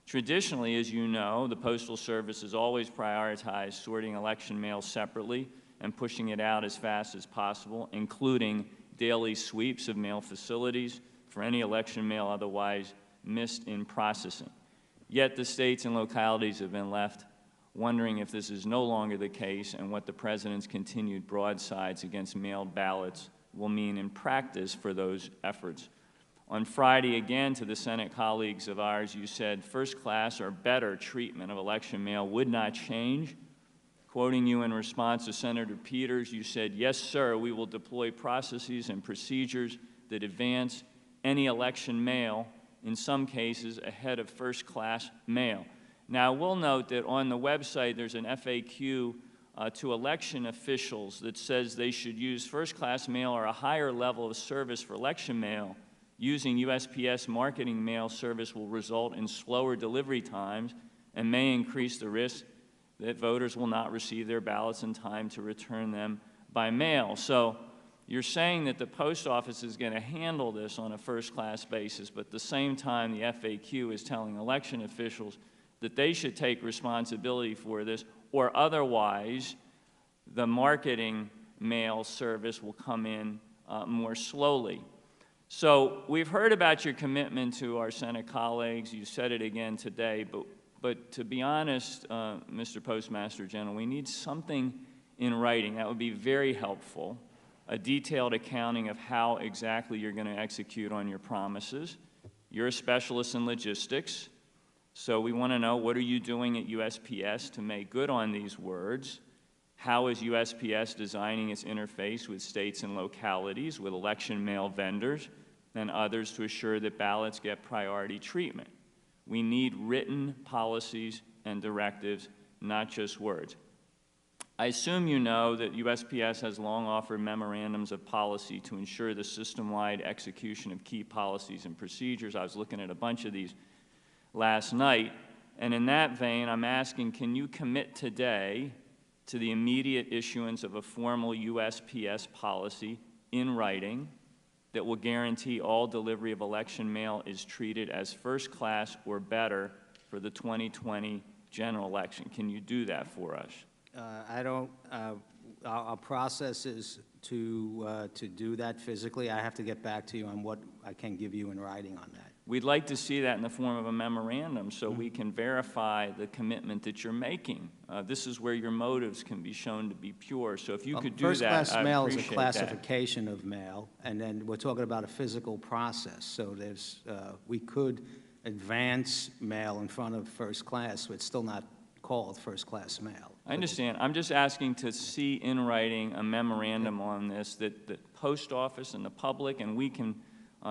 O: Traditionally, as you know, the Postal Service has always prioritized sorting election mail separately and pushing it out as fast as possible, including daily sweeps of mail facilities for any election mail otherwise missed in processing. Yet the states and localities have been left wondering if this is no longer the case and what the President's continued broadsides against mailed ballots will mean in practice for those efforts. On Friday, again, to the Senate colleagues of ours, you said first-class or better treatment of election mail would not change. Quoting you in response to Senator Peters, you said, yes, sir, we will deploy processes and procedures that advance any election mail, in some cases ahead of first-class mail. Now, we'll note that on the website there's an FAQ to election officials that says they should use first-class mail or a higher level of service for election mail. Using USPS marketing mail service will result in slower delivery times and may increase the risk that voters will not receive their ballots in time to return them by mail. So you're saying that the post office is going to handle this on a first-class basis, but at the same time the FAQ is telling election officials that they should take responsibility for this, or otherwise the marketing mail service will come in more slowly. So we've heard about your commitment to our Senate colleagues. You said it again today, but to be honest, Mr. Postmaster General, we need something in writing. That would be very helpful, a detailed accounting of how exactly you're going to execute on your promises. You're a specialist in logistics, so we want to know, what are you doing at USPS to make good on these words? How is USPS designing its interface with states and localities, with election mail vendors and others to assure that ballots get priority treatment? We need written policies and directives, not just words. I assume you know that USPS has long offered memorandums of policy to ensure the system-wide execution of key policies and procedures. I was looking at a bunch of these last night, and in that vein, I'm asking, can you commit today to the immediate issuance of a formal USPS policy in writing that will guarantee all delivery of election mail is treated as first class or better for the 2020 general election. Can you do that for us?
C: I don't, our process is to do that physically. I have to get back to you on what I can give you in writing on that.
O: We'd like to see that in the form of a memorandum so we can verify the commitment that you're making. This is where your motives can be shown to be pure. So if you could do that,
C: First-class
O: I
C: mail is a
O: appreciate
C: classification of mail, and then we're talking about a physical process. So there's, we could advance mail in front of first class, but it's still not called first-class mail.
O: I understand. I'm just asking to see in writing a memorandum on this that the post office and the public and we can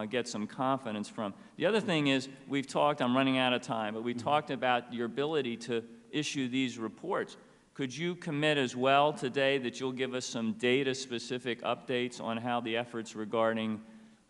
O: get some confidence from. The other thing is, we've talked, I'm running out of time, but we talked about your ability to issue these reports. Could you commit as well today that you'll give us some data-specific updates on how the efforts regarding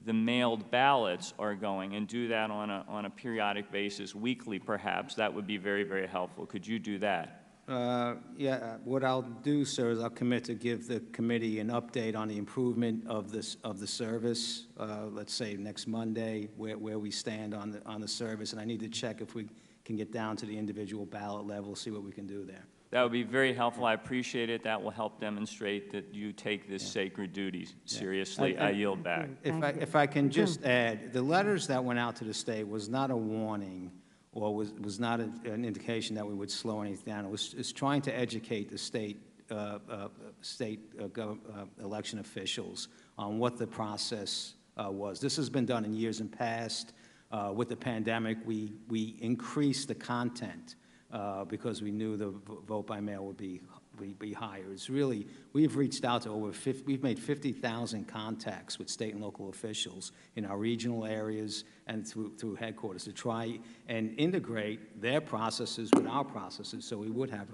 O: the mailed ballots are going, and do that on a periodic basis, weekly perhaps? That would be very, very helpful. Could you do that?
C: Yeah, what I'll do, sir, is I'll commit to give the committee an update on the improvement of the service. Let's say next Monday, where we stand on the service, and I need to check if we can get down to the individual ballot level, see what we can do there.
O: That would be very helpful. I appreciate it. That will help demonstrate that you take this sacred duty seriously. I yield back.
C: If I can just add, the letters that went out to the state was not a warning or was not an indication that we would slow anything down. It was trying to educate the state election officials on what the process was. This has been done in years in past. With the pandemic, we increased the content because we knew the vote by mail would be higher. It's really, we've reached out to we've made 50,000 contacts with state and local officials in our regional areas and through headquarters to try and integrate their processes with our processes so we would have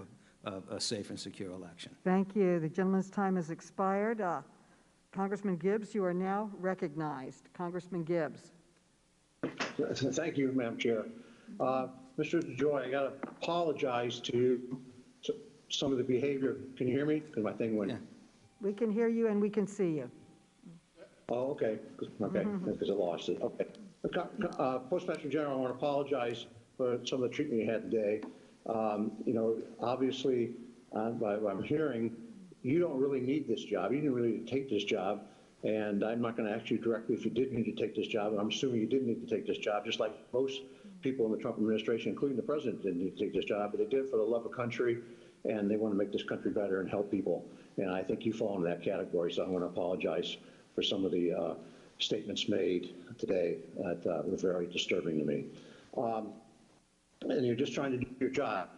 C: a safe and secure election.
A: Thank you. The gentleman's time has expired. Congressman Gibbs, you are now recognized. Congressman Gibbs.
D: Thank you, Madam Chair. Mr. DeJoy, I got to apologize to some of the behavior. Can you hear me? Because my thing went. Yeah.
A: We can hear you and we can see you.
D: Oh, okay. Okay, because I lost it. Okay. Postmaster General, I want to apologize for some of the treatment you had today. You know, obviously, by what I'm hearing, you don't really need this job. You didn't really need to take this job. And I'm not going to ask you directly if you did need to take this job, but I'm assuming you did need to take this job, just like most people in the Trump administration, including the president, didn't need to take this job, but they did it for the love of country, and they want to make this country better and help people. And I think you fall into that category, so I want to apologize for some of the statements made today that were very disturbing to me. And you're just trying to do your job.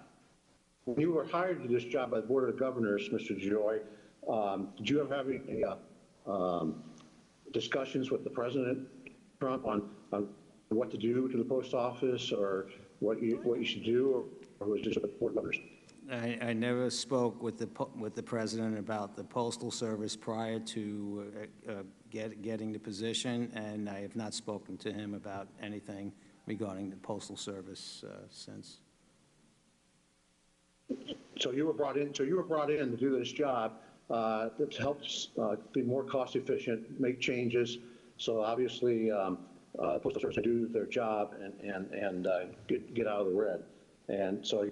D: When you were hired to this job by the Board of Governors, Mr. DeJoy, did you ever have any discussions with the President Trump on what to do to the post office or what you should do, or was it just with the Board of Governors?
C: I never spoke with the President about the Postal Service prior to getting the position, and I have not spoken to him about anything regarding the Postal Service since.
D: So you were brought in. So you were brought in to do this job to help be more cost efficient, make changes. So obviously, Postal Service can do their job and get out of the red. And so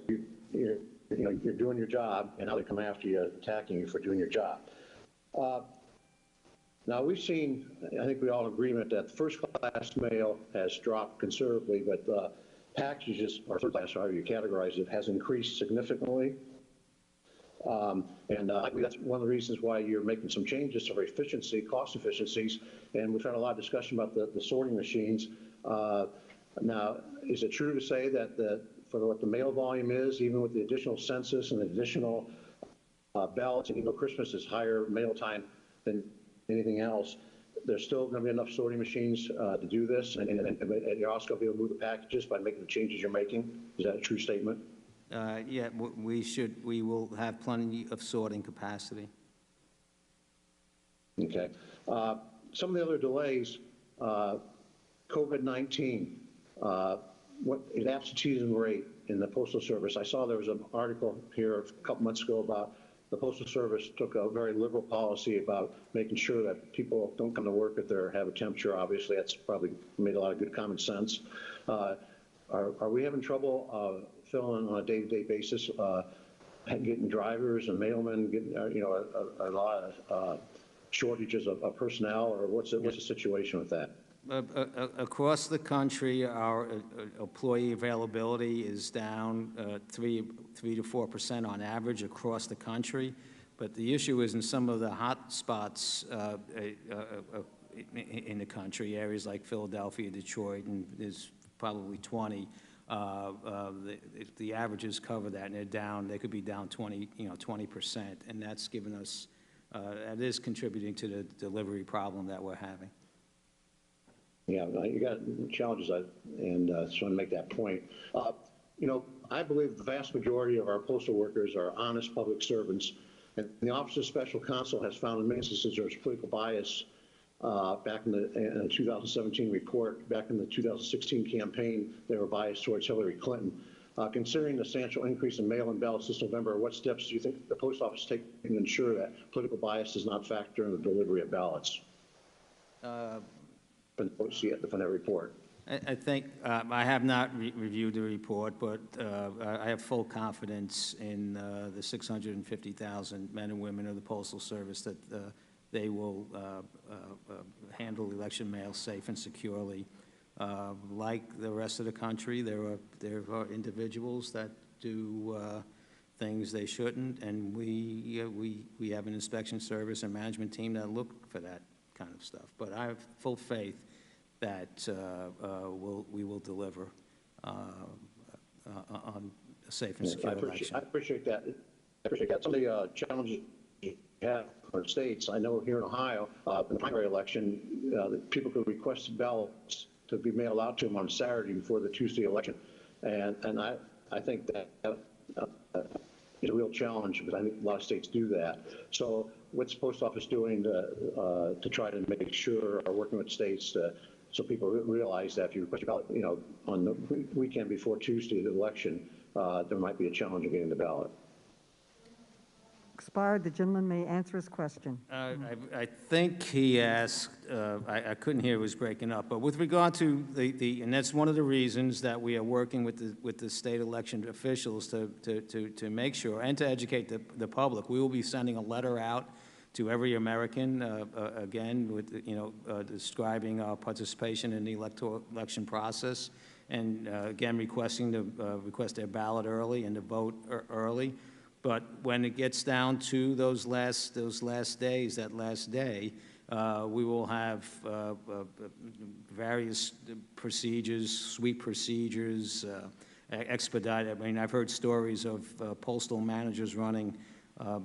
D: you're doing your job, and now they come after you, attacking you for doing your job. Now we've seen, I think we all agreement that first-class mail has dropped considerably, but packages, or third-class, however you categorize it, has increased significantly. And I think that's one of the reasons why you're making some changes for efficiency, cost efficiencies, and we've had a lot of discussion about the sorting machines. Now, is it true to say that for what the mail volume is, even with the additional census and additional ballots, and even though Christmas is higher mail time than anything else, there's still going to be enough sorting machines to do this, and you're also going to be able to move the packages by making the changes you're making? Is that a true statement?
C: Yeah, we will have plenty of sorting capacity.
D: Okay. Some of the other delays, COVID-19, what is absenteeism rate in the Postal Service? I saw there was an article here a couple months ago about
J: the Postal Service took a very liberal policy about making sure that people don't come to work if they have a temperature. Obviously, that's probably made a lot of good common sense. Are we having trouble filling on a day-to-day basis, getting drivers and mailmen, getting a lot of shortages of personnel, or what's the situation with that?
C: Across the country, our employee availability is down 3 to 4% on average across the country. But the issue is in some of the hot spots in the country, areas like Philadelphia, Detroit, and there's probably 20. The averages cover that, and they're down. They could be down 20%, and that's given us. That is contributing to the delivery problem that we're having.
J: Yeah, you got challenges, and just want to make that point. I believe the vast majority of our postal workers are honest public servants, and the Office of Special Counsel has found in many instances there's political bias. Back in the 2017 report, back in the 2016 campaign, they were biased towards Hillary Clinton. Considering the substantial increase in mail-in ballots this November, what steps do you think the Post Office is taking to ensure that political bias does not factor in the delivery of ballots? From that report.
C: I think I have not reviewed the report, but I have full confidence in the 650,000 men and women of the Postal Service that they will handle election mail safe and securely. Like the rest of the country, there are individuals that do things they shouldn't, and we have an inspection service and management team that look for that kind of stuff. But I have full faith that we will deliver on a safe and secure election.
J: I appreciate that. Some of the challenges you have for states, I know here in Ohio, in the primary election, people could request ballots to be mailed out to them on Saturday before the Tuesday election. And I think that is a real challenge, because I think a lot of states do that. So what's the Post Office doing to try to make sure, or working with states so people realize that if you request your ballot, on the weekend before Tuesday, the election, there might be a challenge of getting the ballot?
A: Expired. The gentleman may answer his question.
C: I think he asked, I couldn't hear, it was breaking up, but with regard to and that's one of the reasons that we are working with the state election officials to make sure, and to educate the public. We will be sending a letter out to every American, again, with describing our participation in the election process, and again requesting to request their ballot early and to vote early. But when it gets down to those last days, that last day, we will have various procedures, sweep procedures, expedited. I mean, I've heard stories of postal managers running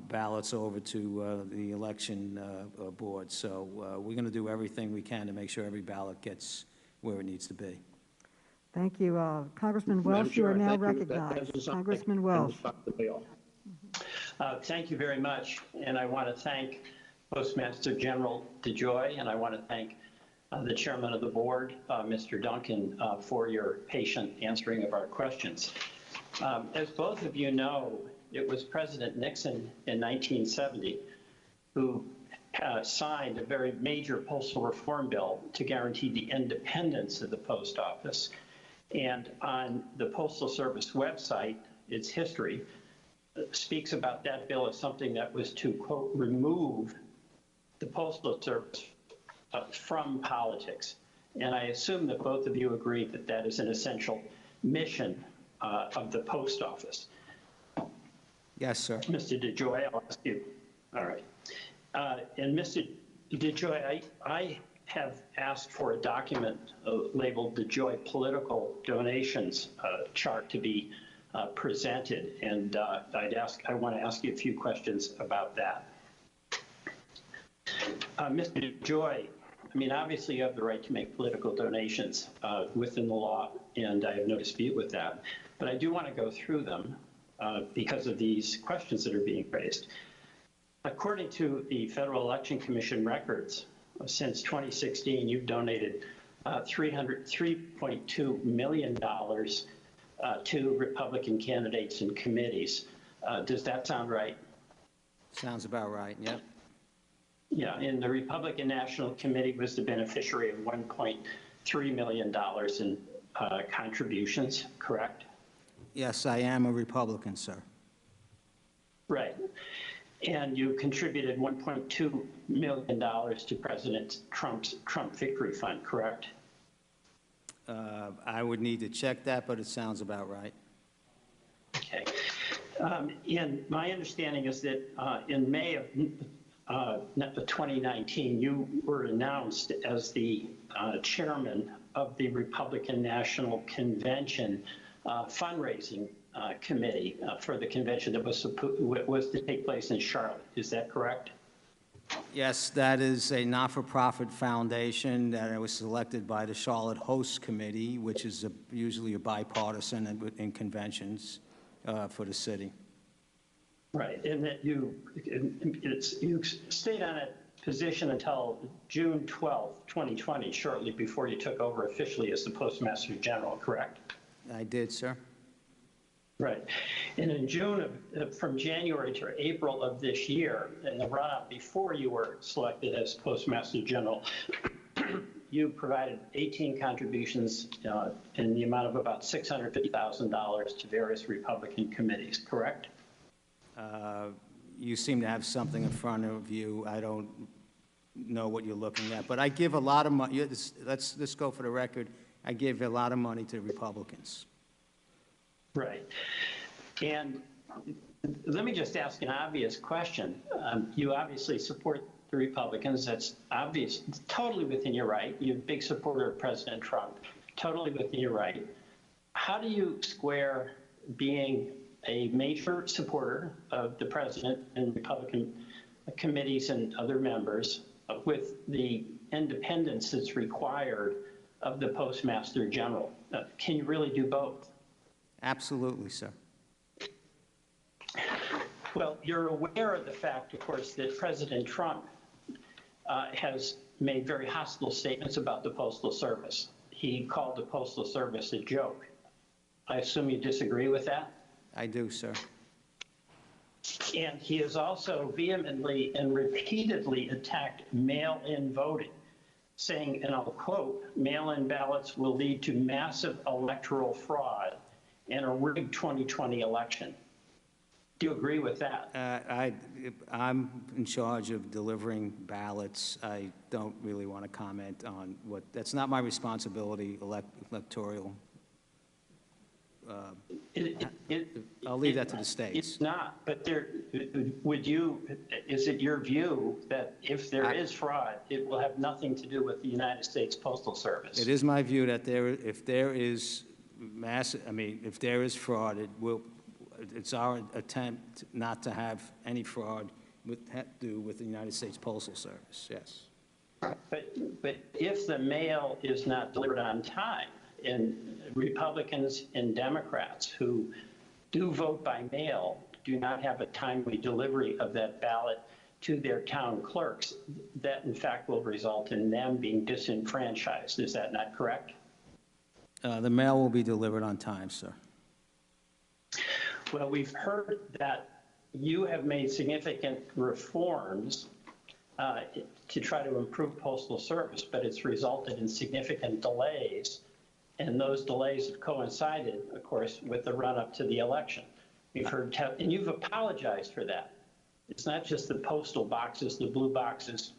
C: ballots over to the election board. So we're going to do everything we can to make sure every ballot gets where it needs to be.
A: Thank you. Congressman Welsh, you are now recognized. Congressman Welsh.
V: Thank you very much, and I want to thank Postmaster General DeJoy, and I want to thank the chairman of the board, Mr. Duncan, for your patient answering of our questions. As both of you know, it was President Nixon in 1970 who signed a very major postal reform bill to guarantee the independence of the post office. And on the Postal Service website, its history speaks about that bill as something that was to, quote, remove the Postal Service from politics. And I assume that both of you agree that that is an essential mission of the post office.
C: Yes, sir.
V: Mr. DeJoy, I'll ask you. All right. And Mr. DeJoy, I have asked for a document labeled DeJoy Political Donations chart to be presented, and I want to ask you a few questions about that. Mr. DeJoy, I mean, obviously you have the right to make political donations within the law, and I have no dispute with that. But I do want to go through them because of these questions that are being raised. According to the Federal Election Commission records, since 2016, you've donated $3.2 million to Republican candidates and committees. Does that sound right?
C: Sounds about right, yep.
V: Yeah, and the Republican National Committee was the beneficiary of $1.3 million in contributions, correct?
C: Yes, I am a Republican, sir.
V: Right. And you contributed $1.2 million to President Trump's Trump Victory Fund, correct?
C: I would need to check that, but it sounds about right.
V: Okay. And my understanding is that in May of 2019, you were announced as the chairman of the Republican National Convention fundraising committee for the convention that was to take place in Charlotte. Is that correct?
C: Yes, that is a not-for-profit foundation that was selected by the Charlotte Host Committee, which is usually a bipartisan in conventions for the city.
V: Right, and that you stayed on that position until June 12th, 2020, shortly before you took over officially as the Postmaster General, correct?
C: I did, sir.
V: Right. And in June, from January to April of this year, in the run-up before you were selected as Postmaster General, you provided 18 contributions in the amount of about $650,000 to various Republican committees, correct?
C: You seem to have something in front of you. I don't know what you're looking at, but I give a lot of money. Let's go for the record. I give a lot of money to Republicans.
V: Right. And let me just ask an obvious question. You obviously support the Republicans. That's obvious, totally within your right. You're a big supporter of President Trump, totally within your right. How do you square being a major supporter of the president and Republican committees and other members with the independence that's required of the Postmaster General? Can you really do both?
C: Absolutely, sir.
V: Well, you're aware of the fact, of course, that President Trump has made very hostile statements about the Postal Service. He called the Postal Service a joke. I assume you disagree with that?
C: I do, sir.
V: And he has also vehemently and repeatedly attacked mail-in voting, saying, and I'll quote, "Mail-in ballots will lead to massive electoral fraud and a rigged 2020 election." Do you agree with that?
C: I'm in charge of delivering ballots. I don't really want to comment on what, that's not my responsibility, electoral. I'll leave that to the states.
V: It's not, but is it your view that if there is fraud, it will have nothing to do with the United States Postal Service?
C: It is my view that if there is fraud, it's our attempt not to have any fraud to do with the United States Postal Service, yes.
V: But if the mail is not delivered on time, and Republicans and Democrats who do vote by mail do not have a timely delivery of that ballot to their town clerks, that in fact will result in them being disenfranchised. Is that not correct?
C: The mail will be delivered on time, sir.
V: Well, we've heard that you have made significant reforms to try to improve Postal Service, but it's resulted in significant delays. And those delays have coincided, of course, with the run-up to the election. We've heard, and you've apologized for that. It's not just the postal boxes, the blue boxes,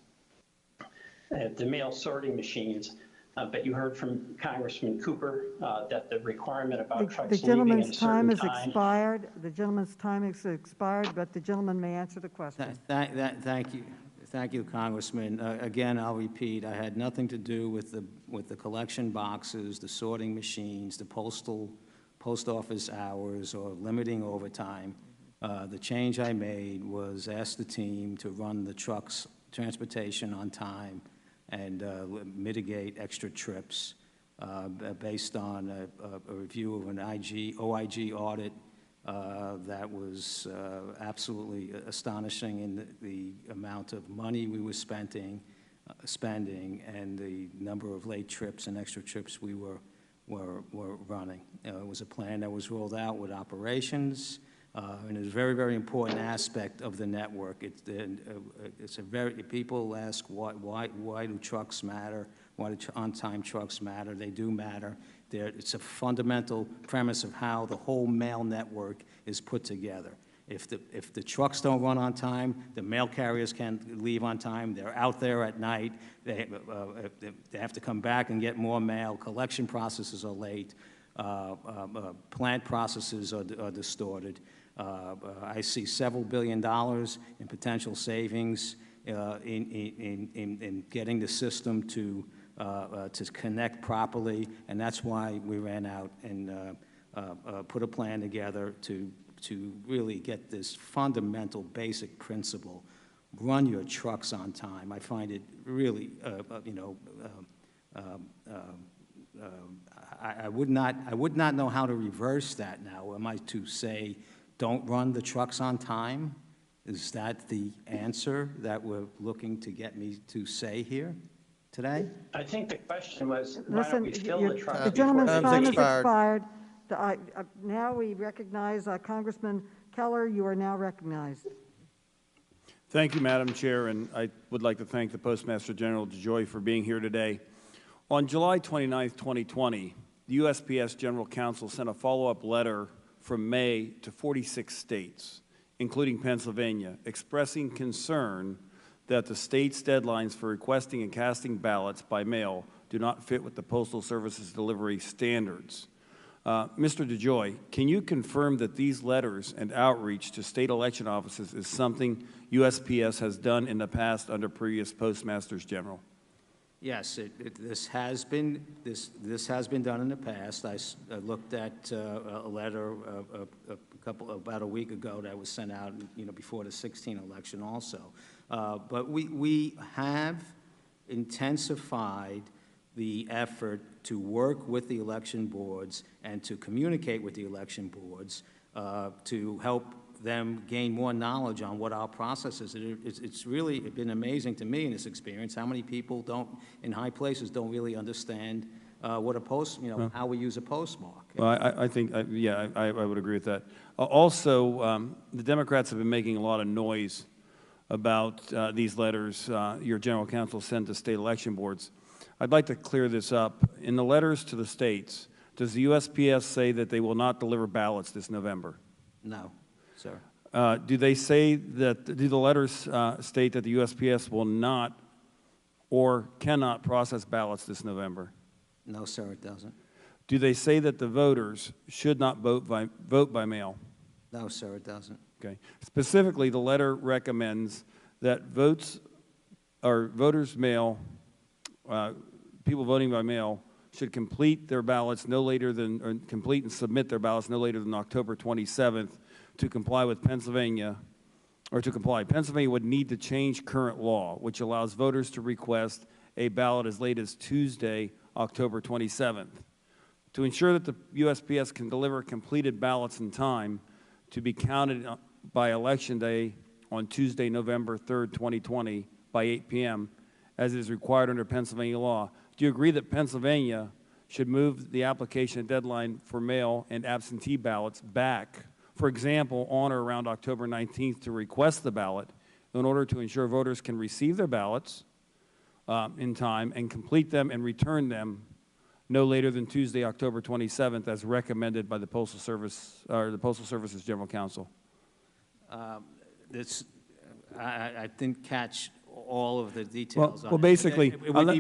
V: the mail sorting machines, but you heard from Congressman Cooper that the requirement about trucks leaving at a certain time.
A: Expired. The gentleman's time is expired, but the gentleman may answer the question.
C: Thank you. Thank you, Congressman. Again, I'll repeat, I had nothing to do with the collection boxes, the sorting machines, the post office hours, or limiting overtime. The change I made was ask the team to run the trucks, transportation on time, and mitigate extra trips based on a review of an OIG audit that was absolutely astonishing in the amount of money we were spending and the number of late trips and extra trips we were running. It was a plan that was rolled out with operations, and it's a very, very important aspect of the network. It's a very, people ask why do trucks matter? Why do on-time trucks matter? They do matter. It's a fundamental premise of how the whole mail network is put together. If the trucks don't run on time, the mail carriers can't leave on time. They're out there at night. They have to come back and get more mail. Collection processes are late. Plant processes are distorted. I see several $1 billion in potential savings in getting the system to connect properly, and that's why we ran out and put a plan together to really get this fundamental basic principle: run your trucks on time. I find it really, I would not know how to reverse that now. Am I to say, don't run the trucks on time? Is that the answer that we're looking to get me to say here today?
V: I think the question was, why don't we fill the trucks?
A: The gentleman's
V: before
A: time
V: they
A: has
V: leave?
A: expired. Now we recognize Congressman Keller. You are now recognized.
B: Thank you, Madam Chair, and I would like to thank the Postmaster General DeJoy for being here today. On July 29, 2020, the USPS General Counsel sent a follow-up letter from May to 46 states, including Pennsylvania, expressing concern that the state's deadlines for requesting and casting ballots by mail do not fit with the Postal Service's delivery standards. Mr. DeJoy, can you confirm that these letters and outreach to state election offices is something USPS has done in the past under previous Postmasters General?
C: Yes, this has been done in the past. I looked at a letter about a week ago that was sent out, before the 2016 election also. But we have intensified the effort to work with the election boards and to communicate with the election boards to help them gain more knowledge on what our process is. It's really been amazing to me in this experience how many people in high places don't really understand what a how we use a postmark.
B: Well, I think, yeah, I would agree with that. Also, the Democrats have been making a lot of noise about these letters your general counsel sent to state election boards. I'd like to clear this up. In the letters to the states, does the USPS say that they will not deliver ballots this November?
C: No, sir.
B: Do they say that, do the letters state that the USPS will not or cannot process ballots this November?
C: No, sir, it doesn't.
B: Do they say that the voters should not vote by mail?
C: No, sir, it doesn't.
B: Okay. Specifically, the letter recommends that voters mail, people voting by mail should complete their ballots no later than, or complete and submit their ballots no later than October 27th to comply with Pennsylvania, or to comply. Pennsylvania would need to change current law, which allows voters to request a ballot as late as Tuesday, October 27th. To ensure that the USPS can deliver completed ballots in time to be counted by Election Day on Tuesday, November 3rd, 2020 by 8 p.m., as it is required under Pennsylvania law. Do you agree that Pennsylvania should move the application deadline for mail and absentee ballots back, for example, on or around October 19th to request the ballot in order to ensure voters can receive their ballots in time and complete them and return them no later than Tuesday, October 27th, as recommended by the Postal Service or the Postal Service's General Counsel?
C: I didn't catch all of the details.
B: Well, basically,
C: it would be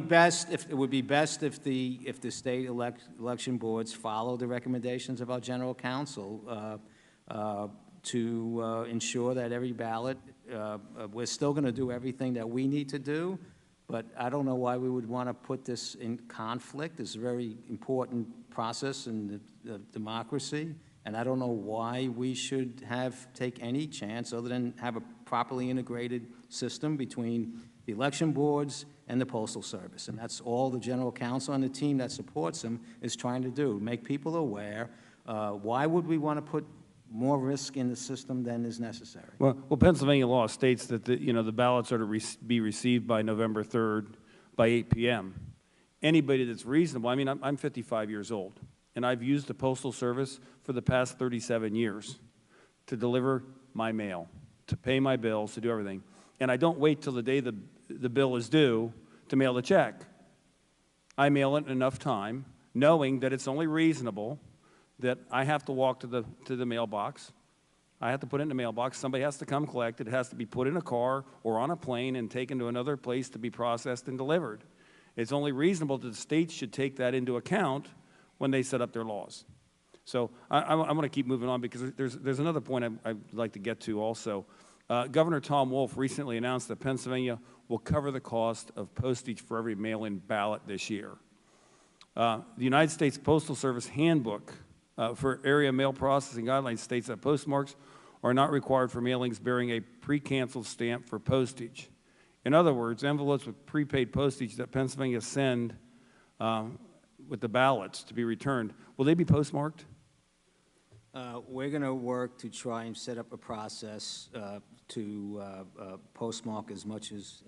C: best if the state election boards follow the recommendations of our General Counsel to ensure that every ballot, we're still going to do everything that we need to do. But I don't know why we would want to put this in conflict. It's a very important process in the democracy, and I don't know why we should take any chance other than have a properly integrated system between the election boards and the Postal Service. And that's all the General Counsel and the team that supports them is trying to do, make people aware. Why would we want to put more risk in the system than is necessary?
B: Well, Pennsylvania law states that the ballots are to be received by November 3rd by 8 p.m. Anybody that's reasonable, I mean, I'm 55 years old, and I've used the Postal Service for the past 37 years.
Q: to deliver my mail, to pay my bills, to do everything. And I don't wait till the day the bill is due to mail the check. I mail it in enough time, knowing that it's only reasonable that I have to walk to the mailbox. I have to put it in the mailbox. Somebody has to come collect it. It has to be put in a car or on a plane and taken to another place to be processed and delivered. It's only reasonable that the states should take that into account when they set up their laws. So I'm going to keep moving on because there's another point I'd like to get to also. Governor Tom Wolf recently announced that Pennsylvania will cover the cost of postage for every mail-in ballot this year. The United States Postal Service Handbook for area mail processing guidelines states that postmarks are not required for mailings bearing a pre-canceled stamp for postage. In other words, envelopes with prepaid postage that Pennsylvania send with the ballots to be returned, will they be postmarked?
C: We're going to work to try and set up a process to postmark as much as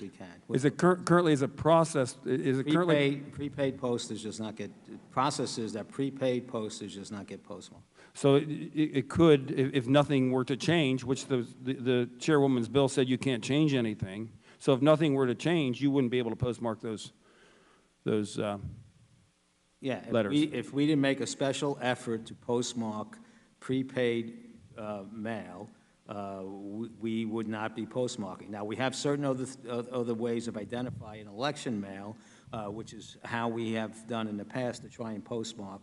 C: we can.
Q: Is it currently is a process? Is it currently
C: prepaid postage does not get processes that prepaid postage does not get postmarked.
Q: So it could, if nothing were to change, which the chairwoman's bill said you can't change anything. So if nothing were to change, you wouldn't be able to postmark those
C: Yeah,
Q: letters.
C: If we didn't make a special effort to postmark prepaid mail, we would not be postmarking. Now, we have certain other ways of identifying election mail, which is how we have done in the past to try and postmark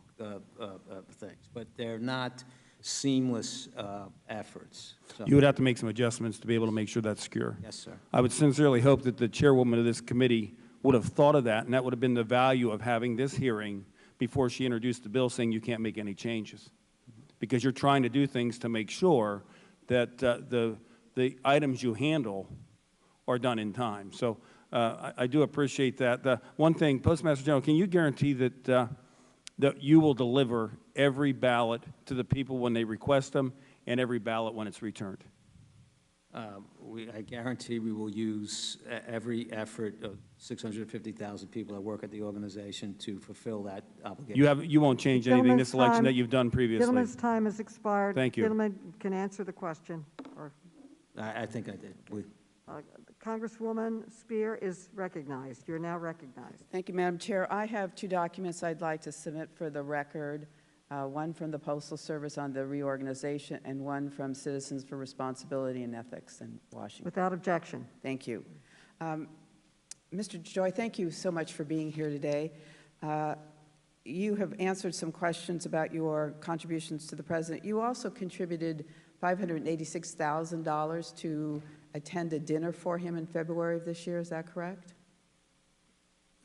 C: things, but they're not seamless efforts. So.
Q: You would have to make some adjustments to be able to make sure that's secure.
C: Yes, sir.
Q: I would sincerely hope that the chairwoman of this committee would have thought of that, and that would have been the value of having this hearing before she introduced the bill saying you can't make any changes. Because you're trying to do things to make sure that the items you handle are done in time. So I do appreciate that. The one thing, Postmaster General, can you guarantee that, that you will deliver every ballot to the people when they request them and every ballot when it's returned?
C: I guarantee we will use every effort of 650,000 people that work at the organization to fulfill that obligation.
Q: You won't change anything this election that you've done previously.
A: Gentleman's time has expired.
Q: Thank you.
A: Gentleman can answer the question. Or,
C: I think I did.
A: Congresswoman Spear is recognized. You're now recognized.
R: Thank you, Madam Chair. I have two documents I'd like to submit for the record. One from the Postal Service on the reorganization and one from Citizens for Responsibility and Ethics in Washington.
A: Without objection.
R: Thank you. Mr. DeJoy, thank you so much for being here today. You have answered some questions about your contributions to the President. You also contributed $586,000 to attend a dinner for him in February of this year. Is that correct?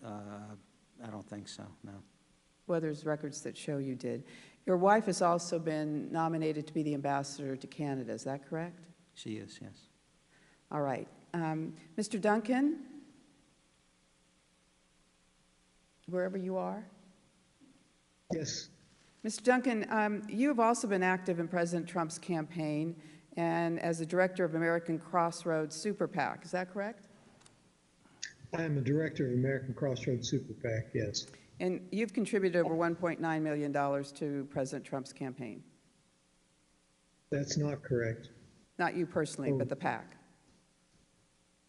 C: I don't think so, no.
R: Well, there's records that show you did. Your wife has also been nominated to be the ambassador to Canada. Is that correct?
C: She is, yes.
R: All right. Mr. Duncan, wherever you are.
D: Yes.
R: Mr. Duncan, you have also been active in President Trump's campaign and as the director of American Crossroads Super PAC. Is that correct?
D: I am a director of American Crossroads Super PAC, yes.
R: And you've contributed over $1.9 million to President Trump's campaign.
D: That's not correct.
R: Not you personally, but the PAC.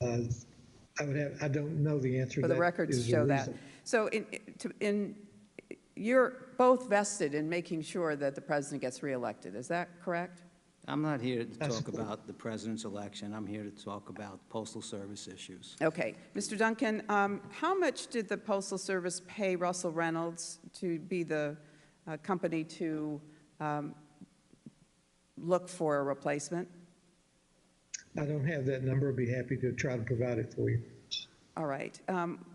D: I don't know the answer to that.
R: For the records show that. So you're both vested in making sure that the president gets reelected. Is that correct?
C: I'm not here to talk about the president's election. I'm here to talk about Postal Service issues.
R: Okay. Mr. Duncan, how much did the Postal Service pay Russell Reynolds to be the company to look for a replacement?
D: I don't have that number. I'd be happy to try to provide it for you.
R: All right.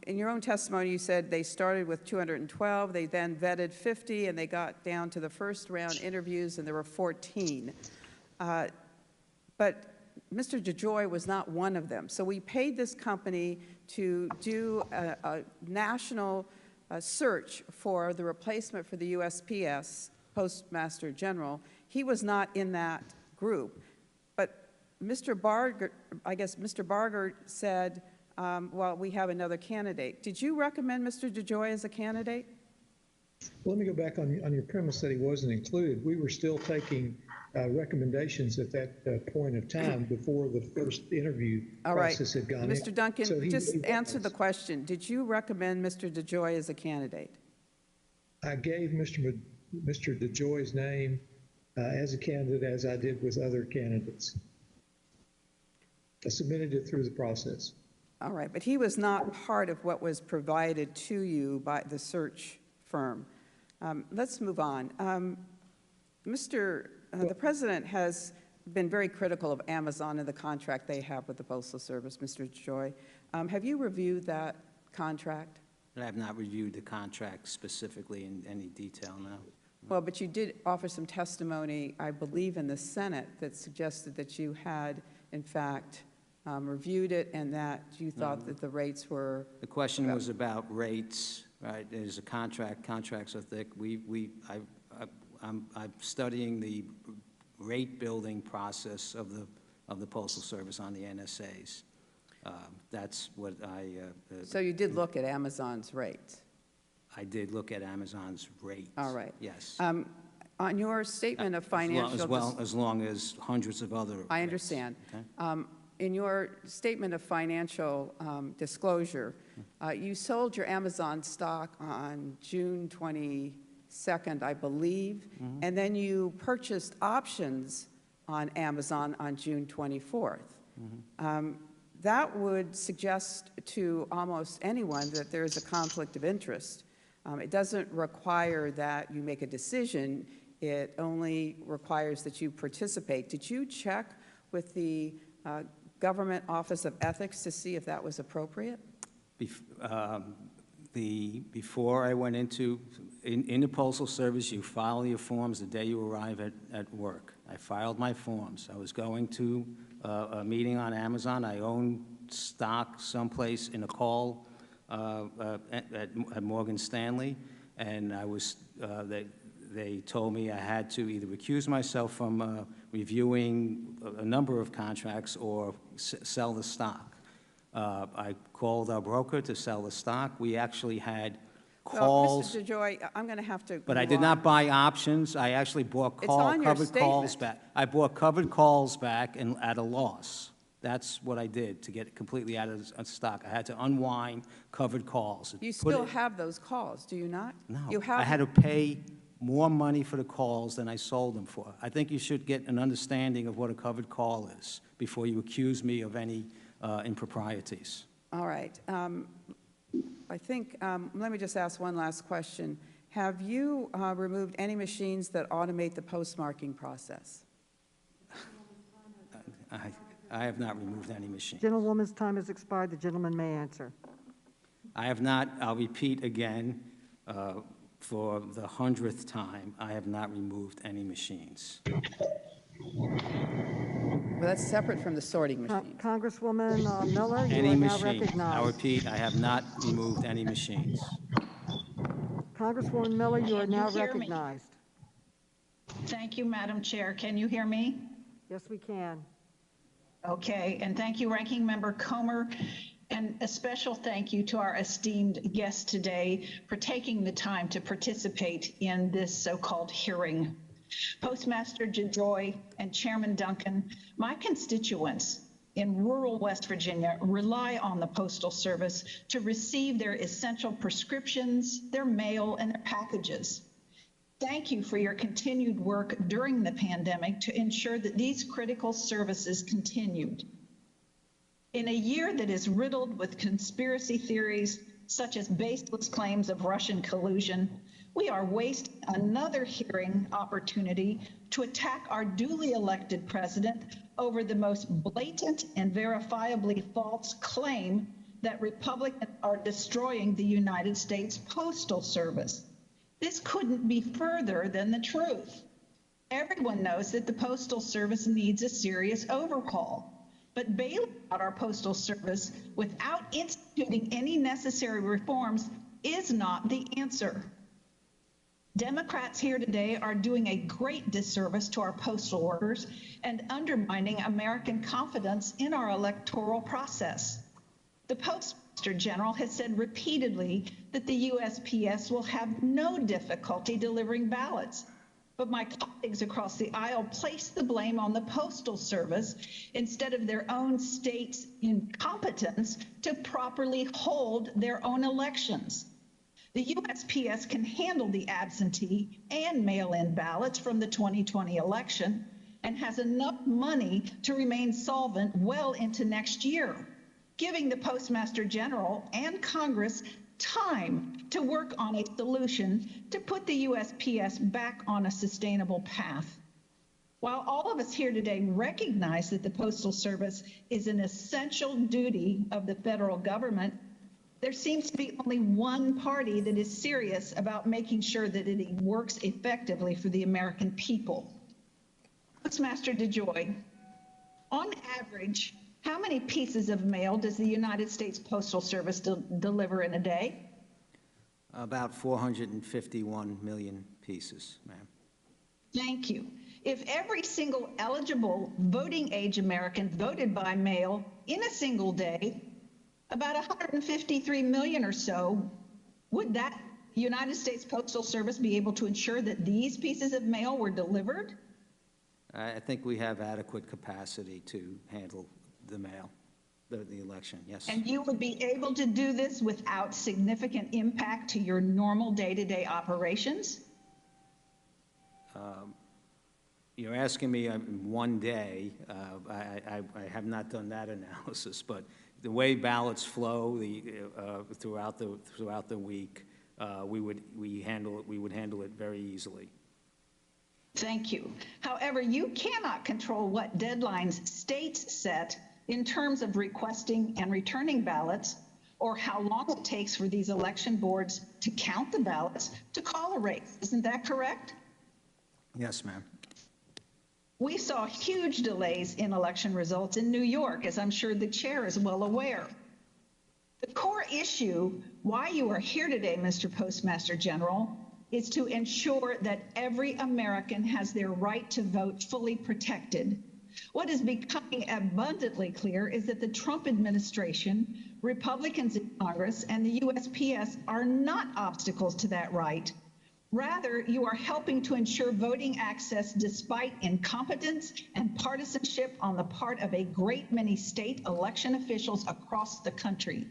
R: In your own testimony, you said they started with 212, they then vetted 50, and they got down to the first round interviews, and there were 14. But Mr. DeJoy was not one of them. So we paid this company to do a national search for the replacement for the USPS, Postmaster General. He was not in that group. But Mr. Barger, I guess Mr. Barger said, well, we have another candidate. Did you recommend Mr. DeJoy as a candidate?
D: Let me go back on your premise that he wasn't included. We were still taking recommendations at that point of time before the first interview process had gone in.
R: Mr. Duncan,
D: So
R: just answer the question. Did you recommend Mr. DeJoy as a candidate?
D: I gave Mr. DeJoy's name as a candidate, as I did with other candidates. I submitted it through the process.
R: All right, but he was not part of what was provided to you by the search firm. Let's move on. The President has been very critical of Amazon and the contract they have with the Postal Service, Mr. DeJoy. Have you reviewed that contract?
C: I have not reviewed the contract specifically in any detail, no.
R: Well, but you did offer some testimony, I believe, in the Senate that suggested that you had, in fact, reviewed it and that you thought that the rates were...
C: The question was about rates, right? There's a contract. Contracts are thick. I'm studying the rate building process of the Postal Service on the NSAs. That's what
R: So you did look at Amazon's rates?
C: I did look at Amazon's rates.
R: All right.
C: Yes.
R: On your statement of financial...
C: As long as hundreds of other...
R: I understand.
C: Okay.
R: In your statement of financial disclosure, you sold your Amazon stock on June 22nd, I believe, and then you purchased options on Amazon on June 24th. That would suggest to almost anyone that there is a conflict of interest. It doesn't require that you make a decision. It only requires that you participate. Did you check with the Government Office of Ethics to see if that was appropriate?
C: Before I went into the Postal Service, you file your forms the day you arrive at work. I filed my forms. I was going to a meeting on Amazon. I own stock someplace in a call at Morgan Stanley, and I was they told me I had to either recuse myself from reviewing a number of contracts or sell the stock. I called our broker to sell the stock. We actually had calls.
R: Well, Mr. DeJoy, I'm going to have to.
C: But I did not buy options. I actually bought covered calls back. I bought covered calls back and at a loss. That's what I did to get completely out of stock. I had to unwind covered calls.
R: You still have those calls, do you not?
C: No.
R: You have.
C: I had to pay more money for the calls than I sold them for. I think you should get an understanding of what a covered call is before you accuse me of any improprieties.
R: All right. I think, let me just ask one last question. Have you removed any machines that automate the postmarking process?
C: I have not removed any machine.
A: Gentlewoman's time has expired. The gentleman may answer.
C: I have not, I'll repeat again, for the 100th time, I have not removed any machines.
R: Well, that's separate from the sorting machine.
A: Congresswoman Miller, you
C: Any
A: are now
C: machine.
A: recognized.
C: I'll repeat, I have not removed any machines.
A: Congresswoman Miller, you are now
G: Can you hear me?
A: recognized.
G: Thank you, Madam Chair. Can you hear me?
A: Yes, we can.
G: Okay, and thank you, Ranking Member Comer, and a special thank you to our esteemed guest today for taking the time to participate in this so-called hearing. Postmaster DeJoy and Chairman Duncan, my constituents in rural West Virginia rely on the Postal Service to receive their essential prescriptions, their mail, and their packages. Thank you for your continued work during the pandemic to ensure that these critical services continued. In a year that is riddled with conspiracy theories, such as baseless claims of Russian collusion, we are wasting another hearing opportunity to attack our duly elected president over the most blatant and verifiably false claim that Republicans are destroying the United States Postal Service. This couldn't be further than the truth. Everyone knows that the Postal Service needs a serious overhaul, but bailing out our Postal Service without instituting any necessary reforms is not the answer. Democrats here today are doing a great disservice to our postal workers and undermining American confidence in our electoral process. The Postmaster General has said repeatedly that the USPS will have no difficulty delivering ballots. But my colleagues across the aisle place the blame on the Postal Service instead of their own state's incompetence to properly hold their own elections. The USPS can handle the absentee and mail-in ballots from the 2020 election and has enough money to remain solvent well into next year, giving the Postmaster General and Congress time to work on a solution to put the USPS back on a sustainable path. While all of us here today recognize that the Postal Service is an essential duty of the federal government, there seems to be only one party that is serious about making sure that it works effectively for the American people. Postmaster DeJoy, on average, how many pieces of mail does the United States Postal Service deliver in a day?
C: About 451 million pieces, ma'am.
G: Thank you. If every single eligible voting age American voted by mail in a single day, about 153 million or so, would that United States Postal Service be able to ensure that these pieces of mail were delivered?
C: I think we have adequate capacity to handle the mail, the election, yes.
G: And you would be able to do this without significant impact to your normal day-to-day operations?
C: You're asking me one day. I have not done that analysis, but the way ballots flow throughout the week, we would handle it very easily.
G: Thank you. However, you cannot control what deadlines states set in terms of requesting and returning ballots, or how long it takes for these election boards to count the ballots to call a race. Isn't that correct?
C: Yes, ma'am.
G: We saw huge delays in election results in New York, as I'm sure the chair is well aware. The core issue why you are here today, Mr. Postmaster General, is to ensure that every American has their right to vote fully protected. What is becoming abundantly clear is that the Trump administration, Republicans in Congress, and the USPS are not obstacles to that right. Rather, you are helping to ensure voting access despite incompetence and partisanship on the part of a great many state election officials across the country.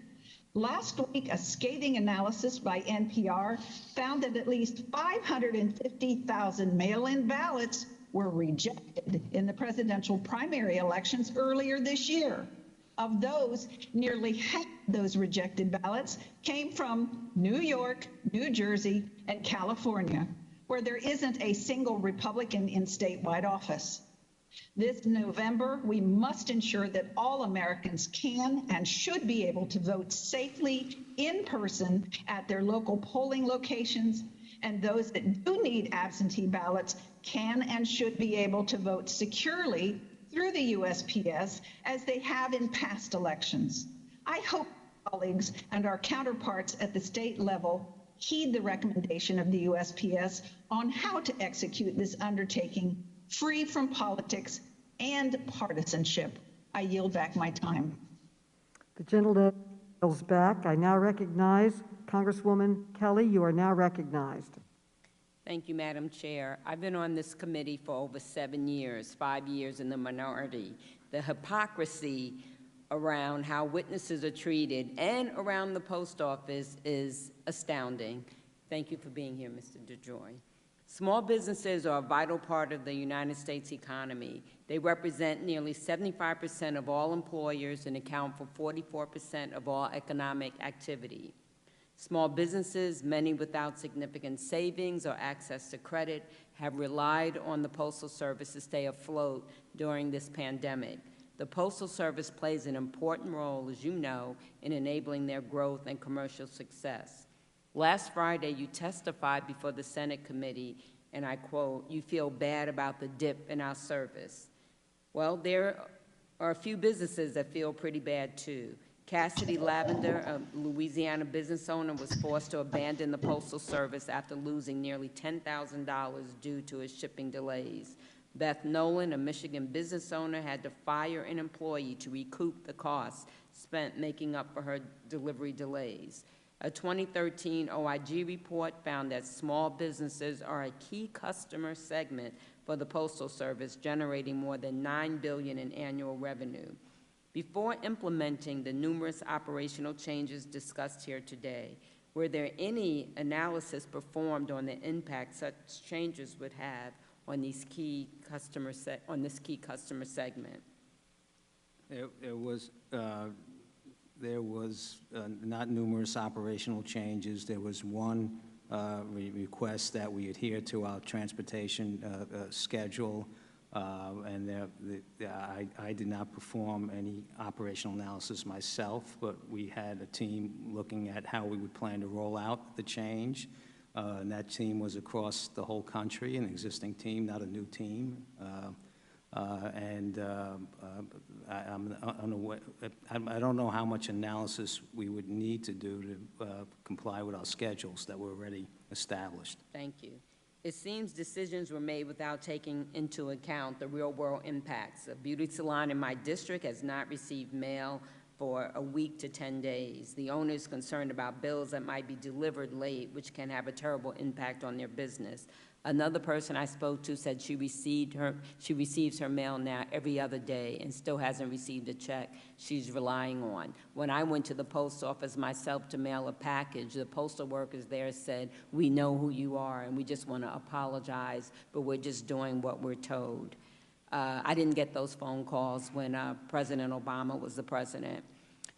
G: Last week, a scathing analysis by NPR found that at least 550,000 mail-in ballots were rejected in the presidential primary elections earlier this year. Of those, nearly half of those rejected ballots came from New York, New Jersey, and California, where there isn't a single Republican in statewide office. This November, we must ensure that all Americans can and should be able to vote safely in person at their local polling locations, and those that do need absentee ballots can and should be able to vote securely through the USPS as they have in past elections. I hope colleagues and our counterparts at the state level heed the recommendation of the USPS on how to execute this undertaking free from politics and partisanship. I yield back my time.
A: The gentleman yields back. I now recognize Congresswoman Kelly. You are now recognized.
S: Thank you, Madam Chair. I've been on this committee for over 7 years, 5 years in the minority. The hypocrisy around how witnesses are treated and around the post office is astounding. Thank you for being here, Mr. DeJoy. Small businesses are a vital part of the United States economy. They represent nearly 75% of all employers and account for 44% of all economic activity. Small businesses, many without significant savings or access to credit, have relied on the Postal Service to stay afloat during this pandemic. The Postal Service plays an important role, as you know, in enabling their growth and commercial success. Last Friday, you testified before the Senate committee, and I quote, "You feel bad about the dip in our service." Well, there are a few businesses that feel pretty bad, too. Cassidy Lavender, a Louisiana business owner, was forced to abandon the Postal Service after losing nearly $10,000 due to his shipping delays. Beth Nolan, a Michigan business owner, had to fire an employee to recoup the costs spent making up for her delivery delays. A 2013 OIG report found that small businesses are a key customer segment for the Postal Service, generating more than $9 billion in annual revenue. Before implementing the numerous operational changes discussed here today, were there any analysis performed on the impact such changes would have on these key customer segment?
C: There was not numerous operational changes. There was one request that we adhere to our transportation schedule, and I did not perform any operational analysis myself, but we had a team looking at how we would plan to roll out the change. And that team was across the whole country, an existing team, not a new team. I don't know how much analysis we would need to do to comply with our schedules that were already established.
S: Thank you. It seems decisions were made without taking into account the real-world impacts. A beauty salon in my district has not received mail for a week to 10 days. The owner is concerned about bills that might be delivered late, which can have a terrible impact on their business. Another person I spoke to said she receives her mail now every other day and still hasn't received a check she's relying on. When I went to the post office myself to mail a package, the postal workers there said, "We know who you are and we just want to apologize, but we're just doing what we're told." I didn't get those phone calls when President Obama was the president.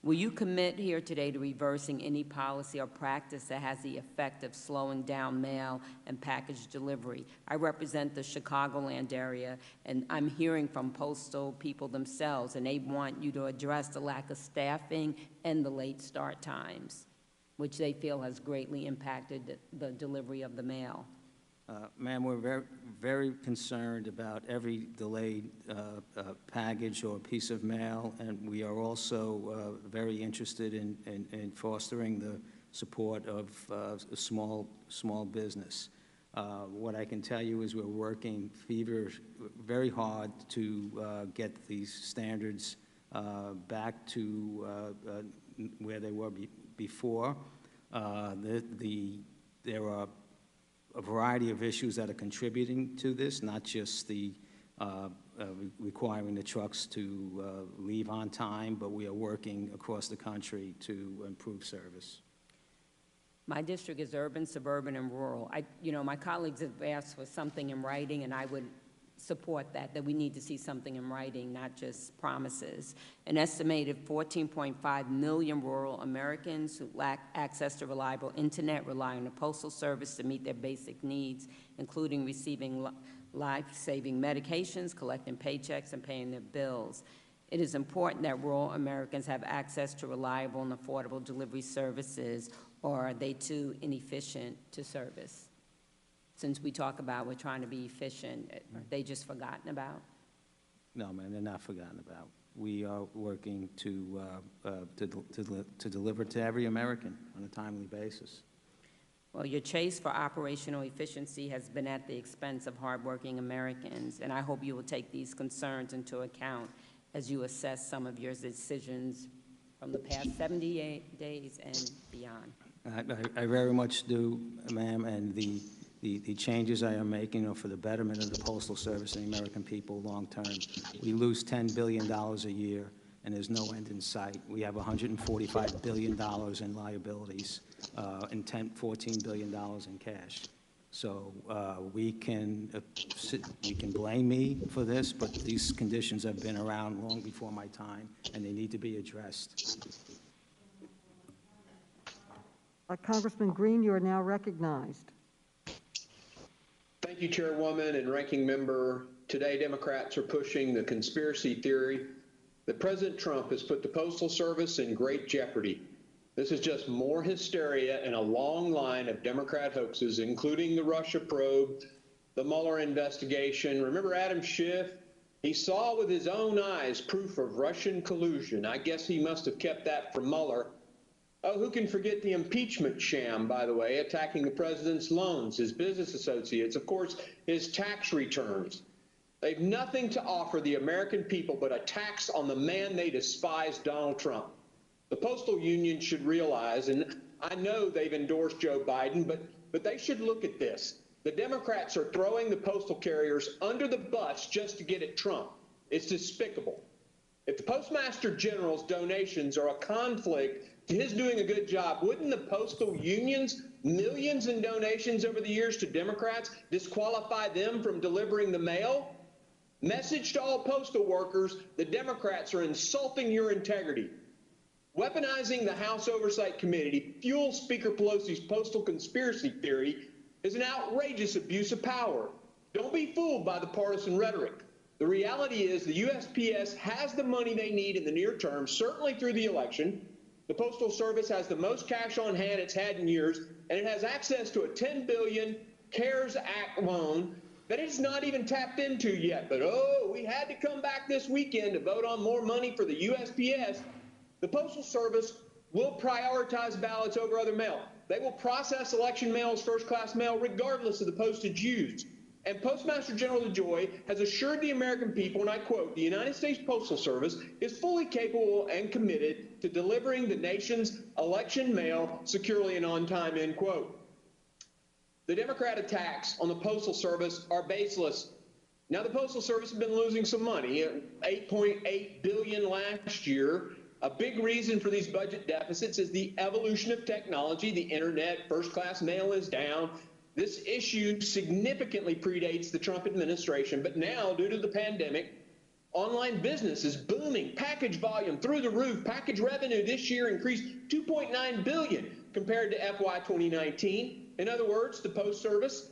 S: Will you commit here today to reversing any policy or practice that has the effect of slowing down mail and package delivery? I represent the Chicagoland area, and I'm hearing from postal people themselves, and they want you to address the lack of staffing and the late start times, which they feel has greatly impacted the delivery of the mail.
C: Ma'am, we're very, very concerned about every delayed package or piece of mail, and we are also very interested in fostering the support of small business. What I can tell you is we're working very hard to get these standards back to where they were before. There are a variety of issues that are contributing to this, not just the requiring the trucks to leave on time, but we are working across the country to improve service.
S: My district is urban, suburban, and rural. My colleagues have asked for something in writing, and I would support that we need to see something in writing, not just promises. An estimated 14.5 million rural Americans who lack access to reliable internet rely on the Postal Service to meet their basic needs, including receiving life-saving medications, collecting paychecks, and paying their bills. It is important that rural Americans have access to reliable and affordable delivery services, or are they too inefficient to service? Since we talk about we're trying to be efficient, are they just forgotten about?
C: No, ma'am, they're not forgotten about. We are working to deliver to every American on a timely basis.
S: Well, your chase for operational efficiency has been at the expense of hardworking Americans, and I hope you will take these concerns into account as you assess some of your decisions from the past 78 days and beyond.
C: I very much do, ma'am, and the changes I am making are for the betterment of the Postal Service and the American people long term. We lose $10 billion a year, and there's no end in sight. We have $145 billion in liabilities and $14 billion in cash. So we can blame me for this, but these conditions have been around long before my time, and they need to be addressed.
A: Congressman Green, you are now recognized.
M: Thank you, Chairwoman and Ranking Member. Today, Democrats are pushing the conspiracy theory that President Trump has put the Postal Service in great jeopardy. This is just more hysteria in a long line of Democrat hoaxes, including the Russia probe, the Mueller investigation. Remember Adam Schiff? He saw with his own eyes proof of Russian collusion. I guess he must have kept that from Mueller. Oh, who can forget the impeachment sham, by the way, attacking the president's loans, his business associates, of course, his tax returns. They've nothing to offer the American people but a tax on the man they despise, Donald Trump. The Postal Union should realize, and I know they've endorsed Joe Biden, but they should look at this. The Democrats are throwing the postal carriers under the bus just to get at Trump. It's despicable. If the Postmaster General's donations are a conflict to his doing a good job, wouldn't the postal unions, millions in donations over the years to Democrats, disqualify them from delivering the mail? Message to all postal workers, the Democrats are insulting your integrity. Weaponizing the House Oversight Committee to fuel Speaker Pelosi's postal conspiracy theory is an outrageous abuse of power. Don't be fooled by the partisan rhetoric. The reality is the USPS has the money they need in the near term, certainly through the election. The Postal Service has the most cash on hand it's had in years, and it has access to a $10 billion CARES Act loan that it's not even tapped into yet. But, oh, we had to come back this weekend to vote on more money for the USPS. The Postal Service will prioritize ballots over other mail. They will process election mail as first-class mail regardless of the postage used. And Postmaster General DeJoy has assured the American people, and I quote, the United States Postal Service is fully capable and committed to delivering the nation's election mail securely and on time, end quote. The Democrat attacks on the Postal Service are baseless. Now, the Postal Service has been losing some money, $8.8 billion last year. A big reason for these budget deficits is the evolution of technology. The internet, first-class mail is down. This issue significantly predates the Trump administration, but now, due to the pandemic, online business is booming. Package volume through the roof. Package revenue this year increased $2.9 billion compared to FY 2019. In other words, the Post Service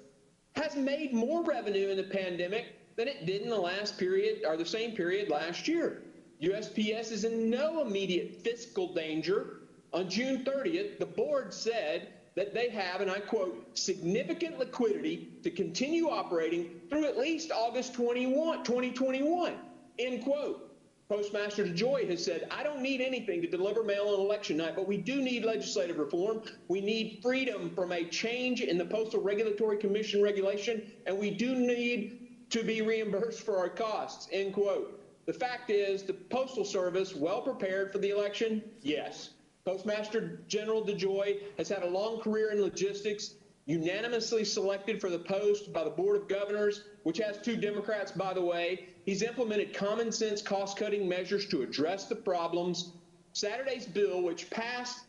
M: has made more revenue in the pandemic than it did in the last period or the same period last year. USPS is in no immediate fiscal danger. On June 30th, the board said that they have, and I quote, significant liquidity to continue operating through at least August 2021, end quote. Postmaster DeJoy has said, I don't need anything to deliver mail on election night, but we do need legislative reform. We need freedom from a change in the Postal Regulatory Commission regulation, and we do need to be reimbursed for our costs, end quote. The fact is, the Postal Service well prepared for the election? Yes. Postmaster General DeJoy has had a long career in logistics, unanimously selected for the post by the Board of Governors, which has 2 Democrats, by the way. He's implemented common sense cost-cutting measures to address the problems. Saturday's bill, which passed,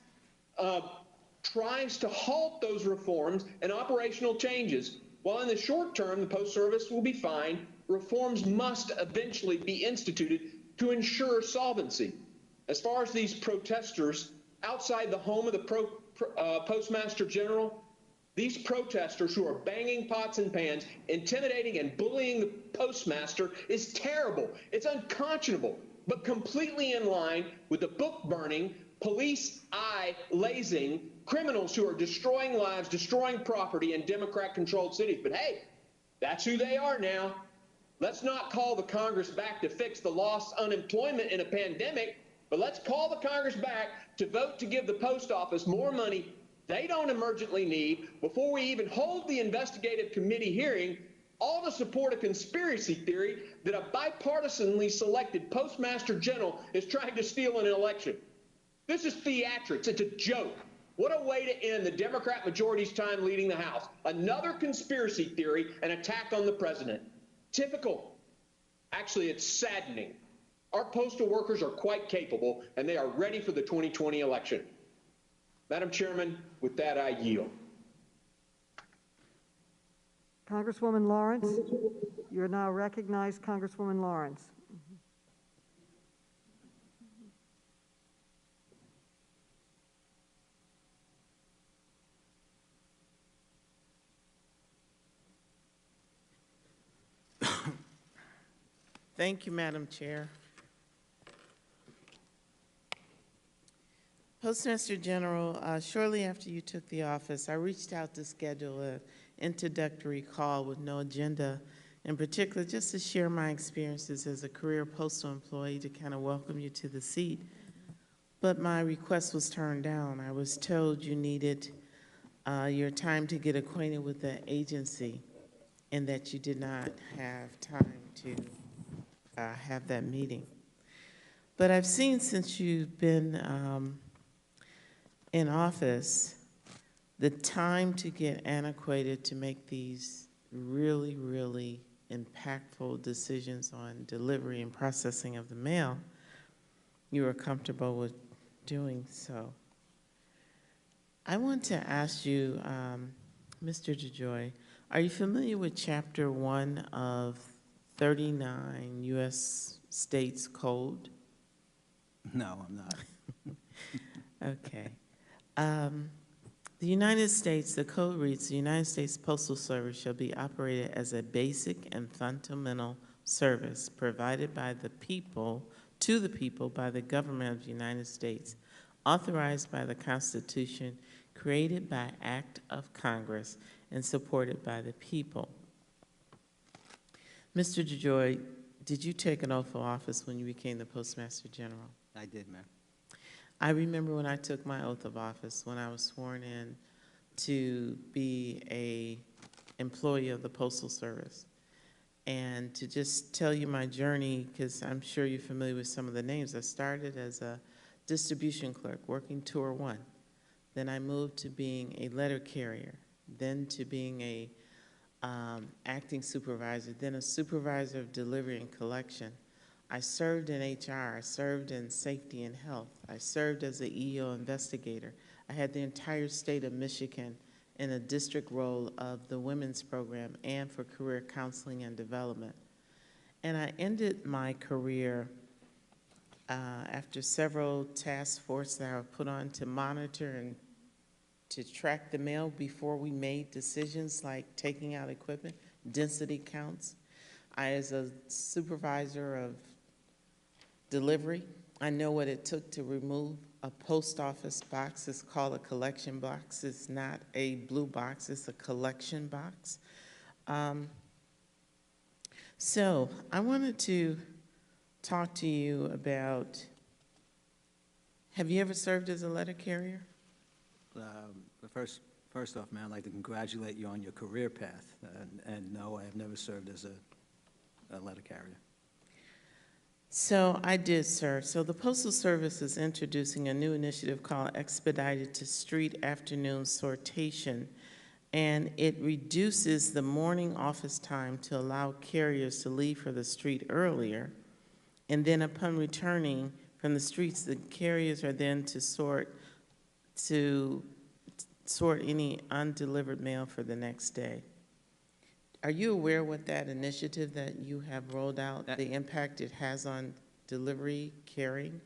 M: tries to halt those reforms and operational changes. While in the short term, the Post Service will be fine, reforms must eventually be instituted to ensure solvency. As far as these protesters outside the home of the Postmaster General, these protesters who are banging pots and pans, intimidating and bullying the postmaster is terrible. It's unconscionable, but completely in line with the book-burning, police-eye-lazing criminals who are destroying lives, destroying property in Democrat-controlled cities. But hey, that's who they are now. Let's not call the Congress back to fix the lost unemployment in a pandemic, but let's call the Congress back to vote to give the post office more money they don't emergently need before we even hold the investigative committee hearing, all to support a conspiracy theory that a bipartisanly selected Postmaster General is trying to steal an election. This is theatrics. It's a joke. What a way to end the Democrat majority's time leading the House. Another conspiracy theory, an attack on the president. Typical. Actually, it's saddening. Our postal workers are quite capable, and they are ready for the 2020 election. Madam Chairman, with that, I yield.
A: Congresswoman Lawrence, you're now recognized. Congresswoman Lawrence.
T: Thank you, Madam Chair. Postmaster General, shortly after you took the office, I reached out to schedule an introductory call with no agenda, in particular just to share my experiences as a career postal employee to kind of welcome you to the seat. But my request was turned down. I was told you needed your time to get acquainted with the agency and that you did not have time to have that meeting. But I've seen since you've been in office, the time to get antiquated to make these really, really impactful decisions on delivery and processing of the mail, you were comfortable with doing so. I want to ask you, Mr. DeJoy, are you familiar with Chapter 1 of 39 U.S. States Code?
E: No, I'm not.
T: Okay. The United States, the code reads, the United States Postal Service shall be operated as a basic and fundamental service provided by the people, to the people by the government of the United States, authorized by the Constitution, created by act of Congress, and supported by the people. Mr. DeJoy, did you take an oath of office when you became the Postmaster General?
E: I did, ma'am.
T: I remember when I took my oath of office, when I was sworn in to be a employee of the Postal Service. And to just tell you my journey, because I'm sure you're familiar with some of the names. I started as a distribution clerk, working Tour 1. Then I moved to being a letter carrier, then to being a acting supervisor, then a supervisor of delivery and collection. I served in HR, I served in safety and health, I served as an EO investigator. I had the entire state of Michigan in a district role of the women's program and for career counseling and development. And I ended my career after several task forces that I were put on to monitor and to track the mail before we made decisions like taking out equipment, density counts. As a supervisor of delivery, I know what it took to remove a post office box. It's called a collection box. It's not a blue box, it's a collection box. So I wanted to talk to you about, have you ever served as a letter carrier?
E: First off, man, I'd like to congratulate you on your career path. And no, I have never served as a letter carrier.
T: So I did serve. So the Postal Service is introducing a new initiative called Expedited to Street Afternoon Sortation, and it reduces the morning office time to allow carriers to leave for the street earlier, and then upon returning from the streets, the carriers are then to sort any undelivered mail for the next day. Are you aware what that initiative that you have rolled out, the impact it has on delivery, carrying?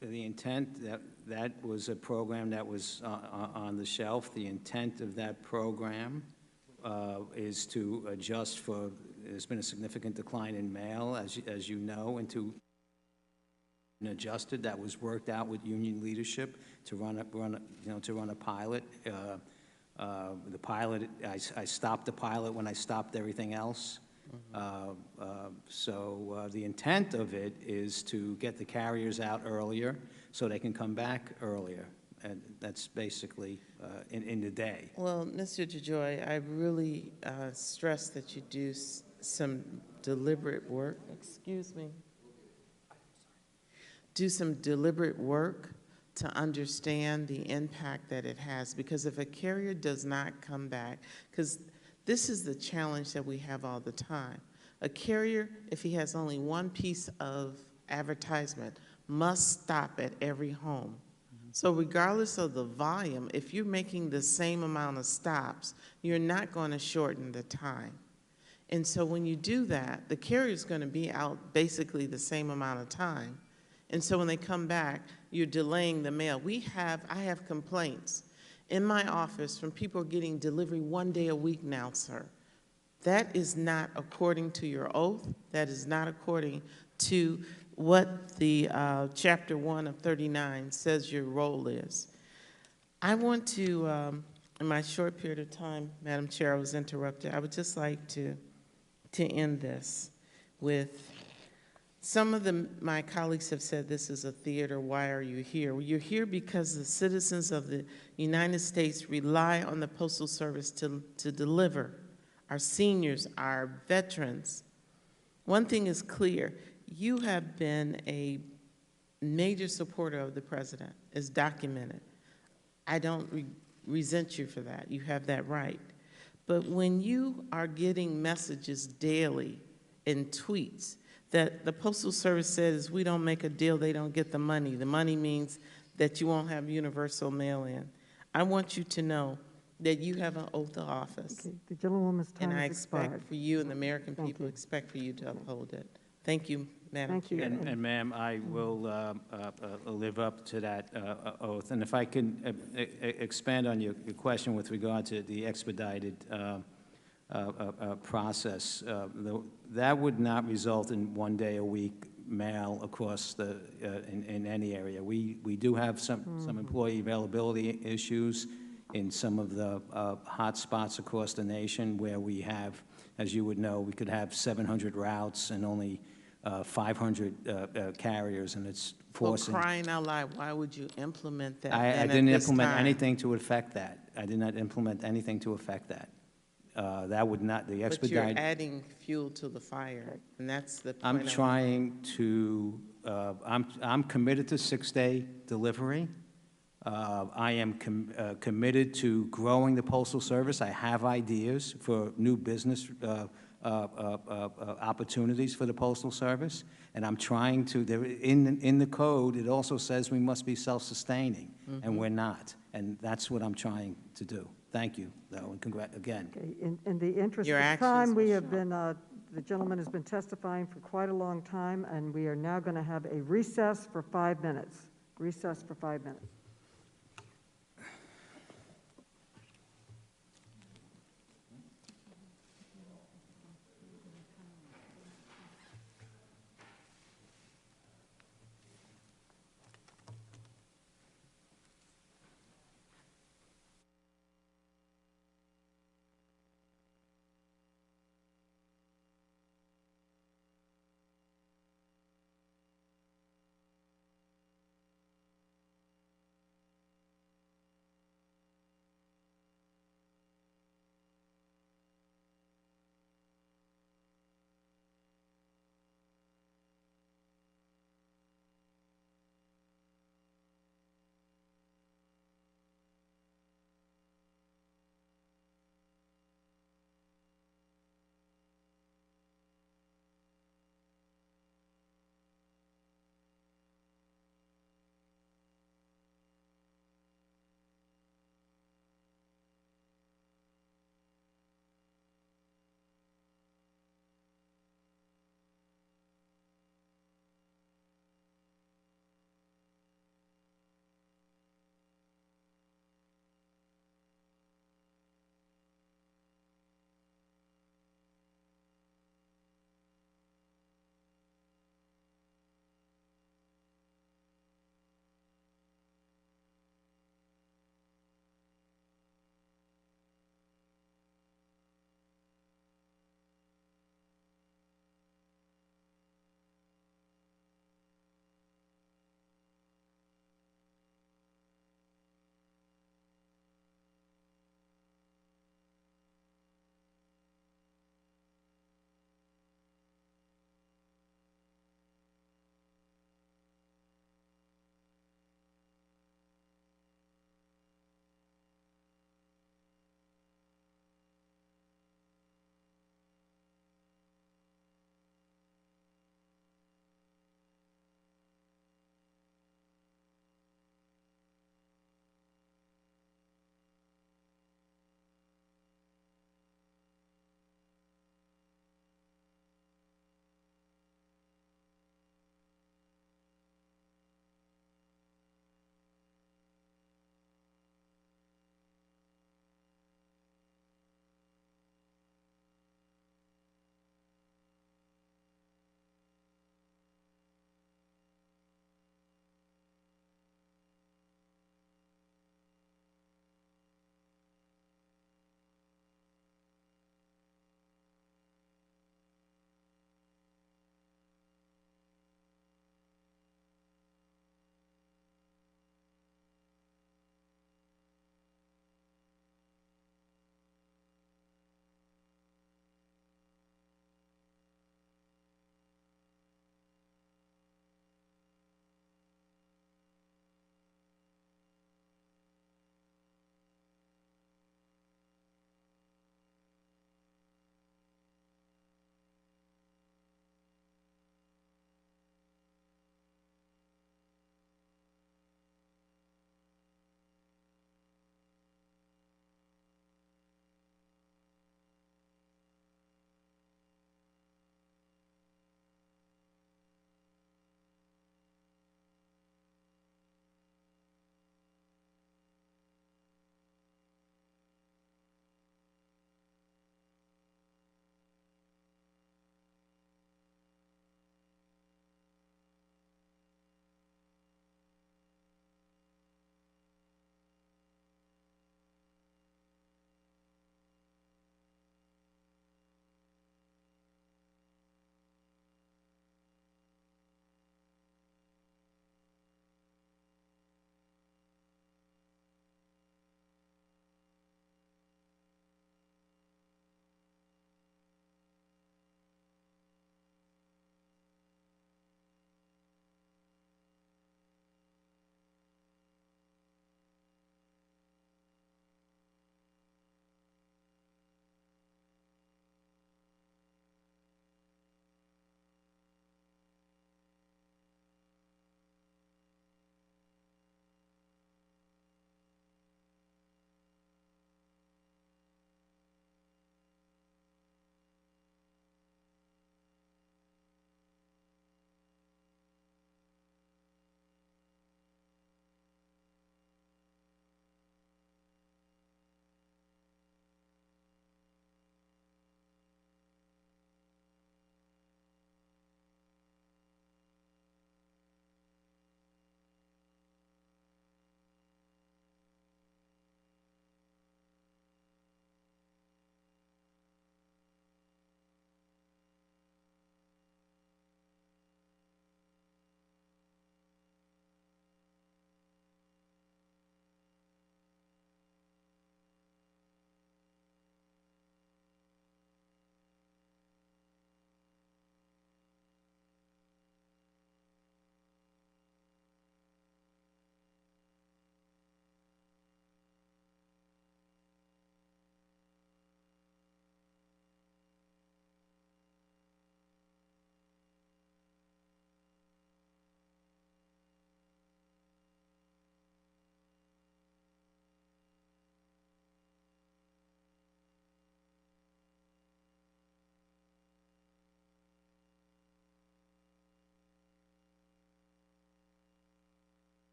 C: The intent, that was a program that was on the shelf. The intent of that program is to adjust for, there's been a significant decline in mail, as you know, and to adjusted. That was worked out with union leadership to run a pilot. The pilot, I stopped the pilot when I stopped everything else. So the intent of it is to get the carriers out earlier so they can come back earlier. And that's basically in the day.
T: Well, Mr. DeJoy, I really stress that you do some deliberate work. Excuse me. Do some deliberate work to understand the impact that it has, because if a carrier does not come back, because this is the challenge that we have all the time. A carrier, if he has only one piece of advertisement, must stop at every home. So regardless of the volume, if you're making the same amount of stops, you're not going to shorten the time. And so when you do that, the carrier's going to be out basically the same amount of time. And so when they come back, you're delaying the mail. I have complaints in my office from people getting delivery 1 day a week now, sir. That is not according to your oath. That is not according to what the Chapter 1 of 39 says your role is. I want to, in my short period of time, Madam Chair, I was interrupted. I would just like to end this with, some of my colleagues have said this is a theater. Why are you here? Well, you're here because the citizens of the United States rely on the Postal Service to deliver. Our seniors, our veterans. One thing is clear. You have been a major supporter of the president, as documented. I don't resent you for that. You have that right. But when you are getting messages daily in tweets that the Postal Service says we don't make a deal, they don't get the money. The money means that you won't have universal mail-in. I want you to know that you have an oath of office.
A: Okay, the gentlewoman's time
T: And I
A: has
T: expect
A: expired.
T: for you and the American
A: Thank
T: people
A: you.
T: expect for you to uphold it. Thank you, Madam
A: Thank you.
T: Chair.
C: And ma'am, I will live up to that oath. And if I can expand on your question with regard to the expedited process, that would not result in 1 day a week mail across in any area. We do have some employee availability issues in some of the hot spots across the nation where we have, as you would know, we could have 700 routes and only 500 carriers, and it's forcing.
T: Well, crying out loud, why would you implement that
C: I
T: then at
C: didn't
T: this
C: implement
T: time?
C: anything to affect that. I did not implement anything to affect that. That would not, the
T: But
C: expedite.
T: you're adding fuel to the fire, and that's the point.
C: I'm trying to, I'm committed to 6-day delivery. I am committed to growing the Postal Service. I have ideas for new business opportunities for the Postal Service, and I'm trying to, in the code, it also says we must be self-sustaining, and we're not, and that's what I'm trying to do. Thank you, though, and again.
A: Okay, in the interest
T: Your
A: of
T: actions
A: time, we
T: will
A: have been, the gentleman has been testifying for quite a long time, and we are now going to have a recess for 5 minutes. Recess for 5 minutes.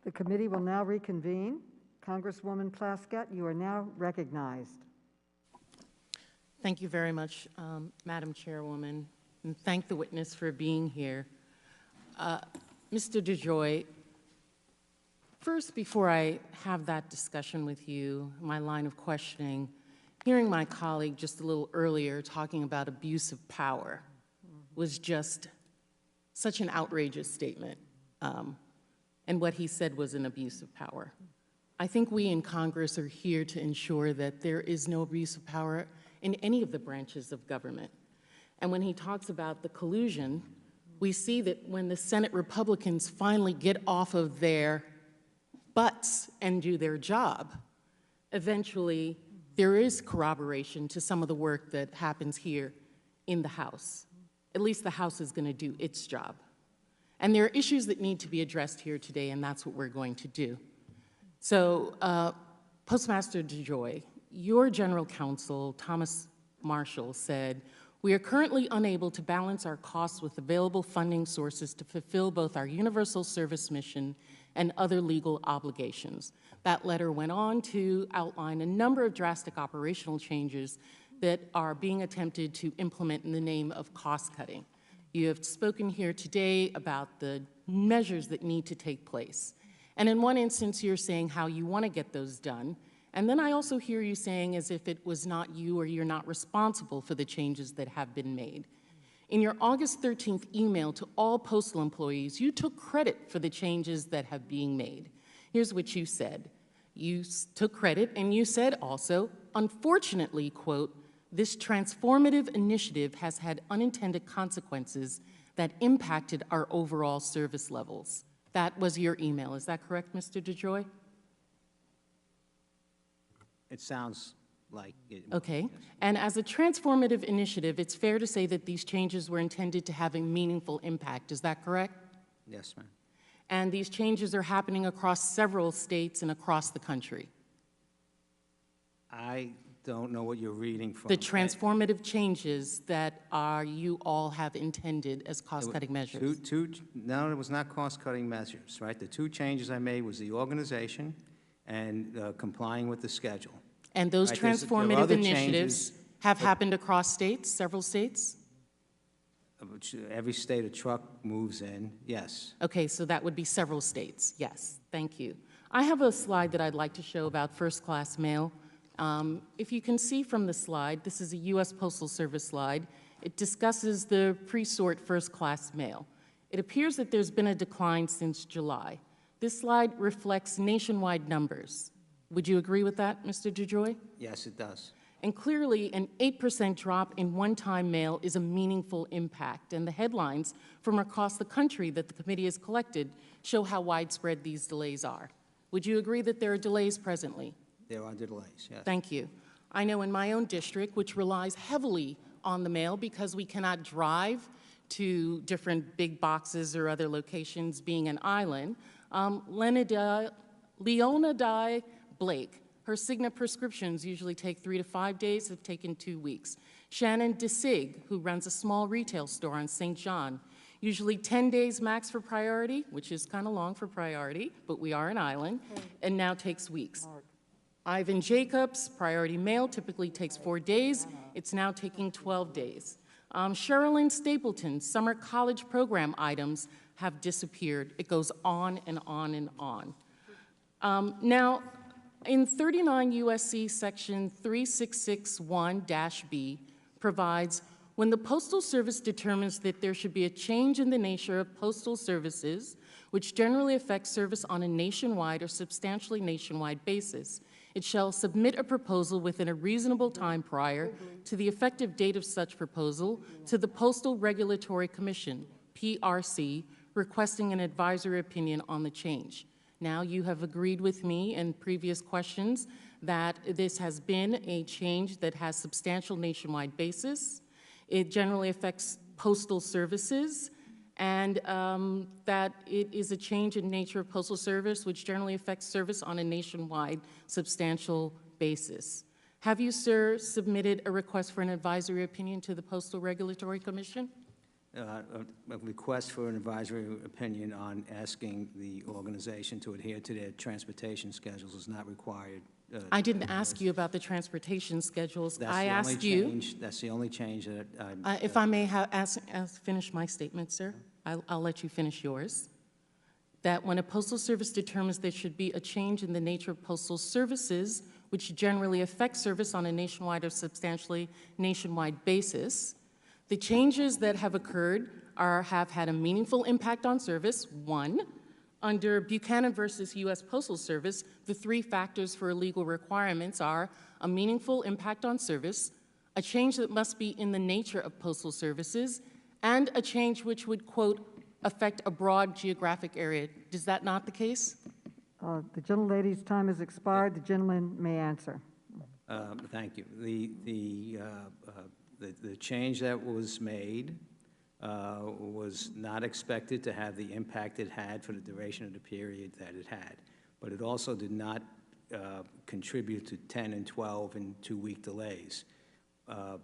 A: The committee will now reconvene. Congresswoman Plaskett, you are now recognized.
F: Thank you very much, Madam Chairwoman, and thank the witness for being here. Mr. DeJoy, first, before I have that discussion with you, my line of questioning, hearing my colleague just a little earlier talking about abuse of power was just such an outrageous statement, and what he said was an abuse of power. I think we in Congress are here to ensure that there is no abuse of power in any of the branches of government. And when he talks about the collusion, we see that when the Senate Republicans finally get off of their butts and do their job, eventually there is corroboration to some of the work that happens here in the House. At least the House is going to do its job. And there are issues that need to be addressed here today, and that's what we're going to do. So, Postmaster DeJoy, your general counsel, Thomas Marshall, said, "We are currently unable to balance our costs with available funding sources to fulfill both our universal service mission and other legal obligations." That letter went on to outline a number of drastic operational changes that are being attempted to implement in the name of cost cutting. You have spoken here today about the measures that need to take place. And in one instance, you're saying how you want to get those done. And then I also hear you saying as if it was not you or you're not responsible for the changes that have been made. In your August 13th email to all postal employees, you took credit for the changes that have been made. Here's what you said. You took credit and you said also, unfortunately, quote, "This transformative initiative has had unintended consequences that impacted our overall service levels." That was your email. Is that correct, Mr. DeJoy?
C: It sounds like it.
F: Okay.
C: Yes.
F: And as a transformative initiative, it's fair to say that these changes were intended to have a meaningful impact. Is that correct?
C: Yes, ma'am.
F: And these changes are happening across several states and across the country.
C: I don't know what you're reading from.
F: The transformative changes that you all have intended as cost-cutting measures.
C: No, it was not cost-cutting measures, right? The two changes I made was the organization and complying with the schedule.
F: And those
C: right,
F: transformative initiatives have happened across states, several states?
C: Every state a truck moves in, yes.
F: Okay, so that would be several states, yes. Thank you. I have a slide that I'd like to show about first-class mail. If you can see from the slide, this is a U.S. Postal Service slide. It discusses the pre-sort first-class mail. It appears that there's been a decline since July. This slide reflects nationwide numbers. Would you agree with that, Mr. DeJoy?
C: Yes, it does.
F: And clearly, an 8% drop in one-time mail is a meaningful impact, and the headlines from across the country that the committee has collected show how widespread these delays are. Would you agree that there are delays presently?
C: There are delays, yes.
F: Thank you. I know in my own district, which relies heavily on the mail because we cannot drive to different big boxes or other locations, being an island, Leona Blake, her Cigna prescriptions usually take 3 to 5 days, have taken 2 weeks. Shannon DeSig, who runs a small retail store on St. John, usually 10 days max for priority, which is kind of long for priority, but we are an island, and now takes weeks. Ivan Jacobs, priority mail, typically takes 4 days. It's now taking 12 days. Sherilyn Stapleton, summer college program items have disappeared. It goes on and on and on. Now, in 39 U.S.C. section 3661-B provides, when the Postal Service determines that there should be a change in the nature of postal services, which generally affects service on a nationwide or substantially nationwide basis, it shall submit a proposal within a reasonable time prior to the effective date of such proposal to the Postal Regulatory Commission, PRC, requesting an advisory opinion on the change. Now, you have agreed with me in previous questions that this has been a change that has substantial nationwide basis. It generally affects postal services, and that it is a change in nature of postal service, which generally affects service on a nationwide substantial basis. Have you, sir, submitted a request for an advisory opinion to the Postal Regulatory Commission?
C: a request for an advisory opinion on asking the organization to adhere to their transportation schedules is not required.
F: I didn't ask you about the transportation schedules.
C: That's
F: I
C: the only
F: asked you.
C: change. That's the only change that
F: If I may finish my statement, sir, I'll let you finish yours. That when a postal service determines there should be a change in the nature of postal services, which generally affects service on a nationwide or substantially nationwide basis, the changes that have occurred have had a meaningful impact on service. One, under Buchanan versus U.S. Postal Service, the 3 factors for legal requirements are a meaningful impact on service, a change that must be in the nature of postal services, and a change which would, quote, affect a broad geographic area. Is that not the case?
A: The gentlelady's time has expired. The gentleman may answer.
C: Thank you. The change that was made was not expected to have the impact it had for the duration of the period that it had, but it also did not contribute to 10 and 12 and 2-week delays.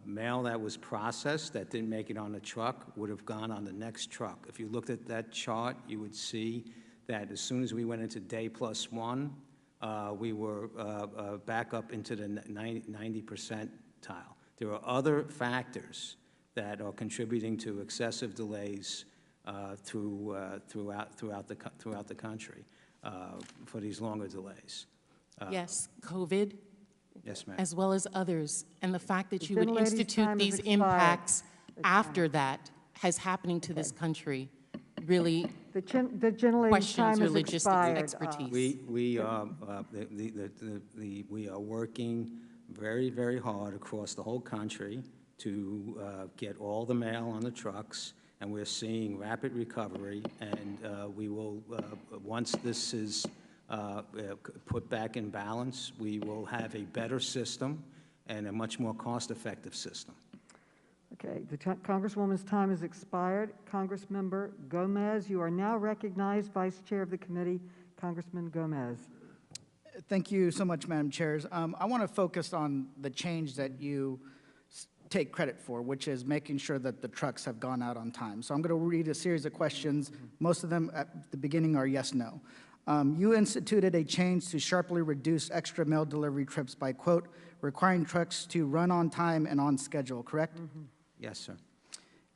C: Mail that was processed that didn't make it on the truck would have gone on the next truck. If you looked at that chart, you would see that as soon as we went into day +1, we were back up into the 90 percentile. There are other factors that are contributing to excessive delays throughout the country for these longer delays.
F: Yes, COVID.
C: Yes, ma'am.
F: As well as others, and the fact that you would institute these impacts after that has happening to this country really questions your logistic expertise.
C: We are working very, very hard across the whole country to get all the mail on the trucks, and we're seeing rapid recovery, and we will, once this is put back in balance, we will have a better system and a much more cost-effective system.
A: Okay, the Congresswoman's time has expired. Congressmember Gomez, you are now recognized, Vice Chair of the committee. Congressman Gomez.
H: Thank you so much, Madam Chairs. I want to focus on the change that you take credit for, which is making sure that the trucks have gone out on time. So I'm going to read a series of questions. Most of them at the beginning are yes, no. You instituted a change to sharply reduce extra mail delivery trips by, quote, requiring trucks to run on time and on schedule, correct?
C: Yes, sir.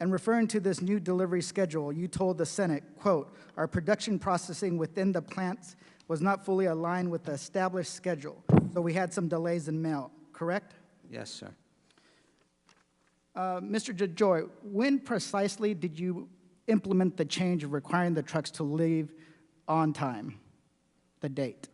H: And referring to this new delivery schedule, you told the Senate, quote, our production processing within the plants was not fully aligned with the established schedule, so we had some delays in mail, correct?
C: Yes, sir.
H: Mr. DeJoy, when precisely did you implement the change of requiring the trucks to leave on time, the date?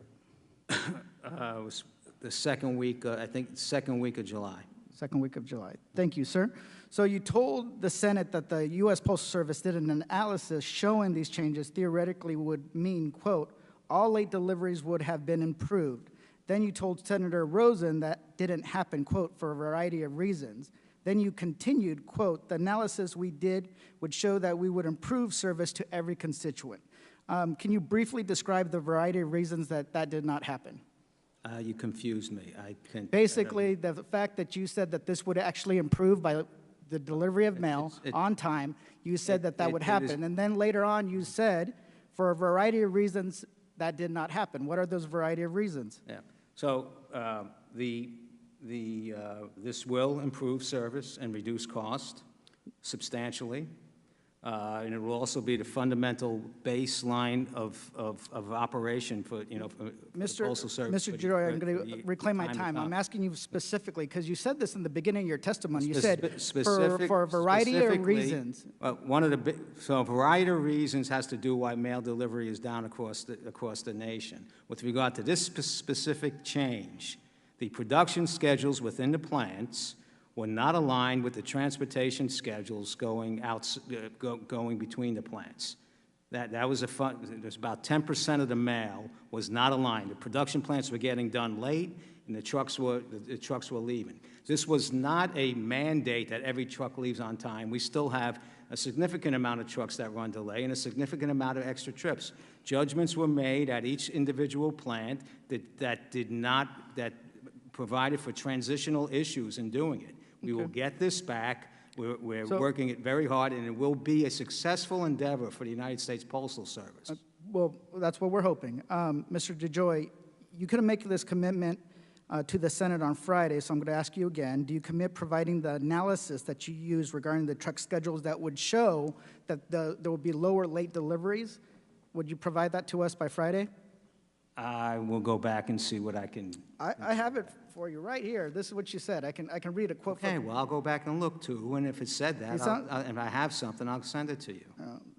C: It was the second week, I think, second week of July.
H: Second week of July. Thank you, sir. So you told the Senate that the U.S. Postal Service did an analysis showing these changes theoretically would mean, quote, all late deliveries would have been improved. Then you told Senator Rosen that didn't happen, quote, for a variety of reasons. Then you continued, quote, the analysis we did would show that we would improve service to every constituent. Can you briefly describe the variety of reasons that that did not happen?
C: You confused me.
H: Basically, the fact that you said that this would actually improve by the delivery of mail on time, you said that would happen. And then later on, you said, for a variety of reasons, that did not happen. What are those variety of reasons?
C: Yeah. So this will improve service and reduce cost substantially. And it will also be the fundamental baseline of operation for, for postal service.
H: Mr. DeJoy, I'm going to reclaim my time. I'm asking you specifically, because you said this in the beginning of your testimony. You said for a variety of reasons.
C: So a variety of reasons has to do why mail delivery is down across the nation. With regard to this specific change, the production schedules within the plants were not aligned with the transportation schedules going between the plants. That was there's about 10% of the mail was not aligned. The production plants were getting done late, and the trucks were leaving. This was not a mandate that every truck leaves on time. We still have a significant amount of trucks that run delay and a significant amount of extra trips. Judgments were made at each individual plant that provided for transitional issues in doing it. We will get this back We're
H: So-
C: working it very hard, and it will be a successful endeavor for the United States Postal Service.
H: Well, that's what we're hoping. Mr. DeJoy, you couldn't make this commitment to the Senate on Friday, so I'm going to ask you again. Do you commit providing the analysis that you use regarding the truck schedules that would show that there will be lower late deliveries? Would you provide that to us by Friday?
C: I will go back and see what I can.
H: I have it for you right here. This is what you said. I can read a quote.
C: Okay, well, I'll go back and look too, and if it said that,
H: You sound-
C: if I have something, I'll send it to you.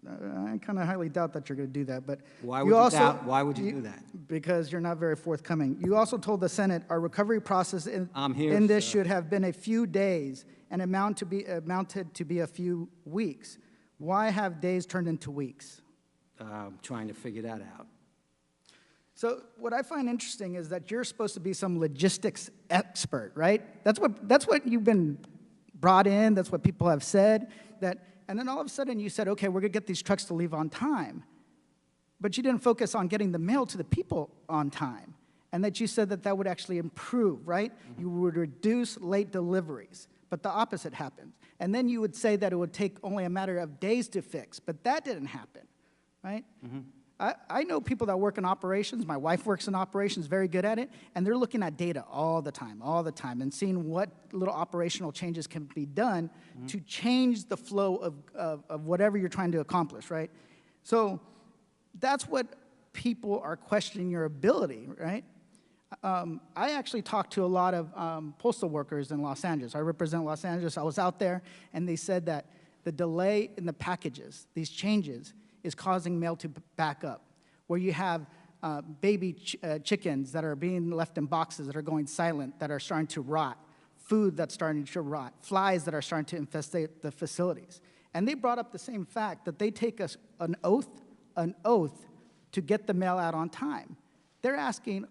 H: I kind of highly doubt that you're going to do that, but
C: Why would you doubt- why would you do that?
H: Because you're not very forthcoming. You also told the Senate our recovery process in
C: here,
H: this
C: sir.
H: should have been a few days and amounted to be a few weeks. Why have days turned into weeks?
C: Trying to figure that out.
H: So what I find interesting is that you're supposed to be some logistics expert, right? That's what you've been brought in. That's what people have said. And then all of a sudden you said, okay, we're going to get these trucks to leave on time. But you didn't focus on getting the mail to the people on time. And that you said that that would actually improve, right?
C: Mm-hmm.
H: You would reduce late deliveries. But the opposite happened. And then you would say that it would take only a matter of days to fix. But that didn't happen, right?
C: Mm-hmm.
H: I know people that work in operations. My wife works in operations, very good at it, and they're looking at data all the time, and seeing what little operational changes can be done to change the flow of whatever you're trying to accomplish, right? So that's what people are questioning your ability, right? I actually talked to a lot of postal workers in Los Angeles. I represent Los Angeles. I was out there, and they said that the delay in the packages, these changes, is causing mail to back up, where you have baby chickens that are being left in boxes that are going silent, that are starting to rot, food that's starting to rot, flies that are starting to infestate the facilities. And they brought up the same fact that they take an oath to get the mail out on time. They're asking,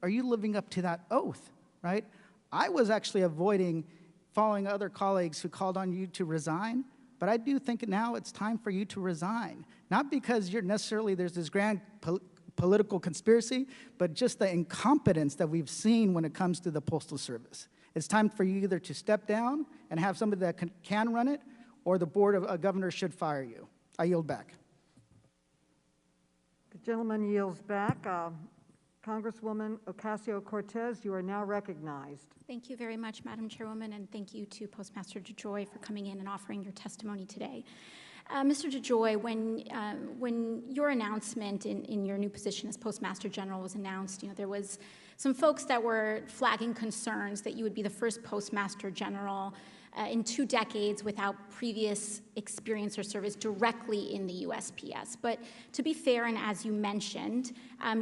H: are you living up to that oath, right? I was actually avoiding following other colleagues who called on you to resign, but I do think now it's time for you to resign. Not because there's this grand political conspiracy, but just the incompetence that we've seen when it comes to the Postal Service. It's time for you either to step down and have somebody that can run it, or the Board of Governors should fire you. I yield back.
A: The gentleman yields back. Congresswoman Ocasio-Cortez, you are now recognized.
L: Thank you very much, Madam Chairwoman, and thank you to Postmaster DeJoy for coming in and offering your testimony today. Mr. DeJoy, when your announcement in your new position as Postmaster General was announced, there was some folks that were flagging concerns that you would be the first Postmaster General in 2 decades without previous experience or service directly in the USPS. But to be fair, and as you mentioned,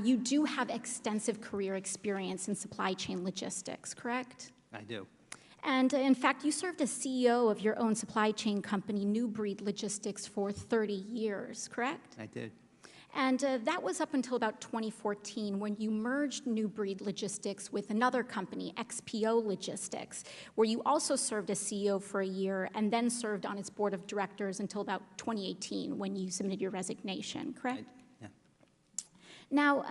L: you do have extensive career experience in supply chain logistics, correct?
C: I do.
L: And in fact, you served as CEO of your own supply chain company, New Breed Logistics, for 30 years, correct?
C: I did.
L: And that was up until about 2014 when you merged New Breed Logistics with another company, XPO Logistics, where you also served as CEO for a year and then served on its board of directors until about 2018 when you submitted your resignation, correct?
C: Yeah.
L: Now,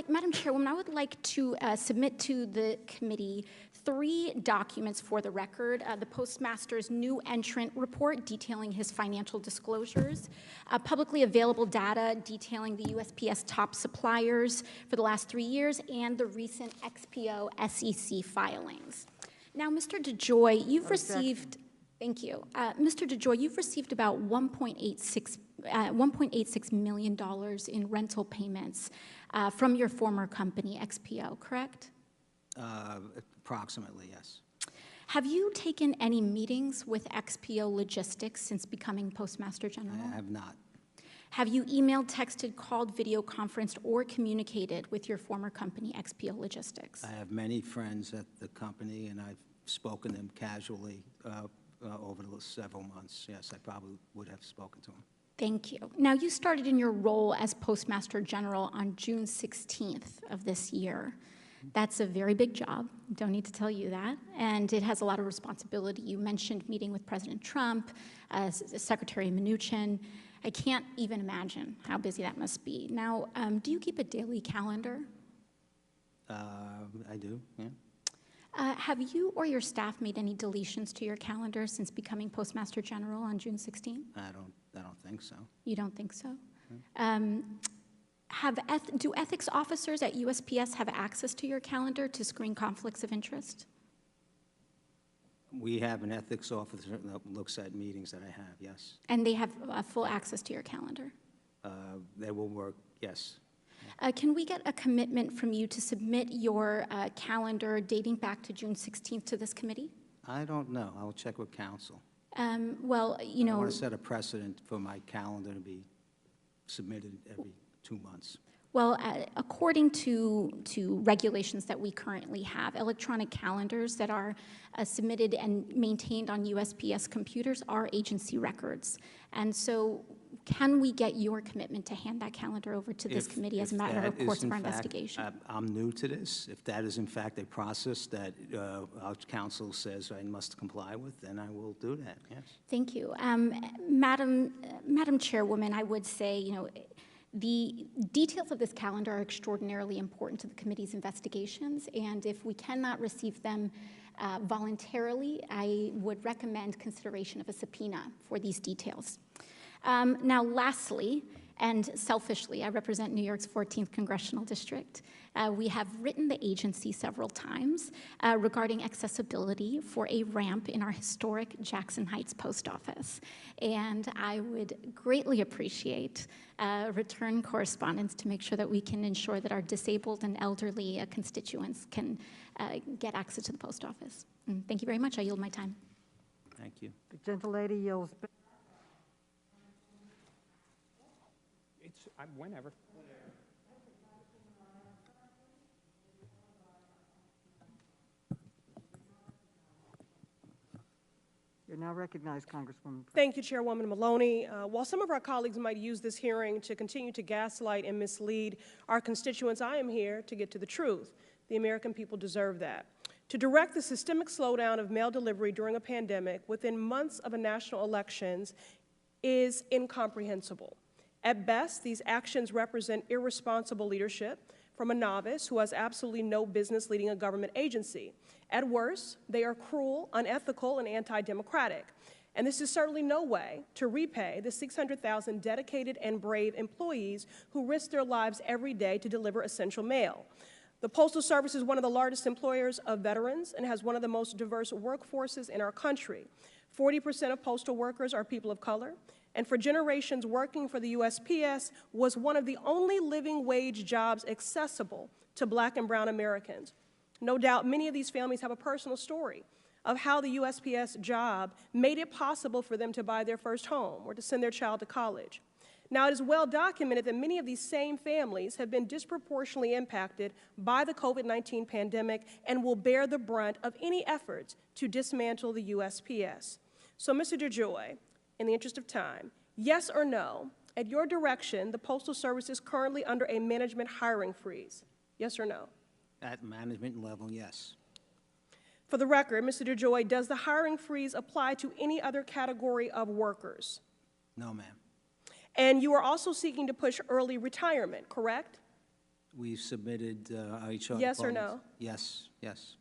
L: Madam Chairwoman, I would like to submit to the committee 3 documents for the record. The Postmaster's new entrant report detailing his financial disclosures, publicly available data detailing the USPS top suppliers for the last 3 years, and the recent XPO SEC filings. Now, Mr. DeJoy, you've received, thank you. Mr. DeJoy, you've received about $1.86 million in rental payments from your former company, XPO, correct?
C: Approximately, yes.
L: Have you taken any meetings with XPO Logistics since becoming Postmaster General?
C: I have not.
L: Have you emailed, texted, called, video conferenced, or communicated with your former company, XPO Logistics?
C: I have many friends at the company, and I've spoken to them casually over the several months. Yes, I probably would have spoken to them.
L: Thank you. Now, you started in your role as Postmaster General on June 16th of this year. That's a very big job. Don't need to tell you that. And it has a lot of responsibility. You mentioned meeting with President Trump, Secretary Mnuchin. I can't even imagine how busy that must be. Now, do you keep a daily calendar?
C: I do, yeah.
L: Have you or your staff made any deletions to your calendar since becoming Postmaster General on June 16?
C: I don't think so.
L: You don't think so? Do ethics officers at USPS have access to your calendar to screen conflicts of interest?
C: We have an ethics officer that looks at meetings that I have, yes.
L: And they have full access to your calendar?
C: They will work, yes.
L: Can we get a commitment from you to submit your calendar dating back to June 16th to this committee?
C: I don't know. I will check with counsel.
L: Well, you know.
C: I want to set a precedent for my calendar to be submitted every 2 months.
L: Well, according to regulations that we currently have, electronic calendars that are submitted and maintained on USPS computers are agency records. And so can we get your commitment to hand that calendar over to this committee as a matter of course of our investigation?
C: I'm new to this. If that is in fact a process that our counsel says I must comply with, then I will do that, yes.
L: Thank you. Madam Chairwoman, I would say, you know, the details of this calendar are extraordinarily important to the committee's investigations, and if we cannot receive them voluntarily, I would recommend consideration of a subpoena for these details. Now, lastly, and selfishly, I represent New York's 14th Congressional District. We have written the agency several times regarding accessibility for a ramp in our historic Jackson Heights post office. And I would greatly appreciate return correspondence to make sure that we can ensure that our disabled and elderly constituents can get access to the post office. And thank you very much. I yield my time.
C: Thank you.
A: The gentlelady yields.
K: Whenever.
A: You're now recognized, Congresswoman.
U: Thank you, Chairwoman Maloney. While some of our colleagues might use this hearing to continue to gaslight and mislead our constituents, I am here to get to the truth. The American people deserve that. To direct the systemic slowdown of mail delivery during a pandemic within months of a national elections is incomprehensible. At best, these actions represent irresponsible leadership from a novice who has absolutely no business leading a government agency. At worst, they are cruel, unethical, and anti-democratic. And this is certainly no way to repay the 600,000 dedicated and brave employees who risk their lives every day to deliver essential mail. The Postal Service is one of the largest employers of veterans and has one of the most diverse workforces in our country. 40% of postal workers are people of color, and for generations working for the USPS was one of the only living wage jobs accessible to Black and brown Americans. No doubt many of these families have a personal story of how the USPS job made it possible for them to buy their first home or to send their child to college. Now, it is well documented that many of these same families have been disproportionately impacted by the COVID-19 pandemic and will bear the brunt of any efforts to dismantle the USPS. So, Mr. DeJoy, in the interest of time, yes or no, at your direction, the Postal Service is currently under a management hiring freeze. Yes or no?
C: At management level, yes.
U: For the record, Mr. DeJoy, does the hiring freeze apply to any other category of workers?
C: No, ma'am.
U: And you are also seeking to push early retirement, correct?
C: We've submitted our HR
U: Yes or no?
C: Yes, yes.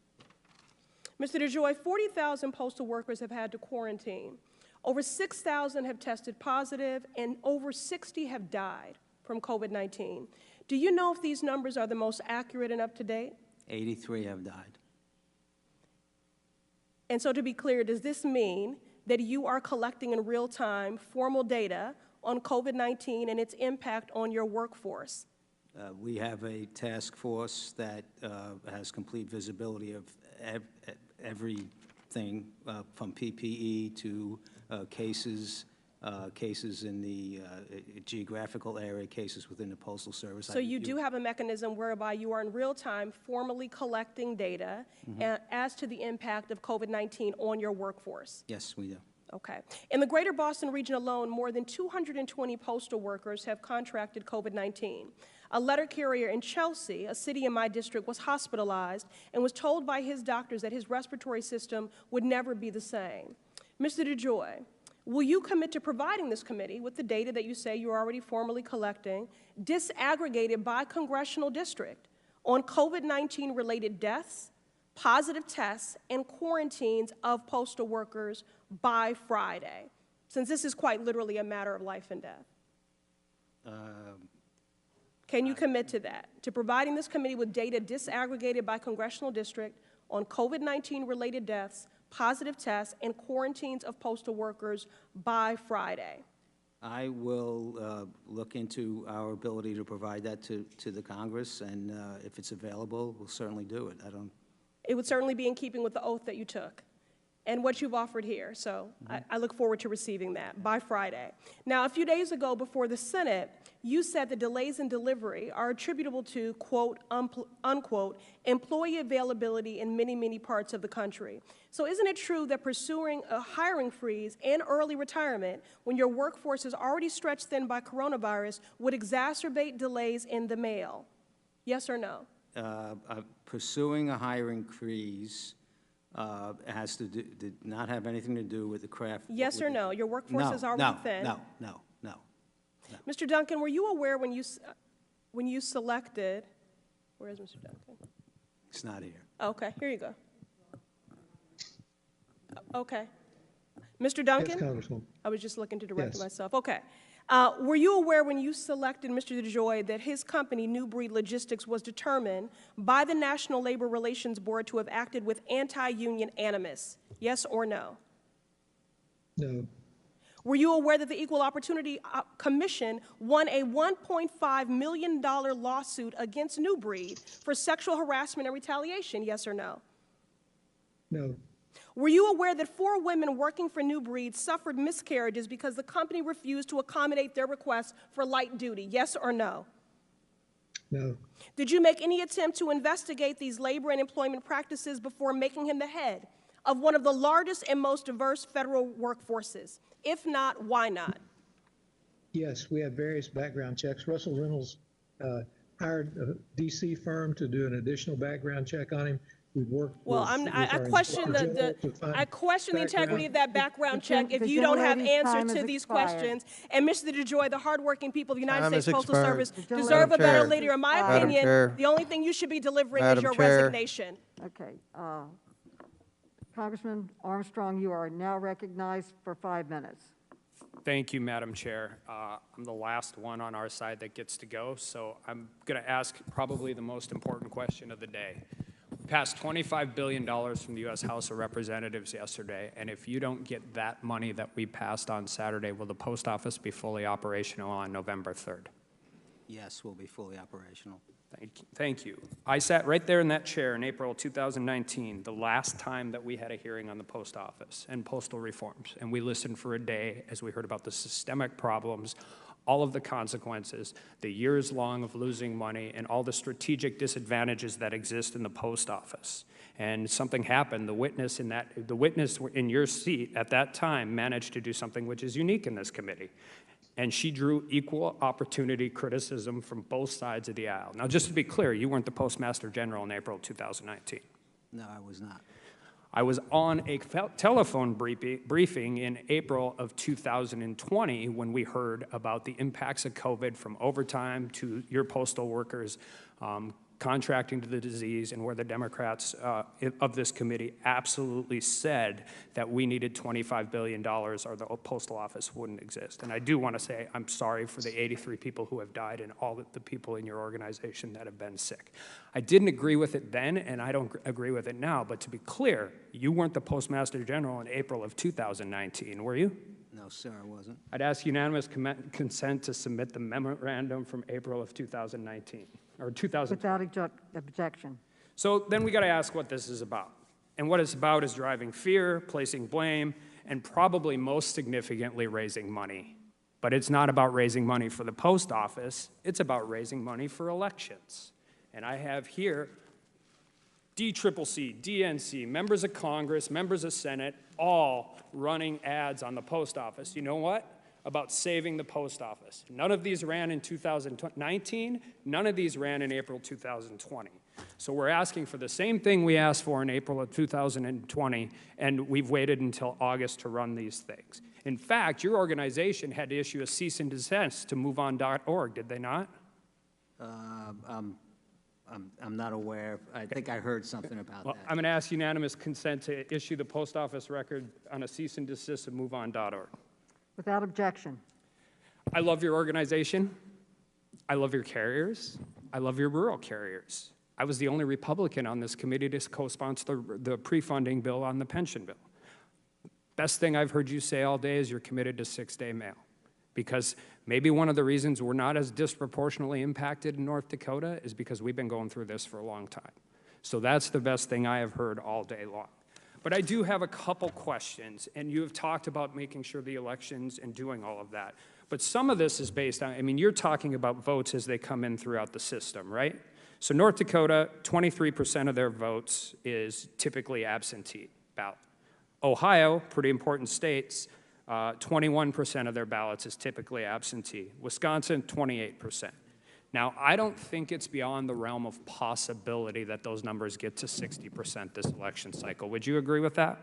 U: Mr. DeJoy, 40,000 postal workers have had to quarantine. Over 6,000 have tested positive, and over 60 have died from COVID-19. Do you know if these numbers are the most accurate and up to date?
C: 83 have died.
U: And so to be clear, does this mean that you are collecting in real time formal data on COVID-19 and its impact on your workforce?
C: We have a task force that has complete visibility of everything from PPE to cases in the geographical area, cases within the Postal Service.
U: So you do have a mechanism whereby you are in real time formally collecting data as to the impact of COVID-19 on your workforce?
C: Yes, we do.
U: Okay. In the greater Boston region alone, more than 220 postal workers have contracted COVID-19. A letter carrier in Chelsea, a city in my district, was hospitalized and was told by his doctors that his respiratory system would never be the same. Mr. DeJoy, will you commit to providing this committee with the data that you say you're already formally collecting, disaggregated by congressional district, on COVID-19 related deaths, positive tests, and quarantines of postal workers by Friday, since this is quite literally a matter of life and death? Can you commit to that, to providing this committee with data disaggregated by congressional district on COVID-19 related deaths, positive tests, and quarantines of postal workers by Friday?
C: I will look into our ability to provide that to the Congress, and if it's available, we'll certainly do it.
U: It would certainly be in keeping with the oath that you took and what you've offered here. So I look forward to receiving that by Friday. Now, a few days ago before the Senate, you said the delays in delivery are attributable to, quote, unquote, employee availability in many, many parts of the country. So isn't it true that pursuing a hiring freeze and early retirement when your workforce is already stretched thin by coronavirus would exacerbate delays in the mail? Yes or no?
C: Pursuing a hiring freeze has to did not have anything to do with the craft.
U: Yes or no? Your workforce is already thin.
C: No.
U: Mr. Duncan, were you aware when you selected, where is Mr. Duncan?
C: It's not here.
U: Okay, here you go. Okay. Mr. Duncan?
D: Yes, Congresswoman.
U: I was just looking to direct
D: Yes.
U: myself. Okay. Were you aware when you selected Mr. DeJoy that his company, New Breed Logistics, was determined by the National Labor Relations Board to have acted with anti-union animus? Yes or no?
D: No.
U: Were you aware that the Equal Opportunity Commission won a $1.5 million lawsuit against New Breed for sexual harassment and retaliation? Yes or no?
D: No.
U: Were you aware that 4 women working for New Breed suffered miscarriages because the company refused to accommodate their requests for light duty? Yes or no?
D: No.
U: Did you make any attempt to investigate these labor and employment practices before making him the head of one of the largest and most diverse federal workforces? If not, why not?
D: Yes, we have various background checks. Russell Reynolds hired a D.C. firm to do an additional background check on him. We've worked.
U: Well, I question the integrity of that background check if you don't have answers to these questions. And Mr. DeJoy, the hardworking people of the United States Postal Service deserve a better leader. In my opinion, the only thing you should be delivering is your resignation.
A: Okay. Congressman Armstrong, you are now recognized for 5 minutes.
I: Thank you, Madam Chair. I'm the last one on our side that gets to go, so I'm going to ask probably the most important question of the day. We passed $25 billion from the U.S. House of Representatives yesterday, and if you don't get that money that we passed on Saturday, will the post office be fully operational on November 3rd?
C: Yes, we'll be fully operational.
I: Thank you. I sat right there in that chair in April 2019, the last time that we had a hearing on the post office and postal reforms, and we listened for a day as we heard about the systemic problems, all of the consequences, the years long of losing money, and all the strategic disadvantages that exist in the post office. And something happened. The witness in your seat at that time managed to do something which is unique in this committee. And she drew equal opportunity criticism from both sides of the aisle. Now, just to be clear, you weren't the Postmaster General in April 2019.
C: No, I was not.
I: I was on a telephone briefing in April of 2020 when we heard about the impacts of COVID from overtime to your postal workers contracting to the disease, and where the Democrats of this committee absolutely said that we needed $25 billion or the postal office wouldn't exist. And I do want to say I'm sorry for the 83 people who have died and all the people in your organization that have been sick. I didn't agree with it then, and I don't agree with it now, but to be clear, you weren't the Postmaster General in April of 2019, were you?
C: No, sir, I wasn't.
I: I'd ask unanimous consent to submit the memorandum from April of 2019. Or 2020.
A: Without objection.
I: So then we got to ask what this is about. And what it's about is driving fear, placing blame, and probably most significantly raising money. But it's not about raising money for the post office, it's about raising money for elections. And I have here DCCC, DNC, members of Congress, members of Senate, all running ads on the post office. You know what? About saving the post office. None of these ran in 2019. None of these ran in April 2020. So we're asking for the same thing we asked for in April of 2020, and we've waited until August to run these things. In fact, your organization had to issue a cease and desist to moveon.org, did they not?
E: I'm not aware. I think I heard something about
I: Well,
E: that.
I: I'm going to ask unanimous consent to issue the post office record on a cease and desist at moveon.org.
A: Without objection.
I: I love your organization. I love your carriers. I love your rural carriers. I was the only Republican on this committee to co-sponsor the pre-funding bill on the pension bill. Best thing I've heard you say all day is you're committed to 6-day mail. Because maybe one of the reasons we're not as disproportionately impacted in North Dakota is because we've been going through this for a long time. So that's the best thing I have heard all day long. But I do have a couple questions, and you have talked about making sure the elections and doing all of that. But some of this is based on, I mean, you're talking about votes as they come in throughout the system, right? So North Dakota, 23% of their votes is typically absentee ballot. Ohio, pretty important states, 21% of their ballots is typically absentee. Wisconsin, 28%. Now, I don't think it's beyond the realm of possibility that those numbers get to 60% this election cycle. Would you agree with that?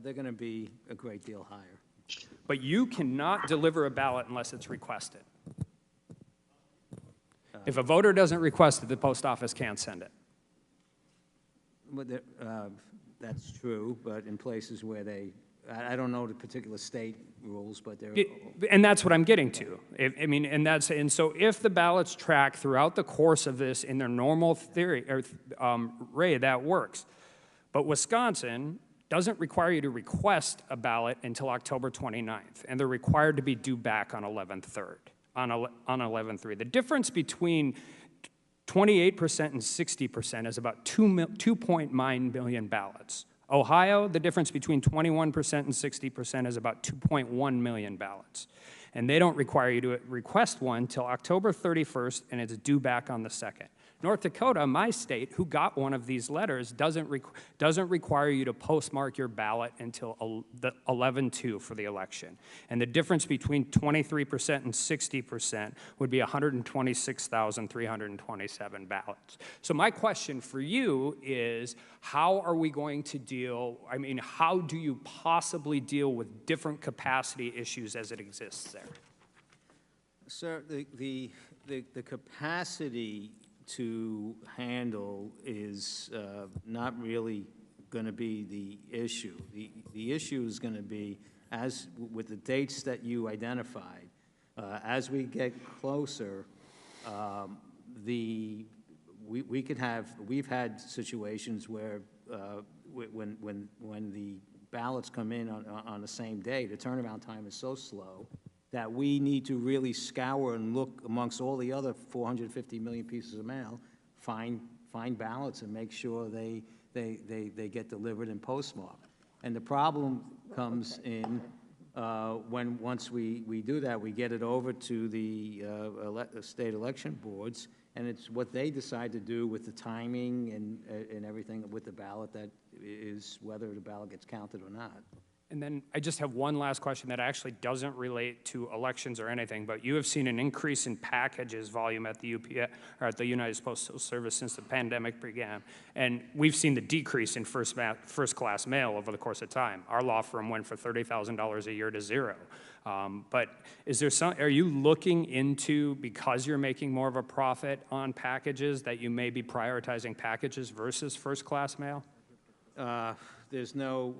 E: They're going to be a great deal higher.
I: But you cannot deliver a ballot unless it's requested. If a voter doesn't request it, the post office can't send it.
E: But that's true, but in places where I don't know the particular state rules, but they're...
I: And that's what I'm getting to. And so if the ballots track throughout the course of this in their normal theory, rate, that works. But Wisconsin doesn't require you to request a ballot until October 29th, and they're required to be due back on 11/3, on 11/3. The difference between 28% and 60% is about 2.9 million ballots. Ohio, the difference between 21% and 60% is about 2.1 million ballots. And they don't require you to request one till October 31st, and it's due back on the 2nd. North Dakota, my state, who got one of these letters, doesn't require you to postmark your ballot until the 11/2 for the election. And the difference between 23% and 60% would be 126,327 ballots. So my question for you is, how are we going to how do you possibly deal with different capacity issues as it exists there?
E: Sir, the capacity to handle is not really going to be the issue. The issue is going to be, as with the dates that you identified, as we get closer, we've had situations where when the ballots come in on the same day, the turnaround time is so slow that we need to really scour and look amongst all the other 450 million pieces of mail, find ballots and make sure they get delivered and postmarked. And the problem comes in once we do that, we get it over to the state election boards, and it's what they decide to do with the timing and everything with the ballot that is whether the ballot gets counted or not.
I: And then I just have one last question that actually doesn't relate to elections or anything, but you have seen an increase in packages volume at the UPS, or at the United Postal Service since the pandemic began. And we've seen the decrease in first-class mail over the course of time. Our law firm went from $30,000 a year to zero. But is there are you looking into, because you're making more of a profit on packages, that you may be prioritizing packages versus first-class mail?
E: There's no,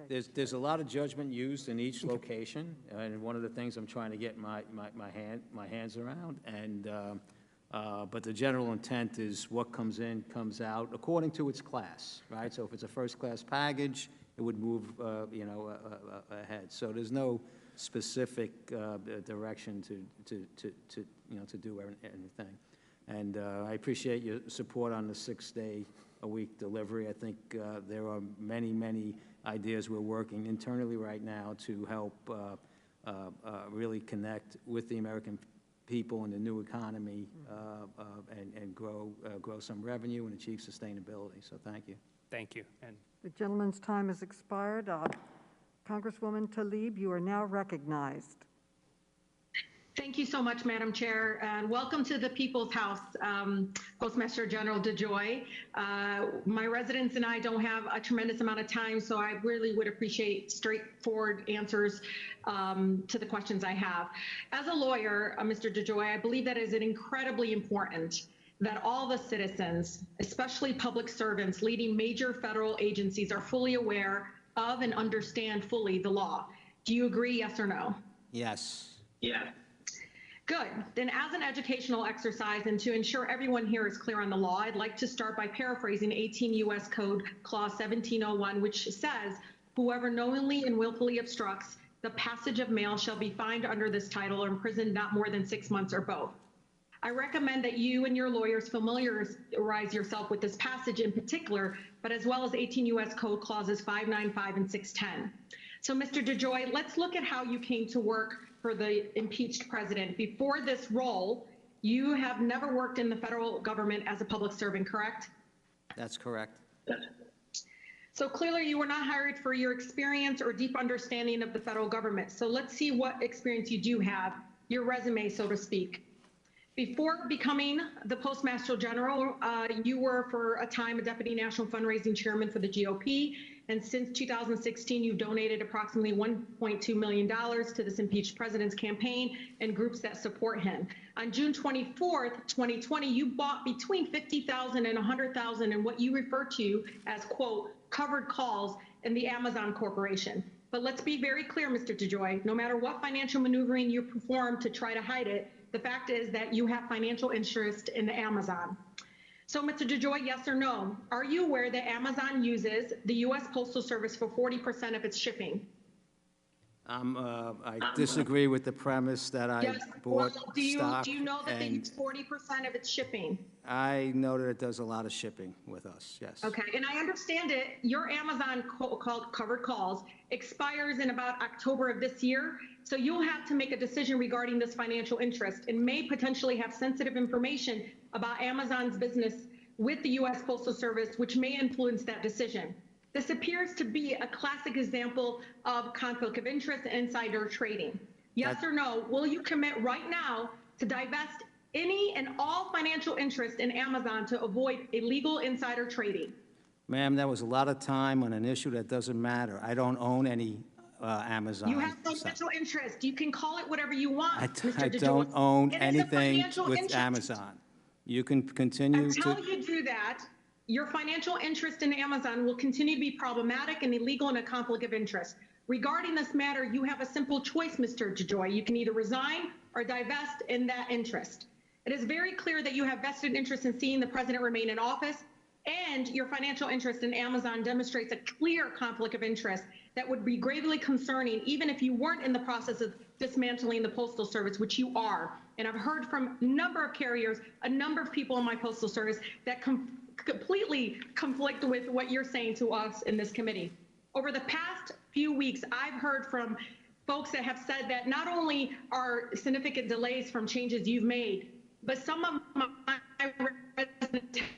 E: there's a lot of judgment used in each location, and one of the things I'm trying to get my hands around, and but the general intent is what comes in comes out according to its class, right? So if it's a first-class package, it would move, ahead. So there's no specific direction to do anything. And I appreciate your support on the 6-day-a-week delivery. I think there are many ideas we're working internally right now to help really connect with the American people in the new economy and grow some revenue and achieve sustainability. So thank you.
I: Thank you. And
A: the gentleman's time has expired. Congresswoman Tlaib, you are now recognized.
K: Thank you so much, Madam Chair, and welcome to the People's House, Postmaster General DeJoy. My residents and I don't have a tremendous amount of time, so I really would appreciate straightforward answers to the questions I have. As a lawyer, Mr. DeJoy, I believe that is incredibly important that all the citizens, especially public servants leading major federal agencies, are fully aware of and understand fully the law. Do you agree, yes or no?
C: Yes.
K: Yeah. Good. Then as an educational exercise and to ensure everyone here is clear on the law, I'd like to start by paraphrasing 18 U.S. Code Clause 1701, which says, whoever knowingly and willfully obstructs the passage of mail shall be fined under this title or imprisoned not more than 6 months or both. I recommend that you and your lawyers familiarize yourself with this passage in particular, but as well as 18 U.S. Code Clauses 595 and 610. So, Mr. DeJoy, let's look at how you came to work for the impeached president. Before this role, you have never worked in the federal government as a public servant, correct?
C: That's correct.
K: So clearly you were not hired for your experience or deep understanding of the federal government. So let's see what experience you do have, your resume, so to speak. Before becoming the Postmaster General, you were for a time a Deputy National Fundraising Chairman for the GOP, and since 2016, you've donated approximately $1.2 million to this impeached president's campaign and groups that support him. On June 24th, 2020, you bought between $50,000 and $100,000 in what you refer to as, quote, covered calls in the Amazon Corporation. But let's be very clear, Mr. DeJoy, no matter what financial maneuvering you perform to try to hide it, the fact is that you have financial interest in Amazon. So, Mr. DeJoy, yes or no? Are you aware that Amazon uses the U.S. Postal Service for 40% of its shipping?
C: I disagree with the premise that I bought stock.
K: Do you know that they use 40% of its shipping?
C: I know that it does a lot of shipping with us, yes.
K: Okay, and I understand it. Your Amazon called covered calls expires in about October of this year. So you'll have to make a decision regarding this financial interest and may potentially have sensitive information about Amazon's business with the U.S. Postal Service, which may influence that decision. This appears to be a classic example of conflict of interest and insider trading. Yes or no, will you commit right now to divest any and all financial interest in Amazon to avoid illegal insider trading?
C: Ma'am, that was a lot of time on an issue that doesn't matter. I don't own any Amazon.
K: You have financial interest. You can call it whatever you want, Mr.
C: I
K: DeJoy.
C: don't own
K: It is a
C: anything
K: financial
C: with
K: interest.
C: Amazon. You can continue
K: Until
C: to...
K: you do that, your financial interest in Amazon will continue to be problematic and illegal and a conflict of interest. Regarding this matter, you have a simple choice, Mr. DeJoy. You can either resign or divest in that interest. It is very clear that you have vested interest in seeing the president remain in office, and your financial interest in Amazon demonstrates a clear conflict of interest that would be gravely concerning, even if you weren't in the process of dismantling the Postal Service, which you are. And I've heard from a number of carriers, a number of people in my Postal Service that completely conflict with what you're saying to us in this committee. Over the past few weeks, I've heard from folks that have said that not only are significant delays from changes you've made, but some of my residents have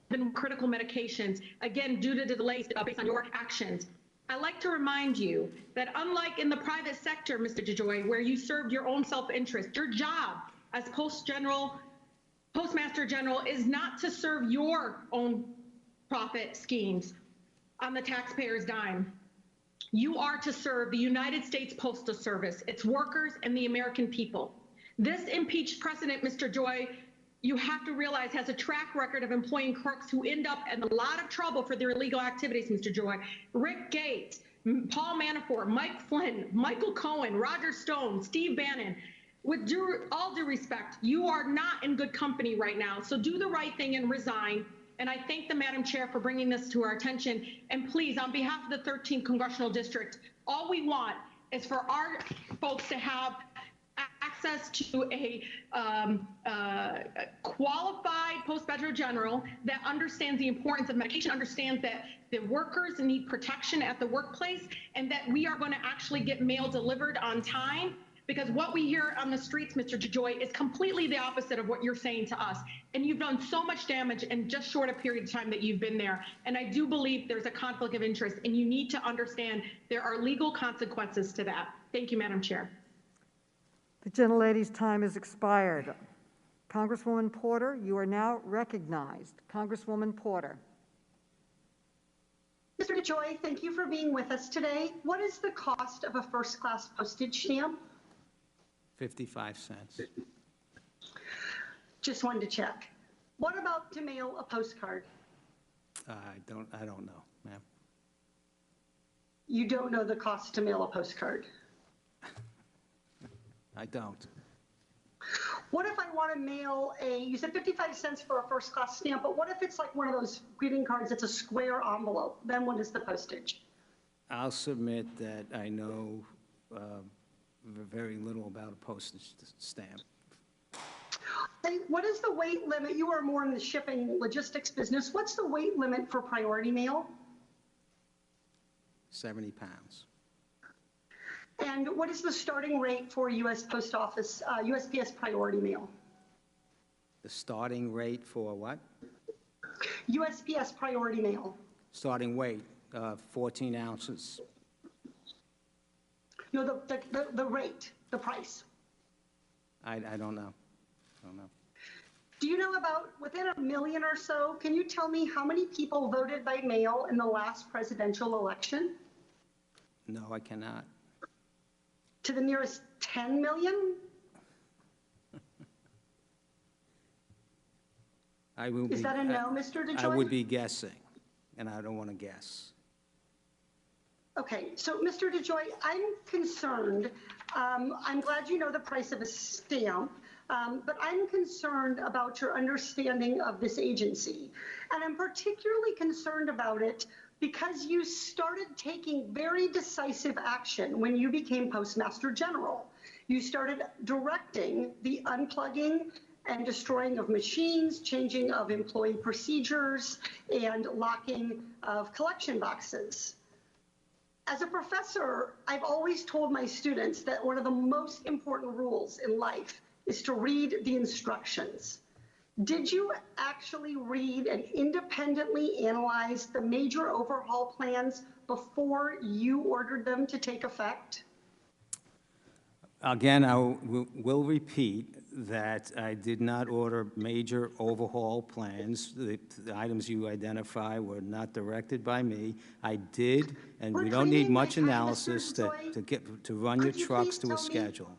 K: been critical medications, again, due to the delays based on your actions. I like to remind you that unlike in the private sector, Mr. DeJoy, where you served your own self-interest, your job as Postmaster General is not to serve your own profit schemes on the taxpayer's dime. You are to serve the United States Postal Service, its workers, and the American people. This impeached president, Mr. DeJoy, you have to realize has a track record of employing crooks who end up in a lot of trouble for their illegal activities, Mr. DeJoy. Rick Gates, Paul Manafort, Mike Flynn, Michael Cohen, Roger Stone, Steve Bannon. With all due respect, you are not in good company right now, so do the right thing and resign. And I thank the Madam Chair for bringing this to our attention. And please, on behalf of the 13th Congressional District, all we want is for our folks to have access to a qualified Postmaster General that understands the importance of medication, understands that the workers need protection at the workplace, and that we are going to actually get mail delivered on time. Because what we hear on the streets, Mr. DeJoy, is completely the opposite of what you're saying to us. And you've done so much damage in just short a period of time that you've been there. And I do believe there's a conflict of interest, and you need to understand there are legal consequences to that. Thank you, Madam Chair.
A: The gentlelady's time has expired. Congresswoman Porter, you are now recognized. Congresswoman Porter.
N: Mr. DeJoy, thank you for being with us today. What is the cost of a first-class postage stamp?
C: 55 cents.
N: Just wanted to check. What about to mail a postcard?
C: I don't know, ma'am.
N: You don't know the cost to mail a postcard?
C: I don't.
N: What if I want to mail you said 55 cents for a first class stamp, but what if it's like one of those greeting cards that's a square envelope? Then what is the postage?
C: I'll submit that I know very little about a postage stamp.
N: Hey, what is the weight limit? You are more in the shipping logistics business. What's the weight limit for priority mail?
C: 70 pounds.
N: And what is the starting rate for U.S. Post Office, USPS priority mail?
C: The starting rate for what?
N: USPS priority mail.
C: Starting weight, 14 ounces.
N: No, the rate, the price.
C: I don't know. I don't know.
N: Do you know about, within a million or so, can you tell me how many people voted by mail in the last presidential election?
C: No, I cannot.
N: To the nearest 10 million? Is that a no, Mr. DeJoy?
C: I would be guessing, and I don't want to guess.
N: Okay, so Mr. DeJoy, I'm concerned. I'm glad you know the price of a stamp, but I'm concerned about your understanding of this agency. And I'm particularly concerned about it because you started taking very decisive action when you became Postmaster General. You started directing the unplugging and destroying of machines, changing of employee procedures, and locking of collection boxes. As a professor, I've always told my students that one of the most important rules in life is to read the instructions. Did you actually read and independently analyze the major overhaul plans before you ordered them to take effect?
C: Again, I will repeat that I did not order major overhaul plans. The items you identify were not directed by me. I did, and we don't need much analysis to run your trucks to a schedule.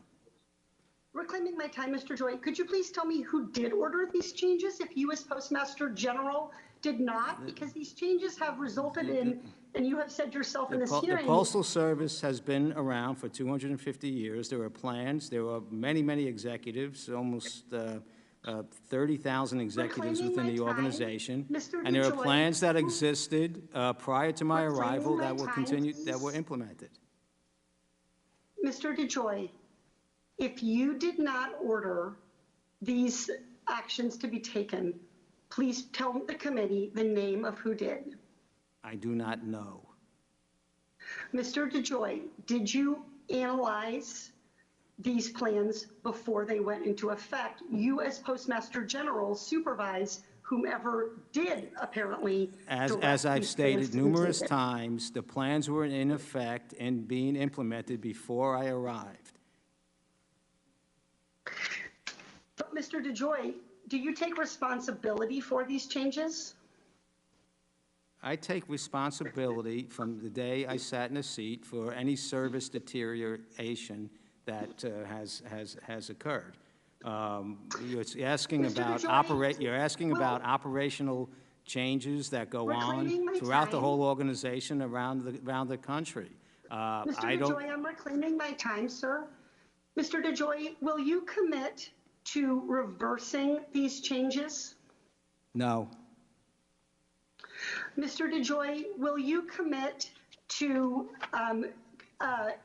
N: Reclaiming my time, Mr. Joy, could you please tell me who did order these changes if U.S. Postmaster General did not? Because these changes have resulted in, and you have said yourself in this hearing.
C: The Postal Service has been around for 250 years. There are plans. There are many, many executives, almost 30,000 executives within the organization. And there are plans that existed prior to my arrival that were implemented.
N: Mr. DeJoy, if you did not order these actions to be taken, please tell the committee the name of who did.
C: I do not know.
N: Mr. DeJoy, did you analyze these plans before they went into effect? You, as Postmaster General, supervise whomever did apparently.
C: As I've stated numerous times, the plans were in effect and being implemented before I arrived.
N: But Mr. DeJoy, do you take responsibility for these changes?
C: I take responsibility from the day I sat in a seat for any service deterioration that has occurred. You're asking about operational changes that go on throughout the whole organization around the country.
N: Mr. DeJoy, I'm reclaiming my time, sir. Mr. DeJoy, will you commit to reversing these changes?
C: No.
N: Mr. DeJoy, will you commit to,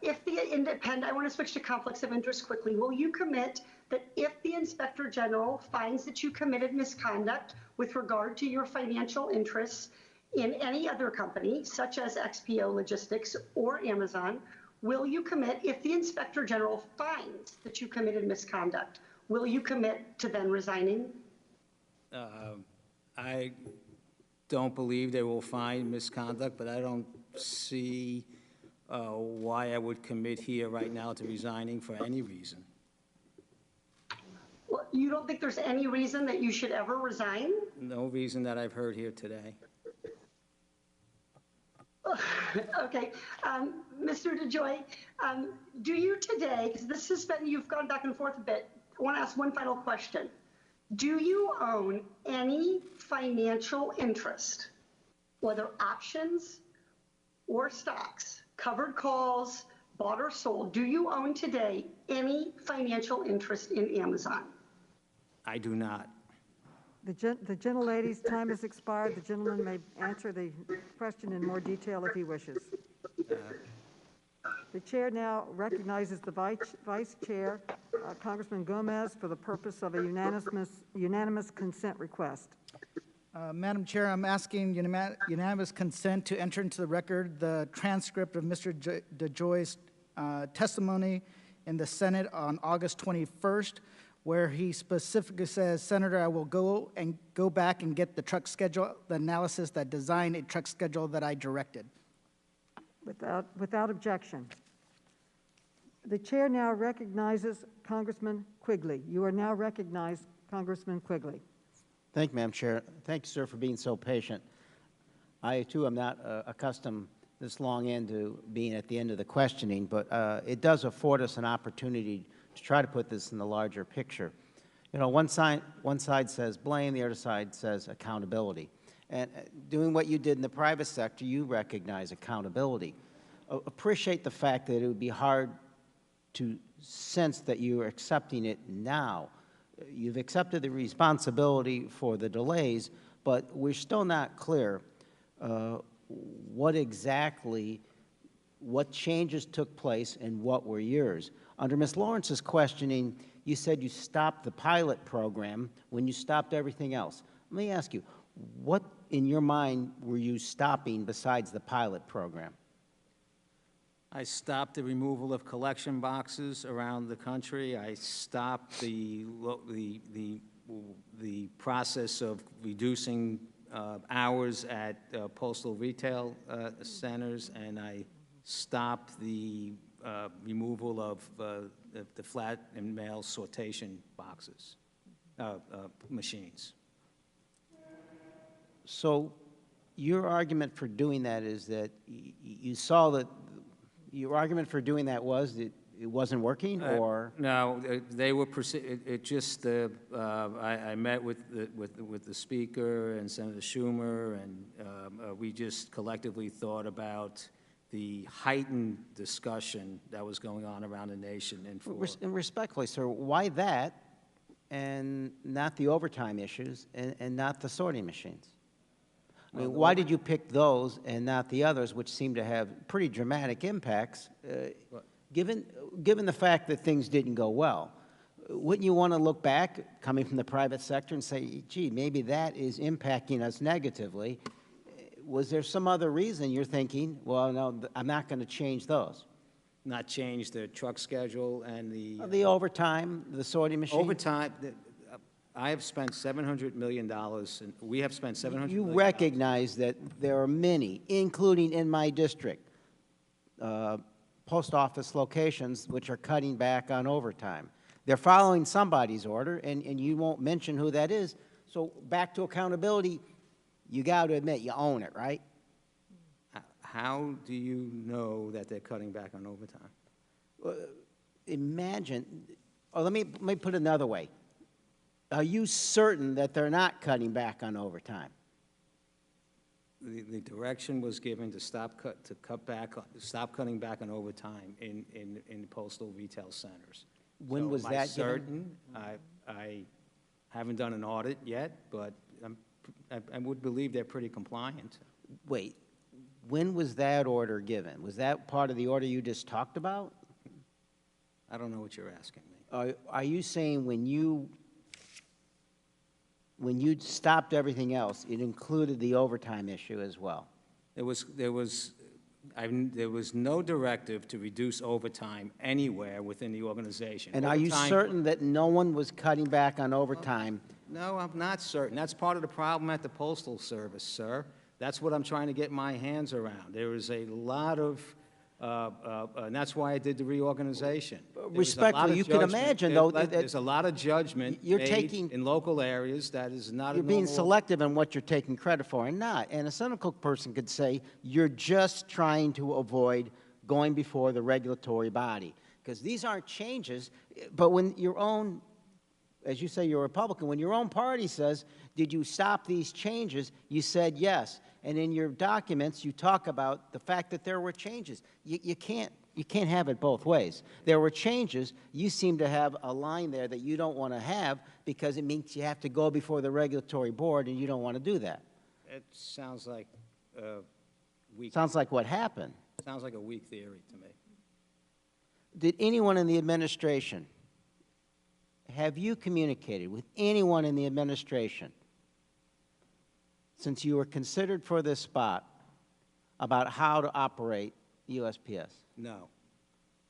N: if the independent, I want to switch to conflicts of interest quickly, will you commit that if the Inspector General finds that you committed misconduct with regard to your financial interests in any other company, such as XPO Logistics or Amazon, will you commit, if the Inspector General finds that you committed misconduct, will you commit to then resigning?
C: I don't believe they will find misconduct, but I don't see why I would commit here right now to resigning for any reason.
N: Well, you don't think there's any reason that you should ever resign?
C: No reason that I've heard here today.
N: Okay, Mr. DeJoy, do you today, because this has been, you've gone back and forth a bit, I want to ask one final question. Do you own any financial interest, whether options or stocks, covered calls, bought or sold? Do you own today any financial interest in Amazon?
E: I do not.
A: The gentlelady's time has expired. The gentleman may answer the question in more detail if he wishes. The chair now recognizes the vice chair, Congressman Gomez, for the purpose of a unanimous consent request.
H: Madam Chair, I'm asking unanimous consent to enter into the record the transcript of Mr. DeJoy's testimony in the Senate on August 21st, where he specifically says, Senator, I will go back and get the truck schedule, the analysis that designed a truck schedule that I directed.
A: Without objection. The chair now recognizes Congressman Quigley. You are now recognized, Congressman Quigley.
O: Thank you, Madam Chair. Thank you, sir, for being so patient. I, too, am not accustomed this long into being at the end of the questioning, but it does afford us an opportunity to try to put this in the larger picture. You know, one side says blame, the other side says accountability. And doing what you did in the private sector, you recognize accountability. Appreciate the fact that it would be hard to sense that you are accepting it now. You've accepted the responsibility for the delays, but we're still not clear what changes took place and what were yours. Under Ms. Lawrence's questioning, you said you stopped the pilot program when you stopped everything else. Let me ask you, what in your mind were you stopping besides the pilot program?
E: I stopped the removal of collection boxes around the country. I stopped the process of reducing hours at postal retail centers, and I stopped the removal of the flat and mail sortation boxes, machines.
O: So your argument for doing that is that you saw that your argument for doing that was that it wasn't working, or?
E: No, they were, it just, I met with the Speaker and Senator Schumer, and we just collectively thought about the heightened discussion that was going on around the nation.
O: And respectfully, sir, why that and not the overtime issues and not the sorting machines? I mean, why did you pick those and not the others, which seem to have pretty dramatic impacts, given the fact that things didn't go well? Wouldn't you want to look back, coming from the private sector, and say, gee, maybe that is impacting us negatively? Was there some other reason you're thinking, well, no, I'm not going to change those?
E: Not change the truck schedule and
O: the overtime, the sorting machine?
E: Overtime, I have spent $700 million, and we have spent $700 million.
O: You recognize that there are many, including in my district, post office locations which are cutting back on overtime. They're following somebody's order, and you won't mention who that is. So back to accountability, you got to admit you own it, right?
E: How do you know that they're cutting back on overtime?
O: Imagine, or let me put it another way. Are you certain that they're not cutting back on overtime?
E: The direction was given to stop cutting back on overtime in postal retail centers.
O: When was that given?
E: Certain? I haven't done an audit yet, but I would believe they're pretty compliant.
O: Wait, when was that order given? Was that part of the order you just talked about?
E: I don't know what you're asking me.
O: Are you saying when you stopped everything else, it included the overtime issue as well?
E: There was no directive to reduce overtime anywhere within the organization.
O: And are you certain that no one was cutting back on overtime?
E: No, I'm not certain. That's part of the problem at the Postal Service, sir. That's what I'm trying to get my hands around. There is a lot of, and that's why I did the reorganization.
O: Respectfully, you can imagine, though, that
E: there's a lot of judgment made in local areas that is not a normal.
O: You're being selective in what you're taking credit for and not. And a cynical person could say you're just trying to avoid going before the regulatory body, because these aren't changes. But when your own as you say, you're a Republican. When your own party says, did you stop these changes, you said yes. And in your documents, you talk about the fact that there were changes. You can't have it both ways. There were changes. You seem to have a line there that you don't want to have because it means you have to go before the regulatory board, and you don't want to do that.
C: It sounds like weak.
O: Sounds like what happened.
C: Sounds like a weak theory to me.
O: Did anyone in the administration, have you communicated with anyone in the administration since you were considered for this spot about how to operate USPS?
C: No.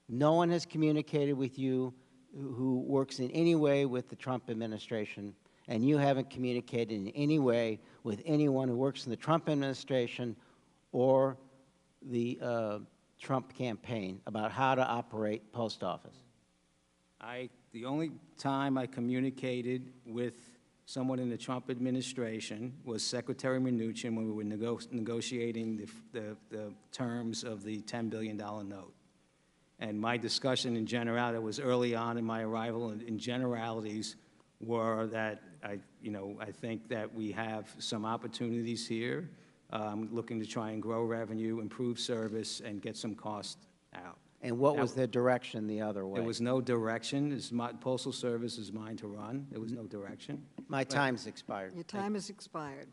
O: No one has communicated with you who works in any way with the Trump administration, and you haven't communicated in any way with anyone who works in the Trump administration or the Trump campaign about how to operate post office?
C: The only time I communicated with someone in the Trump administration was Secretary Mnuchin when we were negotiating the terms of the $10 billion note. And my discussion in generality, it was early on in my arrival, in generalities were that I think that we have some opportunities here, looking to try and grow revenue, improve service, and get some cost out.
O: And what was the direction the other way?
C: There was no direction. Postal Service is mine to run. There was no direction.
O: My time's expired.
A: Your time has expired.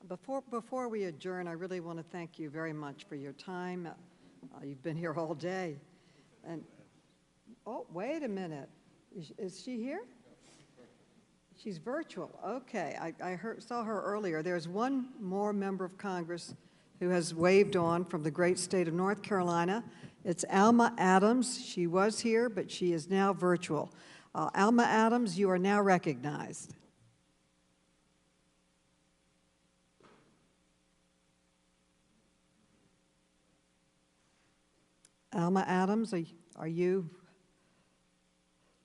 A: Before we adjourn, I really want to thank you very much for your time. You've been here all day. And, oh, wait a minute. Is she here? She's virtual. Okay, I saw her earlier. There's one more member of Congress who has waved on from the great state of North Carolina. It's Alma Adams. She was here, but she is now virtual. Alma Adams, you are now recognized. Alma Adams, are you?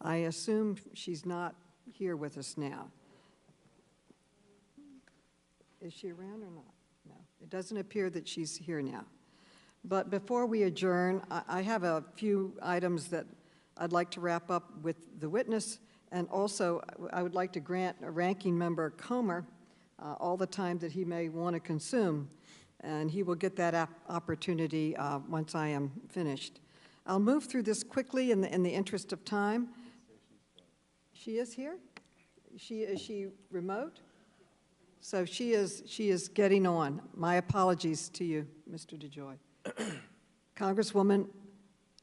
A: I assume she's not here with us now. Is she around or not? No, it doesn't appear that she's here now. But before we adjourn, I have a few items that I'd like to wrap up with the witness, and also I would like to grant Ranking Member Comer all the time that he may want to consume, and he will get that opportunity once I am finished. I'll move through this quickly in the interest of time. She is here? Is she remote? So she is getting on. My apologies to you, Mr. DeJoy. Congresswoman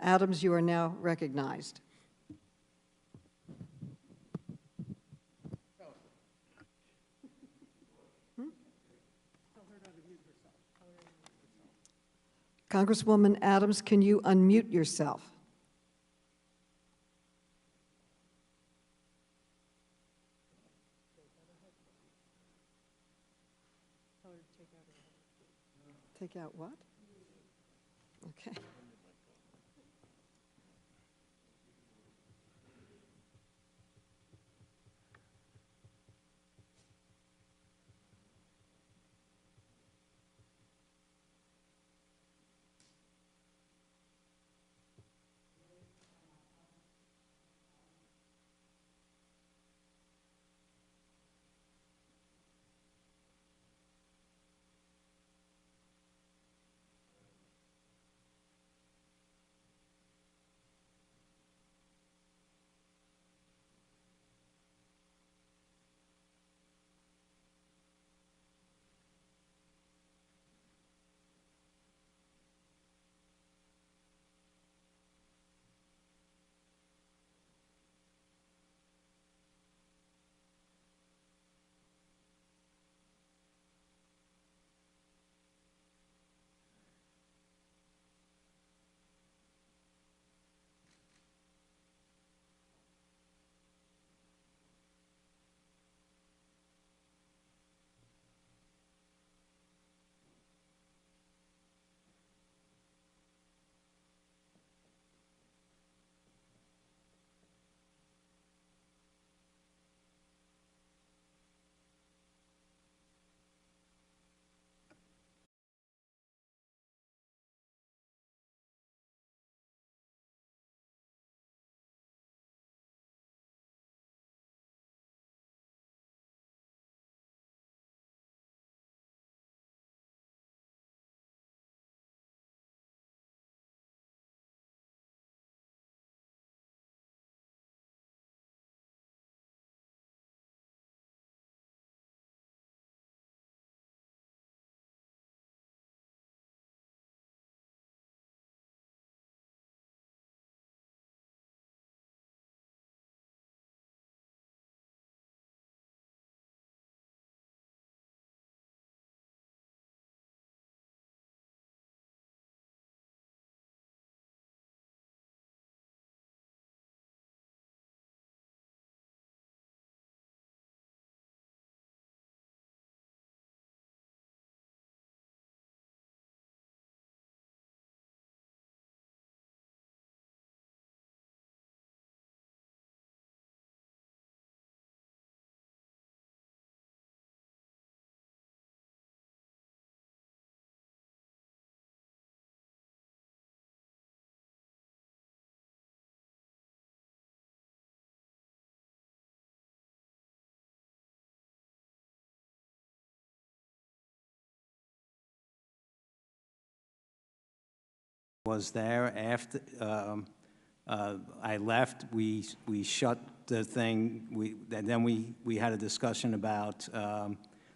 A: Adams, you are now recognized. Congresswoman Adams, can you unmute yourself? Take out what? Okay.
C: was there. After I left, we shut the thing. Then we had a discussion about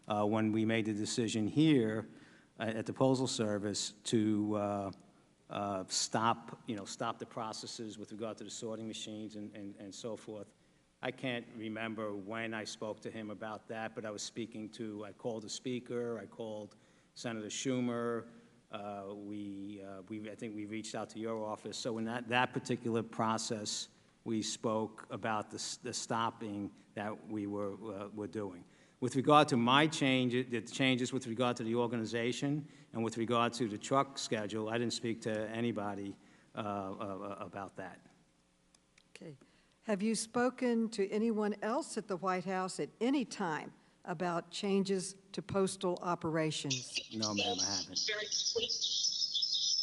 C: when we made the decision here at the Postal Service to stop the processes with regard to the sorting machines and so forth. I can't remember when I spoke to him about that, but I called the Speaker, I called Senator Schumer. I think we reached out to your office. So in that particular process, we spoke about the stopping that we were doing. With regard to my the changes with regard to the organization and with regard to the truck schedule, I didn't speak to anybody about that.
A: Okay. Have you spoken to anyone else at the White House at any time about changes to postal operations?
C: No, ma'am, I haven't.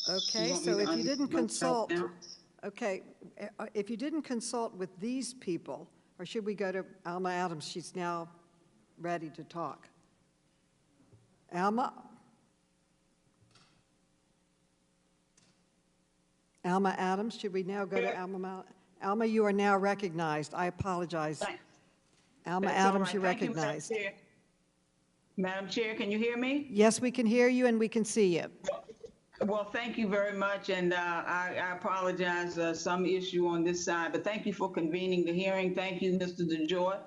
A: Okay, so if you didn't consult, okay, if you didn't consult with these people, or should we go to Alma Adams? She's now ready to talk. Alma? Alma Adams, should we now go to Alma? Alma, you are now recognized. I apologize. Alma Adams, you're recognized.
J: Madam Chair, can you hear me?
A: Yes, we can hear you and we can see you.
J: Well, thank you very much, and I apologize, some issue on this side, but thank you for convening the hearing. Thank you, Mr. DeJoy,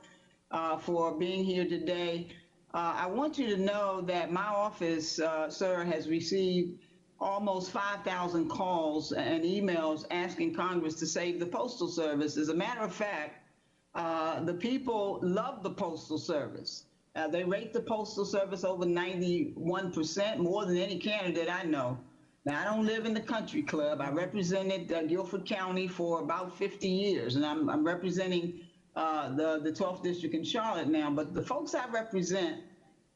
J: for being here today. I want you to know that my office, sir, has received almost 5,000 calls and emails asking Congress to save the Postal Service. As a matter of fact, the people love the Postal Service. They rate the Postal Service over 91%, more than any candidate I know. Now, I don't live in the country club. I represented Guilford County for about 50 years, and I'm representing the 12th District in Charlotte now. But the folks I represent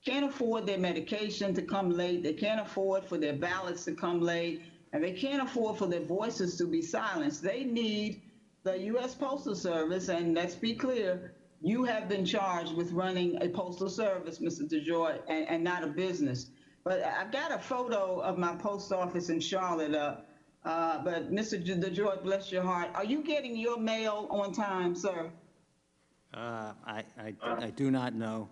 J: can't afford their medication to come late. They can't afford for their ballots to come late, and they can't afford for their voices to be silenced. They need the U.S. Postal Service, and let's be clear, you have been charged with running a postal service, Mr. DeJoy, and not a business. But I've got a photo of my post office in Charlotte up. But Mr. DeJoy, bless your heart, are you getting your mail on time, sir?
C: I do not know.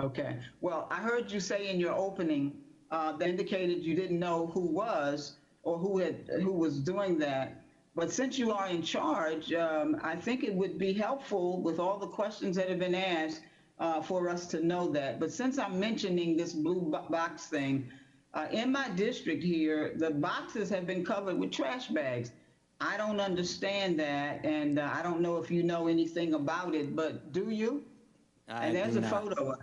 J: Okay. Well, I heard you say in your opening that indicated you didn't know who was or who was doing that. But since you are in charge, I think it would be helpful with all the questions that have been asked for us to know that. But since I'm mentioning this blue box thing, in my district here, the boxes have been covered with trash bags. I don't understand that, and I don't know if you know anything about it, but do you? And there's a photo.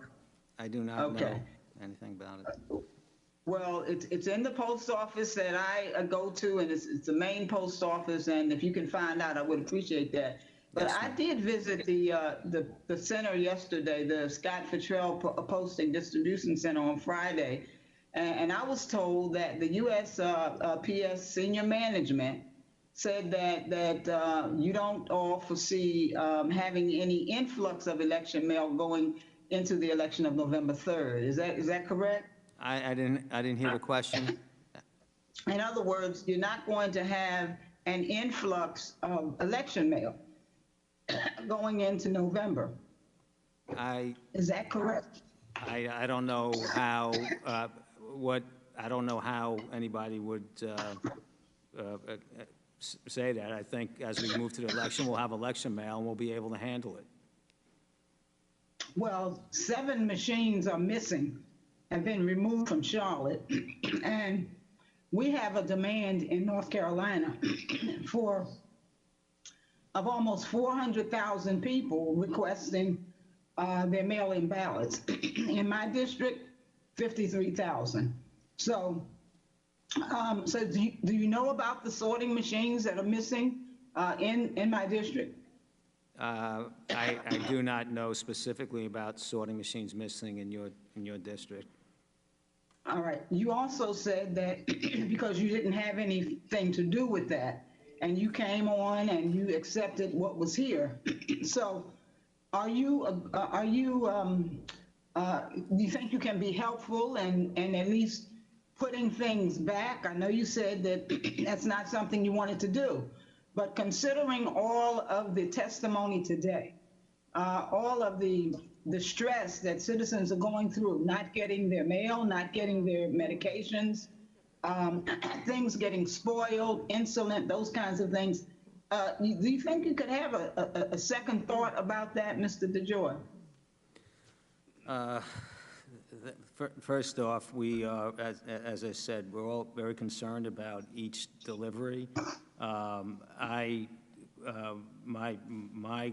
C: I do not know anything about it.
J: Well, it's in the post office that I go to, and it's the main post office, and if you can find out, I would appreciate that. But yes, I did visit the center yesterday, the Scott Futrell Posting Distribution Center on Friday, and I was told that the USPS senior management said that you don't all foresee having any influx of election mail going into the election of November 3rd. Is that correct?
C: I didn't hear the question.
J: In other words, you're not going to have an influx of election mail going into November. Is that correct?
C: I don't know how I don't know how anybody would say that. I think as we move to the election, we'll have election mail and we'll be able to handle it.
J: Well, 7 machines are missing, have been removed from Charlotte, and we have a demand in North Carolina of almost 400,000 people requesting their mail-in ballots. In my district, 53,000. So, do you know about the sorting machines that are missing in my district?
C: I do not know specifically about sorting machines missing in your district.
J: All right. You also said that because you didn't have anything to do with that, and you came on and you accepted what was here. So, do you think you can be helpful and at least putting things back. I know you said that that's not something you wanted to do, but considering all of the testimony today, all of the stress that citizens are going through, not getting their mail, not getting their medications, things getting spoiled, insulin, those kinds of things. Do you think you could have a second thought about that, Mr. DeJoy?
E: First off, we, as I said, we're all very concerned about each delivery. My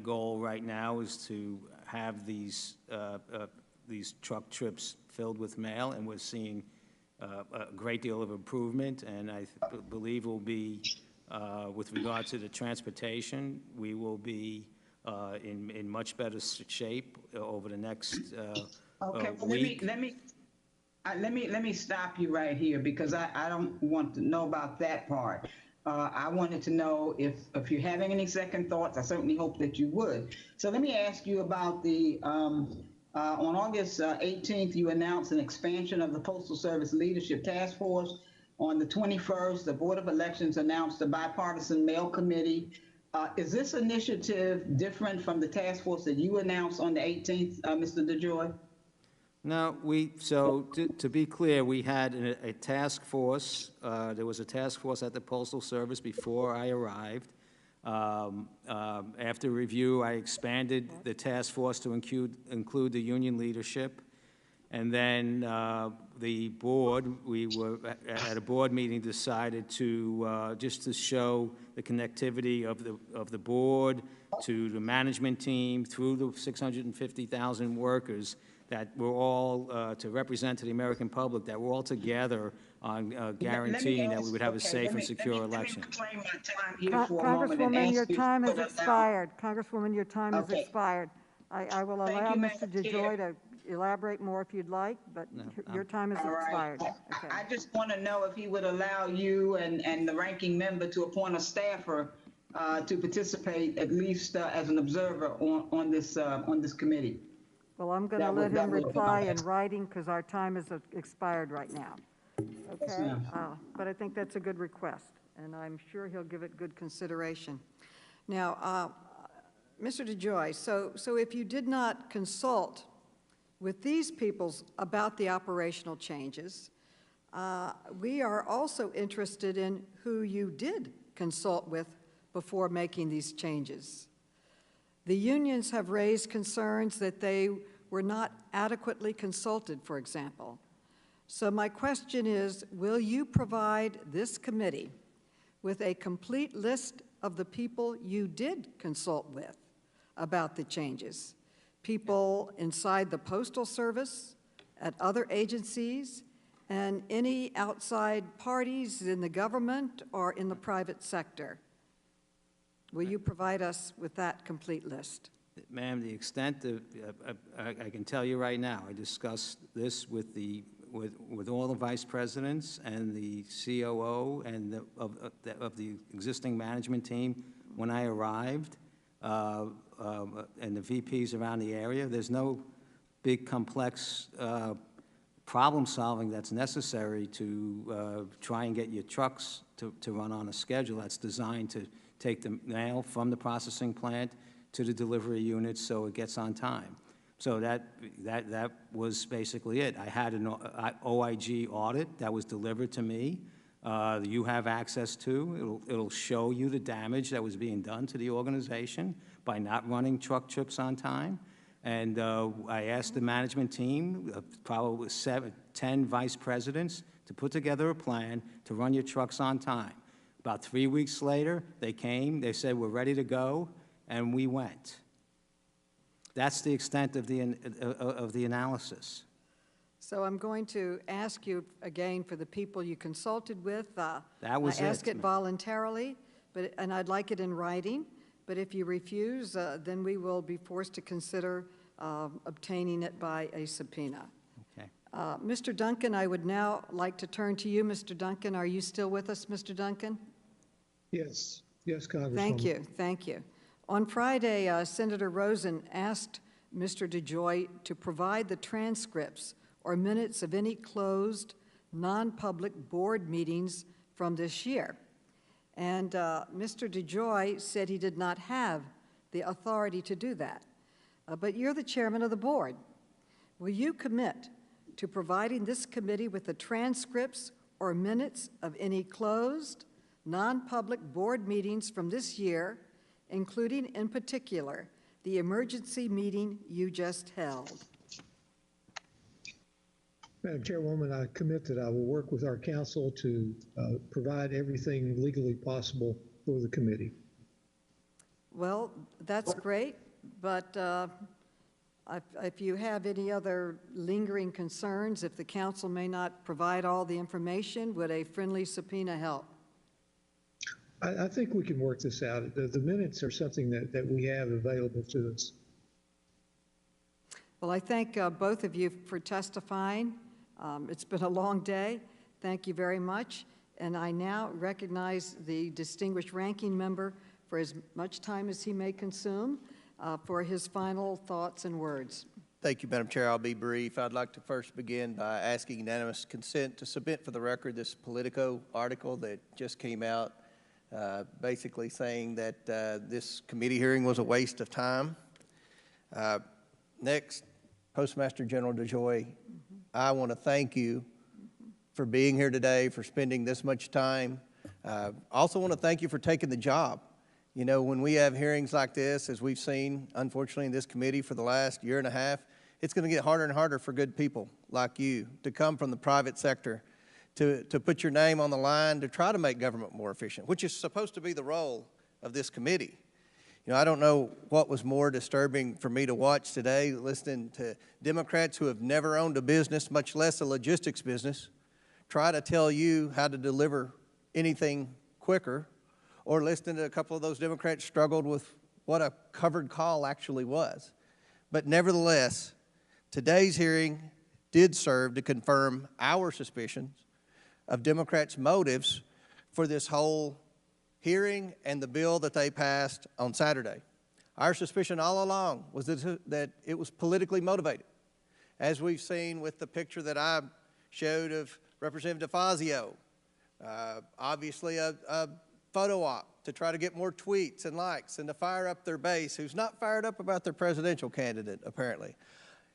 E: goal right now is to have these truck trips filled with mail, and we're seeing a great deal of improvement, and I believe will be, with regard to the transportation, we will be in much better shape over the next
J: okay, well,
E: week.
J: Let me stop you right here, because I don't want to know about that part. I wanted to know if you're having any second thoughts. I certainly hope that you would. So let me ask you about the, on August 18th, you announced an expansion of the Postal Service Leadership Task Force. On the 21st, the Board of Elections announced a bipartisan mail committee. Is this initiative different from the task force that you announced on the 18th, Mr. DeJoy?
E: No, to be clear, we had a task force. There was a task force at the Postal Service before I arrived. After review, I expanded the task force to include the union leadership. And then the board, we were at a board meeting, decided to, just to show the connectivity of the board to the management team through the 650,000 workers, that we're all, to represent to the American public, that we're all together on guaranteeing that we would have a safe and secure election.
A: Congresswoman, your time has expired. Congresswoman, your time has expired. I will allow Mr. DeJoy to elaborate more if you'd like, but your time has expired. Okay.
J: I just want to know if he would allow you and the ranking member to appoint a staffer to participate, at least as an observer on this committee.
A: Well, I'm going to let him reply in writing because our time has expired right now. Okay? But I think that's a good request, and I'm sure he'll give it good consideration. Now, Mr. DeJoy, so if you did not consult with these people about the operational changes, we are also interested in who you did consult with before making these changes. The unions have raised concerns that they were not adequately consulted, for example. So my question is, will you provide this committee with a complete list of the people you did consult with about the changes? People inside the Postal Service, at other agencies, and any outside parties in the government or in the private sector. Will you provide us with that complete list?
E: Ma'am, the extent of, I can tell you right now, I discussed this with all the vice presidents and the COO and of the existing management team when I arrived, and the VPs around the area. There's no big, complex problem solving that's necessary to try and get your trucks to run on a schedule that's designed to take the mail from the processing plant to the delivery units so it gets on time. So that was basically it. I had an OIG audit that was delivered to me. You have access to. It'll show you the damage that was being done to the organization by not running truck trips on time. And I asked the management team, probably 10 vice presidents, to put together a plan to run your trucks on time. About 3 weeks later, they came, they said, we're ready to go, and we went. That's the extent of the analysis.
A: So I'm going to ask you again for the people you consulted with.
E: That was
A: I ask it voluntarily, and I'd like it in writing. But if you refuse, then we will be forced to consider obtaining it by a subpoena.
E: Okay.
A: Mr. Duncan, I would now like to turn to you. Mr. Duncan, are you still with us, Mr. Duncan?
D: Yes, Congresswoman.
A: Thank you, thank you. On Friday, Senator Rosen asked Mr. DeJoy to provide the transcripts or minutes of any closed non-public board meetings from this year. And Mr. DeJoy said he did not have the authority to do that. But you're the chairman of the board. Will you commit to providing this committee with the transcripts or minutes of any closed, non-public board meetings from this year, including in particular the emergency meeting you just held?
D: Madam Chairwoman, I commit that I will work with our counsel to provide everything legally possible for the committee.
A: Well, that's great, but if you have any other lingering concerns, if the council may not provide all the information, would a friendly subpoena help?
D: I think we can work this out. The minutes are something that we have available to us.
A: Well, I thank both of you for testifying. It's been a long day. Thank you very much. And I now recognize the distinguished ranking member for as much time as he may consume for his final thoughts and words.
P: Thank you, Madam Chair. I'll be brief. I'd like to first begin by asking unanimous consent to submit for the record this Politico article that just came out, basically saying that this committee hearing was a waste of time. Next, Postmaster General DeJoy, I want to thank you for being here today, for spending this much time. Also want to thank you for taking the job. You know, when we have hearings like this, as we've seen, unfortunately, in this committee for the last year and a half, it's going to get harder and harder for good people like you to come from the private sector, to put your name on the line, to try to make government more efficient, which is supposed to be the role of this committee. You know, I don't know what was more disturbing for me to watch today, listening to Democrats who have never owned a business, much less a logistics business, try to tell you how to deliver anything quicker, or listening to a couple of those Democrats struggled with what a covered call actually was. But nevertheless, today's hearing did serve to confirm our suspicions of Democrats' motives for this whole hearing and the bill that they passed on Saturday. Our suspicion all along was that it was politically motivated, as we've seen with the picture that I showed of Representative DeFazio, obviously a photo op to try to get more tweets and likes and to fire up their base, who's not fired up about their presidential candidate, apparently.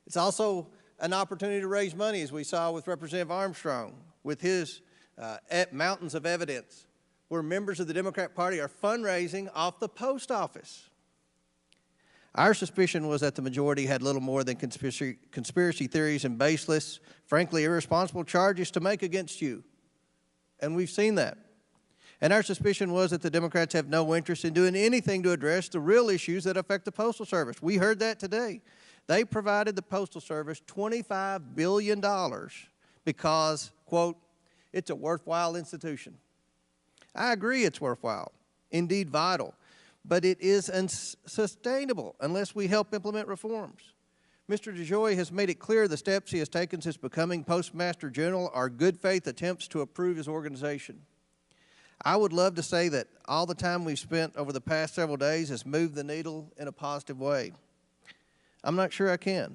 P: It's also an opportunity to raise money, as we saw with Representative Armstrong, with his mountains of evidence, where members of the Democrat Party are fundraising off the post office. Our suspicion was that the majority had little more than conspiracy theories and baseless, frankly irresponsible charges to make against you. And we've seen that. And our suspicion was that the Democrats have no interest in doing anything to address the real issues that affect the Postal Service. We heard that today. They provided the Postal Service $25 billion because, quote, it's a worthwhile institution. I agree it's worthwhile, indeed vital, but it is unsustainable unless we help implement reforms. Mr. DeJoy has made it clear the steps he has taken since becoming Postmaster General are good faith attempts to improve his organization. I would love to say that all the time we've spent over the past several days has moved the needle in a positive way. I'm not sure I can,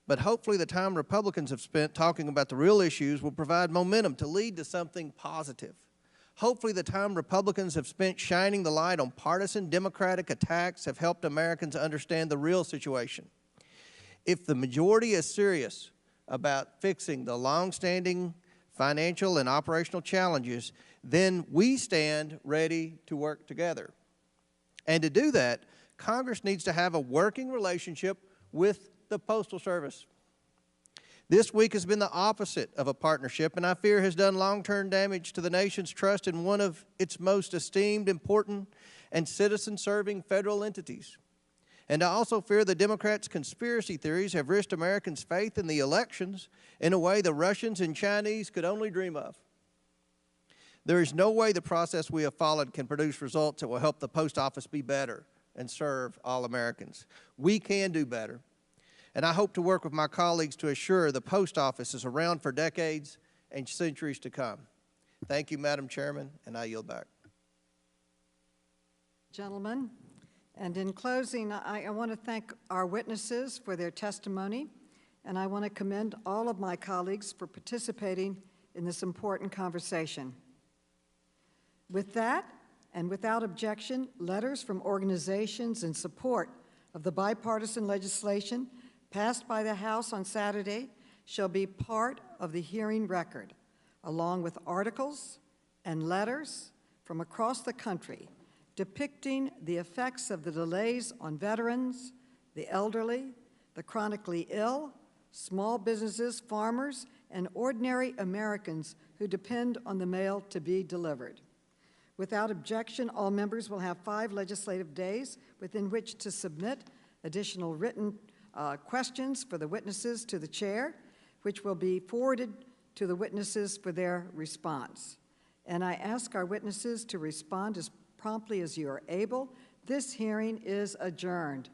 P: but hopefully the time Republicans have spent talking about the real issues will provide momentum to lead to something positive. Hopefully the time Republicans have spent shining the light on partisan Democratic attacks have helped Americans understand the real situation. If the majority is serious about fixing the long-standing financial and operational challenges, then we stand ready to work together. And to do that, Congress needs to have a working relationship with the Postal Service. This week has been the opposite of a partnership, and I fear has done long-term damage to the nation's trust in one of its most esteemed, important, and citizen-serving federal entities. And I also fear the Democrats' conspiracy theories have risked Americans' faith in the elections in a way the Russians and Chinese could only dream of. There is no way the process we have followed can produce results that will help the post office be better and serve all Americans. We can do better, and I hope to work with my colleagues to assure the post office is around for decades and centuries to come. Thank you, Madam Chairman, and I yield back.
A: Gentlemen, and in closing, I want to thank our witnesses for their testimony, and I want to commend all of my colleagues for participating in this important conversation. With that, and without objection, letters from organizations in support of the bipartisan legislation passed by the House on Saturday shall be part of the hearing record, along with articles and letters from across the country depicting the effects of the delays on veterans, the elderly, the chronically ill, small businesses, farmers, and ordinary Americans who depend on the mail to be delivered. Without objection, all members will have 5 legislative days within which to submit additional written questions for the witnesses to the chair, which will be forwarded to the witnesses for their response. And I ask our witnesses to respond as promptly as you are able. This hearing is adjourned.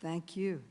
A: Thank you.